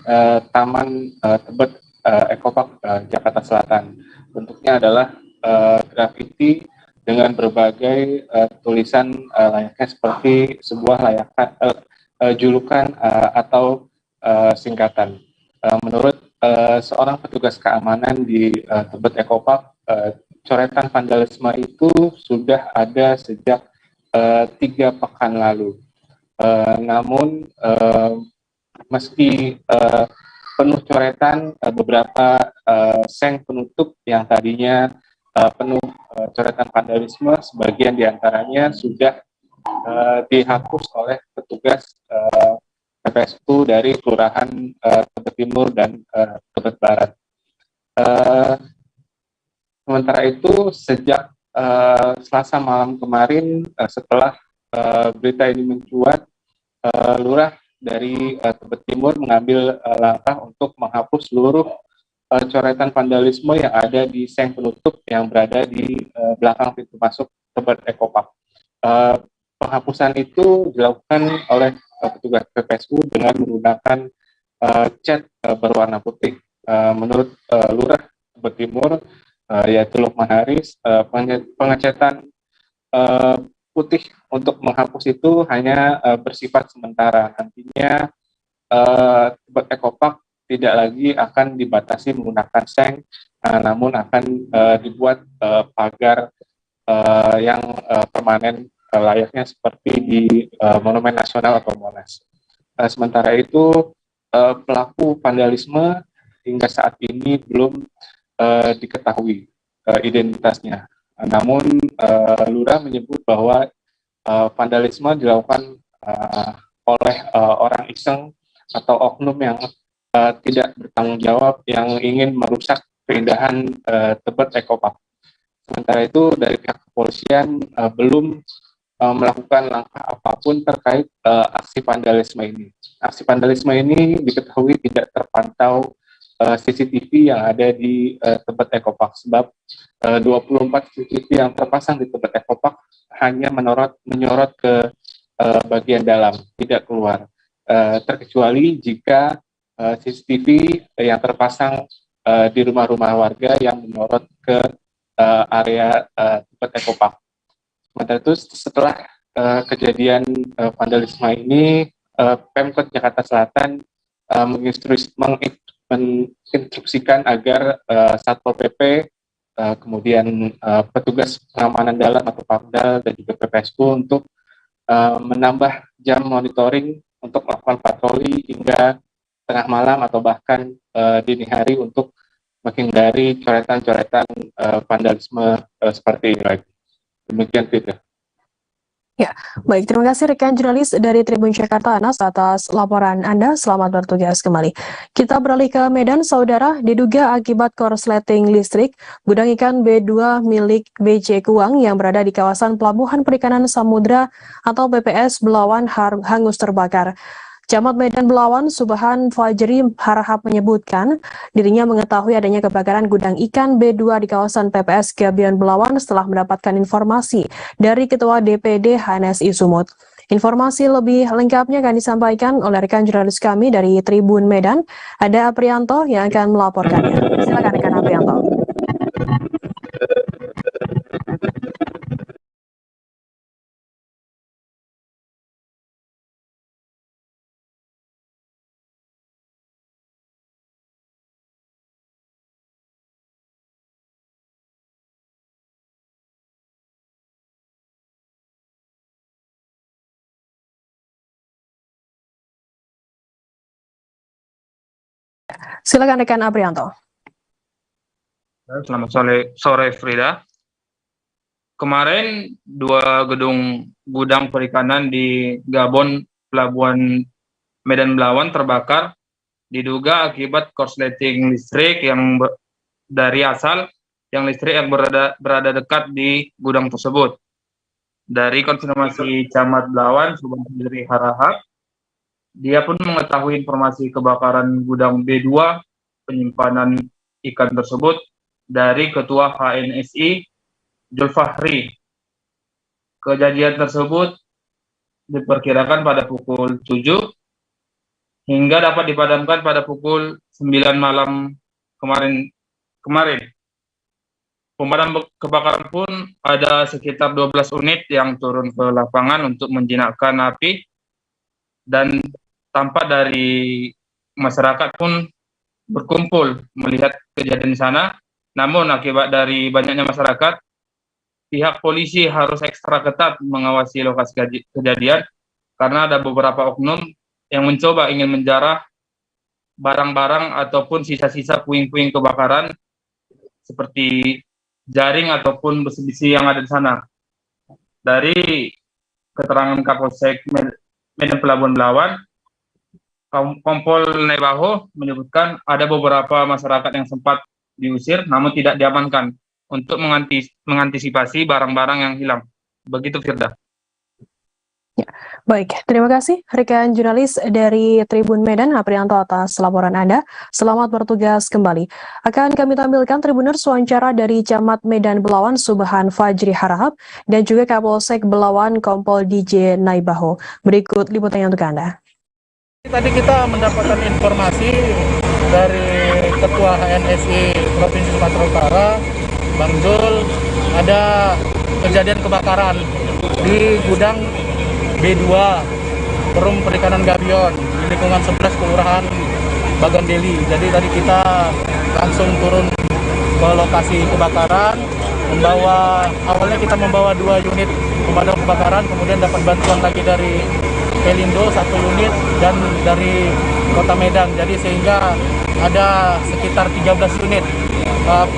Taman Tebet Eco Park Jakarta Selatan. Bentuknya adalah grafiti dengan berbagai tulisan layaknya seperti sebuah julukan atau singkatan. Menurut seorang petugas keamanan di Tebet Eco Park, coretan vandalisme itu sudah ada sejak 3 pekan lalu. Namun meski penuh coretan, beberapa seng penutup yang tadinya penuh coretan vandalisme, sebagian diantaranya sudah dihapus oleh petugas PPSU dari Kelurahan Tebet Timur dan Tebet Barat. Sementara itu, sejak Selasa malam kemarin, setelah berita ini mencuat, Lurah dari Tebet Timur mengambil langkah untuk menghapus seluruh coretan vandalisme yang ada di seng penutup yang berada di belakang pintu masuk Tebet Eco Park. Penghapusan itu dilakukan oleh petugas PPSU dengan menggunakan cat berwarna putih. Menurut Lurah Tebet Timur, yaitu Lukman Haris, pengecatan putih untuk menghapus itu hanya bersifat sementara. Nantinya Tebet Eco Park tidak lagi akan dibatasi menggunakan seng, namun akan dibuat pagar yang permanen layaknya seperti di Monumen Nasional atau Monas. Sementara itu, pelaku vandalisme hingga saat ini belum diketahui identitasnya. Namun Lurah menyebut bahwa vandalisme dilakukan oleh orang iseng atau oknum yang tidak bertanggung jawab yang ingin merusak keindahan Tebet Eco Park. Sementara itu dari pihak kepolisian belum melakukan langkah apapun terkait aksi vandalisme ini. Aksi vandalisme ini diketahui tidak terpantau CCTV yang ada di Tebet Eco Park, sebab 24 CCTV yang terpasang di Tebet Eco Park hanya menyorot ke bagian dalam, tidak keluar. Terkecuali jika CCTV yang terpasang di rumah-rumah warga yang menyorot ke area Tebet Eco Park. Sementara itu setelah kejadian vandalisme ini, Pemkot Jakarta Selatan menginstruksikan agar Satpol PP, kemudian petugas pengamanan dalam atau Pamdal dan juga PPSU untuk menambah jam monitoring untuk melakukan patroli hingga tengah malam atau bahkan dini hari untuk menghindari coretan-coretan vandalisme seperti ini lagi. Demikian, Fitri. Ya, baik. Terima kasih rekan jurnalis dari Tribun Jakarta, Anas, atas laporan Anda. Selamat bertugas kembali. Kita beralih ke Medan, saudara. Diduga akibat korsleting listrik, gudang ikan B2 milik BJ Kuang yang berada di kawasan Pelabuhan Perikanan Samudra atau PPS Belawan hangus terbakar. Camat Medan Belawan Subhan Fajri Harahap menyebutkan dirinya mengetahui adanya kebakaran gudang ikan B2 di kawasan PPS Gabion Belawan setelah mendapatkan informasi dari Ketua DPD HNSI Sumut. Informasi lebih lengkapnya akan disampaikan oleh rekan jurnalis kami dari Tribun Medan, ada Aprianto yang akan melaporkannya. Silakan rekan Aprianto. Silakan rekan Aprianto. Selamat sore Frida. Kemarin 2 gedung gudang perikanan di Gabon Pelabuhan Medan Belawan terbakar diduga akibat korsleting listrik yang dari asal listrik yang berada dekat di gudang tersebut. Dari konfirmasi Camat Belawan Subhan Fajri Harahap, dia pun mengetahui informasi kebakaran gudang B2 penyimpanan ikan tersebut dari Ketua HNSI Julfahri. Kejadian tersebut diperkirakan pada pukul 7 hingga dapat dipadamkan pada pukul 9 malam kemarin. Pemadam kebakaran pun ada sekitar 12 unit yang turun ke lapangan untuk menjinakkan api, dan tampak dari masyarakat pun berkumpul melihat kejadian di sana. Namun akibat dari banyaknya masyarakat, pihak polisi harus ekstra ketat mengawasi lokasi kejadian karena ada beberapa oknum yang mencoba ingin menjarah barang-barang ataupun sisa-sisa puing-puing kebakaran seperti jaring ataupun besi-besi yang ada di sana. Dari keterangan Kapolsek Medan Pelabuhan Belawan, Kompol Naibaho menyebutkan ada beberapa masyarakat yang sempat diusir namun tidak diamankan untuk mengantisipasi barang-barang yang hilang. Begitu, Firda. Ya, baik, terima kasih rekan jurnalis dari Tribun Medan Aprianto atas laporan Anda. Selamat bertugas kembali. Akan kami tampilkan Tribuners wawancara dari Camat Medan Belawan Subhan Fajri Harahap dan juga Kapolsek Belawan Kompol DJ Naibaho. Berikut liputannya untuk Anda. Tadi kita mendapatkan informasi dari Ketua HNSI Provinsi Sumatera Utara, Bang Zul, ada kejadian kebakaran di gudang B2 Perum Perikanan Gabion di lingkungan 11 Kelurahan Bagandeli. Jadi tadi kita langsung turun ke lokasi kebakaran, awalnya kita membawa 2 unit pemadam kebakaran, kemudian dapat bantuan lagi dari Pelindo 1 unit dan dari Kota Medan. Jadi sehingga ada sekitar 13 unit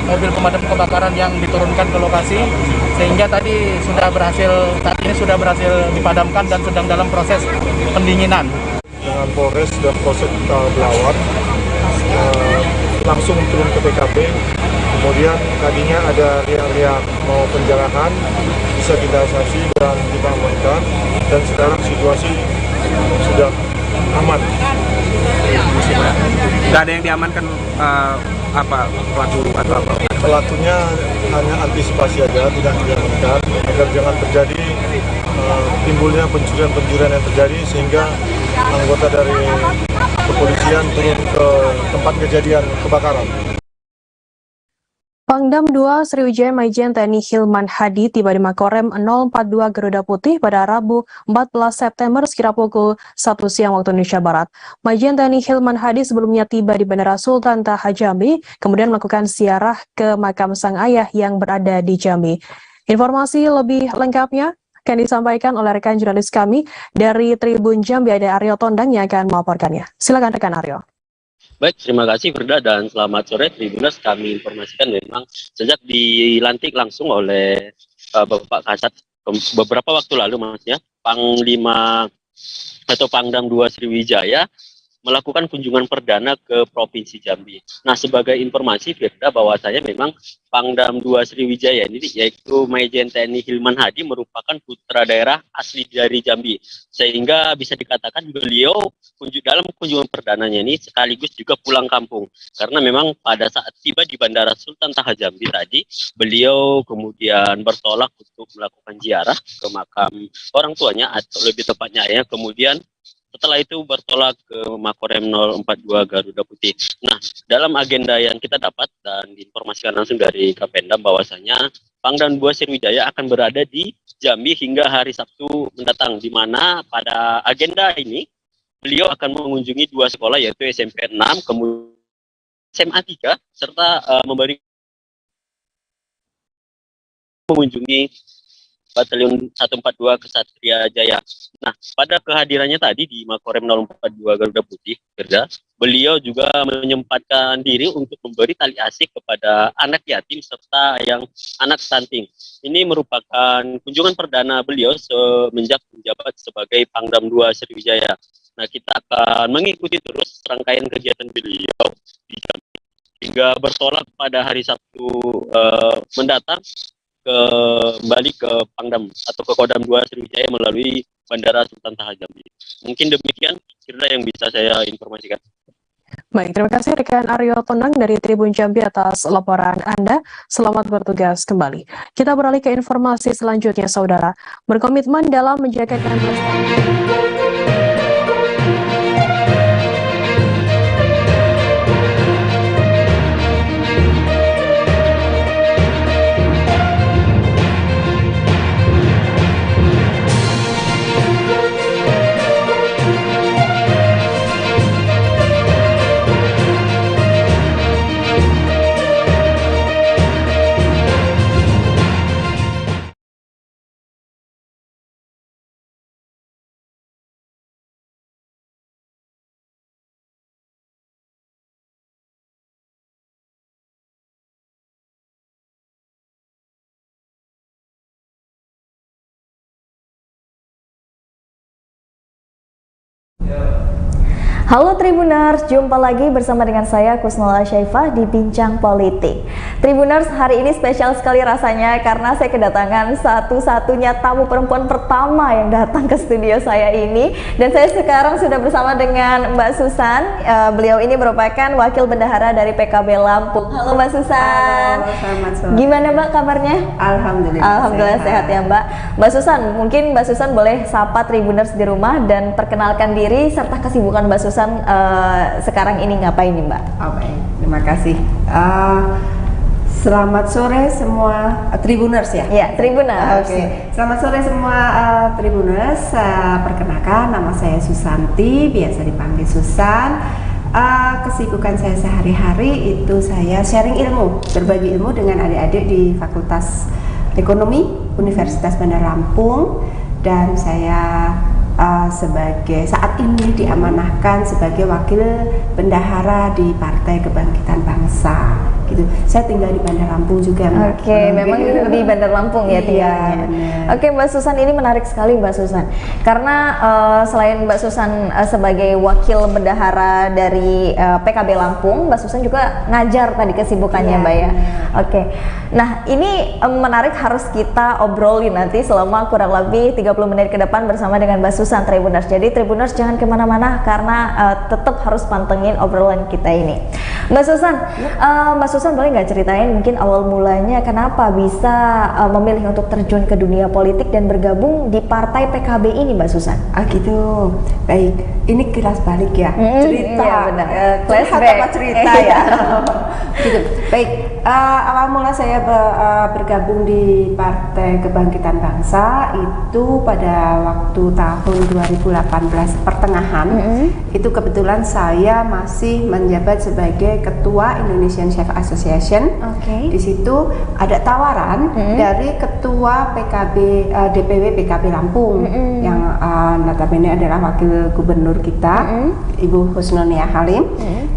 mobil pemadam kebakaran yang diturunkan ke lokasi, sehingga saat ini sudah berhasil dipadamkan dan sedang dalam proses pendinginan. Dengan Polres dan Polsek Belawan langsung turun ke TKP. Kemudian tadinya ada riak-riak mau penjarahan, bisa kita asasi dan kita amankan, dan sekarang situasi sudah aman. Tidak ada yang diamankan pelaku atau apa? Pelakunya hanya antisipasi aja, tidak diamankan agar jangan terjadi timbulnya pencurian-pencurian yang terjadi, sehingga anggota dari kepolisian turun ke tempat kejadian kebakaran. Pangdam 2 Sriwijaya Majen TNI Hilman Hadi tiba di Makorem 042 Garuda Putih pada Rabu 14 September sekira pukul 1 siang waktu Indonesia Barat. Majen TNI Hilman Hadi sebelumnya tiba di Bandara Sultan Taha Jambi, kemudian melakukan ziarah ke makam sang ayah yang berada di Jambi. Informasi lebih lengkapnya akan disampaikan oleh rekan jurnalis kami dari Tribun Jambi, ada Aryo Tondang yang akan melaporkannya. Silakan rekan Aryo. Baik, terima kasih Firda dan selamat sore Tribuners. Kami informasikan memang sejak dilantik langsung oleh Bapak Kasat beberapa waktu lalu maksudnya, Panglima atau Pangdam 2 Sriwijaya melakukan kunjungan perdana ke Provinsi Jambi. Nah, sebagai informasi Firda bahwasanya memang Pangdam 2 Sriwijaya ini yaitu Majen TNI Hilman Hadi merupakan putra daerah asli dari Jambi. Sehingga bisa dikatakan beliau dalam kunjungan perdananya ini sekaligus juga pulang kampung. Karena memang pada saat tiba di Bandara Sultan Taha Jambi tadi, beliau kemudian bertolak untuk melakukan ziarah ke makam orang tuanya atau lebih tepatnya ayah, kemudian setelah itu bertolak ke Makorem 042 Garuda Putih. Nah, dalam agenda yang kita dapat dan diinformasikan langsung dari Kapendam bahwasanya Pangdam 2 Sriwijaya akan berada di Jambi hingga hari Sabtu mendatang, di mana pada agenda ini beliau akan mengunjungi 2 sekolah yaitu SMP 6, kemudian SMA 3, serta mengunjungi Batalion 142 Kesatria Jaya. Nah, pada kehadirannya tadi di Makorem 042 Garuda Putih, beliau juga menyempatkan diri untuk memberi tali asih kepada anak yatim serta yang anak stunting. Ini merupakan kunjungan perdana beliau semenjak menjabat sebagai Pangdam 2 Sriwijaya. Nah, kita akan mengikuti terus rangkaian kegiatan beliau di Jambi hingga bertolak pada hari Sabtu mendatang kembali ke Pangdam atau ke Kodam 2 Sriwijaya melalui Bandara Sultan Taha Jambi. Mungkin demikian kira yang bisa saya informasikan. Baik, terima kasih rekan Aryo Tondang dari Tribun Jambi atas laporan Anda. Selamat bertugas kembali. Kita beralih ke informasi selanjutnya, saudara. Berkomitmen dalam menjaga Halo Tribuners, jumpa lagi bersama dengan saya Kusnul Syaifah di Bincang Politik. Tribuners, hari ini spesial sekali rasanya karena saya kedatangan satu-satunya tamu perempuan pertama yang datang ke studio saya ini. Dan saya sekarang sudah bersama dengan Mbak Susan. Beliau ini merupakan Wakil Bendahara dari PKB Lampung. Halo Mbak Susan. Halo, selamat sore. Gimana Mbak kabarnya? Alhamdulillah. Alhamdulillah sehat ya Mbak. Mbak Susan, mungkin Mbak Susan boleh sapa Tribuners di rumah dan perkenalkan diri serta kesibukan Mbak Susan sekarang ini ngapain nih Mbak? Oh, baik, terima kasih. Selamat sore semua Tribuners ya? Ya, Tribuners. Oke. Selamat sore semua Tribuners. Perkenalkan, nama saya Susanti, biasa dipanggil Susan. Kesibukan saya sehari-hari itu saya sharing ilmu, berbagi ilmu dengan adik-adik di Fakultas Ekonomi Universitas Bandar Lampung, dan saya sebagai saat ini diamanahkan sebagai wakil bendahara di Partai Kebangkitan Bangsa gitu. Saya tinggal di Bandar Lampung juga, Mbak. Oke, memang di Bandar Lampung ya tinggalnya. Oke, Mbak Susan, ini menarik sekali Mbak Susan. Karena selain Mbak Susan sebagai wakil bendahara dari PKB Lampung, Mbak Susan juga ngajar tadi kesibukannya, Mbak ya. Oke. Nah, ini menarik, harus kita obrolin nanti selama kurang lebih 30 menit ke depan bersama dengan Mbak Susan Tribuners. Jadi Tribuners jangan kemana-mana karena tetap harus pantengin obrolan kita ini. Mbak Susan boleh nggak ceritain mungkin awal mulanya kenapa bisa memilih untuk terjun ke dunia politik dan bergabung di partai PKB ini, Mbak Susan? Gitu. Baik, ini kilas balik ya. Cerita. Iya benar. Flashback apa cerita ya. Gitu. Baik, awal mula saya bergabung di Partai Kebangkitan Bangsa itu pada waktu tahun 2018 pertengahan. Itu kebetulan saya masih menjabat sebagai Ketua Indonesian Chef Association. Di situ ada tawaran dari Ketua PKB DPW PKB Lampung yang notabene adalah Wakil Gubernur kita, Ibu Husnonia Halim.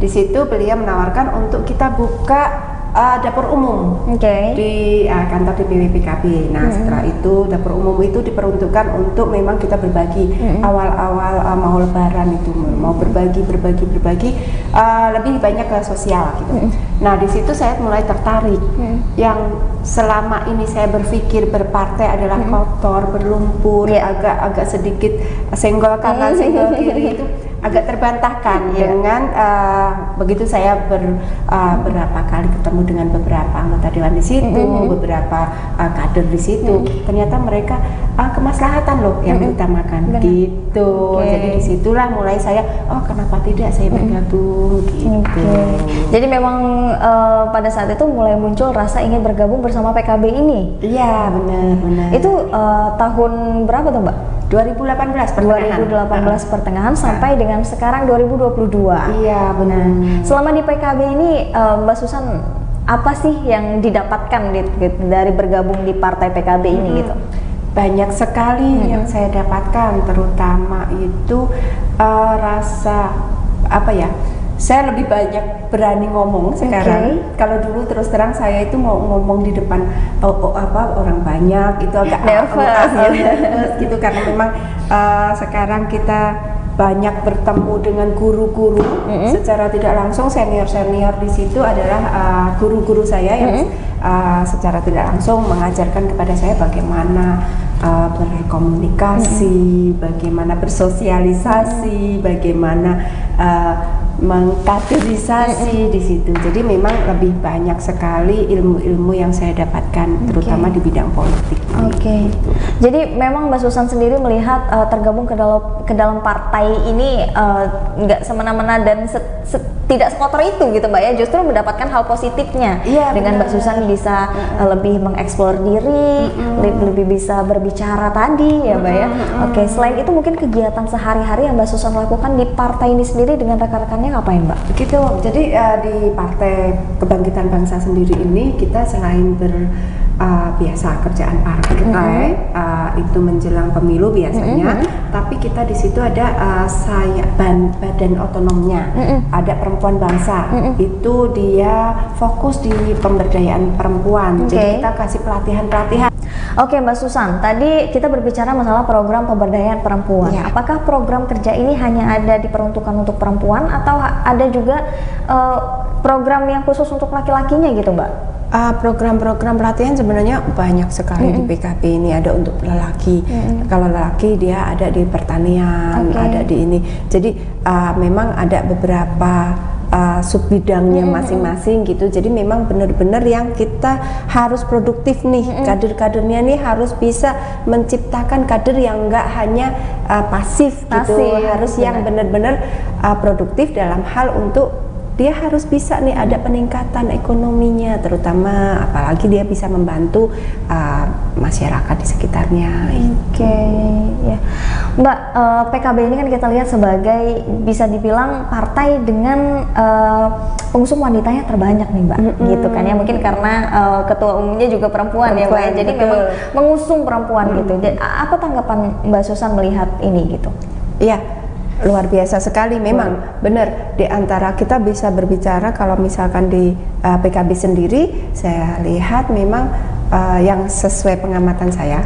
Di situ beliau menawarkan untuk kita buka dapur umum di kantor DPW PKB. Nah, setelah itu dapur umum itu diperuntukkan untuk memang kita berbagi awal-awal mau lebaran itu mau berbagi lebih banyak ke sosial gitu. Nah, di situ saya mulai tertarik. Yang selama ini saya berpikir berpartai adalah kotor, berlumpur, agak sedikit senggol kanan, senggol kiri itu agak terbantahkan dengan begitu saya beberapa kali ketemu dengan beberapa anggota dewan di situ, beberapa kader di situ, ternyata mereka kemaslahatan loh yang diutamakan gitu. Jadi disitulah mulai saya, kenapa tidak saya bergabung gitu. Jadi memang pada saat itu mulai muncul rasa ingin bergabung bersama PKB ini. Iya, benar. Itu tahun berapa tuh, Mbak? 2018 pertengahan sampai dengan sekarang 2022. Iya, benar. Selama di PKB ini Mbak Susan apa sih yang didapatkan dari bergabung di partai PKB ini gitu? Banyak sekali yang saya dapatkan, terutama itu rasa saya lebih banyak berani ngomong sekarang. Kalau dulu terus terang saya itu mau ngomong di depan orang banyak itu agak nervous gitu karena memang sekarang kita banyak bertemu dengan guru-guru secara tidak langsung. Senior di situ adalah guru-guru saya yang secara tidak langsung mengajarkan kepada saya bagaimana berkomunikasi, bagaimana bersosialisasi, bagaimana mengkaderisasi di situ. Jadi memang lebih banyak sekali ilmu-ilmu yang saya dapatkan, terutama di bidang politik. Jadi memang Mbak Susan sendiri melihat tergabung ke dalam partai ini nggak semena-mena dan tidak sekotor itu gitu, Mbak ya. Justru mendapatkan hal positifnya. Dengan Mbak Susan bisa lebih mengeksplor diri, lebih bisa berbicara tadi ya, Mbak ya. Selain itu mungkin kegiatan sehari-hari yang Mbak Susan lakukan di partai ini sendiri dengan rekan-rekannya ngapain, Mbak? Begitu. Jadi di Partai Kebangkitan Bangsa sendiri ini kita selain biasa kerjaan partai itu menjelang pemilu biasanya, tapi kita di situ ada badan otonomnya, ada perempuan bangsa, itu dia fokus di pemberdayaan perempuan. Jadi kita kasih pelatihan. Oke, Mbak Susan, tadi kita berbicara masalah program pemberdayaan perempuan. Apakah program kerja ini hanya ada diperuntukkan untuk perempuan atau ada juga program yang khusus untuk laki-lakinya gitu, Mbak? Program-program pelatihan sebenarnya banyak sekali di PKB ini. Ada untuk lelaki, kalau lelaki dia ada di pertanian, ada di ini. Jadi memang ada beberapa sub bidangnya masing-masing gitu. Jadi memang benar-benar yang kita harus produktif nih, kader-kadernya nih harus bisa menciptakan kader yang enggak hanya pasif gitu, harus yang benar-benar produktif dalam hal untuk dia harus bisa nih ada peningkatan ekonominya, terutama apalagi dia bisa membantu masyarakat di sekitarnya. Oke, ya. Mbak, PKB ini kan kita lihat sebagai bisa dibilang partai dengan pengusung wanitanya terbanyak nih Mbak, gitu kan ya, mungkin karena ketua umumnya juga perempuan ya Mbak, ya. Jadi memang mengusung perempuan gitu. Apa tanggapan Mbak Susan melihat ini gitu? Iya, luar biasa sekali memang. Benar, di antara kita bisa berbicara kalau misalkan di PKB sendiri, saya lihat memang yang sesuai pengamatan saya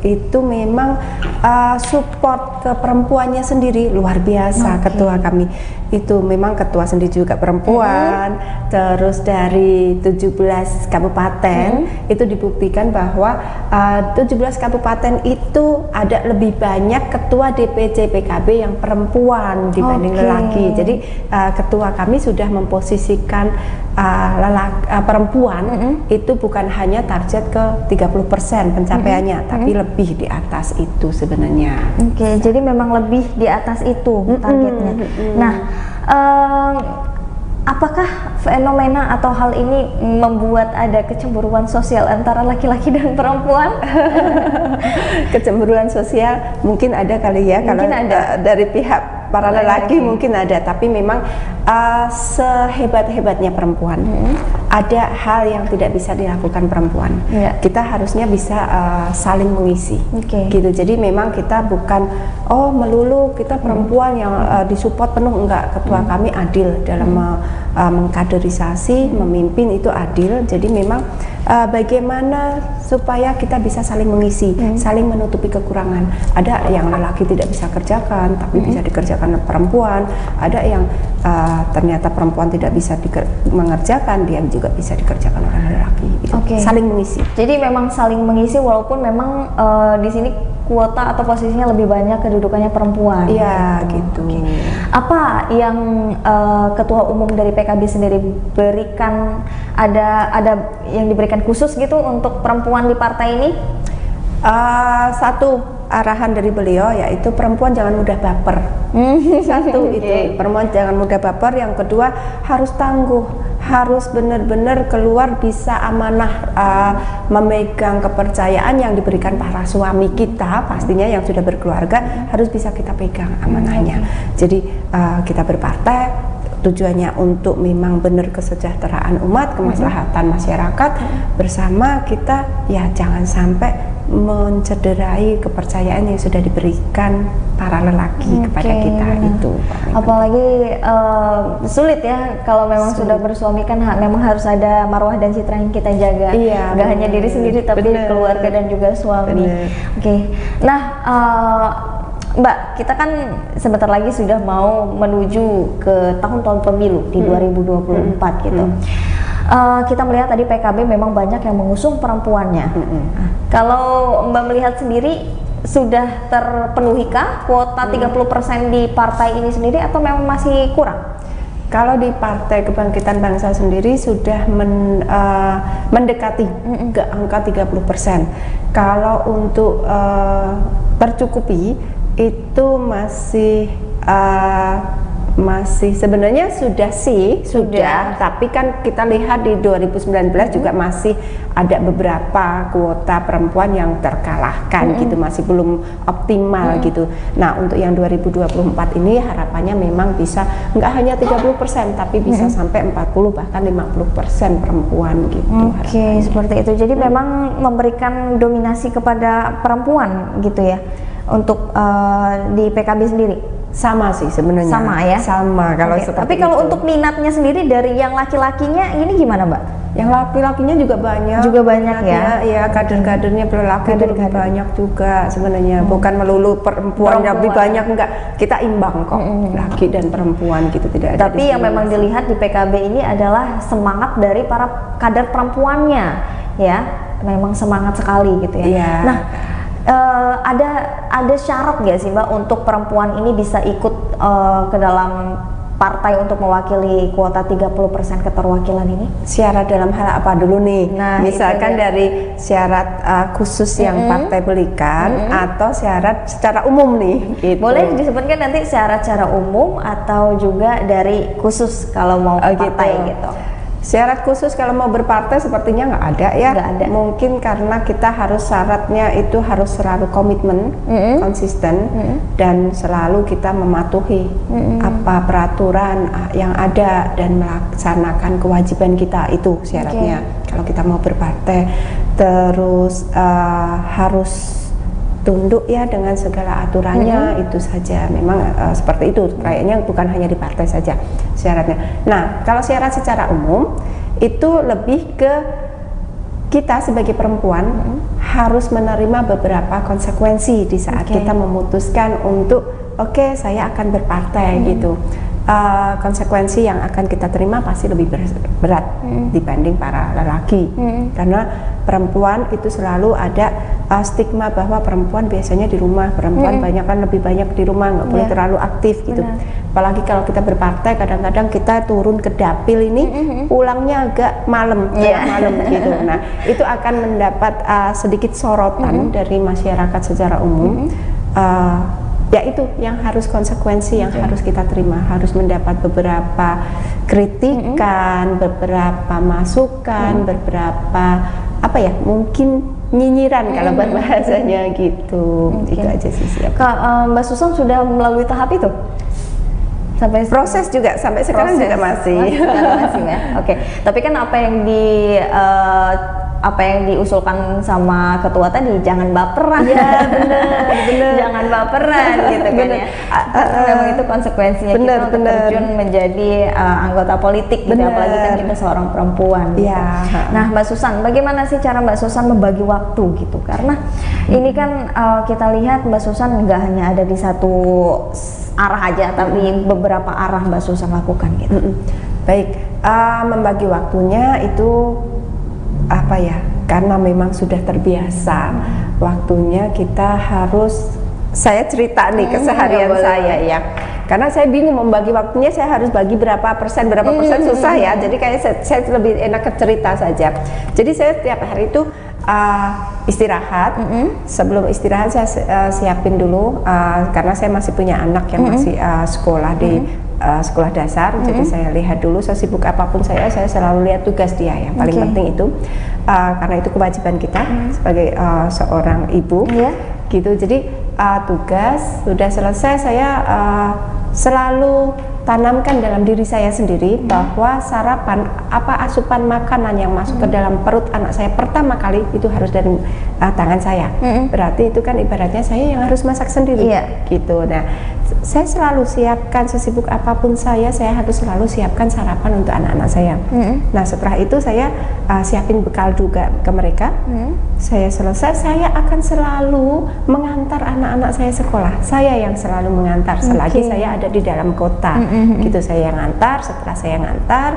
itu memang support ke perempuannya sendiri luar biasa. Ketua kami itu memang ketua sendiri juga perempuan, terus dari 17 kabupaten itu dibuktikan bahwa 17 kabupaten itu ada lebih banyak ketua DPC PKB yang perempuan dibanding lelaki. Jadi ketua kami sudah memposisikan perempuan itu bukan hanya target ke 30% pencapaiannya, tapi lebih di atas itu sebenarnya. Oke, jadi memang lebih di atas itu targetnya. Nah, apakah fenomena atau hal ini membuat ada kecemburuan sosial antara laki-laki dan perempuan? Kecemburuan sosial mungkin ada kali ya, kalau dari pihak para lelaki mungkin ada, tapi memang sehebat-hebatnya perempuan ada hal yang tidak bisa dilakukan perempuan. Kita harusnya bisa saling mengisi, gitu. Jadi memang kita bukan melulu kita perempuan yang disupport penuh, enggak. Ketua kami adil dalam mengkaderisasi, memimpin itu adil. Jadi memang bagaimana supaya kita bisa saling mengisi, saling menutupi kekurangan. Ada yang lelaki tidak bisa kerjakan tapi bisa dikerjakan perempuan, ada yang ternyata perempuan tidak bisa mengerjakan, dia juga bisa dikerjakan oleh lelaki. Saling mengisi. Jadi memang saling mengisi, walaupun memang di sini kuota atau posisinya lebih banyak kedudukannya perempuan. Iya, gitu. Apa yang ketua umum dari PKB sendiri berikan, ada yang diberikan khusus gitu untuk perempuan di partai ini? Satu arahan dari beliau yaitu perempuan jangan mudah baper. Satu itu, perempuan jangan mudah baper. Yang kedua, harus tangguh, harus benar-benar keluar bisa amanah, memegang kepercayaan yang diberikan para suami kita, pastinya yang sudah berkeluarga harus bisa kita pegang amanahnya. Jadi kita berpartai tujuannya untuk memang benar kesejahteraan umat, kemaslahatan masyarakat bersama kita, ya jangan sampai mencederai kepercayaan yang sudah diberikan para lelaki kepada kita itu. Apalagi sulit ya kalau memang sudah bersuami, kan memang harus ada marwah dan citra yang kita jaga. Nggak hanya diri sendiri tapi keluarga dan juga suami. Nah, Mbak, kita kan sebentar lagi sudah mau menuju ke tahun-tahun pemilu di 2024 gitu. Kita melihat tadi PKB memang banyak yang mengusung perempuannya. Kalau Mbak melihat sendiri, sudah terpenuhikah kuota 30% di partai ini sendiri atau memang masih kurang? Kalau di Partai Kebangkitan Bangsa sendiri sudah mendekati ke angka 30%. Kalau untuk tercukupi itu masih sebenarnya sudah, tapi kan kita lihat di 2019 juga masih ada beberapa kuota perempuan yang terkalahkan gitu, masih belum optimal gitu. Nah, untuk yang 2024 ini harapannya memang bisa nggak hanya 30% tapi bisa sampai 40 bahkan 50% perempuan gitu. Seperti itu. Jadi memang memberikan dominasi kepada perempuan gitu ya untuk di PKB sendiri. Sama sih sebenarnya. Sama ya? Sama kalau Tapi kalau untuk minatnya sendiri dari yang laki-lakinya ini gimana Mbak? Yang laki-lakinya juga banyak. Juga banyak ya? Iya, kader-kadernya laki itu banyak juga sebenarnya. Bukan melulu perempuan lebih banyak, enggak. Kita imbang kok, laki dan perempuan gitu, tidak ada. Tapi yang memang dilihat di PKB ini adalah semangat dari para kader perempuannya ya. Memang semangat sekali gitu ya. Nah, ada syarat nggak sih Mbak untuk perempuan ini bisa ikut ke dalam partai untuk mewakili kuota 30% keterwakilan ini? Syarat dalam hal apa dulu nih? Nah, misalkan dari syarat khusus yang partai berikan atau syarat secara umum nih gitu. Boleh disebutkan nanti syarat secara umum atau juga dari khusus kalau mau partai gitu. Syarat khusus kalau mau berpartai sepertinya nggak ada ya. Nggak ada. Mungkin karena kita harus syaratnya itu harus selalu komitmen, konsisten, dan selalu kita mematuhi apa peraturan yang ada dan melaksanakan kewajiban kita, itu syaratnya. Kalau kita mau berpartai, terus harus tunduk ya dengan segala aturannya, itu saja. Memang seperti itu, kayaknya bukan hanya di partai saja syaratnya. Nah, kalau syarat secara umum itu lebih ke kita sebagai perempuan harus menerima beberapa konsekuensi di saat kita memutuskan untuk oke, saya akan berpartai gitu. Konsekuensi yang akan kita terima pasti lebih berat dibanding para lelaki, karena perempuan itu selalu ada stigma bahwa perempuan biasanya di rumah, perempuan lebih banyak di rumah, nggak boleh terlalu aktif gitu. Apalagi kalau kita berpartai, kadang-kadang kita turun ke dapil ini pulangnya agak malam, malam gitu. Nah, itu akan mendapat sedikit sorotan dari masyarakat secara umum. Ya itu yang harus konsekuensi yang harus kita terima, harus mendapat beberapa kritikan, beberapa masukan, beberapa apa ya, mungkin nyinyiran kalau bahasanya gitu. Itu aja sih. Mbak Susan sudah melalui tahap itu? Sampai proses juga sampai sekarang juga masih. Masih ya. Oke. Tapi kan apa yang diusulkan sama ketua tadi, jangan baperan. Iya, benar. Jangan baperan gitu kan ya. Memang itu konsekuensinya kita untuk terjun menjadi anggota politik gitu, apalagi kan kita seorang perempuan gitu. Nah, Mbak Susan, bagaimana sih cara Mbak Susan membagi waktu gitu? Karena ini kan kita lihat Mbak Susan nggak hanya ada di satu arah aja, tapi beberapa arah Mbak Susan lakukan gitu. Baik, membagi waktunya itu apa ya, karena memang sudah terbiasa waktunya kita harus, saya cerita nih keseharian saya ya, karena saya bingung membagi waktunya, saya harus bagi berapa persen susah ya, jadi kayak saya lebih enak cerita saja. Jadi saya setiap hari itu istirahat, sebelum istirahat saya siapin dulu, karena saya masih punya anak yang masih sekolah di sekolah dasar, jadi saya lihat dulu, sesibuk apapun saya selalu lihat tugas dia, yang paling penting itu, karena itu kewajiban kita sebagai seorang ibu, gitu. Jadi tugas sudah selesai, saya selalu tanamkan dalam diri saya sendiri bahwa sarapan, asupan makanan yang masuk ke dalam perut anak saya pertama kali itu harus dari tangan saya. Berarti itu kan ibaratnya saya yang harus masak sendiri, gitu. Nah, saya selalu siapkan, sesibuk apapun saya harus selalu siapkan sarapan untuk anak-anak saya. Nah, setelah itu saya siapin bekal juga ke mereka. Saya selesai, saya akan selalu mengantar anak-anak saya sekolah. Saya yang selalu mengantar, selagi saya ada di dalam kota. Gitu, saya yang ngantar. Setelah saya ngantar,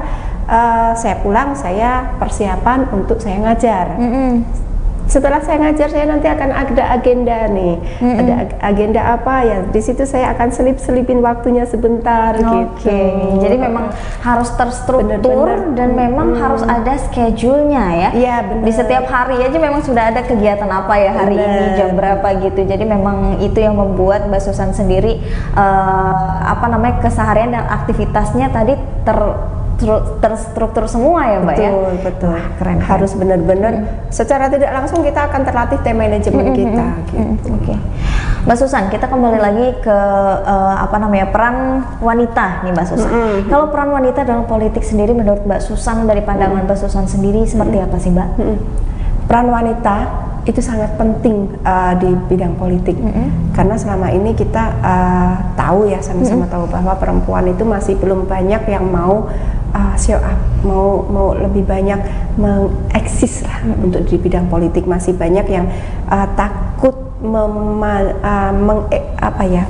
saya pulang, saya persiapan untuk saya ngajar. Setelah saya ngajar, saya nanti akan ada agenda nih, ada agenda apa ya, di situ saya akan selipin waktunya sebentar gitu. Jadi memang harus terstruktur dan memang harus ada schedule-nya ya. Iya, benar. Di setiap hari aja memang sudah ada kegiatan apa ya hari ini, jam berapa gitu. Jadi memang itu yang membuat Mbak Susan sendiri keseharian dan aktivitasnya tadi terstruktur semua ya Mbak. Betul. Wah, keren. Harus benar-benar secara tidak langsung kita akan terlatih time manajemen kita gitu. Mbak Susan, kita kembali lagi ke peran wanita nih Mbak Susan. Kalau peran wanita dalam politik sendiri menurut Mbak Susan, dari pandangan Mbak Susan sendiri seperti apa sih Mbak? Peran wanita itu sangat penting di bidang politik, karena selama ini kita tahu ya, sama-sama tahu bahwa perempuan itu masih belum banyak yang mau show up, mau lebih banyak mengeksis lah untuk di bidang politik. Masih banyak yang takut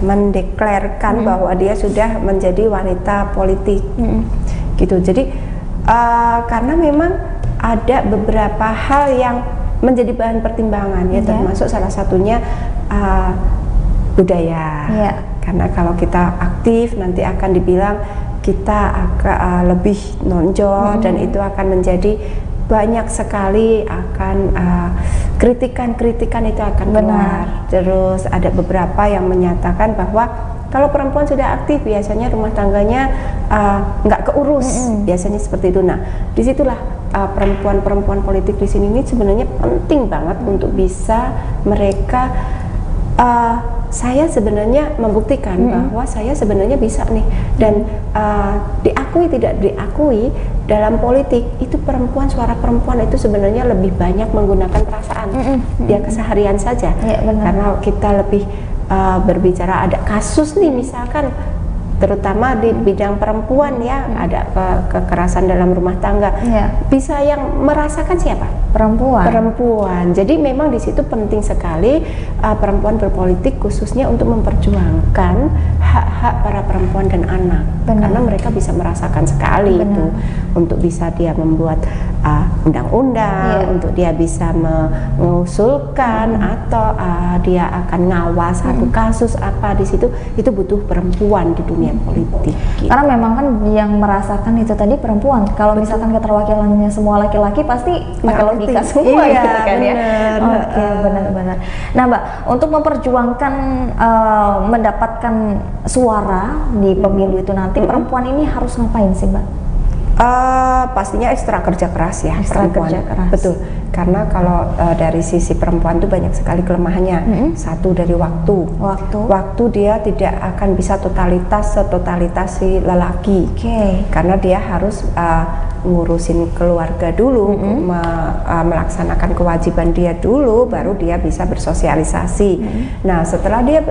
mendeklarkan bahwa dia sudah menjadi wanita politik, gitu. Jadi karena memang ada beberapa hal yang menjadi bahan pertimbangan ya, termasuk salah satunya budaya. Karena kalau kita aktif nanti akan dibilang kita agak lebih nonjol dan itu akan menjadi banyak sekali akan kritikan-kritikan itu akan keluar. Terus ada beberapa yang menyatakan bahwa kalau perempuan sudah aktif biasanya rumah tangganya nggak keurus, biasanya seperti itu. Nah, disitulah perempuan-perempuan politik di sini ini sebenarnya penting banget untuk bisa mereka saya sebenarnya membuktikan bahwa saya sebenarnya bisa nih, dan diakui tidak diakui dalam politik itu perempuan, suara perempuan itu sebenarnya lebih banyak menggunakan perasaan dia keseharian saja, karena kita lebih berbicara ada kasus nih misalkan terutama di bidang perempuan ya, ada kekerasan dalam rumah tangga, bisa yang merasakan siapa? Perempuan. Jadi memang di situ penting sekali perempuan berpolitik khususnya untuk memperjuangkan hak-hak para perempuan dan anak, karena mereka bisa merasakan sekali itu, untuk bisa dia membuat undang-undang, untuk dia bisa mengusulkan atau dia akan ngawas satu kasus apa di situ, itu butuh perempuan di dunia politik. Gitu. Karena memang kan yang merasakan itu tadi perempuan. Kalau misalkan keterwakilannya semua laki-laki pasti pakai logika semua gitu kan ya. Oke, benar-benar. Nah, Mbak, untuk memperjuangkan mendapatkan suara di pemilu itu nanti perempuan ini harus ngapain sih, Mbak? Pastinya ekstra kerja keras ya, ekstra kerja keras. Betul. Karena kalau dari sisi perempuan itu banyak sekali kelemahannya. Satu dari waktu dia tidak akan bisa setotalitas si lelaki. Karena dia harus ngurusin keluarga dulu, melaksanakan kewajiban dia dulu, baru dia bisa bersosialisasi. Nah, setelah dia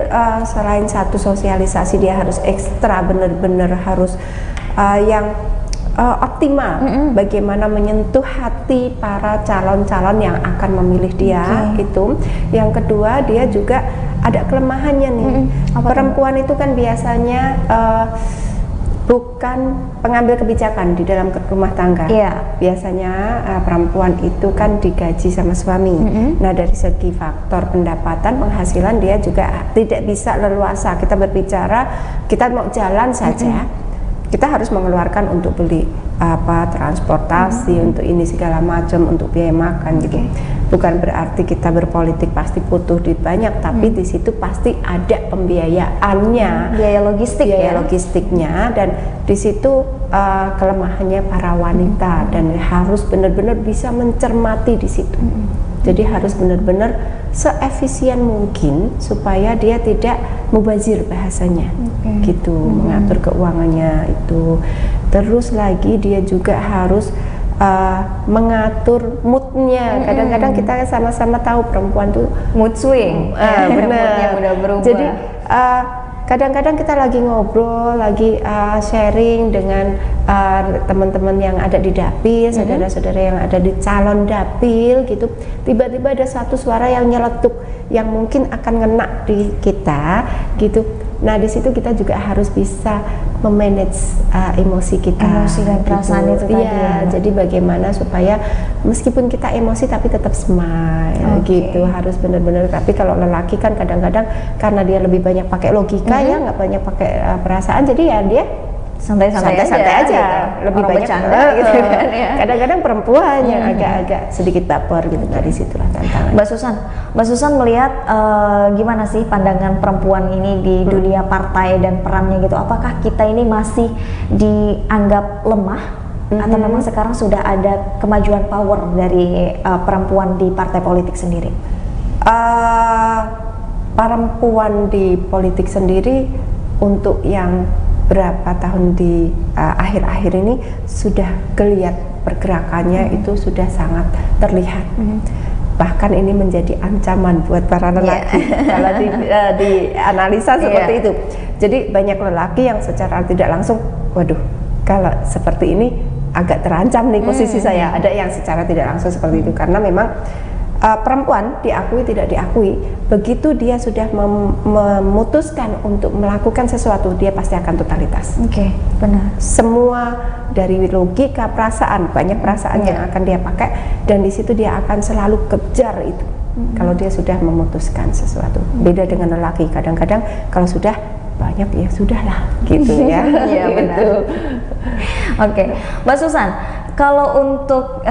selain satu sosialisasi, dia harus ekstra benar-benar harus yang optimal, bagaimana menyentuh hati para calon-calon yang akan memilih dia. Itu yang kedua, dia juga ada kelemahannya nih. Perempuan itu kan biasanya bukan pengambil kebijakan di dalam rumah tangga. Biasanya perempuan itu kan digaji sama suami. Nah, dari segi faktor pendapatan, penghasilan, dia juga tidak bisa leluasa. Kita berbicara, kita mau jalan saja, kita harus mengeluarkan untuk beli transportasi, untuk ini segala macam, untuk biaya makan gitu. Bukan berarti kita berpolitik pasti butuh duit banyak, tapi di situ pasti ada pembiayaannya, biaya logistiknya, dan di situ kelemahannya para wanita, dan harus benar-benar bisa mencermati di situ. Jadi harus benar-benar seefisien mungkin supaya dia tidak mubazir bahasanya, gitu, mengatur keuangannya itu. Terus lagi dia juga harus mengatur moodnya. Kadang-kadang kita sama-sama tahu perempuan tuh mood swing, benar. Mudah berubah. Jadi kadang-kadang kita lagi ngobrol, lagi sharing dengan teman-teman yang ada di dapil, saudara-saudara yang ada di calon dapil gitu, tiba-tiba ada satu suara yang nyeletuk yang mungkin akan ngena di kita gitu. Nah, di situ kita juga harus bisa memanage emosi kita, emosi dan perasaan itu tadi ya. Jadi bagaimana supaya meskipun kita emosi tapi tetap smile gitu, harus benar-benar. Tapi kalau lelaki kan kadang-kadang karena dia lebih banyak pakai logika ya, nggak banyak pakai perasaan, jadi ya dia santai-santai aja, lebih orang banyak bercanda gitu kan ya. Kadang-kadang perempuan yang agak sedikit baper gitu. Nah, disitulah tantangan. Mbak Susan melihat gimana sih pandangan perempuan ini di dunia partai dan perannya gitu? Apakah kita ini masih dianggap lemah atau memang sekarang sudah ada kemajuan power dari perempuan di partai politik sendiri? Perempuan di politik sendiri untuk yang berapa tahun di akhir-akhir ini sudah kelihatan pergerakannya itu sudah sangat terlihat. Bahkan ini menjadi ancaman buat para lelaki kalau di analisa seperti itu. Jadi banyak lelaki yang secara tidak langsung, waduh, kalau seperti ini agak terancam nih posisi saya. Ada yang secara tidak langsung seperti itu, karena memang perempuan diakui tidak diakui, begitu dia sudah memutuskan untuk melakukan sesuatu, dia pasti akan totalitas. Benar. Semua dari logika, perasaan, banyak perasaan yang akan dia pakai, dan di situ dia akan selalu kejar itu. Kalau dia sudah memutuskan sesuatu, beda dengan lelaki. Kadang-kadang kalau sudah banyak ya sudahlah gitu ya. Iya benar. Oke, Mbak Susan, kalau untuk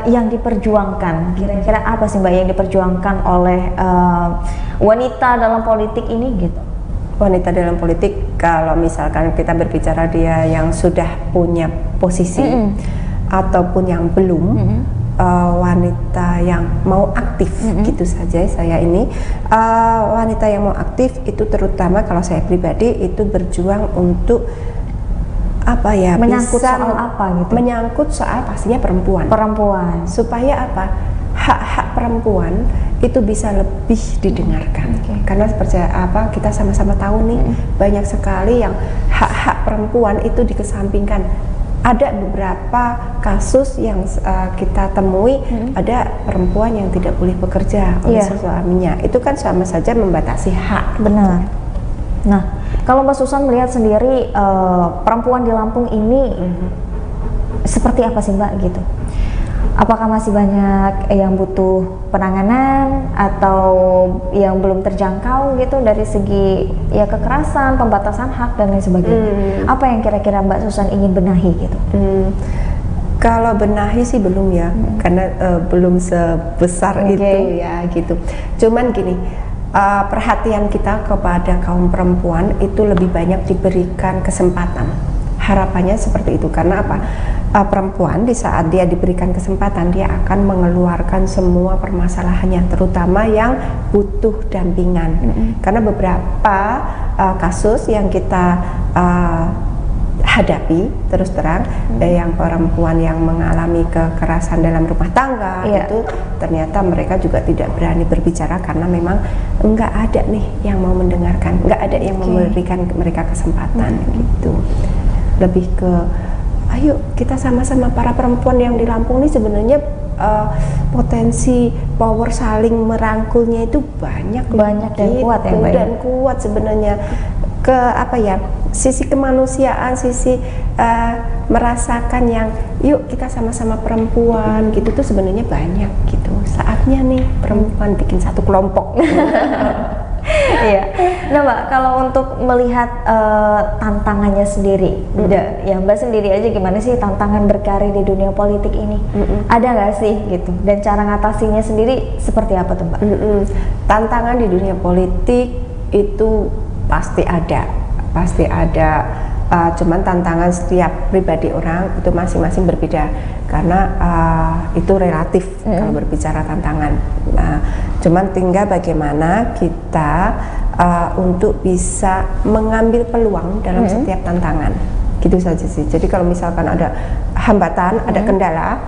yang diperjuangkan, kira-kira apa sih Mbak yang diperjuangkan oleh wanita dalam politik ini gitu? Wanita dalam politik, kalau misalkan kita berbicara dia yang sudah punya posisi ataupun yang belum, wanita yang mau aktif, gitu saja saya ini. Wanita yang mau aktif itu terutama kalau saya pribadi itu berjuang untuk apa ya, menyangkut bisa soal apa gitu? Menyangkut soal pastinya perempuan. Supaya apa? Hak-hak perempuan itu bisa lebih didengarkan. Karena seperti apa kita sama-sama tahu nih, banyak sekali yang hak-hak perempuan itu dikesampingkan. Ada beberapa kasus yang kita temui, ada perempuan yang tidak boleh bekerja oleh suaminya. Itu kan sama saja membatasi hak. Benar. Nah, kalau Mbak Susan melihat sendiri perempuan di Lampung ini seperti apa sih Mbak gitu? Apakah masih banyak yang butuh penanganan atau yang belum terjangkau gitu dari segi ya kekerasan, pembatasan hak dan lain sebagainya? Apa yang kira-kira Mbak Susan ingin benahi gitu? Kalau benahi sih belum ya, karena belum sebesar itu ya gitu. Cuman gini, perhatian kita kepada kaum perempuan itu lebih banyak diberikan kesempatan. Harapannya seperti itu, karena apa? Perempuan di saat dia diberikan kesempatan, dia akan mengeluarkan semua permasalahannya, terutama yang butuh dampingan. Karena beberapa kasus yang kita hadapi terus terang, yang perempuan yang mengalami kekerasan dalam rumah tangga itu ternyata mereka juga tidak berani berbicara karena memang enggak ada nih yang mau mendengarkan, enggak ada yang memberikan mereka kesempatan gitu. Lebih ke ayo kita sama-sama para perempuan yang di Lampung ini sebenarnya potensi power saling merangkulnya itu banyak dan kuat ya Mbak. Dan kuat sebenarnya, ke apa ya, sisi kemanusiaan, sisi merasakan yang yuk kita sama-sama perempuan gitu tuh sebenarnya banyak gitu. Saatnya nih perempuan bikin satu kelompok. Iya. Nah Mbak, kalau untuk melihat tantangannya sendiri, ya Mbak sendiri aja gimana sih tantangan berkarir di dunia politik ini? Ada nggak sih gitu? Dan cara ngatasinya sendiri seperti apa tuh Mbak? Tantangan di dunia politik itu pasti ada. Cuman tantangan setiap pribadi orang itu masing-masing berbeda, karena itu relatif kalau berbicara tantangan. Cuman tinggal bagaimana kita untuk bisa mengambil peluang dalam setiap tantangan, gitu saja sih. Jadi kalau misalkan ada hambatan, ada kendala,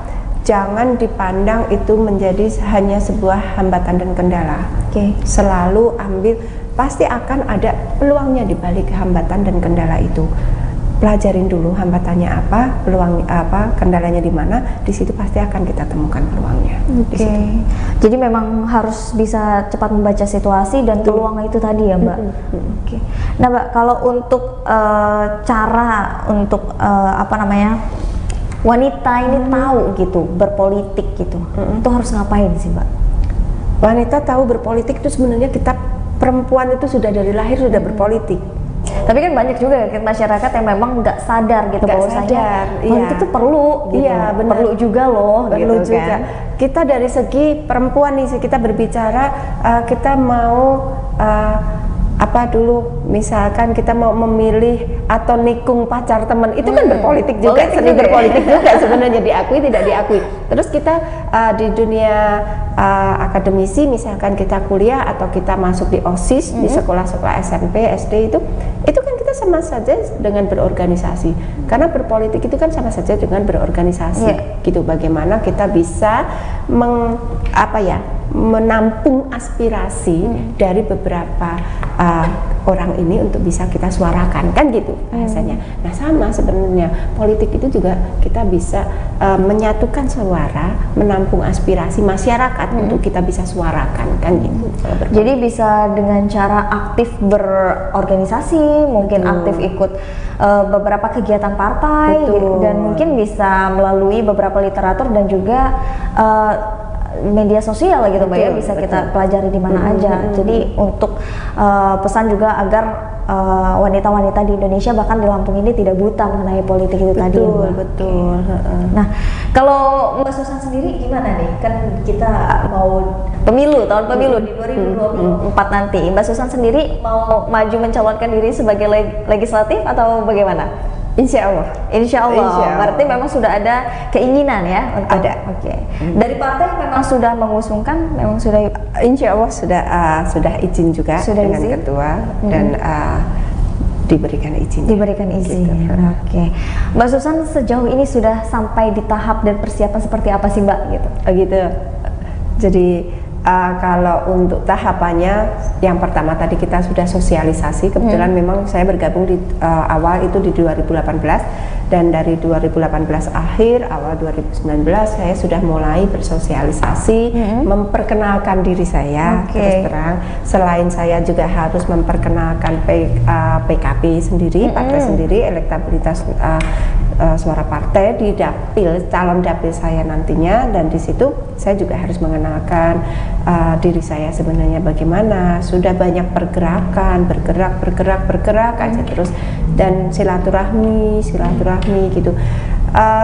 jangan dipandang itu menjadi hanya sebuah hambatan dan kendala. Selalu ambil, pasti akan ada peluangnya di balik hambatan dan kendala itu. Pelajarin dulu hambatannya apa, peluang apa, kendalanya di mana, di situ pasti akan kita temukan peluangnya. Jadi memang harus bisa cepat membaca situasi dan peluang itu tadi ya Mbak. Nah Mbak, kalau untuk cara untuk apa namanya, wanita ini tahu gitu berpolitik gitu, itu harus ngapain sih Mbak? Wanita tahu berpolitik itu sebenarnya kita perempuan itu sudah dari lahir sudah berpolitik. Tapi kan banyak juga masyarakat yang memang nggak sadar gitu bahwasanya politik itu perlu gitu. Perlu juga loh perlu gitu juga. Kan. Kita dari segi perempuan nih, kita berbicara kita mau apa dulu, misalkan kita mau memilih atau nikung pacar teman, itu kan berpolitik juga, seni berpolitik juga sebenarnya, diakui tidak diakui. Terus kita di dunia akademisi, misalkan kita kuliah atau kita masuk di OSIS di sekolah-sekolah SMP, SD itu kan kita sama saja dengan berorganisasi, karena berpolitik itu kan sama saja dengan berorganisasi gitu. Bagaimana kita bisa menampung aspirasi dari beberapa orang ini untuk bisa kita suarakan, kan gitu bahasanya. Nah sama sebenarnya politik itu juga kita bisa menyatukan suara, menampung aspirasi masyarakat untuk kita bisa suarakan, kan gitu. Jadi bisa dengan cara aktif berorganisasi, mungkin aktif ikut beberapa kegiatan partai gitu, dan mungkin bisa melalui beberapa literatur dan juga media sosial gitu Mbak ya, bisa kita pelajari di mana aja. Jadi untuk pesan juga agar wanita-wanita di Indonesia bahkan di Lampung ini tidak buta mengenai politik itu tadi. Betul, betul. Nah, kalau Mbak Susan sendiri gimana nih? Kan kita mau tahun pemilu di 2024 nanti. Mbak Susan sendiri mau maju mencalonkan diri sebagai legislatif atau bagaimana? Insya Allah. Insya Allah. Berarti memang sudah ada keinginan ya untuk. Ada. Oke. Dari partai memang sudah mengusungkan, memang sudah. Insya Allah sudah izin juga dengan izin? ketua dan diberikan izin. Diberikan izin. Gitu. Oke. Mbak Susan sejauh ini sudah sampai di tahap dan persiapan seperti apa sih Mbak gitu? Gitu. Jadi kalau untuk tahapannya, yang pertama tadi kita sudah sosialisasi. Kebetulan memang saya bergabung di awal itu di 2018, dan dari 2018 akhir awal 2019 saya sudah mulai bersosialisasi, memperkenalkan diri saya. Terus terang, selain saya juga harus memperkenalkan PKB sendiri, partai sendiri, elektabilitas suara partai di dapil, calon dapil saya nantinya, dan di situ saya juga harus mengenalkan diri saya sebenarnya bagaimana. Sudah banyak pergerakan, bergerak aja terus, dan silaturahmi gitu.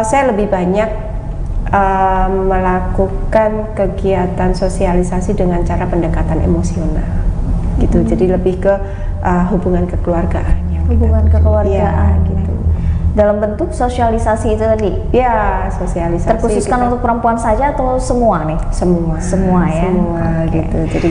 Saya lebih banyak melakukan kegiatan sosialisasi dengan cara pendekatan emosional gitu. Jadi lebih ke hubungan kekeluargaan gitu. Dalam bentuk sosialisasi itu tadi? Ya, sosialisasi. Terkhususkan untuk perempuan saja atau semua nih? Semua ya? Semua gitu. Jadi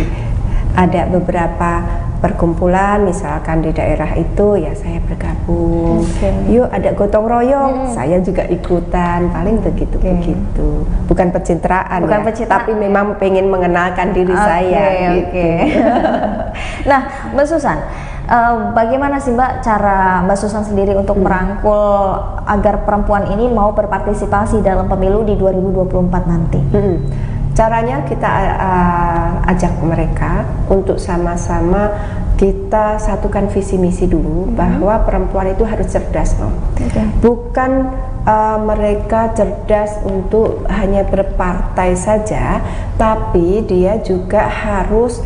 ada beberapa perkumpulan, misalkan di daerah itu ya saya bergabung. Yuk ada gotong royong, saya juga ikutan. Paling begitu. Bukan pencitraan, tapi memang pengen mengenalkan diri saya. Nah, Mbak Susan, bagaimana sih Mbak cara Mbak Susan sendiri untuk merangkul agar perempuan ini mau berpartisipasi dalam pemilu di 2024 nanti? Caranya kita ajak mereka untuk sama-sama kita satukan visi misi dulu, bahwa perempuan itu harus cerdas, bukan mereka cerdas untuk hanya berpartai saja, tapi dia juga harus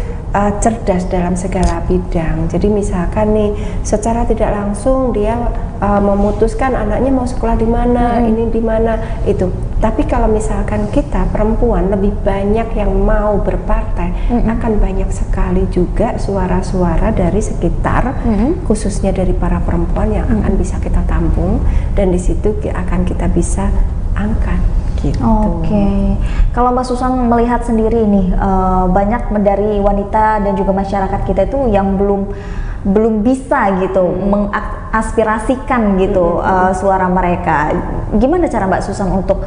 cerdas dalam segala bidang. Jadi misalkan nih, secara tidak langsung dia memutuskan anaknya mau sekolah di mana, ini di mana itu. Tapi kalau misalkan kita perempuan lebih banyak yang mau berpartai, akan banyak sekali juga suara-suara dari sekitar, khususnya dari para perempuan yang akan bisa kita tampung, dan di situ akan kita bisa angkat. Gitu. Kalau Mbak Susan melihat sendiri nih, banyak dari wanita dan juga masyarakat kita itu yang belum bisa gitu mengaspirasikan gitu suara mereka. Gimana cara Mbak Susan untuk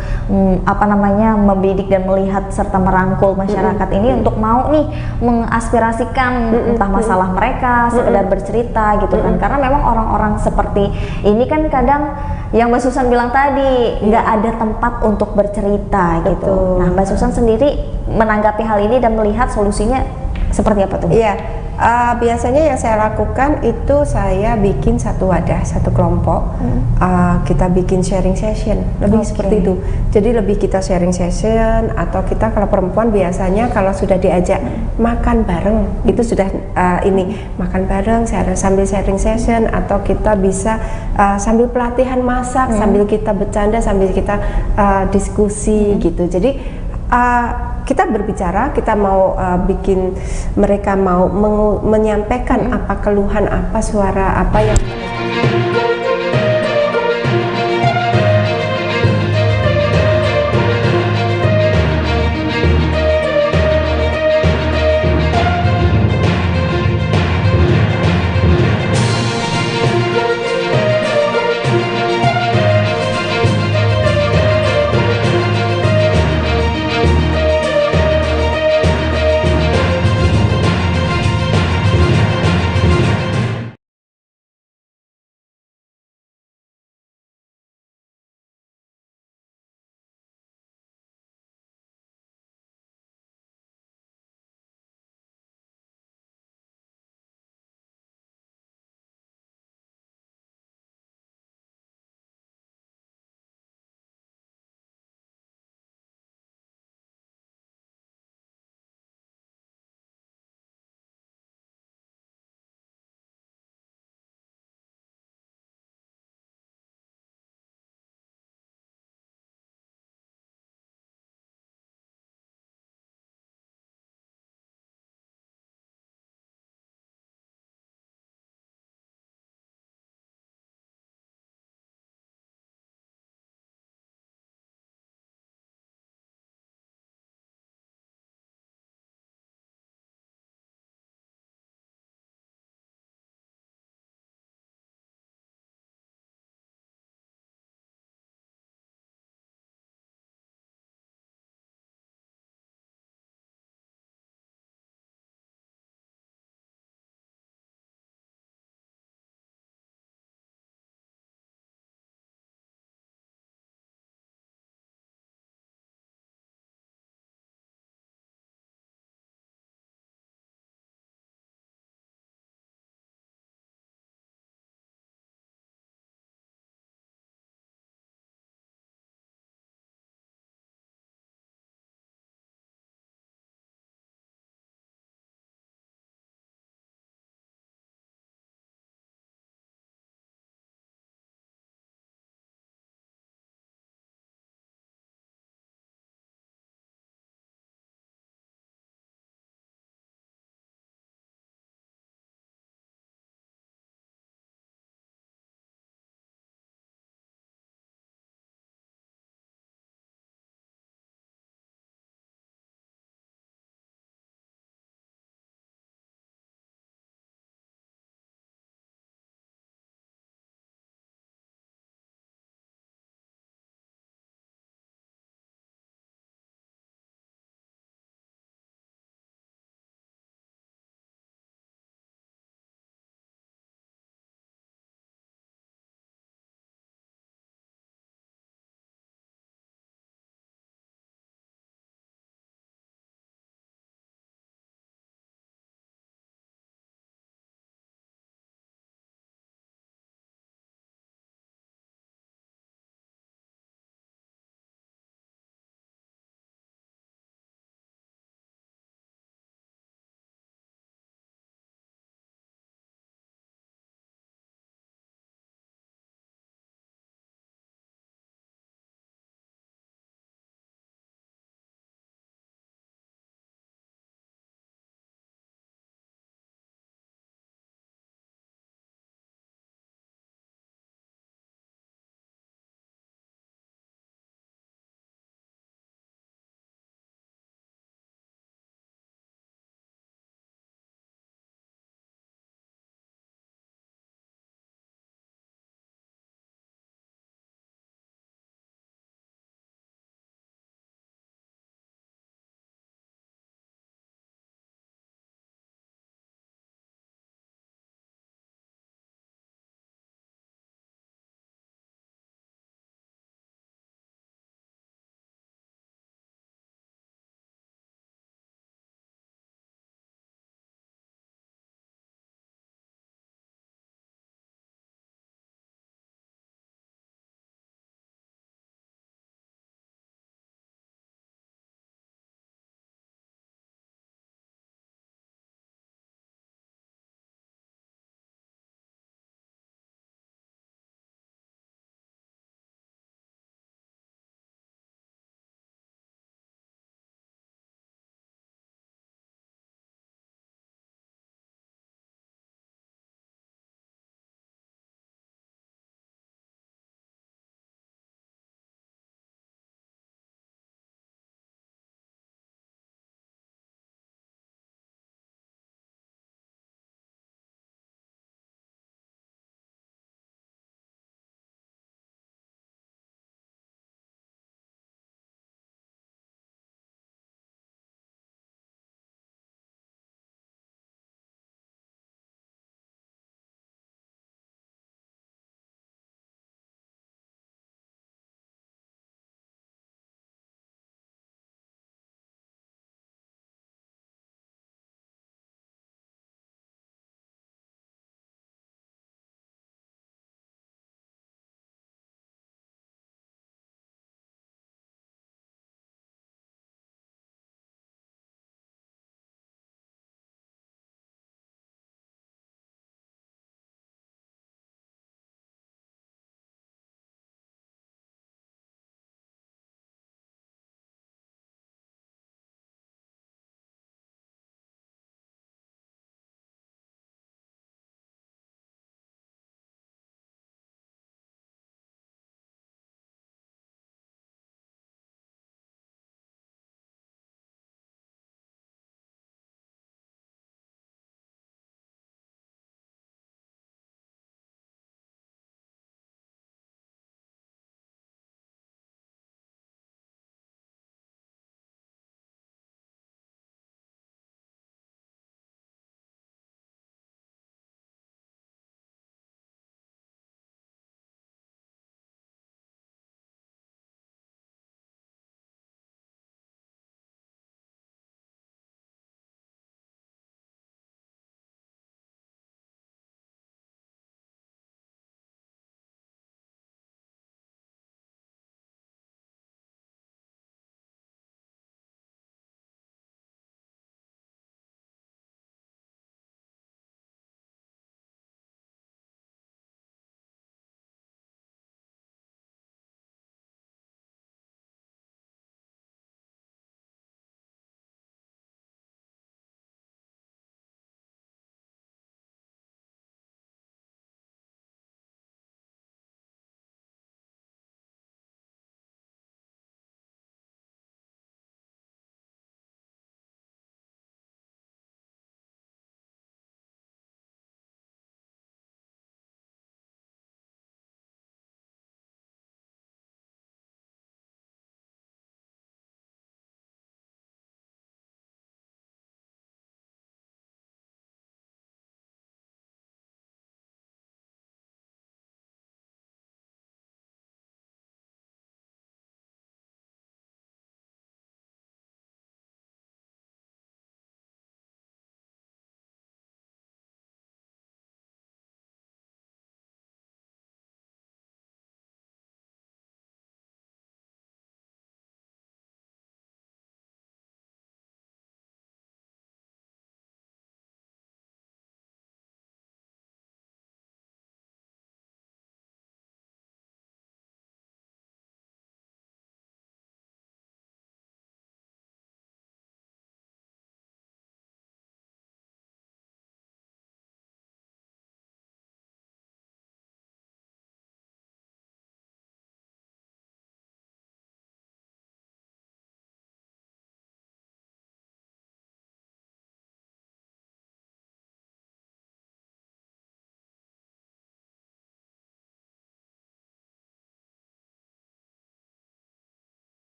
membidik dan melihat serta merangkul masyarakat ini untuk mau nih mengaspirasikan entah masalah mereka, sekedar bercerita gitu kan? Karena memang orang-orang seperti ini kan kadang yang Mbak Susan bilang tadi nggak ada tempat untuk bercerita gitu. Nah, Mbak Susan sendiri menanggapi hal ini dan melihat solusinya seperti apa tuh? Iya, biasanya yang saya lakukan itu saya bikin satu wadah, satu kelompok, kita bikin sharing session, lebih seperti itu. Jadi lebih kita sharing session, atau kita kalau perempuan biasanya kalau sudah diajak makan bareng, itu sudah makan bareng sambil sharing session, atau kita bisa sambil pelatihan masak, sambil kita bercanda, sambil kita diskusi gitu. Jadi kita berbicara, kita mau bikin mereka mau menyampaikan apa keluhan, apa suara, apa yang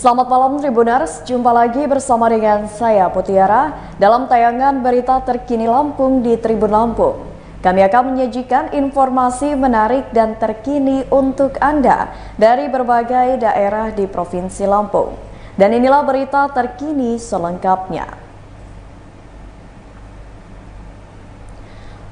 Selamat malam Tribuners, jumpa lagi bersama dengan saya Putiara dalam tayangan berita terkini Lampung di Tribun Lampung. Kami akan menyajikan informasi menarik dan terkini untuk Anda dari berbagai daerah di Provinsi Lampung. Dan inilah berita terkini selengkapnya.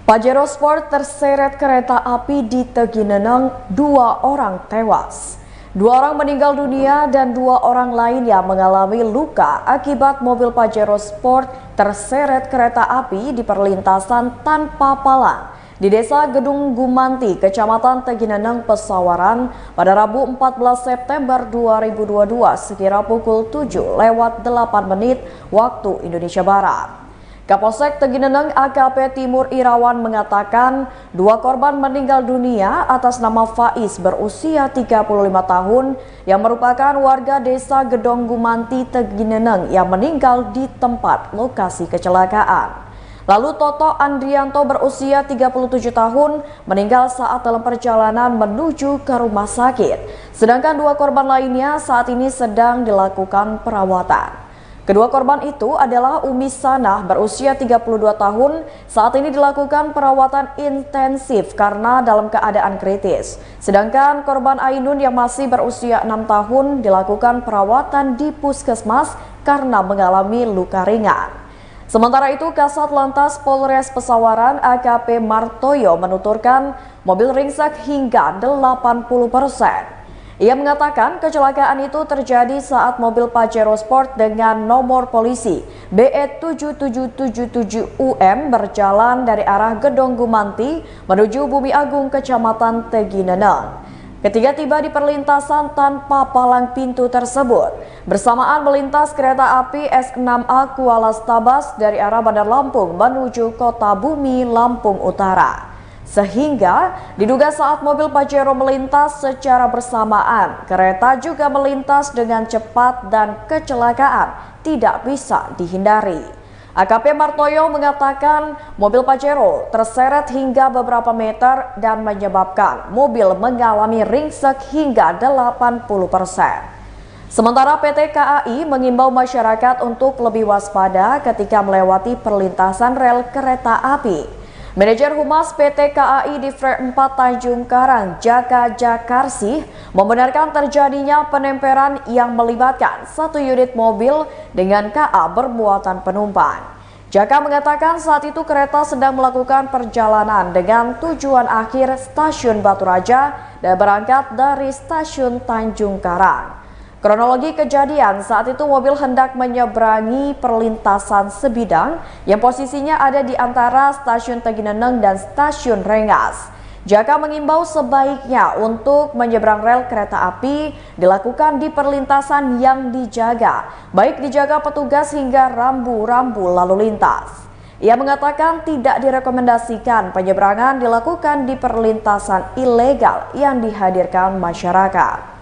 Pajero Sport terseret kereta api di Tegineneng, 2 orang tewas. 2 orang meninggal dunia dan 2 orang lainnya mengalami luka akibat mobil Pajero Sport terseret kereta api di perlintasan tanpa palang di Desa Gedung Gumanti, Kecamatan Tegineneng, Pesawaran pada Rabu 14 September 2022 sekira pukul 7:08 waktu Indonesia Barat. Kapolsek Tegineneng AKP Timur Irawan mengatakan 2 korban meninggal dunia atas nama Faiz berusia 35 tahun yang merupakan warga Desa Gedong Gumanti Tegineneng yang meninggal di tempat lokasi kecelakaan. Lalu Toto Andrianto berusia 37 tahun meninggal saat dalam perjalanan menuju ke rumah sakit. Sedangkan 2 korban lainnya saat ini sedang dilakukan perawatan. Kedua korban itu adalah Umi Sanah berusia 32 tahun, saat ini dilakukan perawatan intensif karena dalam keadaan kritis. Sedangkan korban Ainun yang masih berusia 6 tahun dilakukan perawatan di puskesmas karena mengalami luka ringan. Sementara itu, Kasat Lantas Polres Pesawaran AKP Martoyo menuturkan mobil ringsek hingga 80%. Ia mengatakan kecelakaan itu terjadi saat mobil Pajero Sport dengan nomor polisi BE7777UM berjalan dari arah Gedong Gumanti menuju Bumi Agung, Kecamatan Tegineneng. Ketika tiba di perlintasan tanpa palang pintu tersebut, bersamaan melintas kereta api S6A Kuala Stabas dari arah Bandar Lampung menuju Kota Bumi, Lampung Utara. Sehingga diduga saat mobil Pajero melintas secara bersamaan, kereta juga melintas dengan cepat dan kecelakaan tidak bisa dihindari. AKP Martoyo mengatakan mobil Pajero terseret hingga beberapa meter dan menyebabkan mobil mengalami ringsek hingga 80%. Sementara PT KAI mengimbau masyarakat untuk lebih waspada ketika melewati perlintasan rel kereta api. Manajer Humas PT KAI di Fre 4 Tanjung Karang, Jaka Jakarsih, membenarkan terjadinya penemperan yang melibatkan 1 unit mobil dengan KA bermuatan penumpang. Jaka mengatakan saat itu kereta sedang melakukan perjalanan dengan tujuan akhir Stasiun Batu Raja dan berangkat dari Stasiun Tanjung Karang. Kronologi kejadian, saat itu mobil hendak menyeberangi perlintasan sebidang yang posisinya ada di antara Stasiun Tegineneng dan Stasiun Rengas. Jaka mengimbau sebaiknya untuk menyeberang rel kereta api dilakukan di perlintasan yang dijaga, baik dijaga petugas hingga rambu-rambu lalu lintas. Ia mengatakan tidak direkomendasikan penyeberangan dilakukan di perlintasan ilegal yang dihadirkan masyarakat.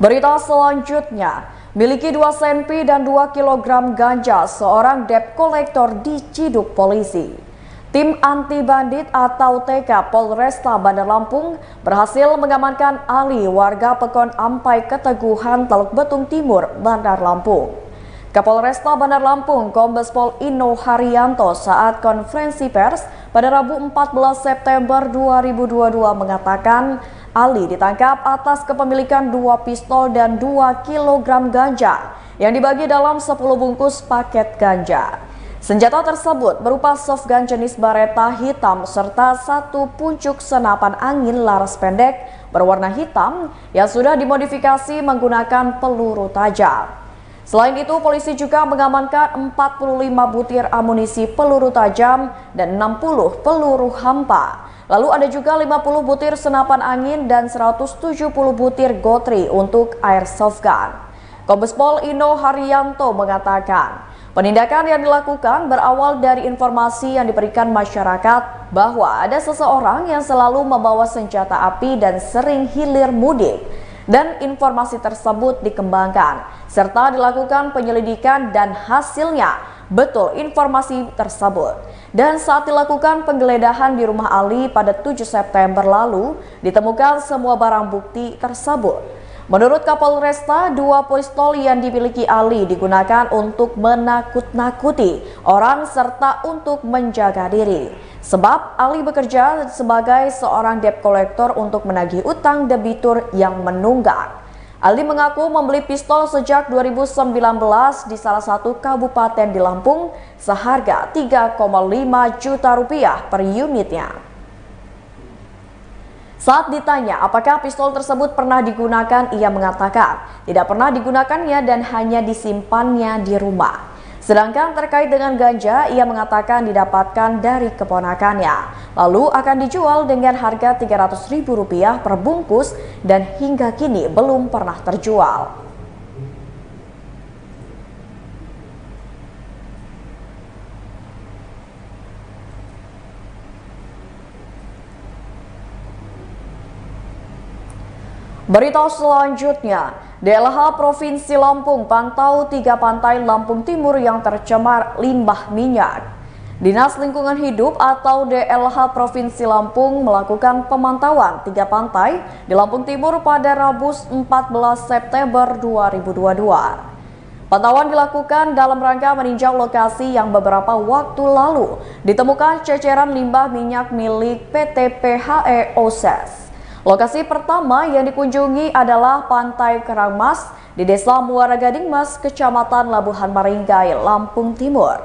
Berita selanjutnya, miliki 2 senpi dan 2 kg ganja seorang debt collector diciduk polisi. Tim anti bandit atau TK Polresta Bandar Lampung berhasil mengamankan Ali, warga Pekon Ampai Keteguhan, Teluk Betung Timur, Bandar Lampung. Kapolresta Bandar Lampung Kombes Pol Ino Haryanto saat konferensi pers pada Rabu 14 September 2022 mengatakan Ali ditangkap atas kepemilikan 2 pistol dan 2 kg ganja yang dibagi dalam 10 bungkus paket ganja. Senjata tersebut berupa softgun jenis Beretta hitam serta 1 puncuk senapan angin laras pendek berwarna hitam yang sudah dimodifikasi menggunakan peluru tajam. Selain itu, polisi juga mengamankan 45 butir amunisi peluru tajam dan 60 peluru hampa. Lalu ada juga 50 butir senapan angin dan 170 butir gotri untuk airsoft gun. Kombes Pol Ino Haryanto mengatakan, penindakan yang dilakukan berawal dari informasi yang diberikan masyarakat bahwa ada seseorang yang selalu membawa senjata api dan sering hilir mudik. Dan informasi tersebut dikembangkan serta dilakukan penyelidikan dan hasilnya betul informasi tersebut. Dan saat dilakukan penggeledahan di rumah Ali pada 7 September lalu, ditemukan semua barang bukti tersebut. Menurut Kapolresta, 2 pistol yang dimiliki Ali digunakan untuk menakut-nakuti orang serta untuk menjaga diri. Sebab Ali bekerja sebagai seorang debt collector untuk menagih utang debitur yang menunggak. Ali mengaku membeli pistol sejak 2019 di salah satu kabupaten di Lampung seharga 3,5 juta rupiah per unitnya. Saat ditanya apakah pistol tersebut pernah digunakan, ia mengatakan tidak pernah digunakannya dan hanya disimpannya di rumah. Sedangkan terkait dengan ganja, ia mengatakan didapatkan dari keponakannya, lalu akan dijual dengan harga Rp300.000 per bungkus dan hingga kini belum pernah terjual. Berita selanjutnya, DLH Provinsi Lampung pantau 3 pantai Lampung Timur yang tercemar limbah minyak. Dinas Lingkungan Hidup atau DLH Provinsi Lampung melakukan pemantauan 3 pantai di Lampung Timur pada Rabu 14 September 2022. Pantauan dilakukan dalam rangka meninjau lokasi yang beberapa waktu lalu ditemukan ceceran limbah minyak milik PT PHE Oses. Lokasi pertama yang dikunjungi adalah Pantai Kerangmas di Desa Muara Gading Mas, Kecamatan Labuhan Maringgai, Lampung Timur.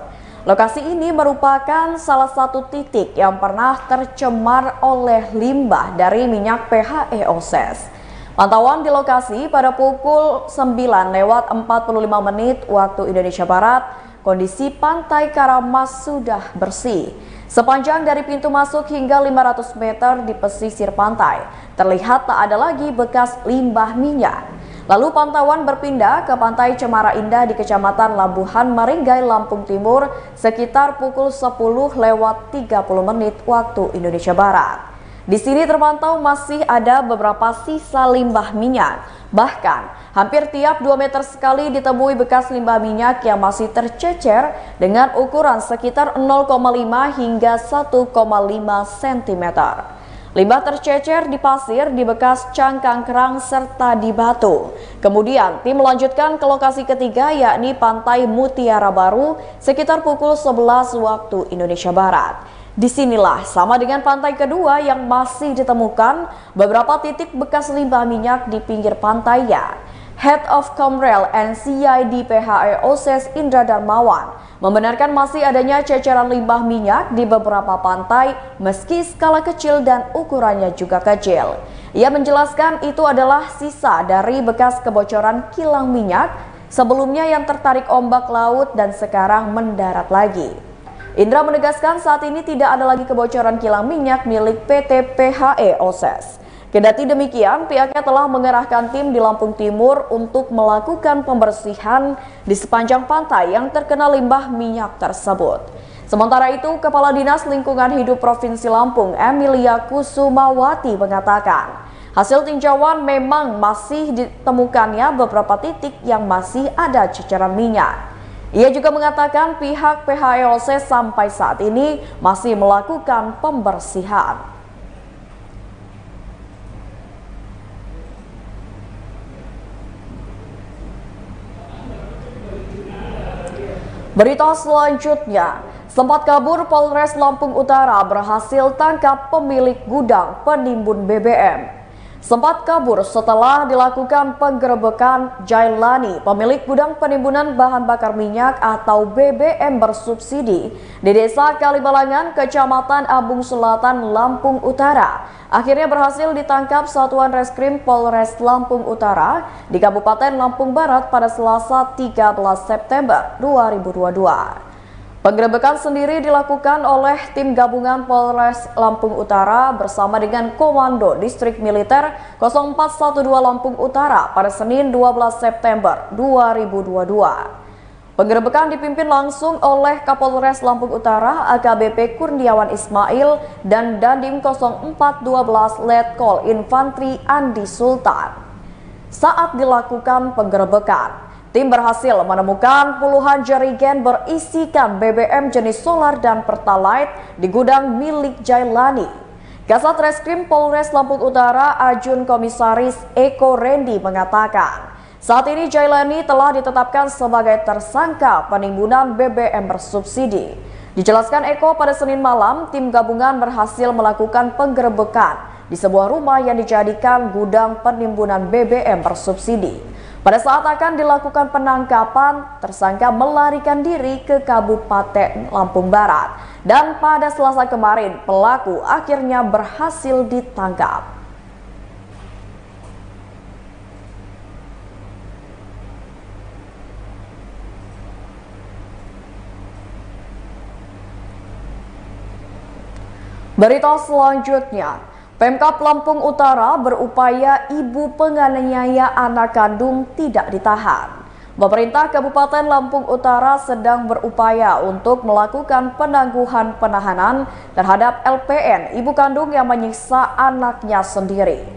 Lokasi ini merupakan salah satu titik yang pernah tercemar oleh limbah dari minyak PHE Oses. Pantauan di lokasi pada pukul 9:45 waktu Indonesia Barat, kondisi Pantai Kerangmas sudah bersih. Sepanjang dari pintu masuk hingga 500 meter di pesisir pantai, terlihat tak ada lagi bekas limbah minyak. Lalu pantauan berpindah ke Pantai Cemara Indah di Kecamatan Labuhan Maringgai, Lampung Timur sekitar pukul 10:30 waktu Indonesia Barat. Di sini terpantau masih ada beberapa sisa limbah minyak. Bahkan hampir tiap 2 meter sekali ditemui bekas limbah minyak yang masih tercecer dengan ukuran sekitar 0,5 hingga 1,5 cm. Limbah tercecer di pasir, di bekas cangkang kerang, serta di batu. Kemudian tim melanjutkan ke lokasi ketiga yakni Pantai Mutiara Baru sekitar pukul 11 waktu Indonesia Barat. Disinilah sama dengan pantai kedua yang masih ditemukan beberapa titik bekas limbah minyak di pinggir pantainya. Head of Comrail and CID PHE Oses Indra Darmawan membenarkan masih adanya ceceran limbah minyak di beberapa pantai meski skala kecil dan ukurannya juga kecil. Ia menjelaskan itu adalah sisa dari bekas kebocoran kilang minyak sebelumnya yang tertarik ombak laut dan sekarang mendarat lagi. Indra menegaskan saat ini tidak ada lagi kebocoran kilang minyak milik PT PHE Oses. Kendati demikian, pihaknya telah mengerahkan tim di Lampung Timur untuk melakukan pembersihan di sepanjang pantai yang terkena limbah minyak tersebut. Sementara itu, Kepala Dinas Lingkungan Hidup Provinsi Lampung, Emilia Kusumawati, mengatakan hasil tinjauan memang masih ditemukannya beberapa titik yang masih ada ceceran minyak. Ia juga mengatakan pihak PHE Oses sampai saat ini masih melakukan pembersihan. Berita selanjutnya, sempat kabur Polres Lampung Utara berhasil tangkap pemilik gudang penimbun BBM. Sempat kabur setelah dilakukan penggerebekan Jailani, pemilik gudang penimbunan bahan bakar minyak atau BBM bersubsidi di Desa Kalibalangan, Kecamatan Abung Selatan, Lampung Utara. Akhirnya berhasil ditangkap Satuan Reskrim Polres Lampung Utara di Kabupaten Lampung Barat pada Selasa 13 September 2022. Penggerebekan sendiri dilakukan oleh tim gabungan Polres Lampung Utara bersama dengan Komando Distrik Militer 0412 Lampung Utara pada Senin 12 September 2022. Penggerebekan dipimpin langsung oleh Kapolres Lampung Utara AKBP Kurniawan Ismail dan Dandim 0412 Letkol Infantri Andi Sultan. Saat dilakukan penggerebekan, tim berhasil menemukan puluhan jerigen berisikan BBM jenis solar dan Pertalite di gudang milik Jailani. Kasat Reskrim Polres Lampung Utara Ajun Komisaris Eko Rendi mengatakan, saat ini Jailani telah ditetapkan sebagai tersangka penimbunan BBM bersubsidi. Dijelaskan Eko, pada Senin malam tim gabungan berhasil melakukan penggerebekan di sebuah rumah yang dijadikan gudang penimbunan BBM bersubsidi. Pada saat akan dilakukan penangkapan, tersangka melarikan diri ke Kabupaten Lampung Barat. Dan pada Selasa kemarin, pelaku akhirnya berhasil ditangkap. Berita selanjutnya, Pemkab Lampung Utara berupaya ibu penganiaya anak kandung tidak ditahan. Pemerintah Kabupaten Lampung Utara sedang berupaya untuk melakukan penangguhan penahanan terhadap LPN, ibu kandung yang menyiksa anaknya sendiri.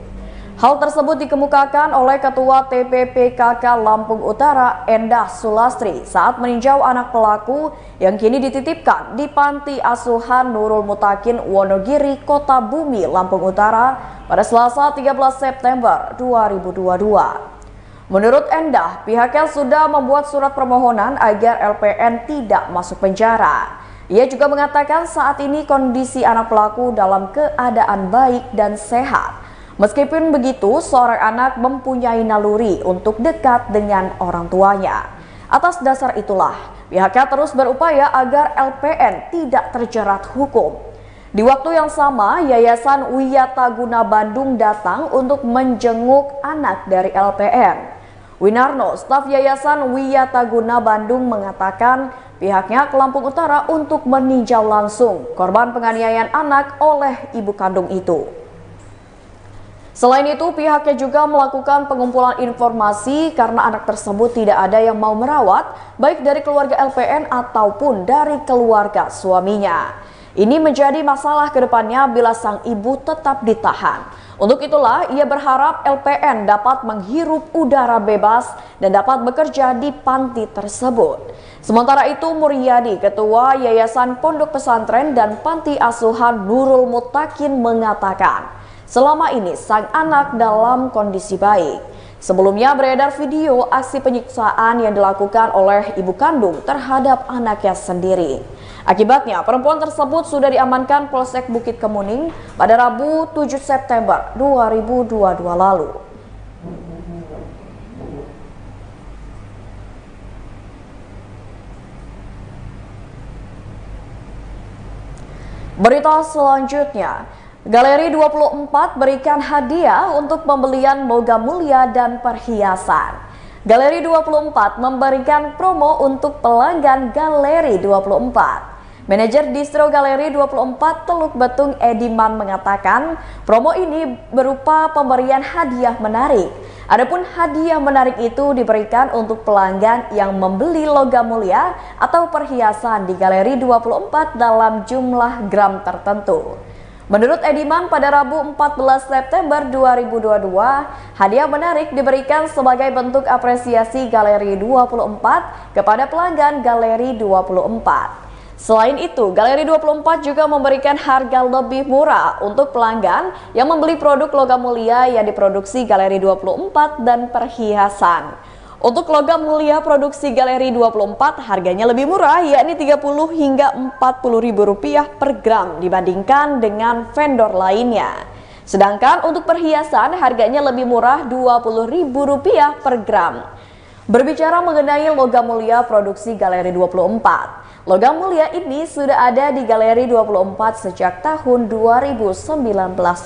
Hal tersebut dikemukakan oleh Ketua TPPKK Lampung Utara Endah Sulastri saat meninjau anak pelaku yang kini dititipkan di Panti Asuhan Nurul Mutakin Wonogiri, Kota Bumi, Lampung Utara pada Selasa 13 September 2022. Menurut Endah, pihaknya sudah membuat surat permohonan agar LPN tidak masuk penjara. Ia juga mengatakan saat ini kondisi anak pelaku dalam keadaan baik dan sehat. Meskipun begitu, seorang anak mempunyai naluri untuk dekat dengan orang tuanya. Atas dasar itulah, pihaknya terus berupaya agar LPN tidak terjerat hukum. Di waktu yang sama, Yayasan Wiyataguna Bandung datang untuk menjenguk anak dari LPN. Winarno, staf Yayasan Wiyataguna Bandung mengatakan pihaknya ke Lampung Utara untuk meninjau langsung korban penganiayaan anak oleh ibu kandung itu. Selain itu, pihaknya juga melakukan pengumpulan informasi karena anak tersebut tidak ada yang mau merawat, baik dari keluarga LPN ataupun dari keluarga suaminya. Ini menjadi masalah ke depannya bila sang ibu tetap ditahan. Untuk itulah, ia berharap LPN dapat menghirup udara bebas dan dapat bekerja di panti tersebut. Sementara itu, Muryadi, Ketua Yayasan Pondok Pesantren dan Panti Asuhan Nurul Mutakin mengatakan, selama ini sang anak dalam kondisi baik. Sebelumnya beredar video aksi penyiksaan yang dilakukan oleh ibu kandung terhadap anaknya sendiri. Akibatnya, perempuan tersebut sudah diamankan Polsek Bukit Kemuning pada Rabu 7 September 2022 lalu. Berita selanjutnya, Galeri 24 berikan hadiah untuk pembelian logam mulia dan perhiasan. Galeri 24 memberikan promo untuk pelanggan Galeri 24. Manajer Distro Galeri 24 Teluk Betung Ediman mengatakan promo ini berupa pemberian hadiah menarik. Adapun hadiah menarik itu diberikan untuk pelanggan yang membeli logam mulia atau perhiasan di Galeri 24 dalam jumlah gram tertentu. Menurut Ediman, pada Rabu 14 September 2022, hadiah menarik diberikan sebagai bentuk apresiasi Galeri 24 kepada pelanggan Galeri 24. Selain itu, Galeri 24 juga memberikan harga lebih murah untuk pelanggan yang membeli produk logam mulia yang diproduksi Galeri 24 dan perhiasan. Untuk logam mulia produksi Galeri 24 harganya lebih murah, yakni Rp30 hingga Rp40.000 per gram dibandingkan dengan vendor lainnya. Sedangkan untuk perhiasan harganya lebih murah Rp20.000 per gram. Berbicara mengenai logam mulia produksi Galeri 24, logam mulia ini sudah ada di Galeri 24 sejak tahun 2019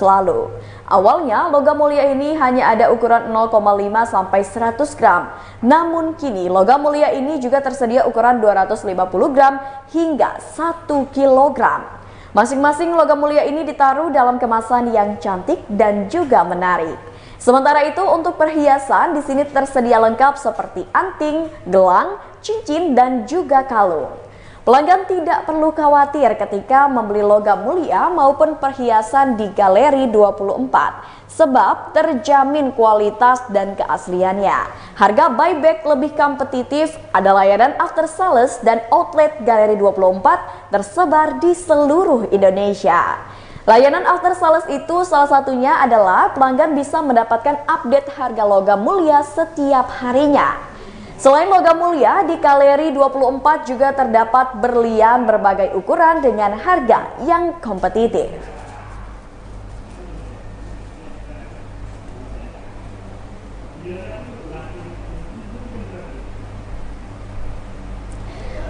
lalu. Awalnya logam mulia ini hanya ada ukuran 0,5 sampai 100 gram. Namun kini logam mulia ini juga tersedia ukuran 250 gram hingga 1 kilogram. Masing-masing logam mulia ini ditaruh dalam kemasan yang cantik dan juga menarik. Sementara itu untuk perhiasan di sini tersedia lengkap seperti anting, gelang, cincin dan juga kalung. Pelanggan tidak perlu khawatir ketika membeli logam mulia maupun perhiasan di Galeri 24, sebab terjamin kualitas dan keasliannya. Harga buyback lebih kompetitif, ada layanan after sales dan outlet Galeri 24 tersebar di seluruh Indonesia. Layanan after sales itu salah satunya adalah pelanggan bisa mendapatkan update harga logam mulia setiap harinya. Selain logam mulia, di Galeri 24 juga terdapat berlian berbagai ukuran dengan harga yang kompetitif.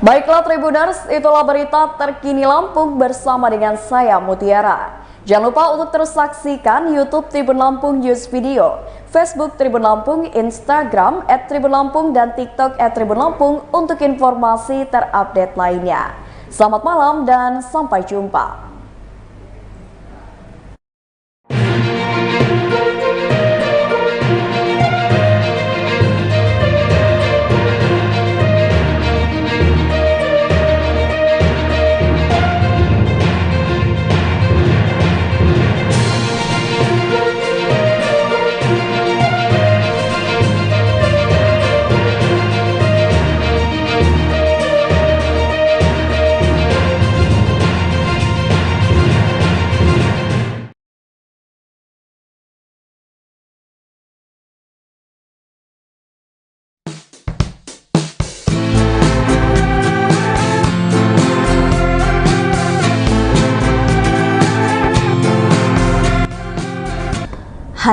Baiklah Tribuners, itulah berita terkini Lampung bersama dengan saya Mutiara. Jangan lupa untuk terus saksikan YouTube Tribun Lampung News Video, Facebook Tribun Lampung, Instagram @tribunlampung dan TikTok @tribunlampung untuk informasi terupdate lainnya. Selamat malam dan sampai jumpa.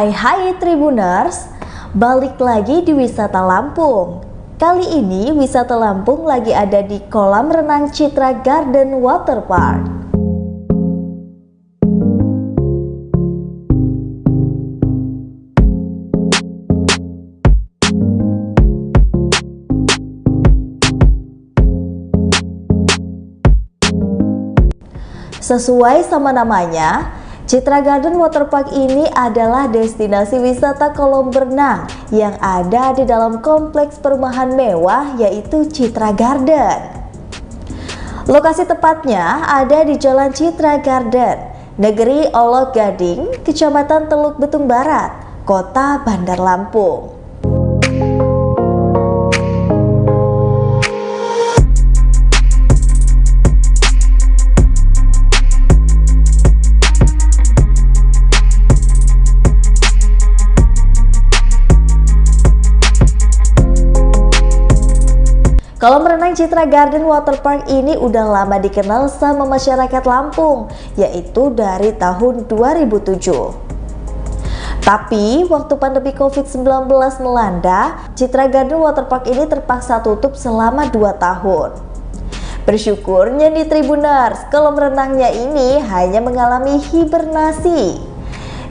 Hai Tribuners, balik lagi di Wisata Lampung. Kali ini Wisata Lampung lagi ada di kolam renang Citra Garden Waterpark. Sesuai sama namanya, Citra Garden Waterpark ini adalah destinasi wisata kolam berenang yang ada di dalam kompleks perumahan mewah yaitu Citra Garden. Lokasi tepatnya ada di Jalan Citra Garden, Negeri Olok Gading, Kecamatan Teluk Betung Barat, Kota Bandar Lampung. Kolam renang Citra Garden Waterpark ini udah lama dikenal sama masyarakat Lampung, yaitu dari tahun 2007. Tapi waktu pandemi COVID-19 melanda, Citra Garden Waterpark ini terpaksa tutup selama 2 tahun. Bersyukurnya nih Tribuners, kolam renangnya ini hanya mengalami hibernasi.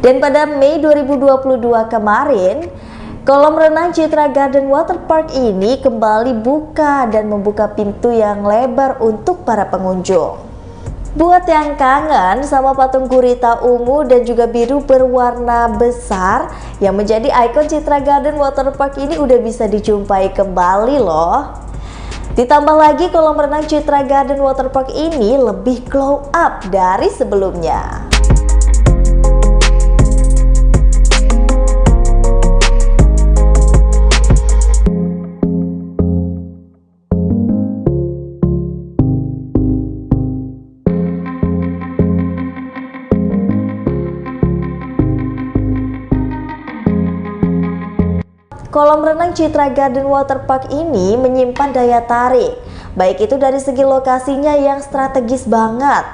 Dan pada Mei 2022 kemarin, kolam renang Citra Garden Waterpark ini kembali buka dan membuka pintu yang lebar untuk para pengunjung. Buat yang kangen sama patung gurita ungu dan juga biru berwarna besar yang menjadi ikon Citra Garden Waterpark ini udah bisa dijumpai kembali loh. Ditambah lagi kolam renang Citra Garden Waterpark ini lebih glow up dari sebelumnya. Kolam renang Citra Garden Waterpark ini menyimpan daya tarik, baik itu dari segi lokasinya yang strategis banget,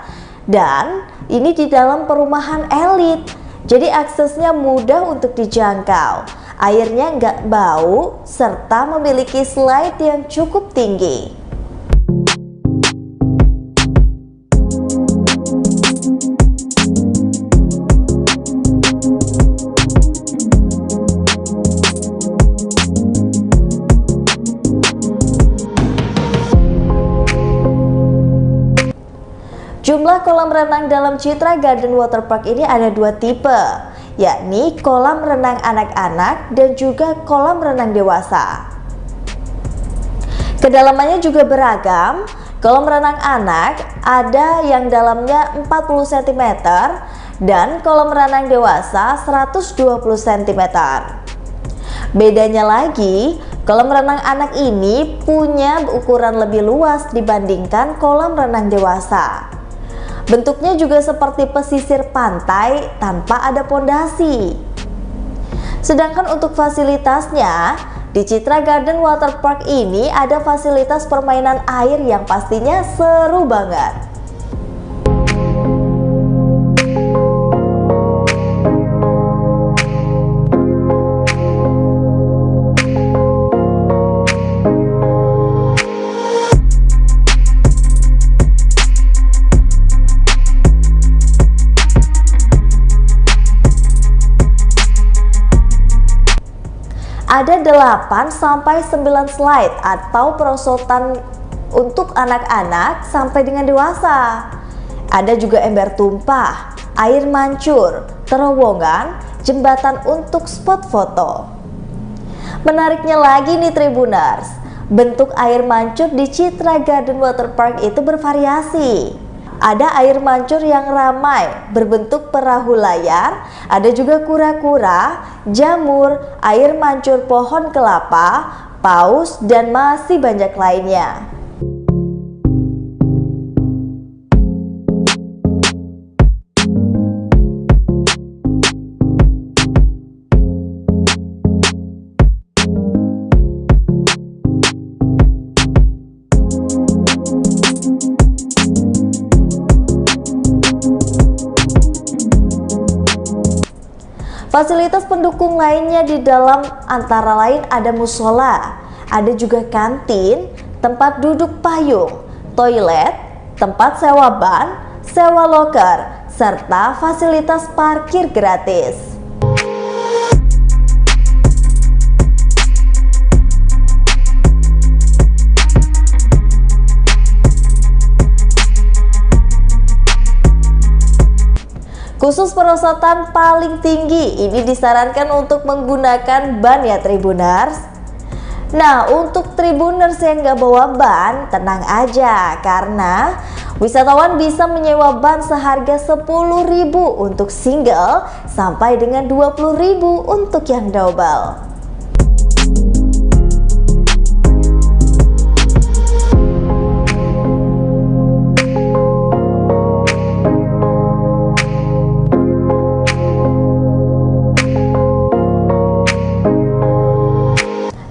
dan ini di dalam perumahan elit, jadi aksesnya mudah untuk dijangkau, airnya nggak bau, serta memiliki slide yang cukup tinggi. Jumlah kolam renang dalam Citra Garden Waterpark ini ada 2 tipe, yakni kolam renang anak-anak dan juga kolam renang dewasa. Kedalamannya juga beragam. Kolam renang anak ada yang dalamnya 40 cm dan kolam renang dewasa 120 cm. Bedanya lagi, kolam renang anak ini punya ukuran lebih luas dibandingkan kolam renang dewasa. Bentuknya juga seperti pesisir pantai tanpa ada pondasi. Sedangkan untuk fasilitasnya, di Citra Garden Water Park ini ada fasilitas permainan air yang pastinya seru banget. Ada 8 sampai 9 slide atau perosotan untuk anak-anak sampai dengan dewasa. Ada juga ember tumpah, air mancur, terowongan, jembatan untuk spot foto. Menariknya lagi nih Tribuners, bentuk air mancur di Citra Garden Water Park itu bervariasi. Ada air mancur yang ramai berbentuk perahu layar, ada juga kura-kura, jamur, air mancur pohon kelapa, paus, dan masih banyak lainnya. Fasilitas pendukung lainnya di dalam antara lain ada musola, ada juga kantin, tempat duduk payung, toilet, tempat sewa ban, sewa loker, serta fasilitas parkir gratis. Khusus perosotan paling tinggi ini disarankan untuk menggunakan ban ya Tribuners. Nah, untuk Tribuners yang nggak bawa ban, tenang aja karena wisatawan bisa menyewa ban seharga 10.000 untuk single sampai dengan 20.000 untuk yang double.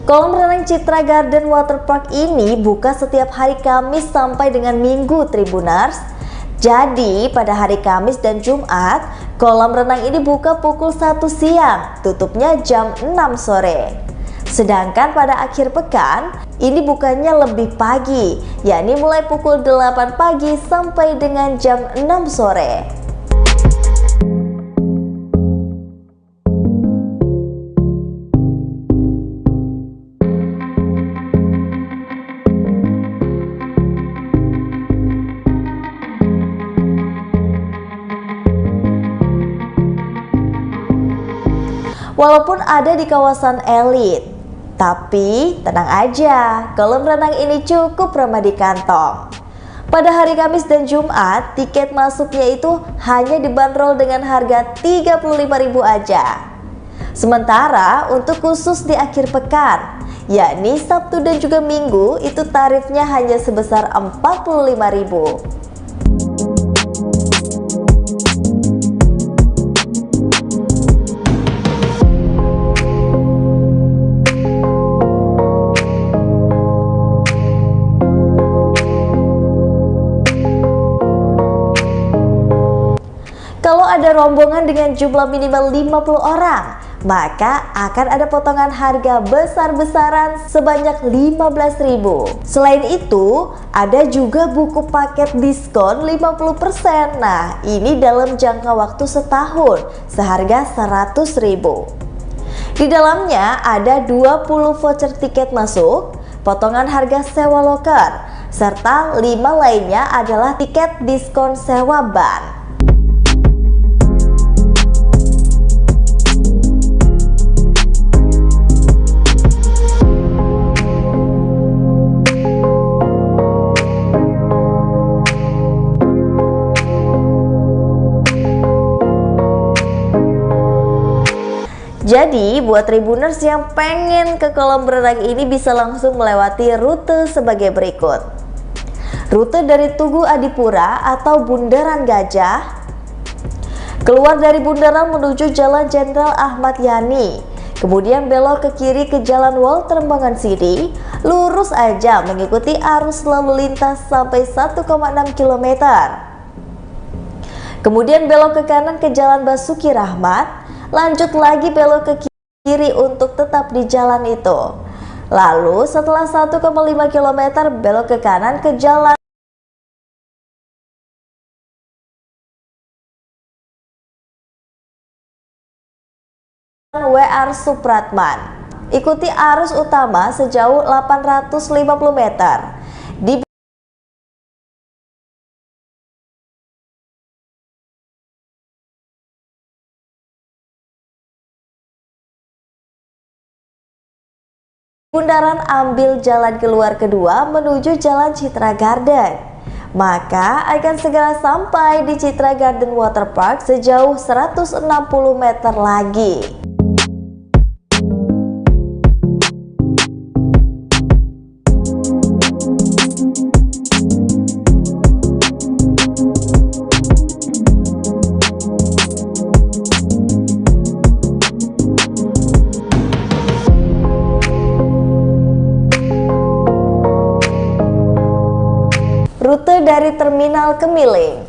Kolam renang Citra Garden Water Park ini buka setiap hari Kamis sampai dengan Minggu Tribuners. Jadi pada hari Kamis dan Jumat, kolam renang ini buka pukul 1 siang, tutupnya jam 6 sore. Sedangkan pada akhir pekan, ini bukanya lebih pagi, yakni mulai pukul 8 pagi sampai dengan jam 6 sore. Walaupun ada di kawasan elit, tapi tenang aja, kolam renang ini cukup ramah di kantong. Pada hari Kamis dan Jumat, tiket masuknya itu hanya dibanderol dengan harga 35.000 aja. Sementara untuk khusus di akhir pekan, yakni Sabtu dan juga Minggu, itu tarifnya hanya sebesar 45.000. Kalau ada rombongan dengan jumlah minimal 50 orang, maka akan ada potongan harga besar-besaran sebanyak 15.000. Selain itu, ada juga buku paket diskon 50%. Nah, ini dalam jangka waktu setahun, seharga 100.000. Di dalamnya ada 20 voucher tiket masuk, potongan harga sewa loker, serta 5 lainnya adalah tiket diskon sewa ban. Jadi, buat Tribuners yang pengen ke kolam renang ini bisa langsung melewati rute sebagai berikut. Rute dari Tugu Adipura atau Bundaran Gajah, keluar dari bundaran menuju Jalan Jenderal Ahmad Yani, kemudian belok ke kiri ke Jalan Walter Mangansidi, lurus aja mengikuti arus lalu lintas sampai 1,6 km. Kemudian belok ke kanan ke Jalan Basuki Rahmat, lanjut lagi belok ke kiri untuk tetap di jalan itu. Lalu setelah 1,5 km belok ke kanan ke Jalan W.R. Supratman. Ikuti arus utama sejauh 850 meter. Di bundaran ambil jalan keluar kedua menuju Jalan Citra Garden. Maka akan segera sampai di Citra Garden Waterpark sejauh 160 meter lagi. Rute dari Terminal Kemiling.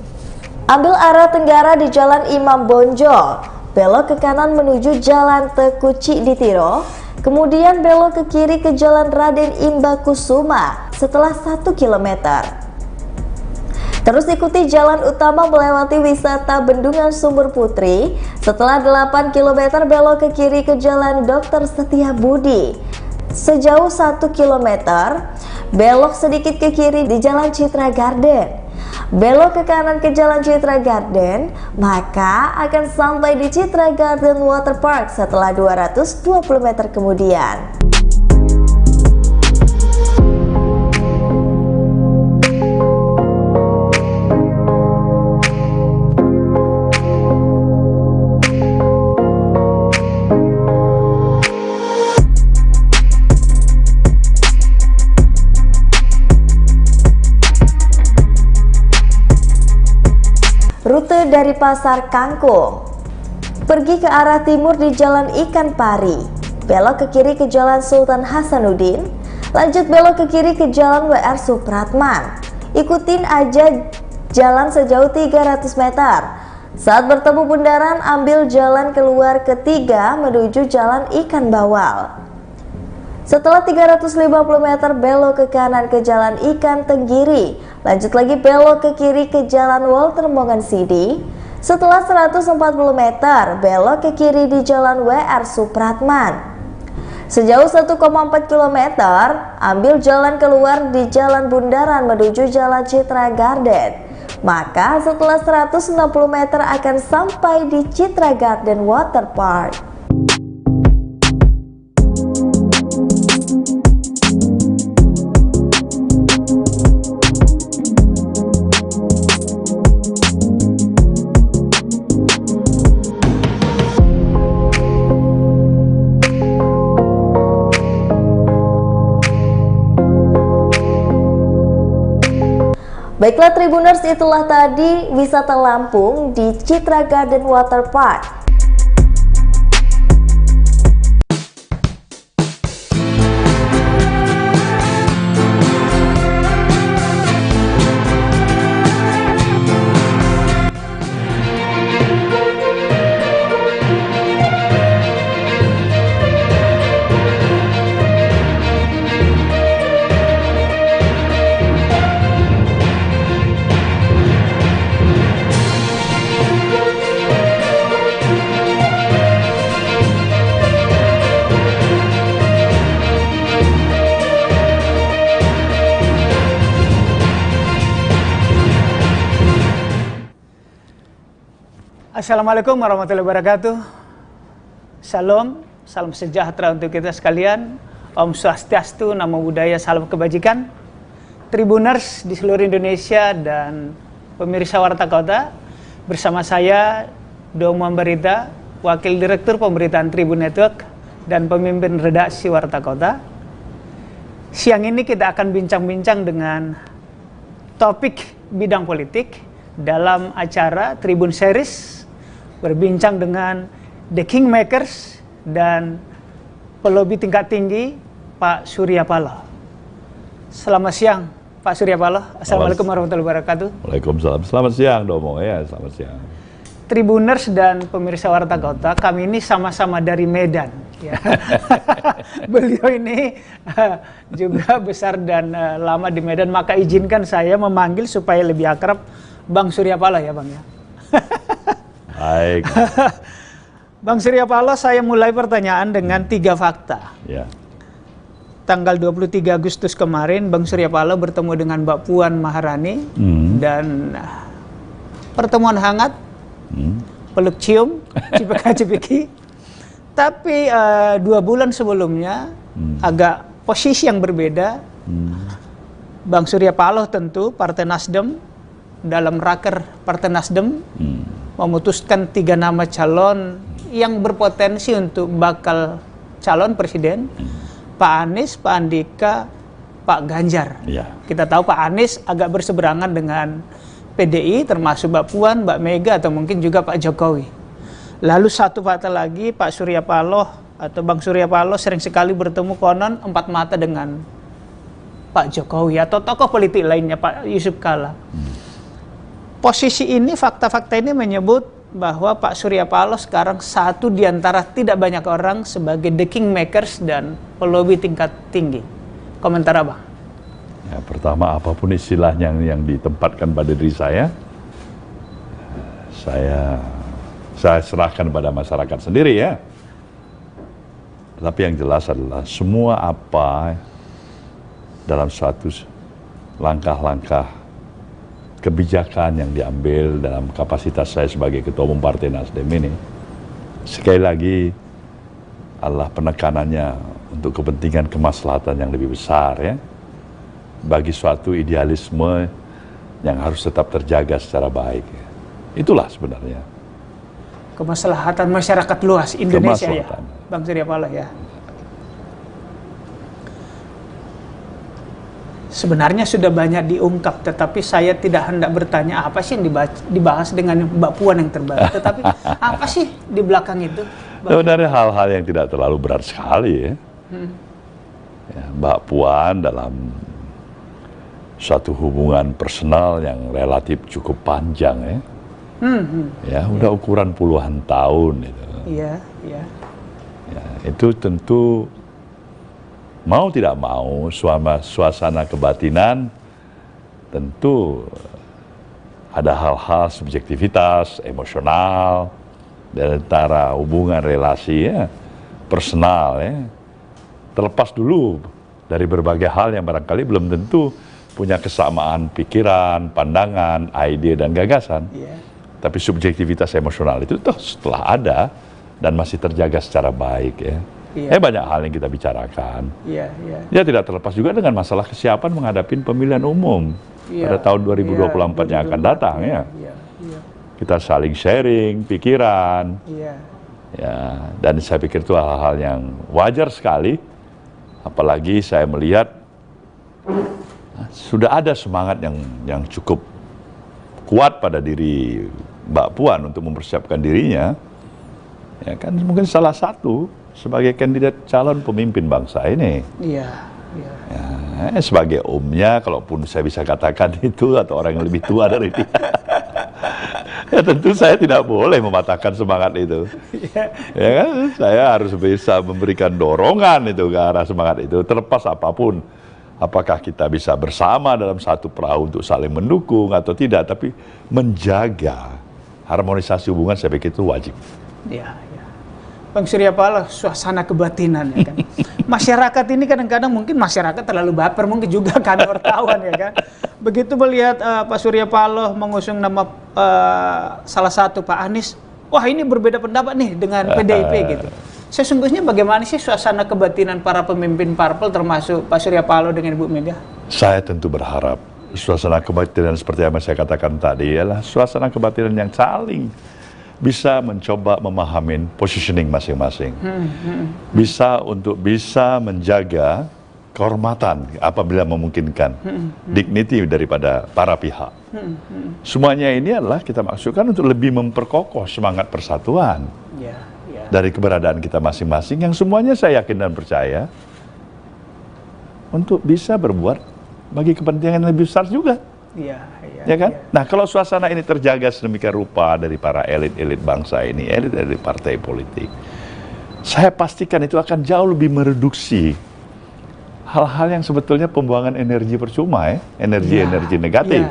Ambil arah tenggara di Jalan Imam Bonjol, belok ke kanan menuju Jalan Teuku Cikditiro, kemudian belok ke kiri ke Jalan Raden Imba Kusuma setelah 1 km. Terus ikuti jalan utama melewati wisata Bendungan Sumber Putri, setelah 8 km belok ke kiri ke Jalan Dr. Setiabudi. Sejauh 1 km, belok sedikit ke kiri di Jalan Citra Garden. Belok ke kanan ke Jalan Citra Garden, maka akan sampai di Citra Garden Waterpark setelah 220 meter kemudian. Rute dari Pasar Kangkung. Pergi ke arah timur di Jalan Ikan Pari, belok ke kiri ke Jalan Sultan Hasanuddin, lanjut belok ke kiri ke Jalan W.R. Supratman. Ikutin aja jalan sejauh 300 meter. Saat bertemu bundaran, ambil jalan keluar ketiga menuju Jalan Ikan Bawal. Setelah 350 meter belok ke kanan ke Jalan Ikan Tenggiri, lanjut lagi belok ke kiri ke Jalan Walter Mangansidi. Setelah 140 meter belok ke kiri di Jalan W.R. Supratman. Sejauh 1,4 km, ambil jalan keluar di Jalan Bundaran menuju Jalan Citra Garden. Maka setelah 160 meter akan sampai di Citra Garden Waterpark. Baiklah Tribuners, itulah tadi wisata Lampung di Citra Garden Waterpark. Assalamualaikum warahmatullahi wabarakatuh. Salam, salam sejahtera untuk kita sekalian. Om Swastiastu, Namo Buddhaya, salam kebajikan. Tribuners di seluruh Indonesia dan pemirsa Warta Kota, bersama saya Dong Mambarita, Wakil Direktur Pemberitaan Tribun Network, dan pemimpin redaksi Warta Kota. Siang ini kita akan bincang-bincang dengan topik bidang politik dalam acara Tribun Series, berbincang dengan The Kingmakers dan pelobi tingkat tinggi Pak Surya Paloh. Selamat siang Pak Surya Paloh. Assalamualaikum warahmatullahi wabarakatuh. Waalaikumsalam. Selamat siang Domo ya, selamat siang. Tribuners dan pemirsa Warta Kota, kami ini sama-sama dari Medan. Ya. Beliau ini juga besar dan lama di Medan, maka izinkan saya memanggil supaya lebih akrab Bang Surya Paloh ya Bang ya. Baik. Bang Surya Paloh, saya mulai pertanyaan dengan 3 fakta. Ya. Tanggal 23 Agustus kemarin, Bang Surya Paloh bertemu dengan Mbak Puan Maharani dan pertemuan hangat, peluk cium, cipika-cipiki. Tapi 2 bulan sebelumnya, agak posisi yang berbeda, Bang Surya Paloh tentu Partai Nasdem dalam raker Partai Nasdem memutuskan 3 nama calon yang berpotensi untuk bakal calon presiden. Pak Anies, Pak Andika, Pak Ganjar. Ya. Kita tahu Pak Anies agak berseberangan dengan PDI, termasuk Mbak Puan, Mbak Mega, atau mungkin juga Pak Jokowi. Lalu satu fakta lagi, Pak Surya Paloh atau Bang Surya Paloh sering sekali bertemu konon 4 mata dengan Pak Jokowi atau tokoh politik lainnya, Pak Yusuf Kala. Posisi ini, fakta-fakta ini menyebut bahwa Pak Surya Paloh sekarang satu di antara tidak banyak orang sebagai the kingmakers dan pelobi tingkat tinggi. Komentar Abang? Ya, pertama, apapun istilahnya yang ditempatkan pada diri saya serahkan pada masyarakat sendiri ya. Tapi yang jelas adalah semua apa dalam suatu langkah-langkah kebijakan yang diambil dalam kapasitas saya sebagai Ketua Umum Partai Nasdem ini, sekali lagi adalah penekanannya untuk kepentingan kemaslahatan yang lebih besar ya, bagi suatu idealisme yang harus tetap terjaga secara baik. Itulah sebenarnya kemaslahatan masyarakat luas Indonesia ya, Bang Surya Paloh ya. Sebenarnya sudah banyak diungkap, tetapi saya tidak hendak bertanya apa sih yang dibahas dengan Mbak Puan yang terbaru. Tetapi apa sih di belakang itu? Sebenarnya hal-hal yang tidak terlalu berat sekali ya. Ya, Mbak Puan dalam suatu hubungan personal yang relatif cukup panjang ya. Ya, udah ukuran puluhan tahun itu. Iya, iya. Ya, itu tentu mau tidak mau suasana kebatinan tentu ada hal-hal subjektivitas, emosional, dan antara hubungan relasi ya, personal ya. Terlepas dulu dari berbagai hal yang barangkali belum tentu punya kesamaan pikiran, pandangan, ide dan gagasan. Tapi subjektivitas emosional itu toh setelah ada dan masih terjaga secara baik ya. Banyak hal yang kita bicarakan. Ya tidak terlepas juga dengan masalah kesiapan menghadapi pemilihan umum pada tahun 2024 yang akan datang ya. Kita saling sharing pikiran. Ya, dan saya pikir itu hal-hal yang wajar sekali. Apalagi saya melihat sudah ada semangat yang cukup kuat pada diri Mbak Puan untuk mempersiapkan dirinya. Ya kan mungkin salah satu sebagai kandidat calon pemimpin bangsa ini. Ya, sebagai omnya, kalaupun saya bisa katakan itu, atau orang yang lebih tua dari dia, ya tentu saya tidak boleh mematahkan semangat itu. Ya kan, saya harus bisa memberikan dorongan itu ke arah semangat itu, terlepas apapun. Apakah kita bisa bersama dalam satu perahu untuk saling mendukung atau tidak, tapi menjaga harmonisasi hubungan saya pikir itu wajib. Ya. Bang Surya Paloh, suasana kebatinan ya kan. Masyarakat ini kadang-kadang mungkin masyarakat terlalu baper, mungkin juga kan wartawan ya kan. Begitu melihat Pak Surya Paloh mengusung nama salah satu Pak Anies, wah ini berbeda pendapat nih dengan PDIP gitu. Sesungguhnya bagaimana sih suasana kebatinan para pemimpin parpol termasuk Pak Surya Paloh dengan Ibu Mega? Saya tentu berharap suasana kebatinan seperti yang saya katakan tadi ialah suasana kebatinan yang saling bisa mencoba memahamin positioning masing-masing. Bisa menjaga kehormatan apabila memungkinkan, dignity daripada para pihak. Semuanya ini adalah kita maksudkan untuk lebih memperkokoh semangat persatuan dari keberadaan kita masing-masing, yang semuanya saya yakin dan percaya untuk bisa berbuat bagi kepentingan yang lebih besar juga. Ya kan? Nah, kalau suasana ini terjaga sedemikian rupa dari para elit-elit bangsa ini, elit-elit partai politik, saya pastikan itu akan jauh lebih mereduksi hal-hal yang sebetulnya pembuangan energi percuma, energi negatif.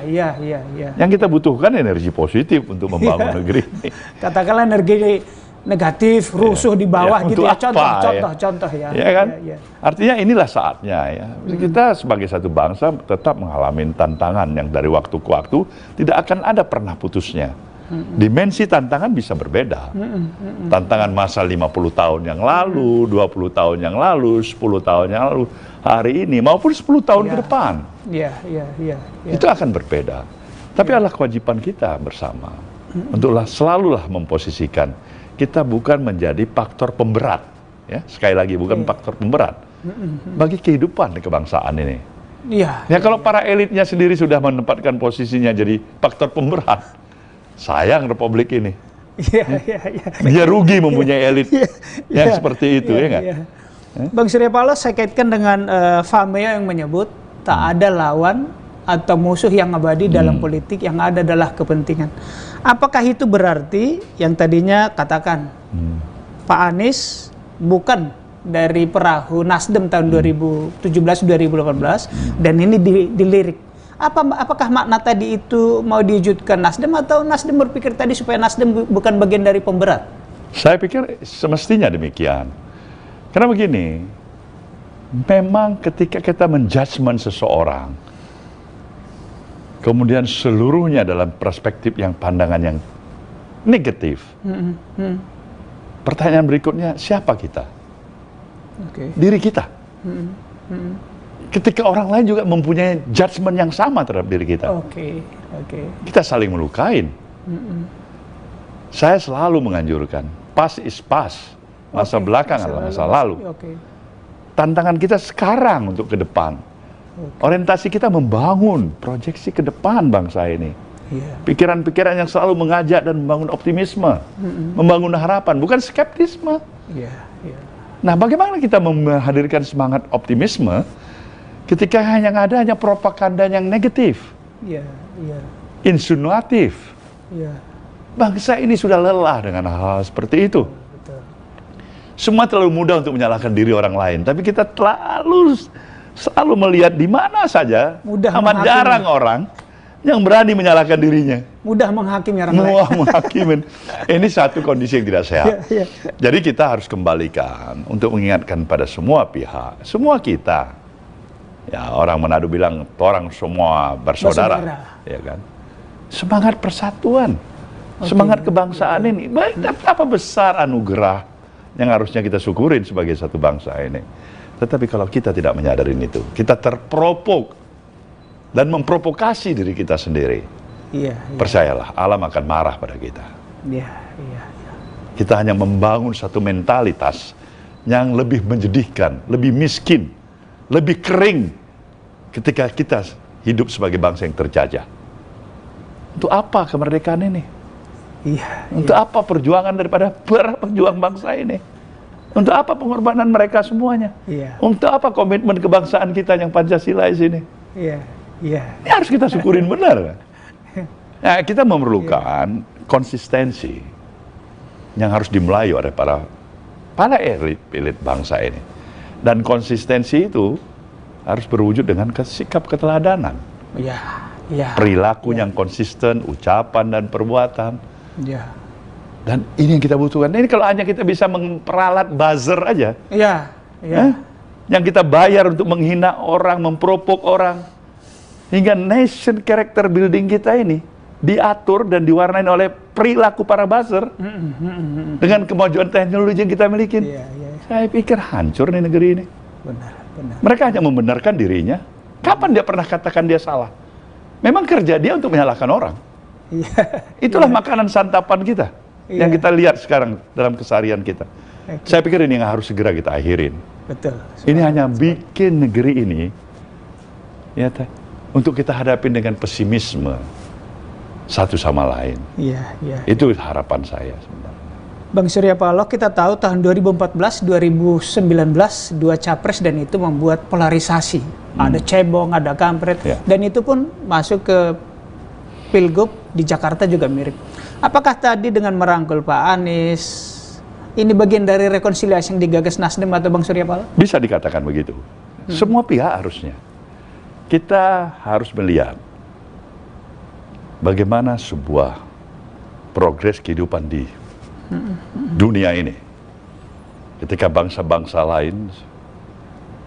Yang kita butuhkan energi positif untuk membangun negeri ini. Katakanlah energi negatif, rusuh di bawah gitu ya, contoh ya. Ya kan? Artinya inilah saatnya ya. Kita sebagai satu bangsa tetap mengalami tantangan yang dari waktu ke waktu tidak akan ada pernah putusnya. Dimensi tantangan bisa berbeda. Tantangan masa 50 tahun yang lalu, 20 tahun yang lalu, 10 tahun yang lalu, hari ini maupun 10 tahun ke depan. Itu akan berbeda. Tapi adalah kewajiban kita bersama untuklah selalulah memposisikan kita bukan menjadi faktor pemberat, ya, sekali lagi bukan faktor pemberat bagi kehidupan kebangsaan ini. Ya kalau para elitnya sendiri sudah menempatkan posisinya jadi faktor pemberat, sayang Republik ini. Dia rugi mempunyai elit yang seperti itu, ya nggak? Bang Surya Paloh, saya kaitkan dengan Fameo yang menyebut tak ada lawan atau musuh yang abadi dalam politik, yang ada adalah kepentingan. Apakah itu berarti yang tadinya katakan Pak Anies bukan dari perahu Nasdem tahun 2017-2018 dan ini dilirik? Apakah makna tadi itu mau diwujudkan Nasdem, atau Nasdem berpikir tadi supaya Nasdem bukan bagian dari pemberat? Saya pikir semestinya demikian. Karena begini, memang ketika kita menjudgment seseorang, kemudian seluruhnya dalam perspektif yang pandangan yang negatif. Pertanyaan berikutnya, siapa kita? Diri kita. Ketika orang lain juga mempunyai judgement yang sama terhadap diri kita. Kita saling melukain. Saya selalu menganjurkan, past is past. Masa belakang adalah masa lalu. Tantangan kita sekarang untuk ke depan. Orientasi kita membangun proyeksi ke depan bangsa ini. Pikiran-pikiran yang selalu mengajak dan membangun optimisme, membangun harapan, bukan skeptisme. Nah, bagaimana kita menghadirkan semangat optimisme ketika yang ada hanya propaganda yang negatif, insinuatif? Bangsa ini sudah lelah dengan hal-hal seperti itu. Semua terlalu mudah untuk menyalahkan diri orang lain, tapi kita selalu melihat di mana saja amat jarang orang yang berani menyalahkan dirinya. Mudah menghakimi orang lain. Ini satu kondisi yang tidak sehat. Jadi kita harus kembalikan untuk mengingatkan pada semua pihak, semua kita. Ya, orang Manado bilang orang semua bersaudara, ya kan? Semangat persatuan, semangat kebangsaan ini. Betapa besar anugerah yang harusnya kita syukurin sebagai satu bangsa ini. Tetapi kalau kita tidak menyadari itu, kita terprovok dan memprovokasi diri kita sendiri. Percayalah, alam akan marah pada kita. Kita hanya membangun satu mentalitas yang lebih menjedikan, lebih miskin, lebih kering ketika kita hidup sebagai bangsa yang terjajah. Untuk apa kemerdekaan ini? Untuk apa perjuangan daripada para pejuang bangsa ini? Untuk apa pengorbanan mereka semuanya? Untuk apa komitmen kebangsaan kita yang Pancasila di sini? Ini harus kita syukurin benar. Nah, kita memerlukan konsistensi yang harus dimulai oleh para elit bangsa ini. Dan konsistensi itu harus berwujud dengan sikap keteladanan. Perilaku yang konsisten, ucapan dan perbuatan. Dan ini yang kita butuhkan. Ini kalau hanya kita bisa memperalat buzzer aja, yang kita bayar untuk menghina orang, memprovok orang, hingga nation character building kita ini diatur dan diwarnai oleh perilaku para buzzer dengan kemajuan teknologi yang kita miliki. Saya pikir hancur nih negeri ini. Mereka hanya membenarkan dirinya. Kapan dia pernah katakan dia salah? Memang kerja dia untuk menyalahkan orang. Itulah makanan santapan kita. yang kita lihat sekarang dalam keseharian kita. Saya pikir ini yang harus segera kita akhirin. Betul. Ini hanya bikin negeri ini ya untuk kita hadapin dengan pesimisme satu sama lain. Iya, iya. Itu harapan saya sebenarnya. Bang Surya Paloh, kita tahu tahun 2014, 2019 dua capres dan itu membuat polarisasi. Ada cebong, ada kampret, dan itu pun masuk ke Pilgub di Jakarta juga mirip. Apakah tadi dengan merangkul Pak Anies, ini bagian dari rekonsiliasi yang digagas Nasdem atau Bang Surya Paloh? Bisa dikatakan begitu. Semua pihak harusnya. Kita harus melihat bagaimana sebuah progres kehidupan di dunia ini. Ketika bangsa-bangsa lain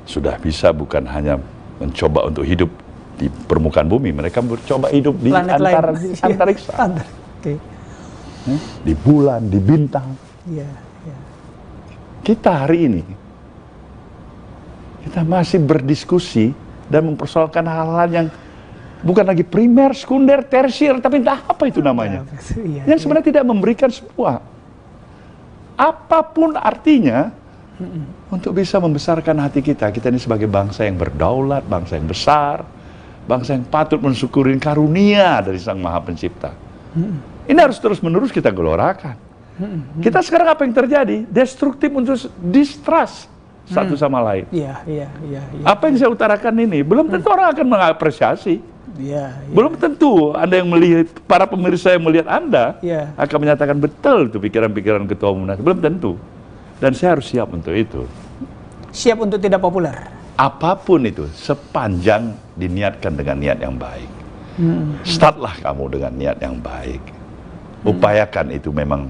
sudah bisa bukan hanya mencoba untuk hidup di permukaan bumi, mereka mencoba hidup di antariksa. Di bulan, di bintang. Kita hari ini, kita masih berdiskusi dan mempersoalkan hal-hal yang bukan lagi primer, sekunder, tersier, tapi entah apa itu namanya. Yang sebenarnya tidak memberikan sebuah apapun artinya untuk bisa membesarkan hati kita. Kita ini sebagai bangsa yang berdaulat, bangsa yang besar, bangsa yang patut mensyukuri karunia dari Sang Maha Pencipta. Ini harus terus-menerus kita gelorakan. Kita sekarang apa yang terjadi? Destruktif untuk distrust satu sama lain. Apa yang saya utarakan ini, belum tentu orang akan mengapresiasi. Belum tentu Anda yang melihat, para pemirsa yang melihat Anda akan menyatakan betul itu pikiran-pikiran Ketua Umum Nasdem. Belum tentu. Dan saya harus siap untuk itu. Siap untuk tidak populer? Apapun itu, sepanjang diniatkan dengan niat yang baik. Startlah kamu dengan niat yang baik. Upayakan itu memang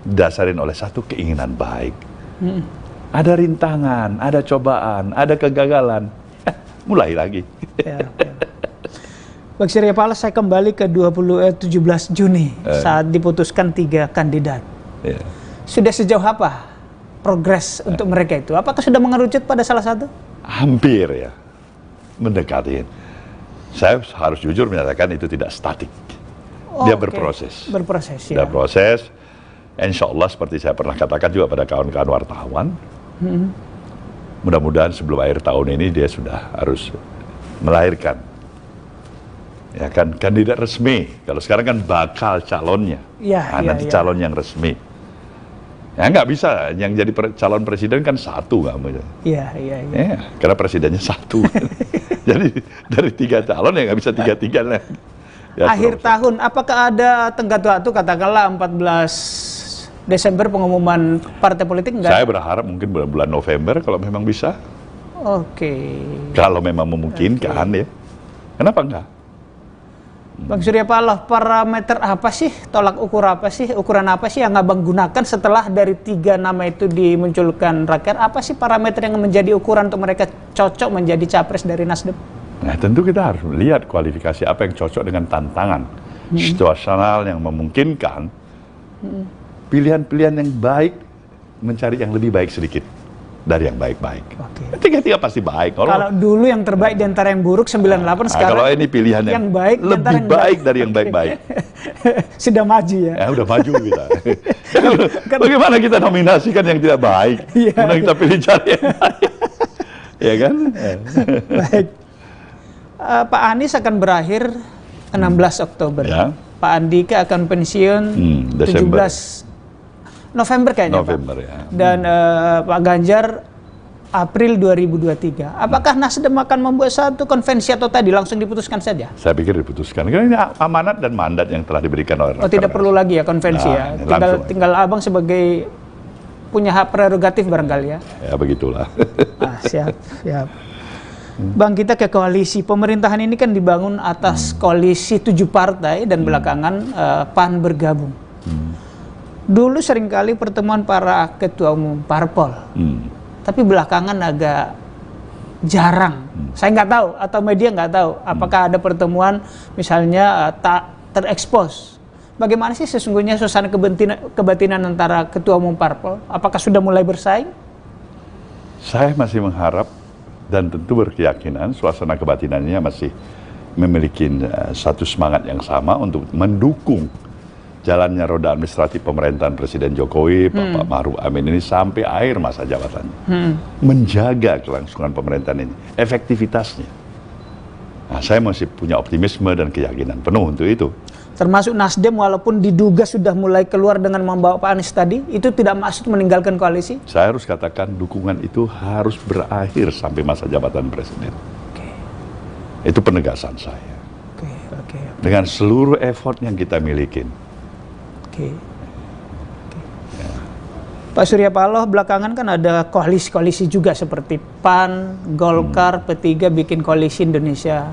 didasarin oleh satu keinginan baik. Ada rintangan, ada cobaan, ada kegagalan. Mulai lagi. Bang Surya Paloh, saya kembali ke 17 Juni saat diputuskan 3 kandidat. Sudah sejauh apa progres untuk mereka itu? Apakah sudah mengerucut pada salah satu? Hampir ya, mendekati. Saya harus jujur menyatakan itu tidak statik. Dia berproses. Berproses, Dia proses. Insya Allah seperti saya pernah katakan juga pada kawan-kawan wartawan. Mudah-mudahan sebelum akhir tahun ini dia sudah harus melahirkan. Ya kan, kandidat resmi. Kalau sekarang kan bakal calonnya. Nanti calon yang resmi. Ya nggak bisa, yang jadi calon presiden kan satu kamu. Karena presidennya satu. Jadi dari 3 calon ya nggak bisa 3-3 lah. Akhir tahun, apakah ada tenggat waktu katakanlah 14 Desember pengumuman partai politik? Enggak? Saya berharap mungkin bulan November kalau memang bisa. Kalau memang memungkinkan ya. Kenapa enggak? Bang Surya Paloh, parameter apa sih, tolak ukur apa sih, ukuran apa sih yang Abang gunakan setelah dari 3 nama itu dimunculkan rakyat? Apa sih parameter yang menjadi ukuran untuk mereka cocok menjadi capres dari Nasdem? Nah tentu kita harus melihat kualifikasi apa yang cocok dengan tantangan situasional yang memungkinkan pilihan-pilihan yang baik, mencari yang lebih baik sedikit dari yang baik-baik. Tiga-tiga pasti baik. Kalau dulu yang terbaik di antara yang buruk 98, sekarang kalau ini pilihan yang baik lebih baik dari yang baik-baik. Sudah maju ya? Udah maju kita. Bagaimana kita nominasikan yang tidak baik? Kemudian kita pilih cari yang baik. Ya kan? Baik. Pak Anies akan berakhir 16 Oktober. Pak Andika akan pensiun 17 November kayaknya, November, Pak. Dan Pak Ganjar April 2023. Apakah Nasdem akan membuat satu konvensi atau tadi langsung diputuskan saja? Saya pikir diputuskan. Karena ini amanat dan mandat yang telah diberikan oleh Rakernas. Tidak perlu lagi ya konvensi ya. Tinggal Abang sebagai punya hak prerogatif barangkali ya. Ya begitulah. Siap. Bang, kita ke koalisi. Pemerintahan ini kan dibangun atas koalisi 7 partai dan belakangan PAN bergabung. Dulu seringkali pertemuan para ketua umum parpol, tapi belakangan agak jarang. Saya nggak tahu atau media nggak tahu apakah ada pertemuan misalnya tak terekspos. Bagaimana sih sesungguhnya suasana kebatinan antara ketua umum parpol? Apakah sudah mulai bersaing? Saya masih mengharap dan tentu berkeyakinan suasana kebatinannya masih memiliki satu semangat yang sama untuk mendukung jalannya roda administratif pemerintahan Presiden Jokowi, Bapak Ma'ruf Amin ini sampai akhir masa jabatannya. Menjaga kelangsungan pemerintahan ini, efektivitasnya. Nah, saya masih punya optimisme dan keyakinan penuh untuk itu. Termasuk Nasdem walaupun diduga sudah mulai keluar dengan membawa Pak Anies tadi, itu tidak maksud meninggalkan koalisi? Saya harus katakan dukungan itu harus berakhir sampai masa jabatan Presiden. Itu penegasan saya. Dengan seluruh effort yang kita miliki. Pak Surya Paloh belakangan kan ada koalisi-koalisi juga seperti PAN, Golkar, P3 bikin koalisi Indonesia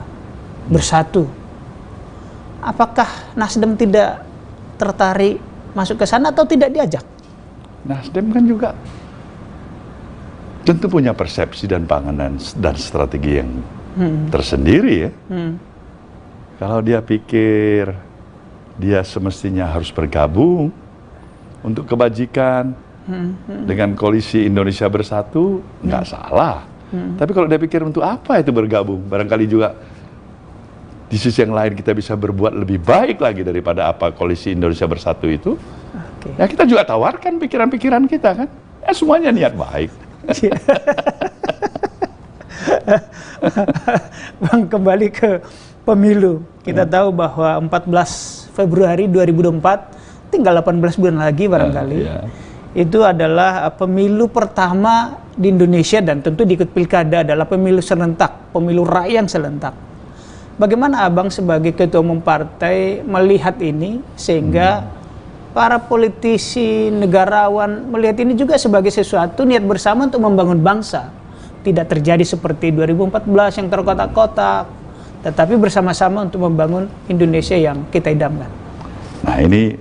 Bersatu. Apakah Nasdem tidak tertarik masuk ke sana atau tidak diajak? Nasdem kan juga tentu punya persepsi dan pandangan dan strategi yang tersendiri ya. Kalau dia pikir dia semestinya harus bergabung untuk kebajikan dengan koalisi Indonesia Bersatu, nggak salah. Tapi kalau dia pikir untuk apa itu bergabung, barangkali juga di sisi yang lain kita bisa berbuat lebih baik lagi daripada apa koalisi Indonesia Bersatu itu. Ya kita juga tawarkan pikiran-pikiran kita kan. Ya semuanya niat baik. Bang, kembali ke pemilu. Kita tahu bahwa 14 Februari 2024, tinggal 18 bulan lagi barangkali. Itu adalah pemilu pertama di Indonesia dan tentu diikut pilkada adalah pemilu serentak, pemilu rakyat serentak. Bagaimana Abang sebagai ketua umum partai melihat ini sehingga para politisi, negarawan melihat ini juga sebagai sesuatu niat bersama untuk membangun bangsa. Tidak terjadi seperti 2014 yang terkotak-kotak, tetapi bersama-sama untuk membangun Indonesia yang kita idamkan. Nah ini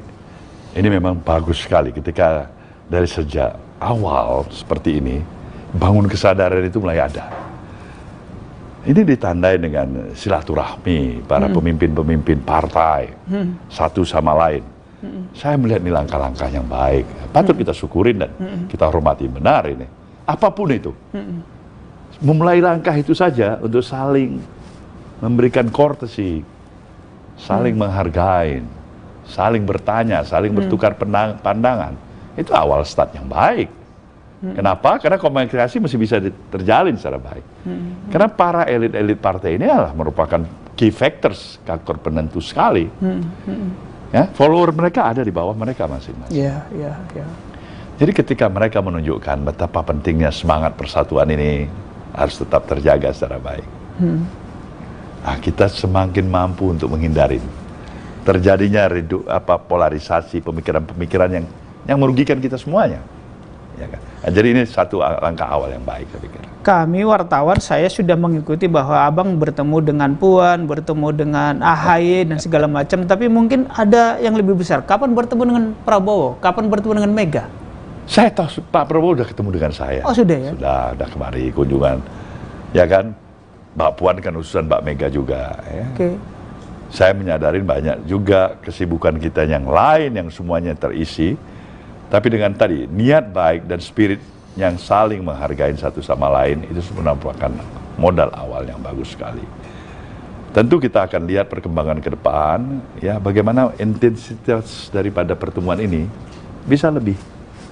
memang bagus sekali ketika dari sejak awal seperti ini, bangun kesadaran itu mulai ada. Ini ditandai dengan silaturahmi para pemimpin-pemimpin partai satu sama lain. Saya melihat ini langkah-langkah yang baik. Patut kita syukurin dan kita hormati benar ini. Apapun itu. Memulai langkah itu saja untuk saling memberikan courtesy, saling menghargai, saling bertanya, saling bertukar pandangan. Itu awal start yang baik. Kenapa? Karena komunikasi masih bisa terjalin secara baik. Karena para elit-elit partai ini adalah merupakan key factors, faktor penentu sekali. Ya, follower mereka ada di bawah mereka masing-masing. Jadi ketika mereka menunjukkan betapa pentingnya semangat persatuan ini harus tetap terjaga secara baik. Nah, kita semakin mampu untuk menghindari terjadinya polarisasi pemikiran-pemikiran yang merugikan kita semuanya. Ya kan? Nah, jadi ini satu langkah awal yang baik saya pikir. Kami wartawan, saya sudah mengikuti bahwa Abang bertemu dengan Puan, bertemu dengan AHY dan segala macam, tapi mungkin ada yang lebih besar. Kapan bertemu dengan Prabowo? Kapan bertemu dengan Mega? Saya tahu Pak Prabowo sudah ketemu dengan saya. Oh sudah ya? Sudah kemari kunjungan. Ya kan? Mbak Puan kan ususan Mbak Mega juga. Ya. Saya menyadarin banyak juga kesibukan kita yang lain yang semuanya terisi. Tapi dengan tadi, niat baik dan spirit yang saling menghargai satu sama lain, itu merupakan modal awal yang bagus sekali. Tentu kita akan lihat perkembangan ke depan, ya bagaimana intensitas daripada pertemuan ini bisa lebih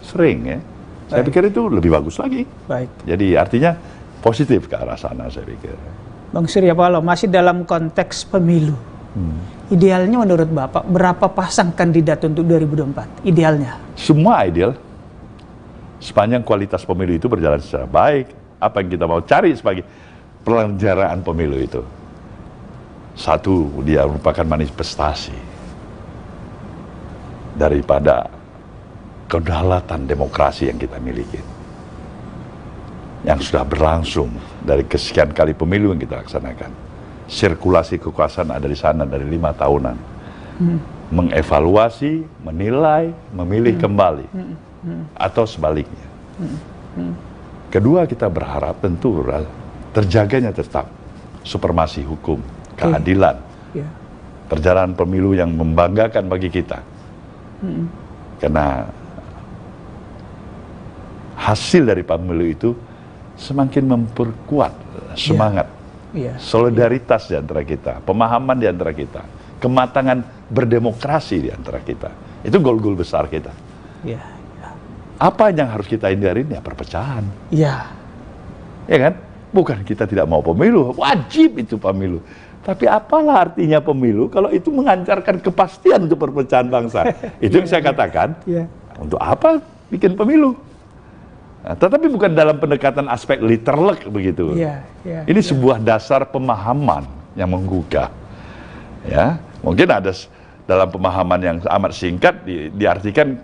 sering ya. Saya pikir itu lebih bagus lagi. Baik. Jadi artinya positif ke arah sana saya pikir. Bang Surya Paloh, masih dalam konteks pemilu. Idealnya menurut Bapak, berapa pasang kandidat untuk 2024? Idealnya? Semua ideal. Sepanjang kualitas pemilu itu berjalan secara baik. Apa yang kita mau cari sebagai penyelenggaraan pemilu itu? Satu, dia merupakan manifestasi daripada kedaulatan demokrasi yang kita miliki. Yang sudah berlangsung dari kesekian kali pemilu yang kita laksanakan. Sirkulasi kekuasaan ada di sana dari 5 tahunan. Mengevaluasi, menilai, memilih kembali. Atau sebaliknya. Kedua, kita berharap tentu terjaganya tetap supremasi hukum, keadilan. Perjalanan pemilu yang membanggakan bagi kita. Karena hasil dari pemilu itu semakin memperkuat semangat. Solidaritas di antara kita, pemahaman di antara kita, kematangan berdemokrasi di antara kita. Itu goal-goal besar kita. Ya. Apa yang harus kita hindarin? Ya perpecahan. Ya. Ya kan? Bukan kita tidak mau pemilu, wajib itu pemilu. Tapi apalah artinya pemilu kalau itu mengancarkan kepastian untuk perpecahan bangsa? Itu yang saya katakan. Ya. Untuk apa bikin pemilu? Nah, tetapi bukan dalam pendekatan aspek literlek begitu. Ya, ya, ini sebuah dasar pemahaman yang menggugah. Ya, mungkin ada dalam pemahaman yang amat singkat diartikan,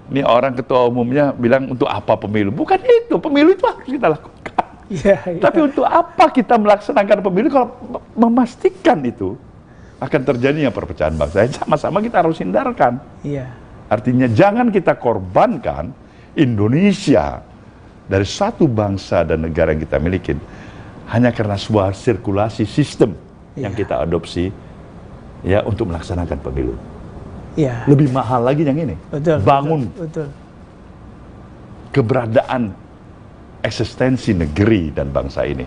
ini orang ketua umumnya bilang untuk apa pemilu? Bukan itu, pemilu itu harus kita lakukan. Ya, ya. Tapi untuk apa kita melaksanakan pemilu kalau memastikan itu akan terjadinya perpecahan bangsa? Sama-sama kita harus hindarkan. Iya. Artinya jangan kita korbankan Indonesia dari satu bangsa dan negara yang kita miliki hanya karena sebuah sirkulasi sistem yang kita adopsi ya untuk melaksanakan pemilu. Ya. Lebih mahal lagi yang ini. Betul. Bangun betul. keberadaan eksistensi negeri dan bangsa ini.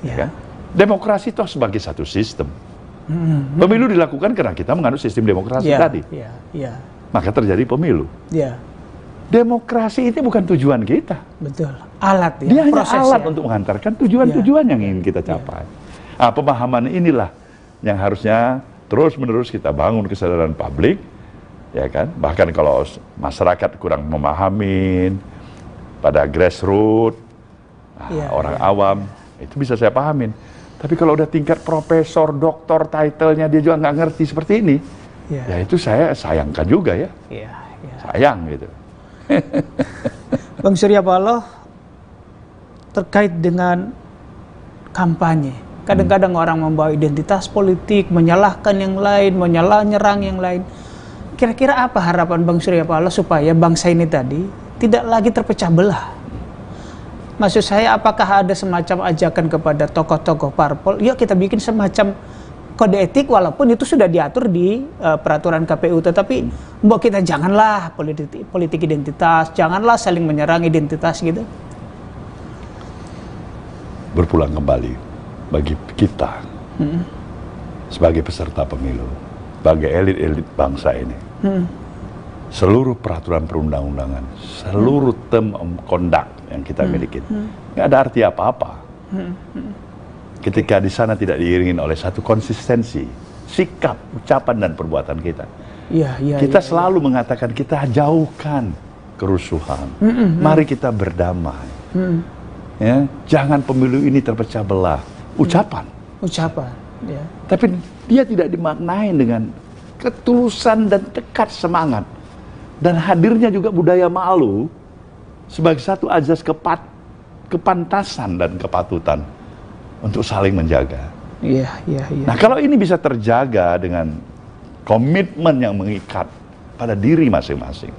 Ya. Kan? Demokrasi itu sebagai satu sistem. Pemilu dilakukan karena kita menganut sistem demokrasi tadi. Ya. Ya. Maka terjadi pemilu. Ya. Demokrasi ini bukan tujuan kita. Betul. Alat ya. Dia hanya proses alat ya. untuk mengantarkan tujuan-tujuan yang ingin kita capai. Nah, pemahaman inilah yang harusnya terus-menerus kita bangun kesadaran publik, ya kan? Bahkan kalau masyarakat kurang memahamin pada grassroots, orang awam, itu bisa saya pahamin. Tapi kalau udah tingkat profesor, doktor, title-nya dia juga nggak ngerti seperti ini, ya itu saya sayangkan juga ya. Sayang gitu. Bang Surya Paloh, terkait dengan kampanye, kadang-kadang orang membawa identitas politik, menyalahkan yang lain, nyerang yang lain. Kira-kira apa harapan Bang Surya Paloh supaya bangsa ini tadi tidak lagi terpecah belah? Maksud saya, apakah ada semacam ajakan kepada tokoh-tokoh parpol, yuk kita bikin semacam kode etik, walaupun itu sudah diatur di peraturan KPU, tetapi mbok kita janganlah politik identitas, janganlah saling menyerang identitas gitu. Berpulang kembali bagi kita sebagai peserta pemilu, sebagai elit-elit bangsa ini, seluruh peraturan perundang-undangan, seluruh term of conduct yang kita miliki, nggak ada arti apa-apa. Ketika di sana tidak diiringi oleh satu konsistensi, sikap, ucapan dan perbuatan kita. Kita selalu mengatakan kita jauhkan kerusuhan. Mari kita berdamai. Ya, jangan pemilu ini terpecah belah. Ucapan. Ya. Tapi dia tidak dimaknai dengan ketulusan dan tekad semangat. Dan hadirnya juga budaya malu sebagai satu azas kepantasan dan kepatutan untuk saling menjaga. Nah, kalau ini bisa terjaga dengan komitmen yang mengikat pada diri masing-masing,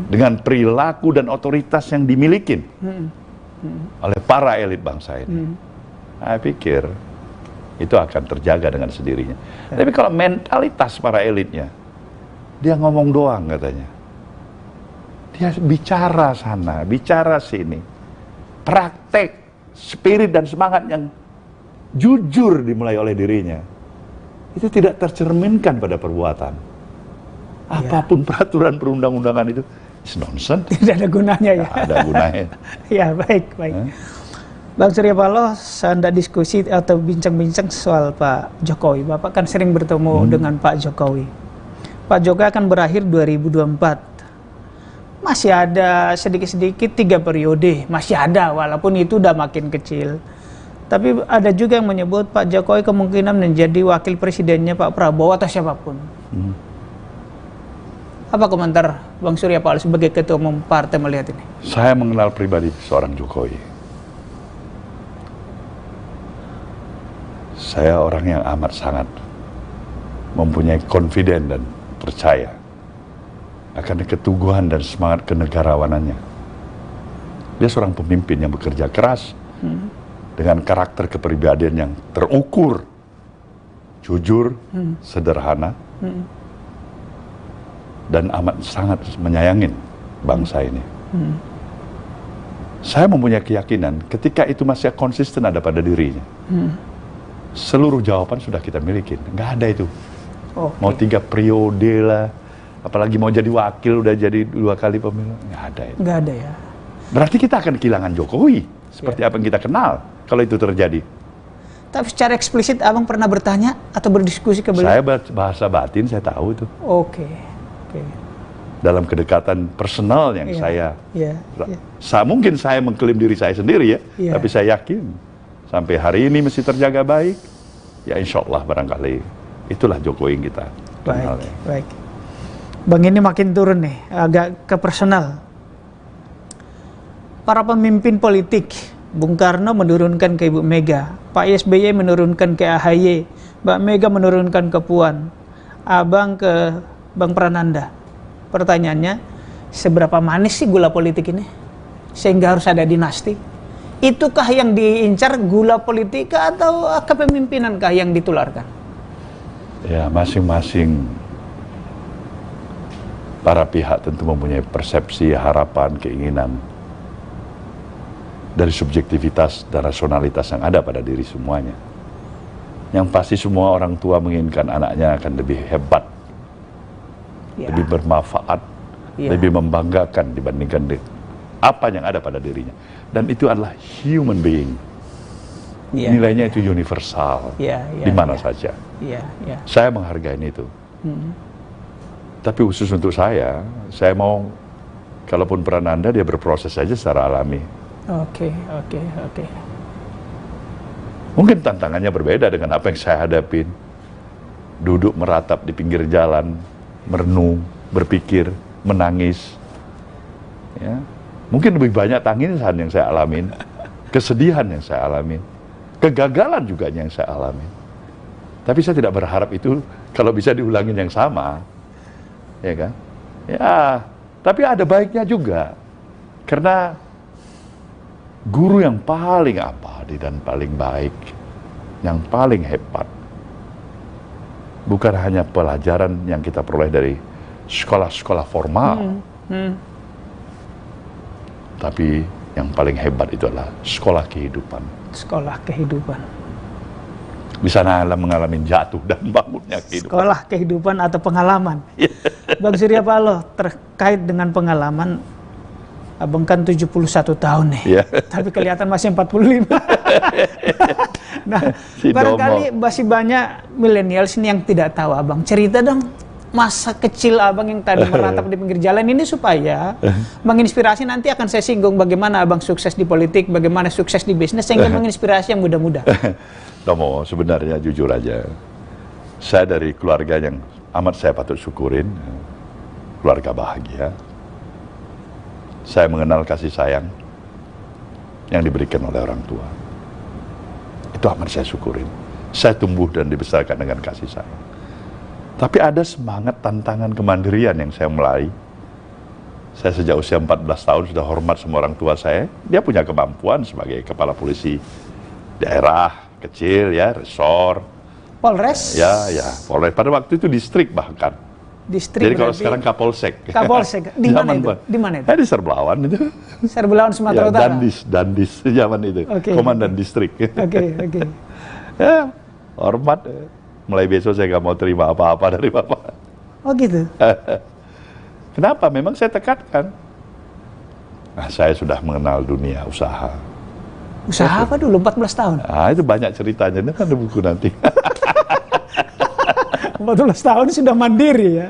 dengan perilaku dan otoritas yang dimiliki oleh para elit bangsa ini, saya pikir itu akan terjaga dengan sendirinya. Tapi kalau mentalitas para elitnya, dia ngomong doang katanya, dia bicara sana, bicara sini, praktek spirit dan semangat yang jujur dimulai oleh dirinya, itu tidak tercerminkan pada perbuatan. Apapun peraturan perundang-undangan itu it's nonsense. Tidak ada gunanya ya. Tidak ada gunanya. Ya, baik. Bang Surya Paloh, saya hendak diskusi atau bincang-bincang soal Pak Jokowi. Bapak kan sering bertemu dengan Pak Jokowi. Pak Jokowi akan berakhir 2024. Masih ada sedikit-sedikit 3 periode, masih ada, walaupun itu udah makin kecil. Tapi ada juga yang menyebut Pak Jokowi kemungkinan menjadi wakil presidennya Pak Prabowo atau siapapun. Apa komentar Bang Surya Paloh sebagai ketua umum partai melihat ini? Saya mengenal pribadi seorang Jokowi. Saya orang yang amat sangat mempunyai confident dan percaya akan keteguhan dan semangat kenegarawanannya. Dia seorang pemimpin yang bekerja keras, dengan karakter kepribadian yang terukur, jujur, sederhana, dan amat sangat menyayangin bangsa ini. Saya mempunyai keyakinan ketika itu masih konsisten ada pada dirinya, seluruh jawaban sudah kita miliki. Nggak ada itu Mau 3 periode lah, apalagi mau jadi wakil udah jadi 2 kali pemilu, nggak ada itu. Nggak ada ya. Berarti kita akan kehilangan Jokowi seperti apa yang kita kenal kalau itu terjadi. Tapi secara eksplisit abang pernah bertanya atau berdiskusi ke beliau? Saya bahasa batin saya tahu itu. Oke. Dalam kedekatan personal yang mungkin saya mengklaim diri saya sendiri ya, tapi saya yakin sampai hari ini masih terjaga baik. Ya insya Allah barangkali itulah Jokowi yang kita kenal. Baik. Bang, ini makin turun nih, agak ke personal. Para pemimpin politik, Bung Karno menurunkan ke Ibu Mega, Pak SBY menurunkan ke AHY, Mbak Mega menurunkan ke Puan, Abang ke Bang Prananda. Pertanyaannya, seberapa manis sih gula politik ini? Sehingga harus ada dinasti? Itukah yang diincar gula politik atau kepemimpinankah yang ditularkan? Ya, masing-masing para pihak tentu mempunyai persepsi, harapan, keinginan dari subjektivitas dan rasionalitas yang ada pada diri semuanya. Yang pasti semua orang tua menginginkan anaknya akan lebih hebat, lebih bermanfaat, lebih membanggakan dibandingkan apa yang ada pada dirinya. Dan itu adalah human being. Nilainya itu universal, di mana saja. Saya menghargai itu. Tapi khusus untuk saya mau, kalaupun Prananda dia berproses saja secara alami. Oke. Mungkin tantangannya berbeda dengan apa yang saya hadapin. Duduk meratap di pinggir jalan, merenung, berpikir, menangis. Ya. Mungkin lebih banyak tangisan yang saya alamin, kesedihan yang saya alamin, kegagalan juga yang saya alamin. Tapi saya tidak berharap itu kalau bisa diulangin yang sama. Ya kan? Ya, tapi ada baiknya juga. Karena guru yang paling abadi dan paling baik, yang paling hebat, bukan hanya pelajaran yang kita peroleh dari sekolah-sekolah formal, tapi yang paling hebat itu adalah sekolah kehidupan. Sekolah kehidupan. Di sana mengalami jatuh dan bangunnya kehidupan. Sekolah kehidupan atau pengalaman. Bang Surya Paloh, terkait dengan pengalaman, abang kan 71 tahun nih, tapi kelihatan masih 45. Nah, barangkali masih banyak milenials ini yang tidak tahu abang. Cerita dong masa kecil abang yang tadi meratap di pinggir jalan ini supaya menginspirasi. Nanti akan saya singgung bagaimana abang sukses di politik, bagaimana sukses di bisnis, sehingga menginspirasi yang muda-muda. Tomo, sebenarnya jujur aja, saya dari keluarga yang amat saya patut syukurin, keluarga bahagia. Saya mengenal kasih sayang yang diberikan oleh orang tua. Itu amat saya syukurin. Saya tumbuh dan dibesarkan dengan kasih sayang. Tapi ada semangat tantangan kemandirian yang saya mulai. Saya sejak usia 14 tahun sudah hormat sama orang tua saya. Dia punya kemampuan sebagai kepala polisi daerah kecil ya, resor. Polres? Ya, Polres. Pada waktu itu distrik bahkan. Distrik. Jadi kalau sekarang Kapolsek. Kapolsek. Di mana itu? Di mana itu? Di Serbelawan itu. Serbelawan Sumatera Utara. Dandis zaman itu. Komandan distrik. Oke. Ya, hormat. Mulai besok saya nggak mau terima apa-apa dari Bapak. Oh gitu? Kenapa? Memang saya tekankan. Nah, saya sudah mengenal dunia usaha. Usaha apa dulu? 14 tahun? Nah, itu banyak ceritanya. Ini kan ada buku nanti. 14 tahun sudah mandiri ya?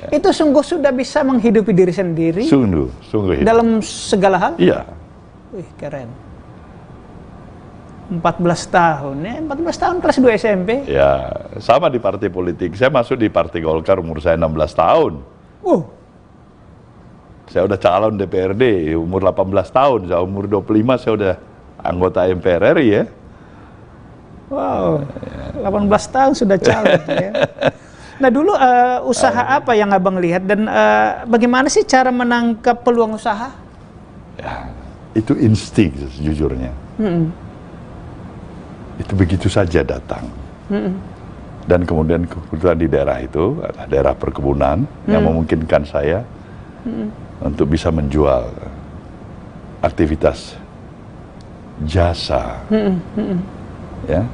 Itu sungguh sudah bisa menghidupi diri sendiri? Sungguh hidup. Dalam segala hal? Iya. Wih, keren. 14 tahun ya, 14 tahun kelas 2 SMP. Ya, sama di partai politik. Saya masuk di Partai Golkar umur saya 16 tahun. Saya udah calon DPRD umur 18 tahun. Saya umur 25 saya udah anggota MPR RI ya. Wow, 18 tahun sudah calon ya. Nah dulu usaha apa yang abang lihat dan bagaimana sih cara menangkap peluang usaha? Ya, itu insting sejujurnya. Itu begitu saja datang. Dan kemudian kebetulan di daerah itu adalah daerah perkebunan yang memungkinkan saya untuk bisa menjual aktivitas jasa, ya,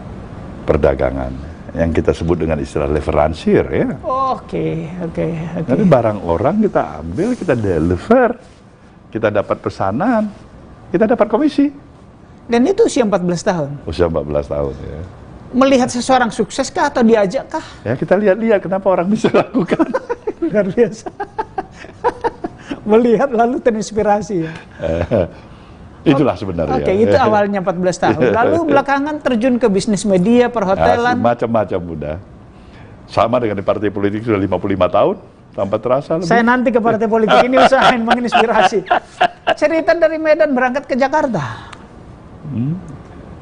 perdagangan. yang kita sebut dengan istilah leveransir ya. Oke. Jadi barang orang kita ambil, kita deliver, kita dapat pesanan, kita dapat komisi. Dan itu usia 14 tahun. Usia 14 tahun ya. Melihat seseorang sukses kah atau diajak kah? Ya kita lihat-lihat kenapa orang bisa lakukan. Luar biasa. Melihat lalu terinspirasi ya. Itulah sebenarnya. Oke, itu awalnya 14 tahun. Lalu belakangan terjun ke bisnis media, perhotelan. Macam-macam udah. Sama dengan di partai politik sudah 55 tahun, tanpa terasa lebih. Saya nanti ke partai politik ini usahain menginspirasi. Cerita dari Medan berangkat ke Jakarta.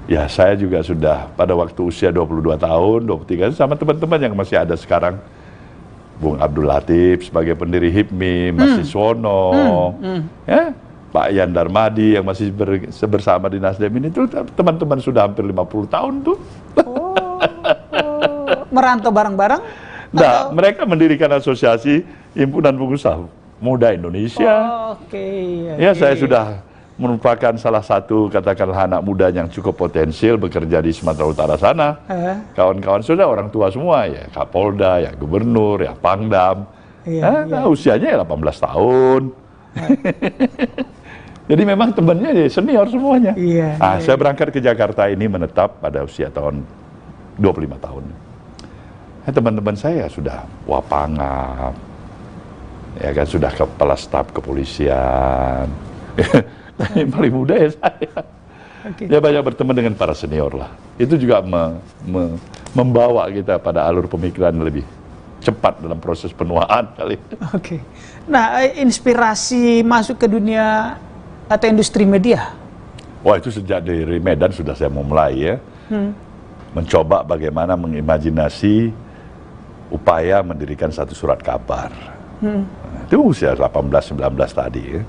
Ya saya juga sudah pada waktu usia 22 tahun, 23 sama teman-teman yang masih ada sekarang. Bung Abdul Latif sebagai pendiri HIPMI, Mas Siswono, ya, Pak Yan Darmadi yang masih bersama di Nasdem ini tuh teman-teman sudah hampir 50 tahun tuh. Merantau bareng-bareng? Nah, mereka mendirikan asosiasi Himpunan Pengusaha Muda Indonesia. Ya, saya sudah merupakan salah satu katakanlah anak muda yang cukup potensial bekerja di Sumatera Utara sana. Kawan-kawan sudah orang tua semua ya, Kapolda, ya Gubernur, ya Pangdam. Nah, usianya ya 18 tahun. Jadi memang temannya ya senior semuanya. Saya berangkat ke Jakarta ini menetap pada usia tahun 25 tahun. Teman-teman saya sudah Wapangap, ya kan sudah kepala staf kepolisian. Yang paling muda ya saya. Dia banyak bertemu dengan para senior lah. Itu juga membawa kita pada alur pemikiran lebih cepat dalam proses penuaan kali. Nah, inspirasi masuk ke dunia atau industri media? Wah, itu sejak dari Medan sudah saya memulai ya. Mencoba bagaimana mengimajinasi upaya mendirikan satu surat kabar. Itu usia 18-19 tadi ya.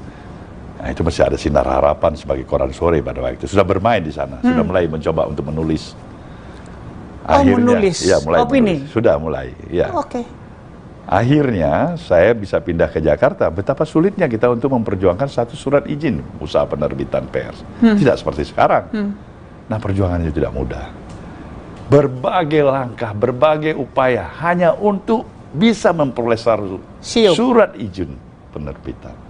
Nah, itu masih ada Sinar Harapan sebagai koran sore pada waktu itu. Sudah bermain di sana, sudah mulai mencoba untuk menulis. Akhirnya, menulis ya, mulai opini? Menulis. Sudah mulai, ya. Akhirnya saya bisa pindah ke Jakarta. Betapa sulitnya kita untuk memperjuangkan satu surat izin usaha penerbitan pers. Tidak seperti sekarang. Nah, perjuangannya tidak mudah. Berbagai langkah, berbagai upaya hanya untuk bisa memperoleh surat izin penerbitan.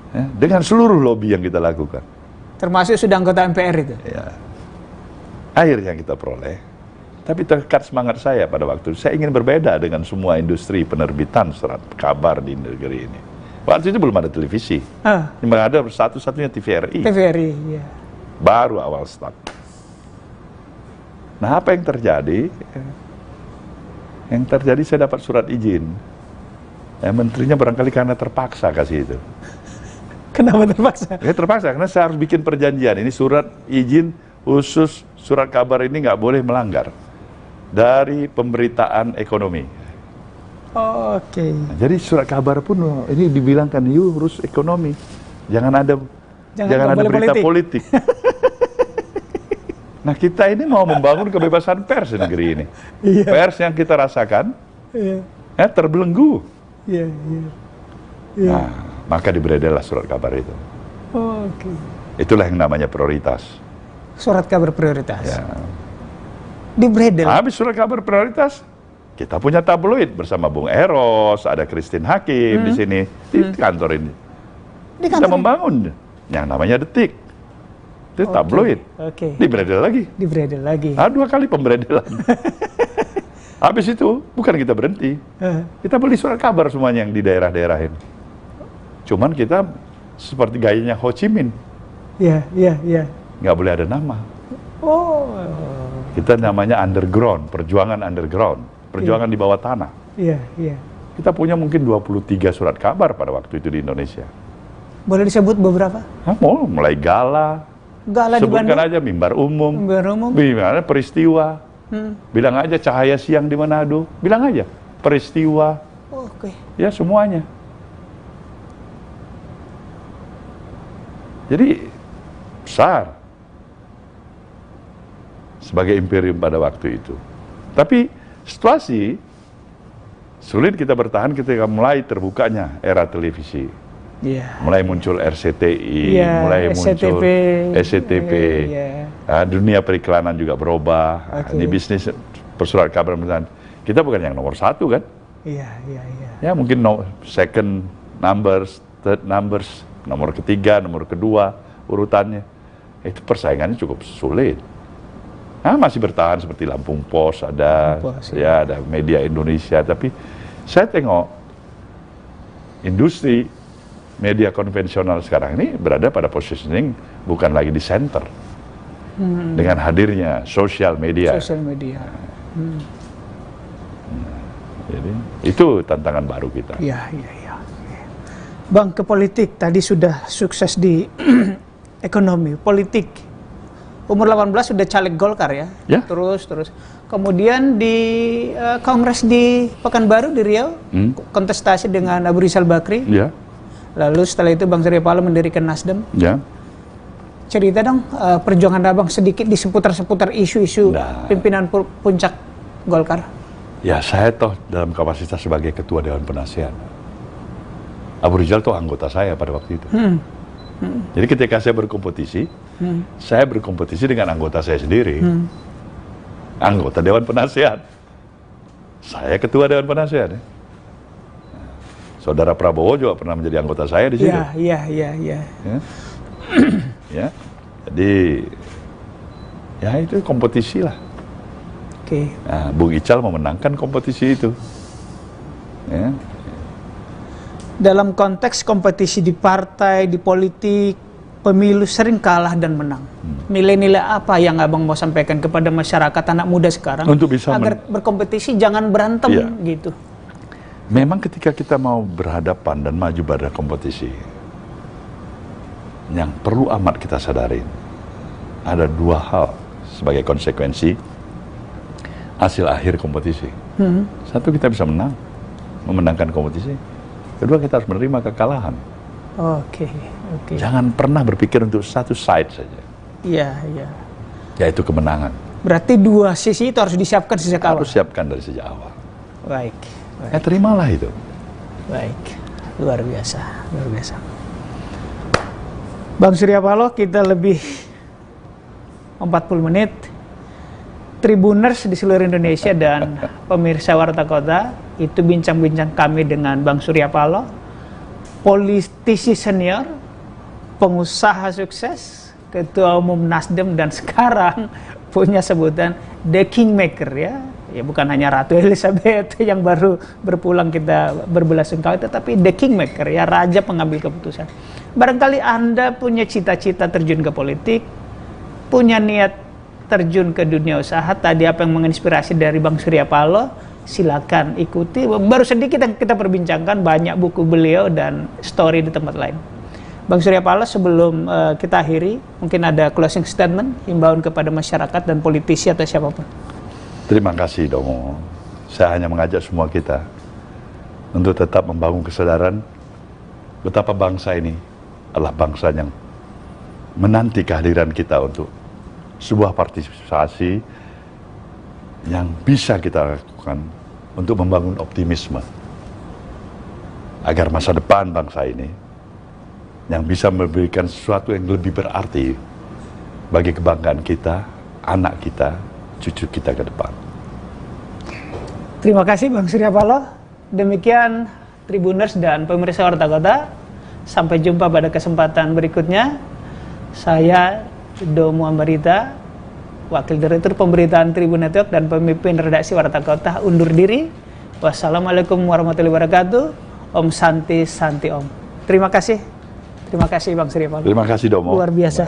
Ya, dengan seluruh lobby yang kita lakukan. Termasuk sudah anggota MPR itu? Ya. Akhirnya kita peroleh. Tapi tekat semangat saya pada waktu itu, saya ingin berbeda dengan semua industri penerbitan surat kabar di negeri ini. Waktu itu belum ada televisi. Yang ada satu-satunya TVRI. TVRI, ya. Baru awal start. Nah, apa yang terjadi? Yang terjadi saya dapat surat izin. Ya, menterinya barangkali karena terpaksa kasih itu. Kenapa terpaksa? Ya terpaksa, karena saya harus bikin perjanjian. Ini surat izin khusus surat kabar ini nggak boleh melanggar dari pemberitaan ekonomi. Nah, jadi surat kabar pun ini dibilangkan urus ekonomi, jangan ada berita politik. Nah, kita ini mau membangun kebebasan pers di negeri ini. Pers yang kita rasakan terbelenggu. Nah, maka diberedellah surat kabar itu. Itulah yang namanya prioritas. Surat kabar prioritas. Ya. Dibredel. Habis surat kabar prioritas, kita punya tabloid bersama Bung Eros, ada Christine Hakim di sini di kantor ini. Kita membangun yang namanya Detik. Itu tabloid. Dibredel lagi. Dibredel lagi. 2 kali pemberedelan. Habis itu bukan kita berhenti. Kita beli surat kabar semuanya yang di daerah-daerah ini. Cuman kita seperti gayanya Ho Chi Minh. Iya. Nggak boleh ada nama. Kita namanya underground, perjuangan underground, perjuangan di bawah tanah. Iya. Kita punya mungkin 23 surat kabar pada waktu itu di Indonesia. Boleh disebut beberapa? Mau mulai Gala di Bandung. Sebutkan aja Mimbar Umum. Gimana Peristiwa. Bilang aja Cahaya Siang di Manado. Bilang aja Peristiwa. Ya semuanya. Jadi besar sebagai imperium pada waktu itu. Tapi situasi sulit kita bertahan ketika mulai terbukanya era televisi. Mulai muncul RCTI, mulai muncul SCTV. Nah, dunia periklanan juga berubah. Ini bisnis persurat kabar pemerintahan. Kita bukan yang nomor 1 kan? Iya. Ya mungkin second numbers, third numbers, nomor ketiga, nomor kedua urutannya. Itu persaingannya cukup sulit. Nah, masih bertahan seperti Lampung Pos, ada ada Media Indonesia, tapi saya tengok industri media konvensional sekarang ini berada pada positioning bukan lagi di center. Dengan hadirnya sosial media. Jadi itu tantangan baru kita. Iya. Bang, ke politik tadi sudah sukses di ekonomi, politik. Umur 18 sudah caleg Golkar ya. Terus. Kemudian di Kongres di Pekanbaru di Riau, kontestasi dengan Abu Rizal Bakri. Lalu setelah itu Bang Surya Paloh mendirikan Nasdem. Cerita dong perjuangan Abang sedikit di seputar isu-isu pimpinan puncak Golkar. Ya, saya toh dalam kapasitas sebagai Ketua Dewan Penasihat. Abu Rizal tuh anggota saya pada waktu itu. Jadi ketika saya berkompetisi, saya berkompetisi dengan anggota saya sendiri. Anggota Dewan Penasihat. Saya Ketua Dewan Penasihat. Saudara Prabowo juga pernah menjadi anggota saya di situ. Iya. Ya, jadi ya itu kompetisi lah. Nah, Bung Ical memenangkan kompetisi itu. Ya. Dalam konteks kompetisi di partai, di politik, pemilu sering kalah dan menang. Nilai-nilai apa yang Abang mau sampaikan kepada masyarakat anak muda sekarang untuk bisa agar berkompetisi jangan berantem gitu? Memang ketika kita mau berhadapan dan maju pada kompetisi, yang perlu amat kita sadari ada 2 hal sebagai konsekuensi hasil akhir kompetisi. Satu, kita bisa memenangkan kompetisi. Kedua, kita harus menerima kekalahan. Oke. Jangan pernah berpikir untuk satu side saja. Iya. Yaitu kemenangan. Berarti 2 sisi itu harus disiapkan sejak awal. Harus siapkan dari sejak awal. Baik. Ya, terimalah itu. Baik. Luar biasa. Bang Surya Paloh, kita lebih 40 menit. Tribuners di seluruh Indonesia dan pemirsa Warta Kota, itu bincang-bincang kami dengan Bang Surya Paloh, politisi senior, pengusaha sukses, Ketua Umum Nasdem, dan sekarang punya sebutan The Kingmaker ya. Ya bukan hanya Ratu Elizabeth yang baru berpulang kita berbelasungkawa, tetapi The Kingmaker ya, raja pengambil keputusan. Barangkali Anda punya cita-cita terjun ke politik, punya niat terjun ke dunia usaha. Tadi apa yang menginspirasi dari Bang Surya Paloh, silakan ikuti. Baru sedikit yang kita perbincangkan, banyak buku beliau dan story di tempat lain. Bang Surya Paloh, sebelum kita akhiri, mungkin ada closing statement, himbauan kepada masyarakat dan politisi atau siapapun. Terima kasih Domo. Saya hanya mengajak semua kita untuk tetap membangun kesadaran betapa bangsa ini adalah bangsa yang menanti kehadiran kita untuk sebuah partisipasi yang bisa kita lakukan untuk membangun optimisme agar masa depan bangsa ini yang bisa memberikan sesuatu yang lebih berarti bagi kebanggaan kita, anak kita, cucu kita ke depan. Terima kasih Bang Surya Paloh. Demikian Tribuners dan pemirsa Warta Kota. Sampai jumpa pada kesempatan berikutnya. Saya Domo Ambarita, Wakil Direktur Pemberitaan Tribun Network dan pemimpin redaksi Warta Kota, undur diri. Wassalamualaikum warahmatullahi wabarakatuh. Om Santi Santi Om. Terima kasih Bang Surya Paloh. Terima kasih Domo. Luar biasa.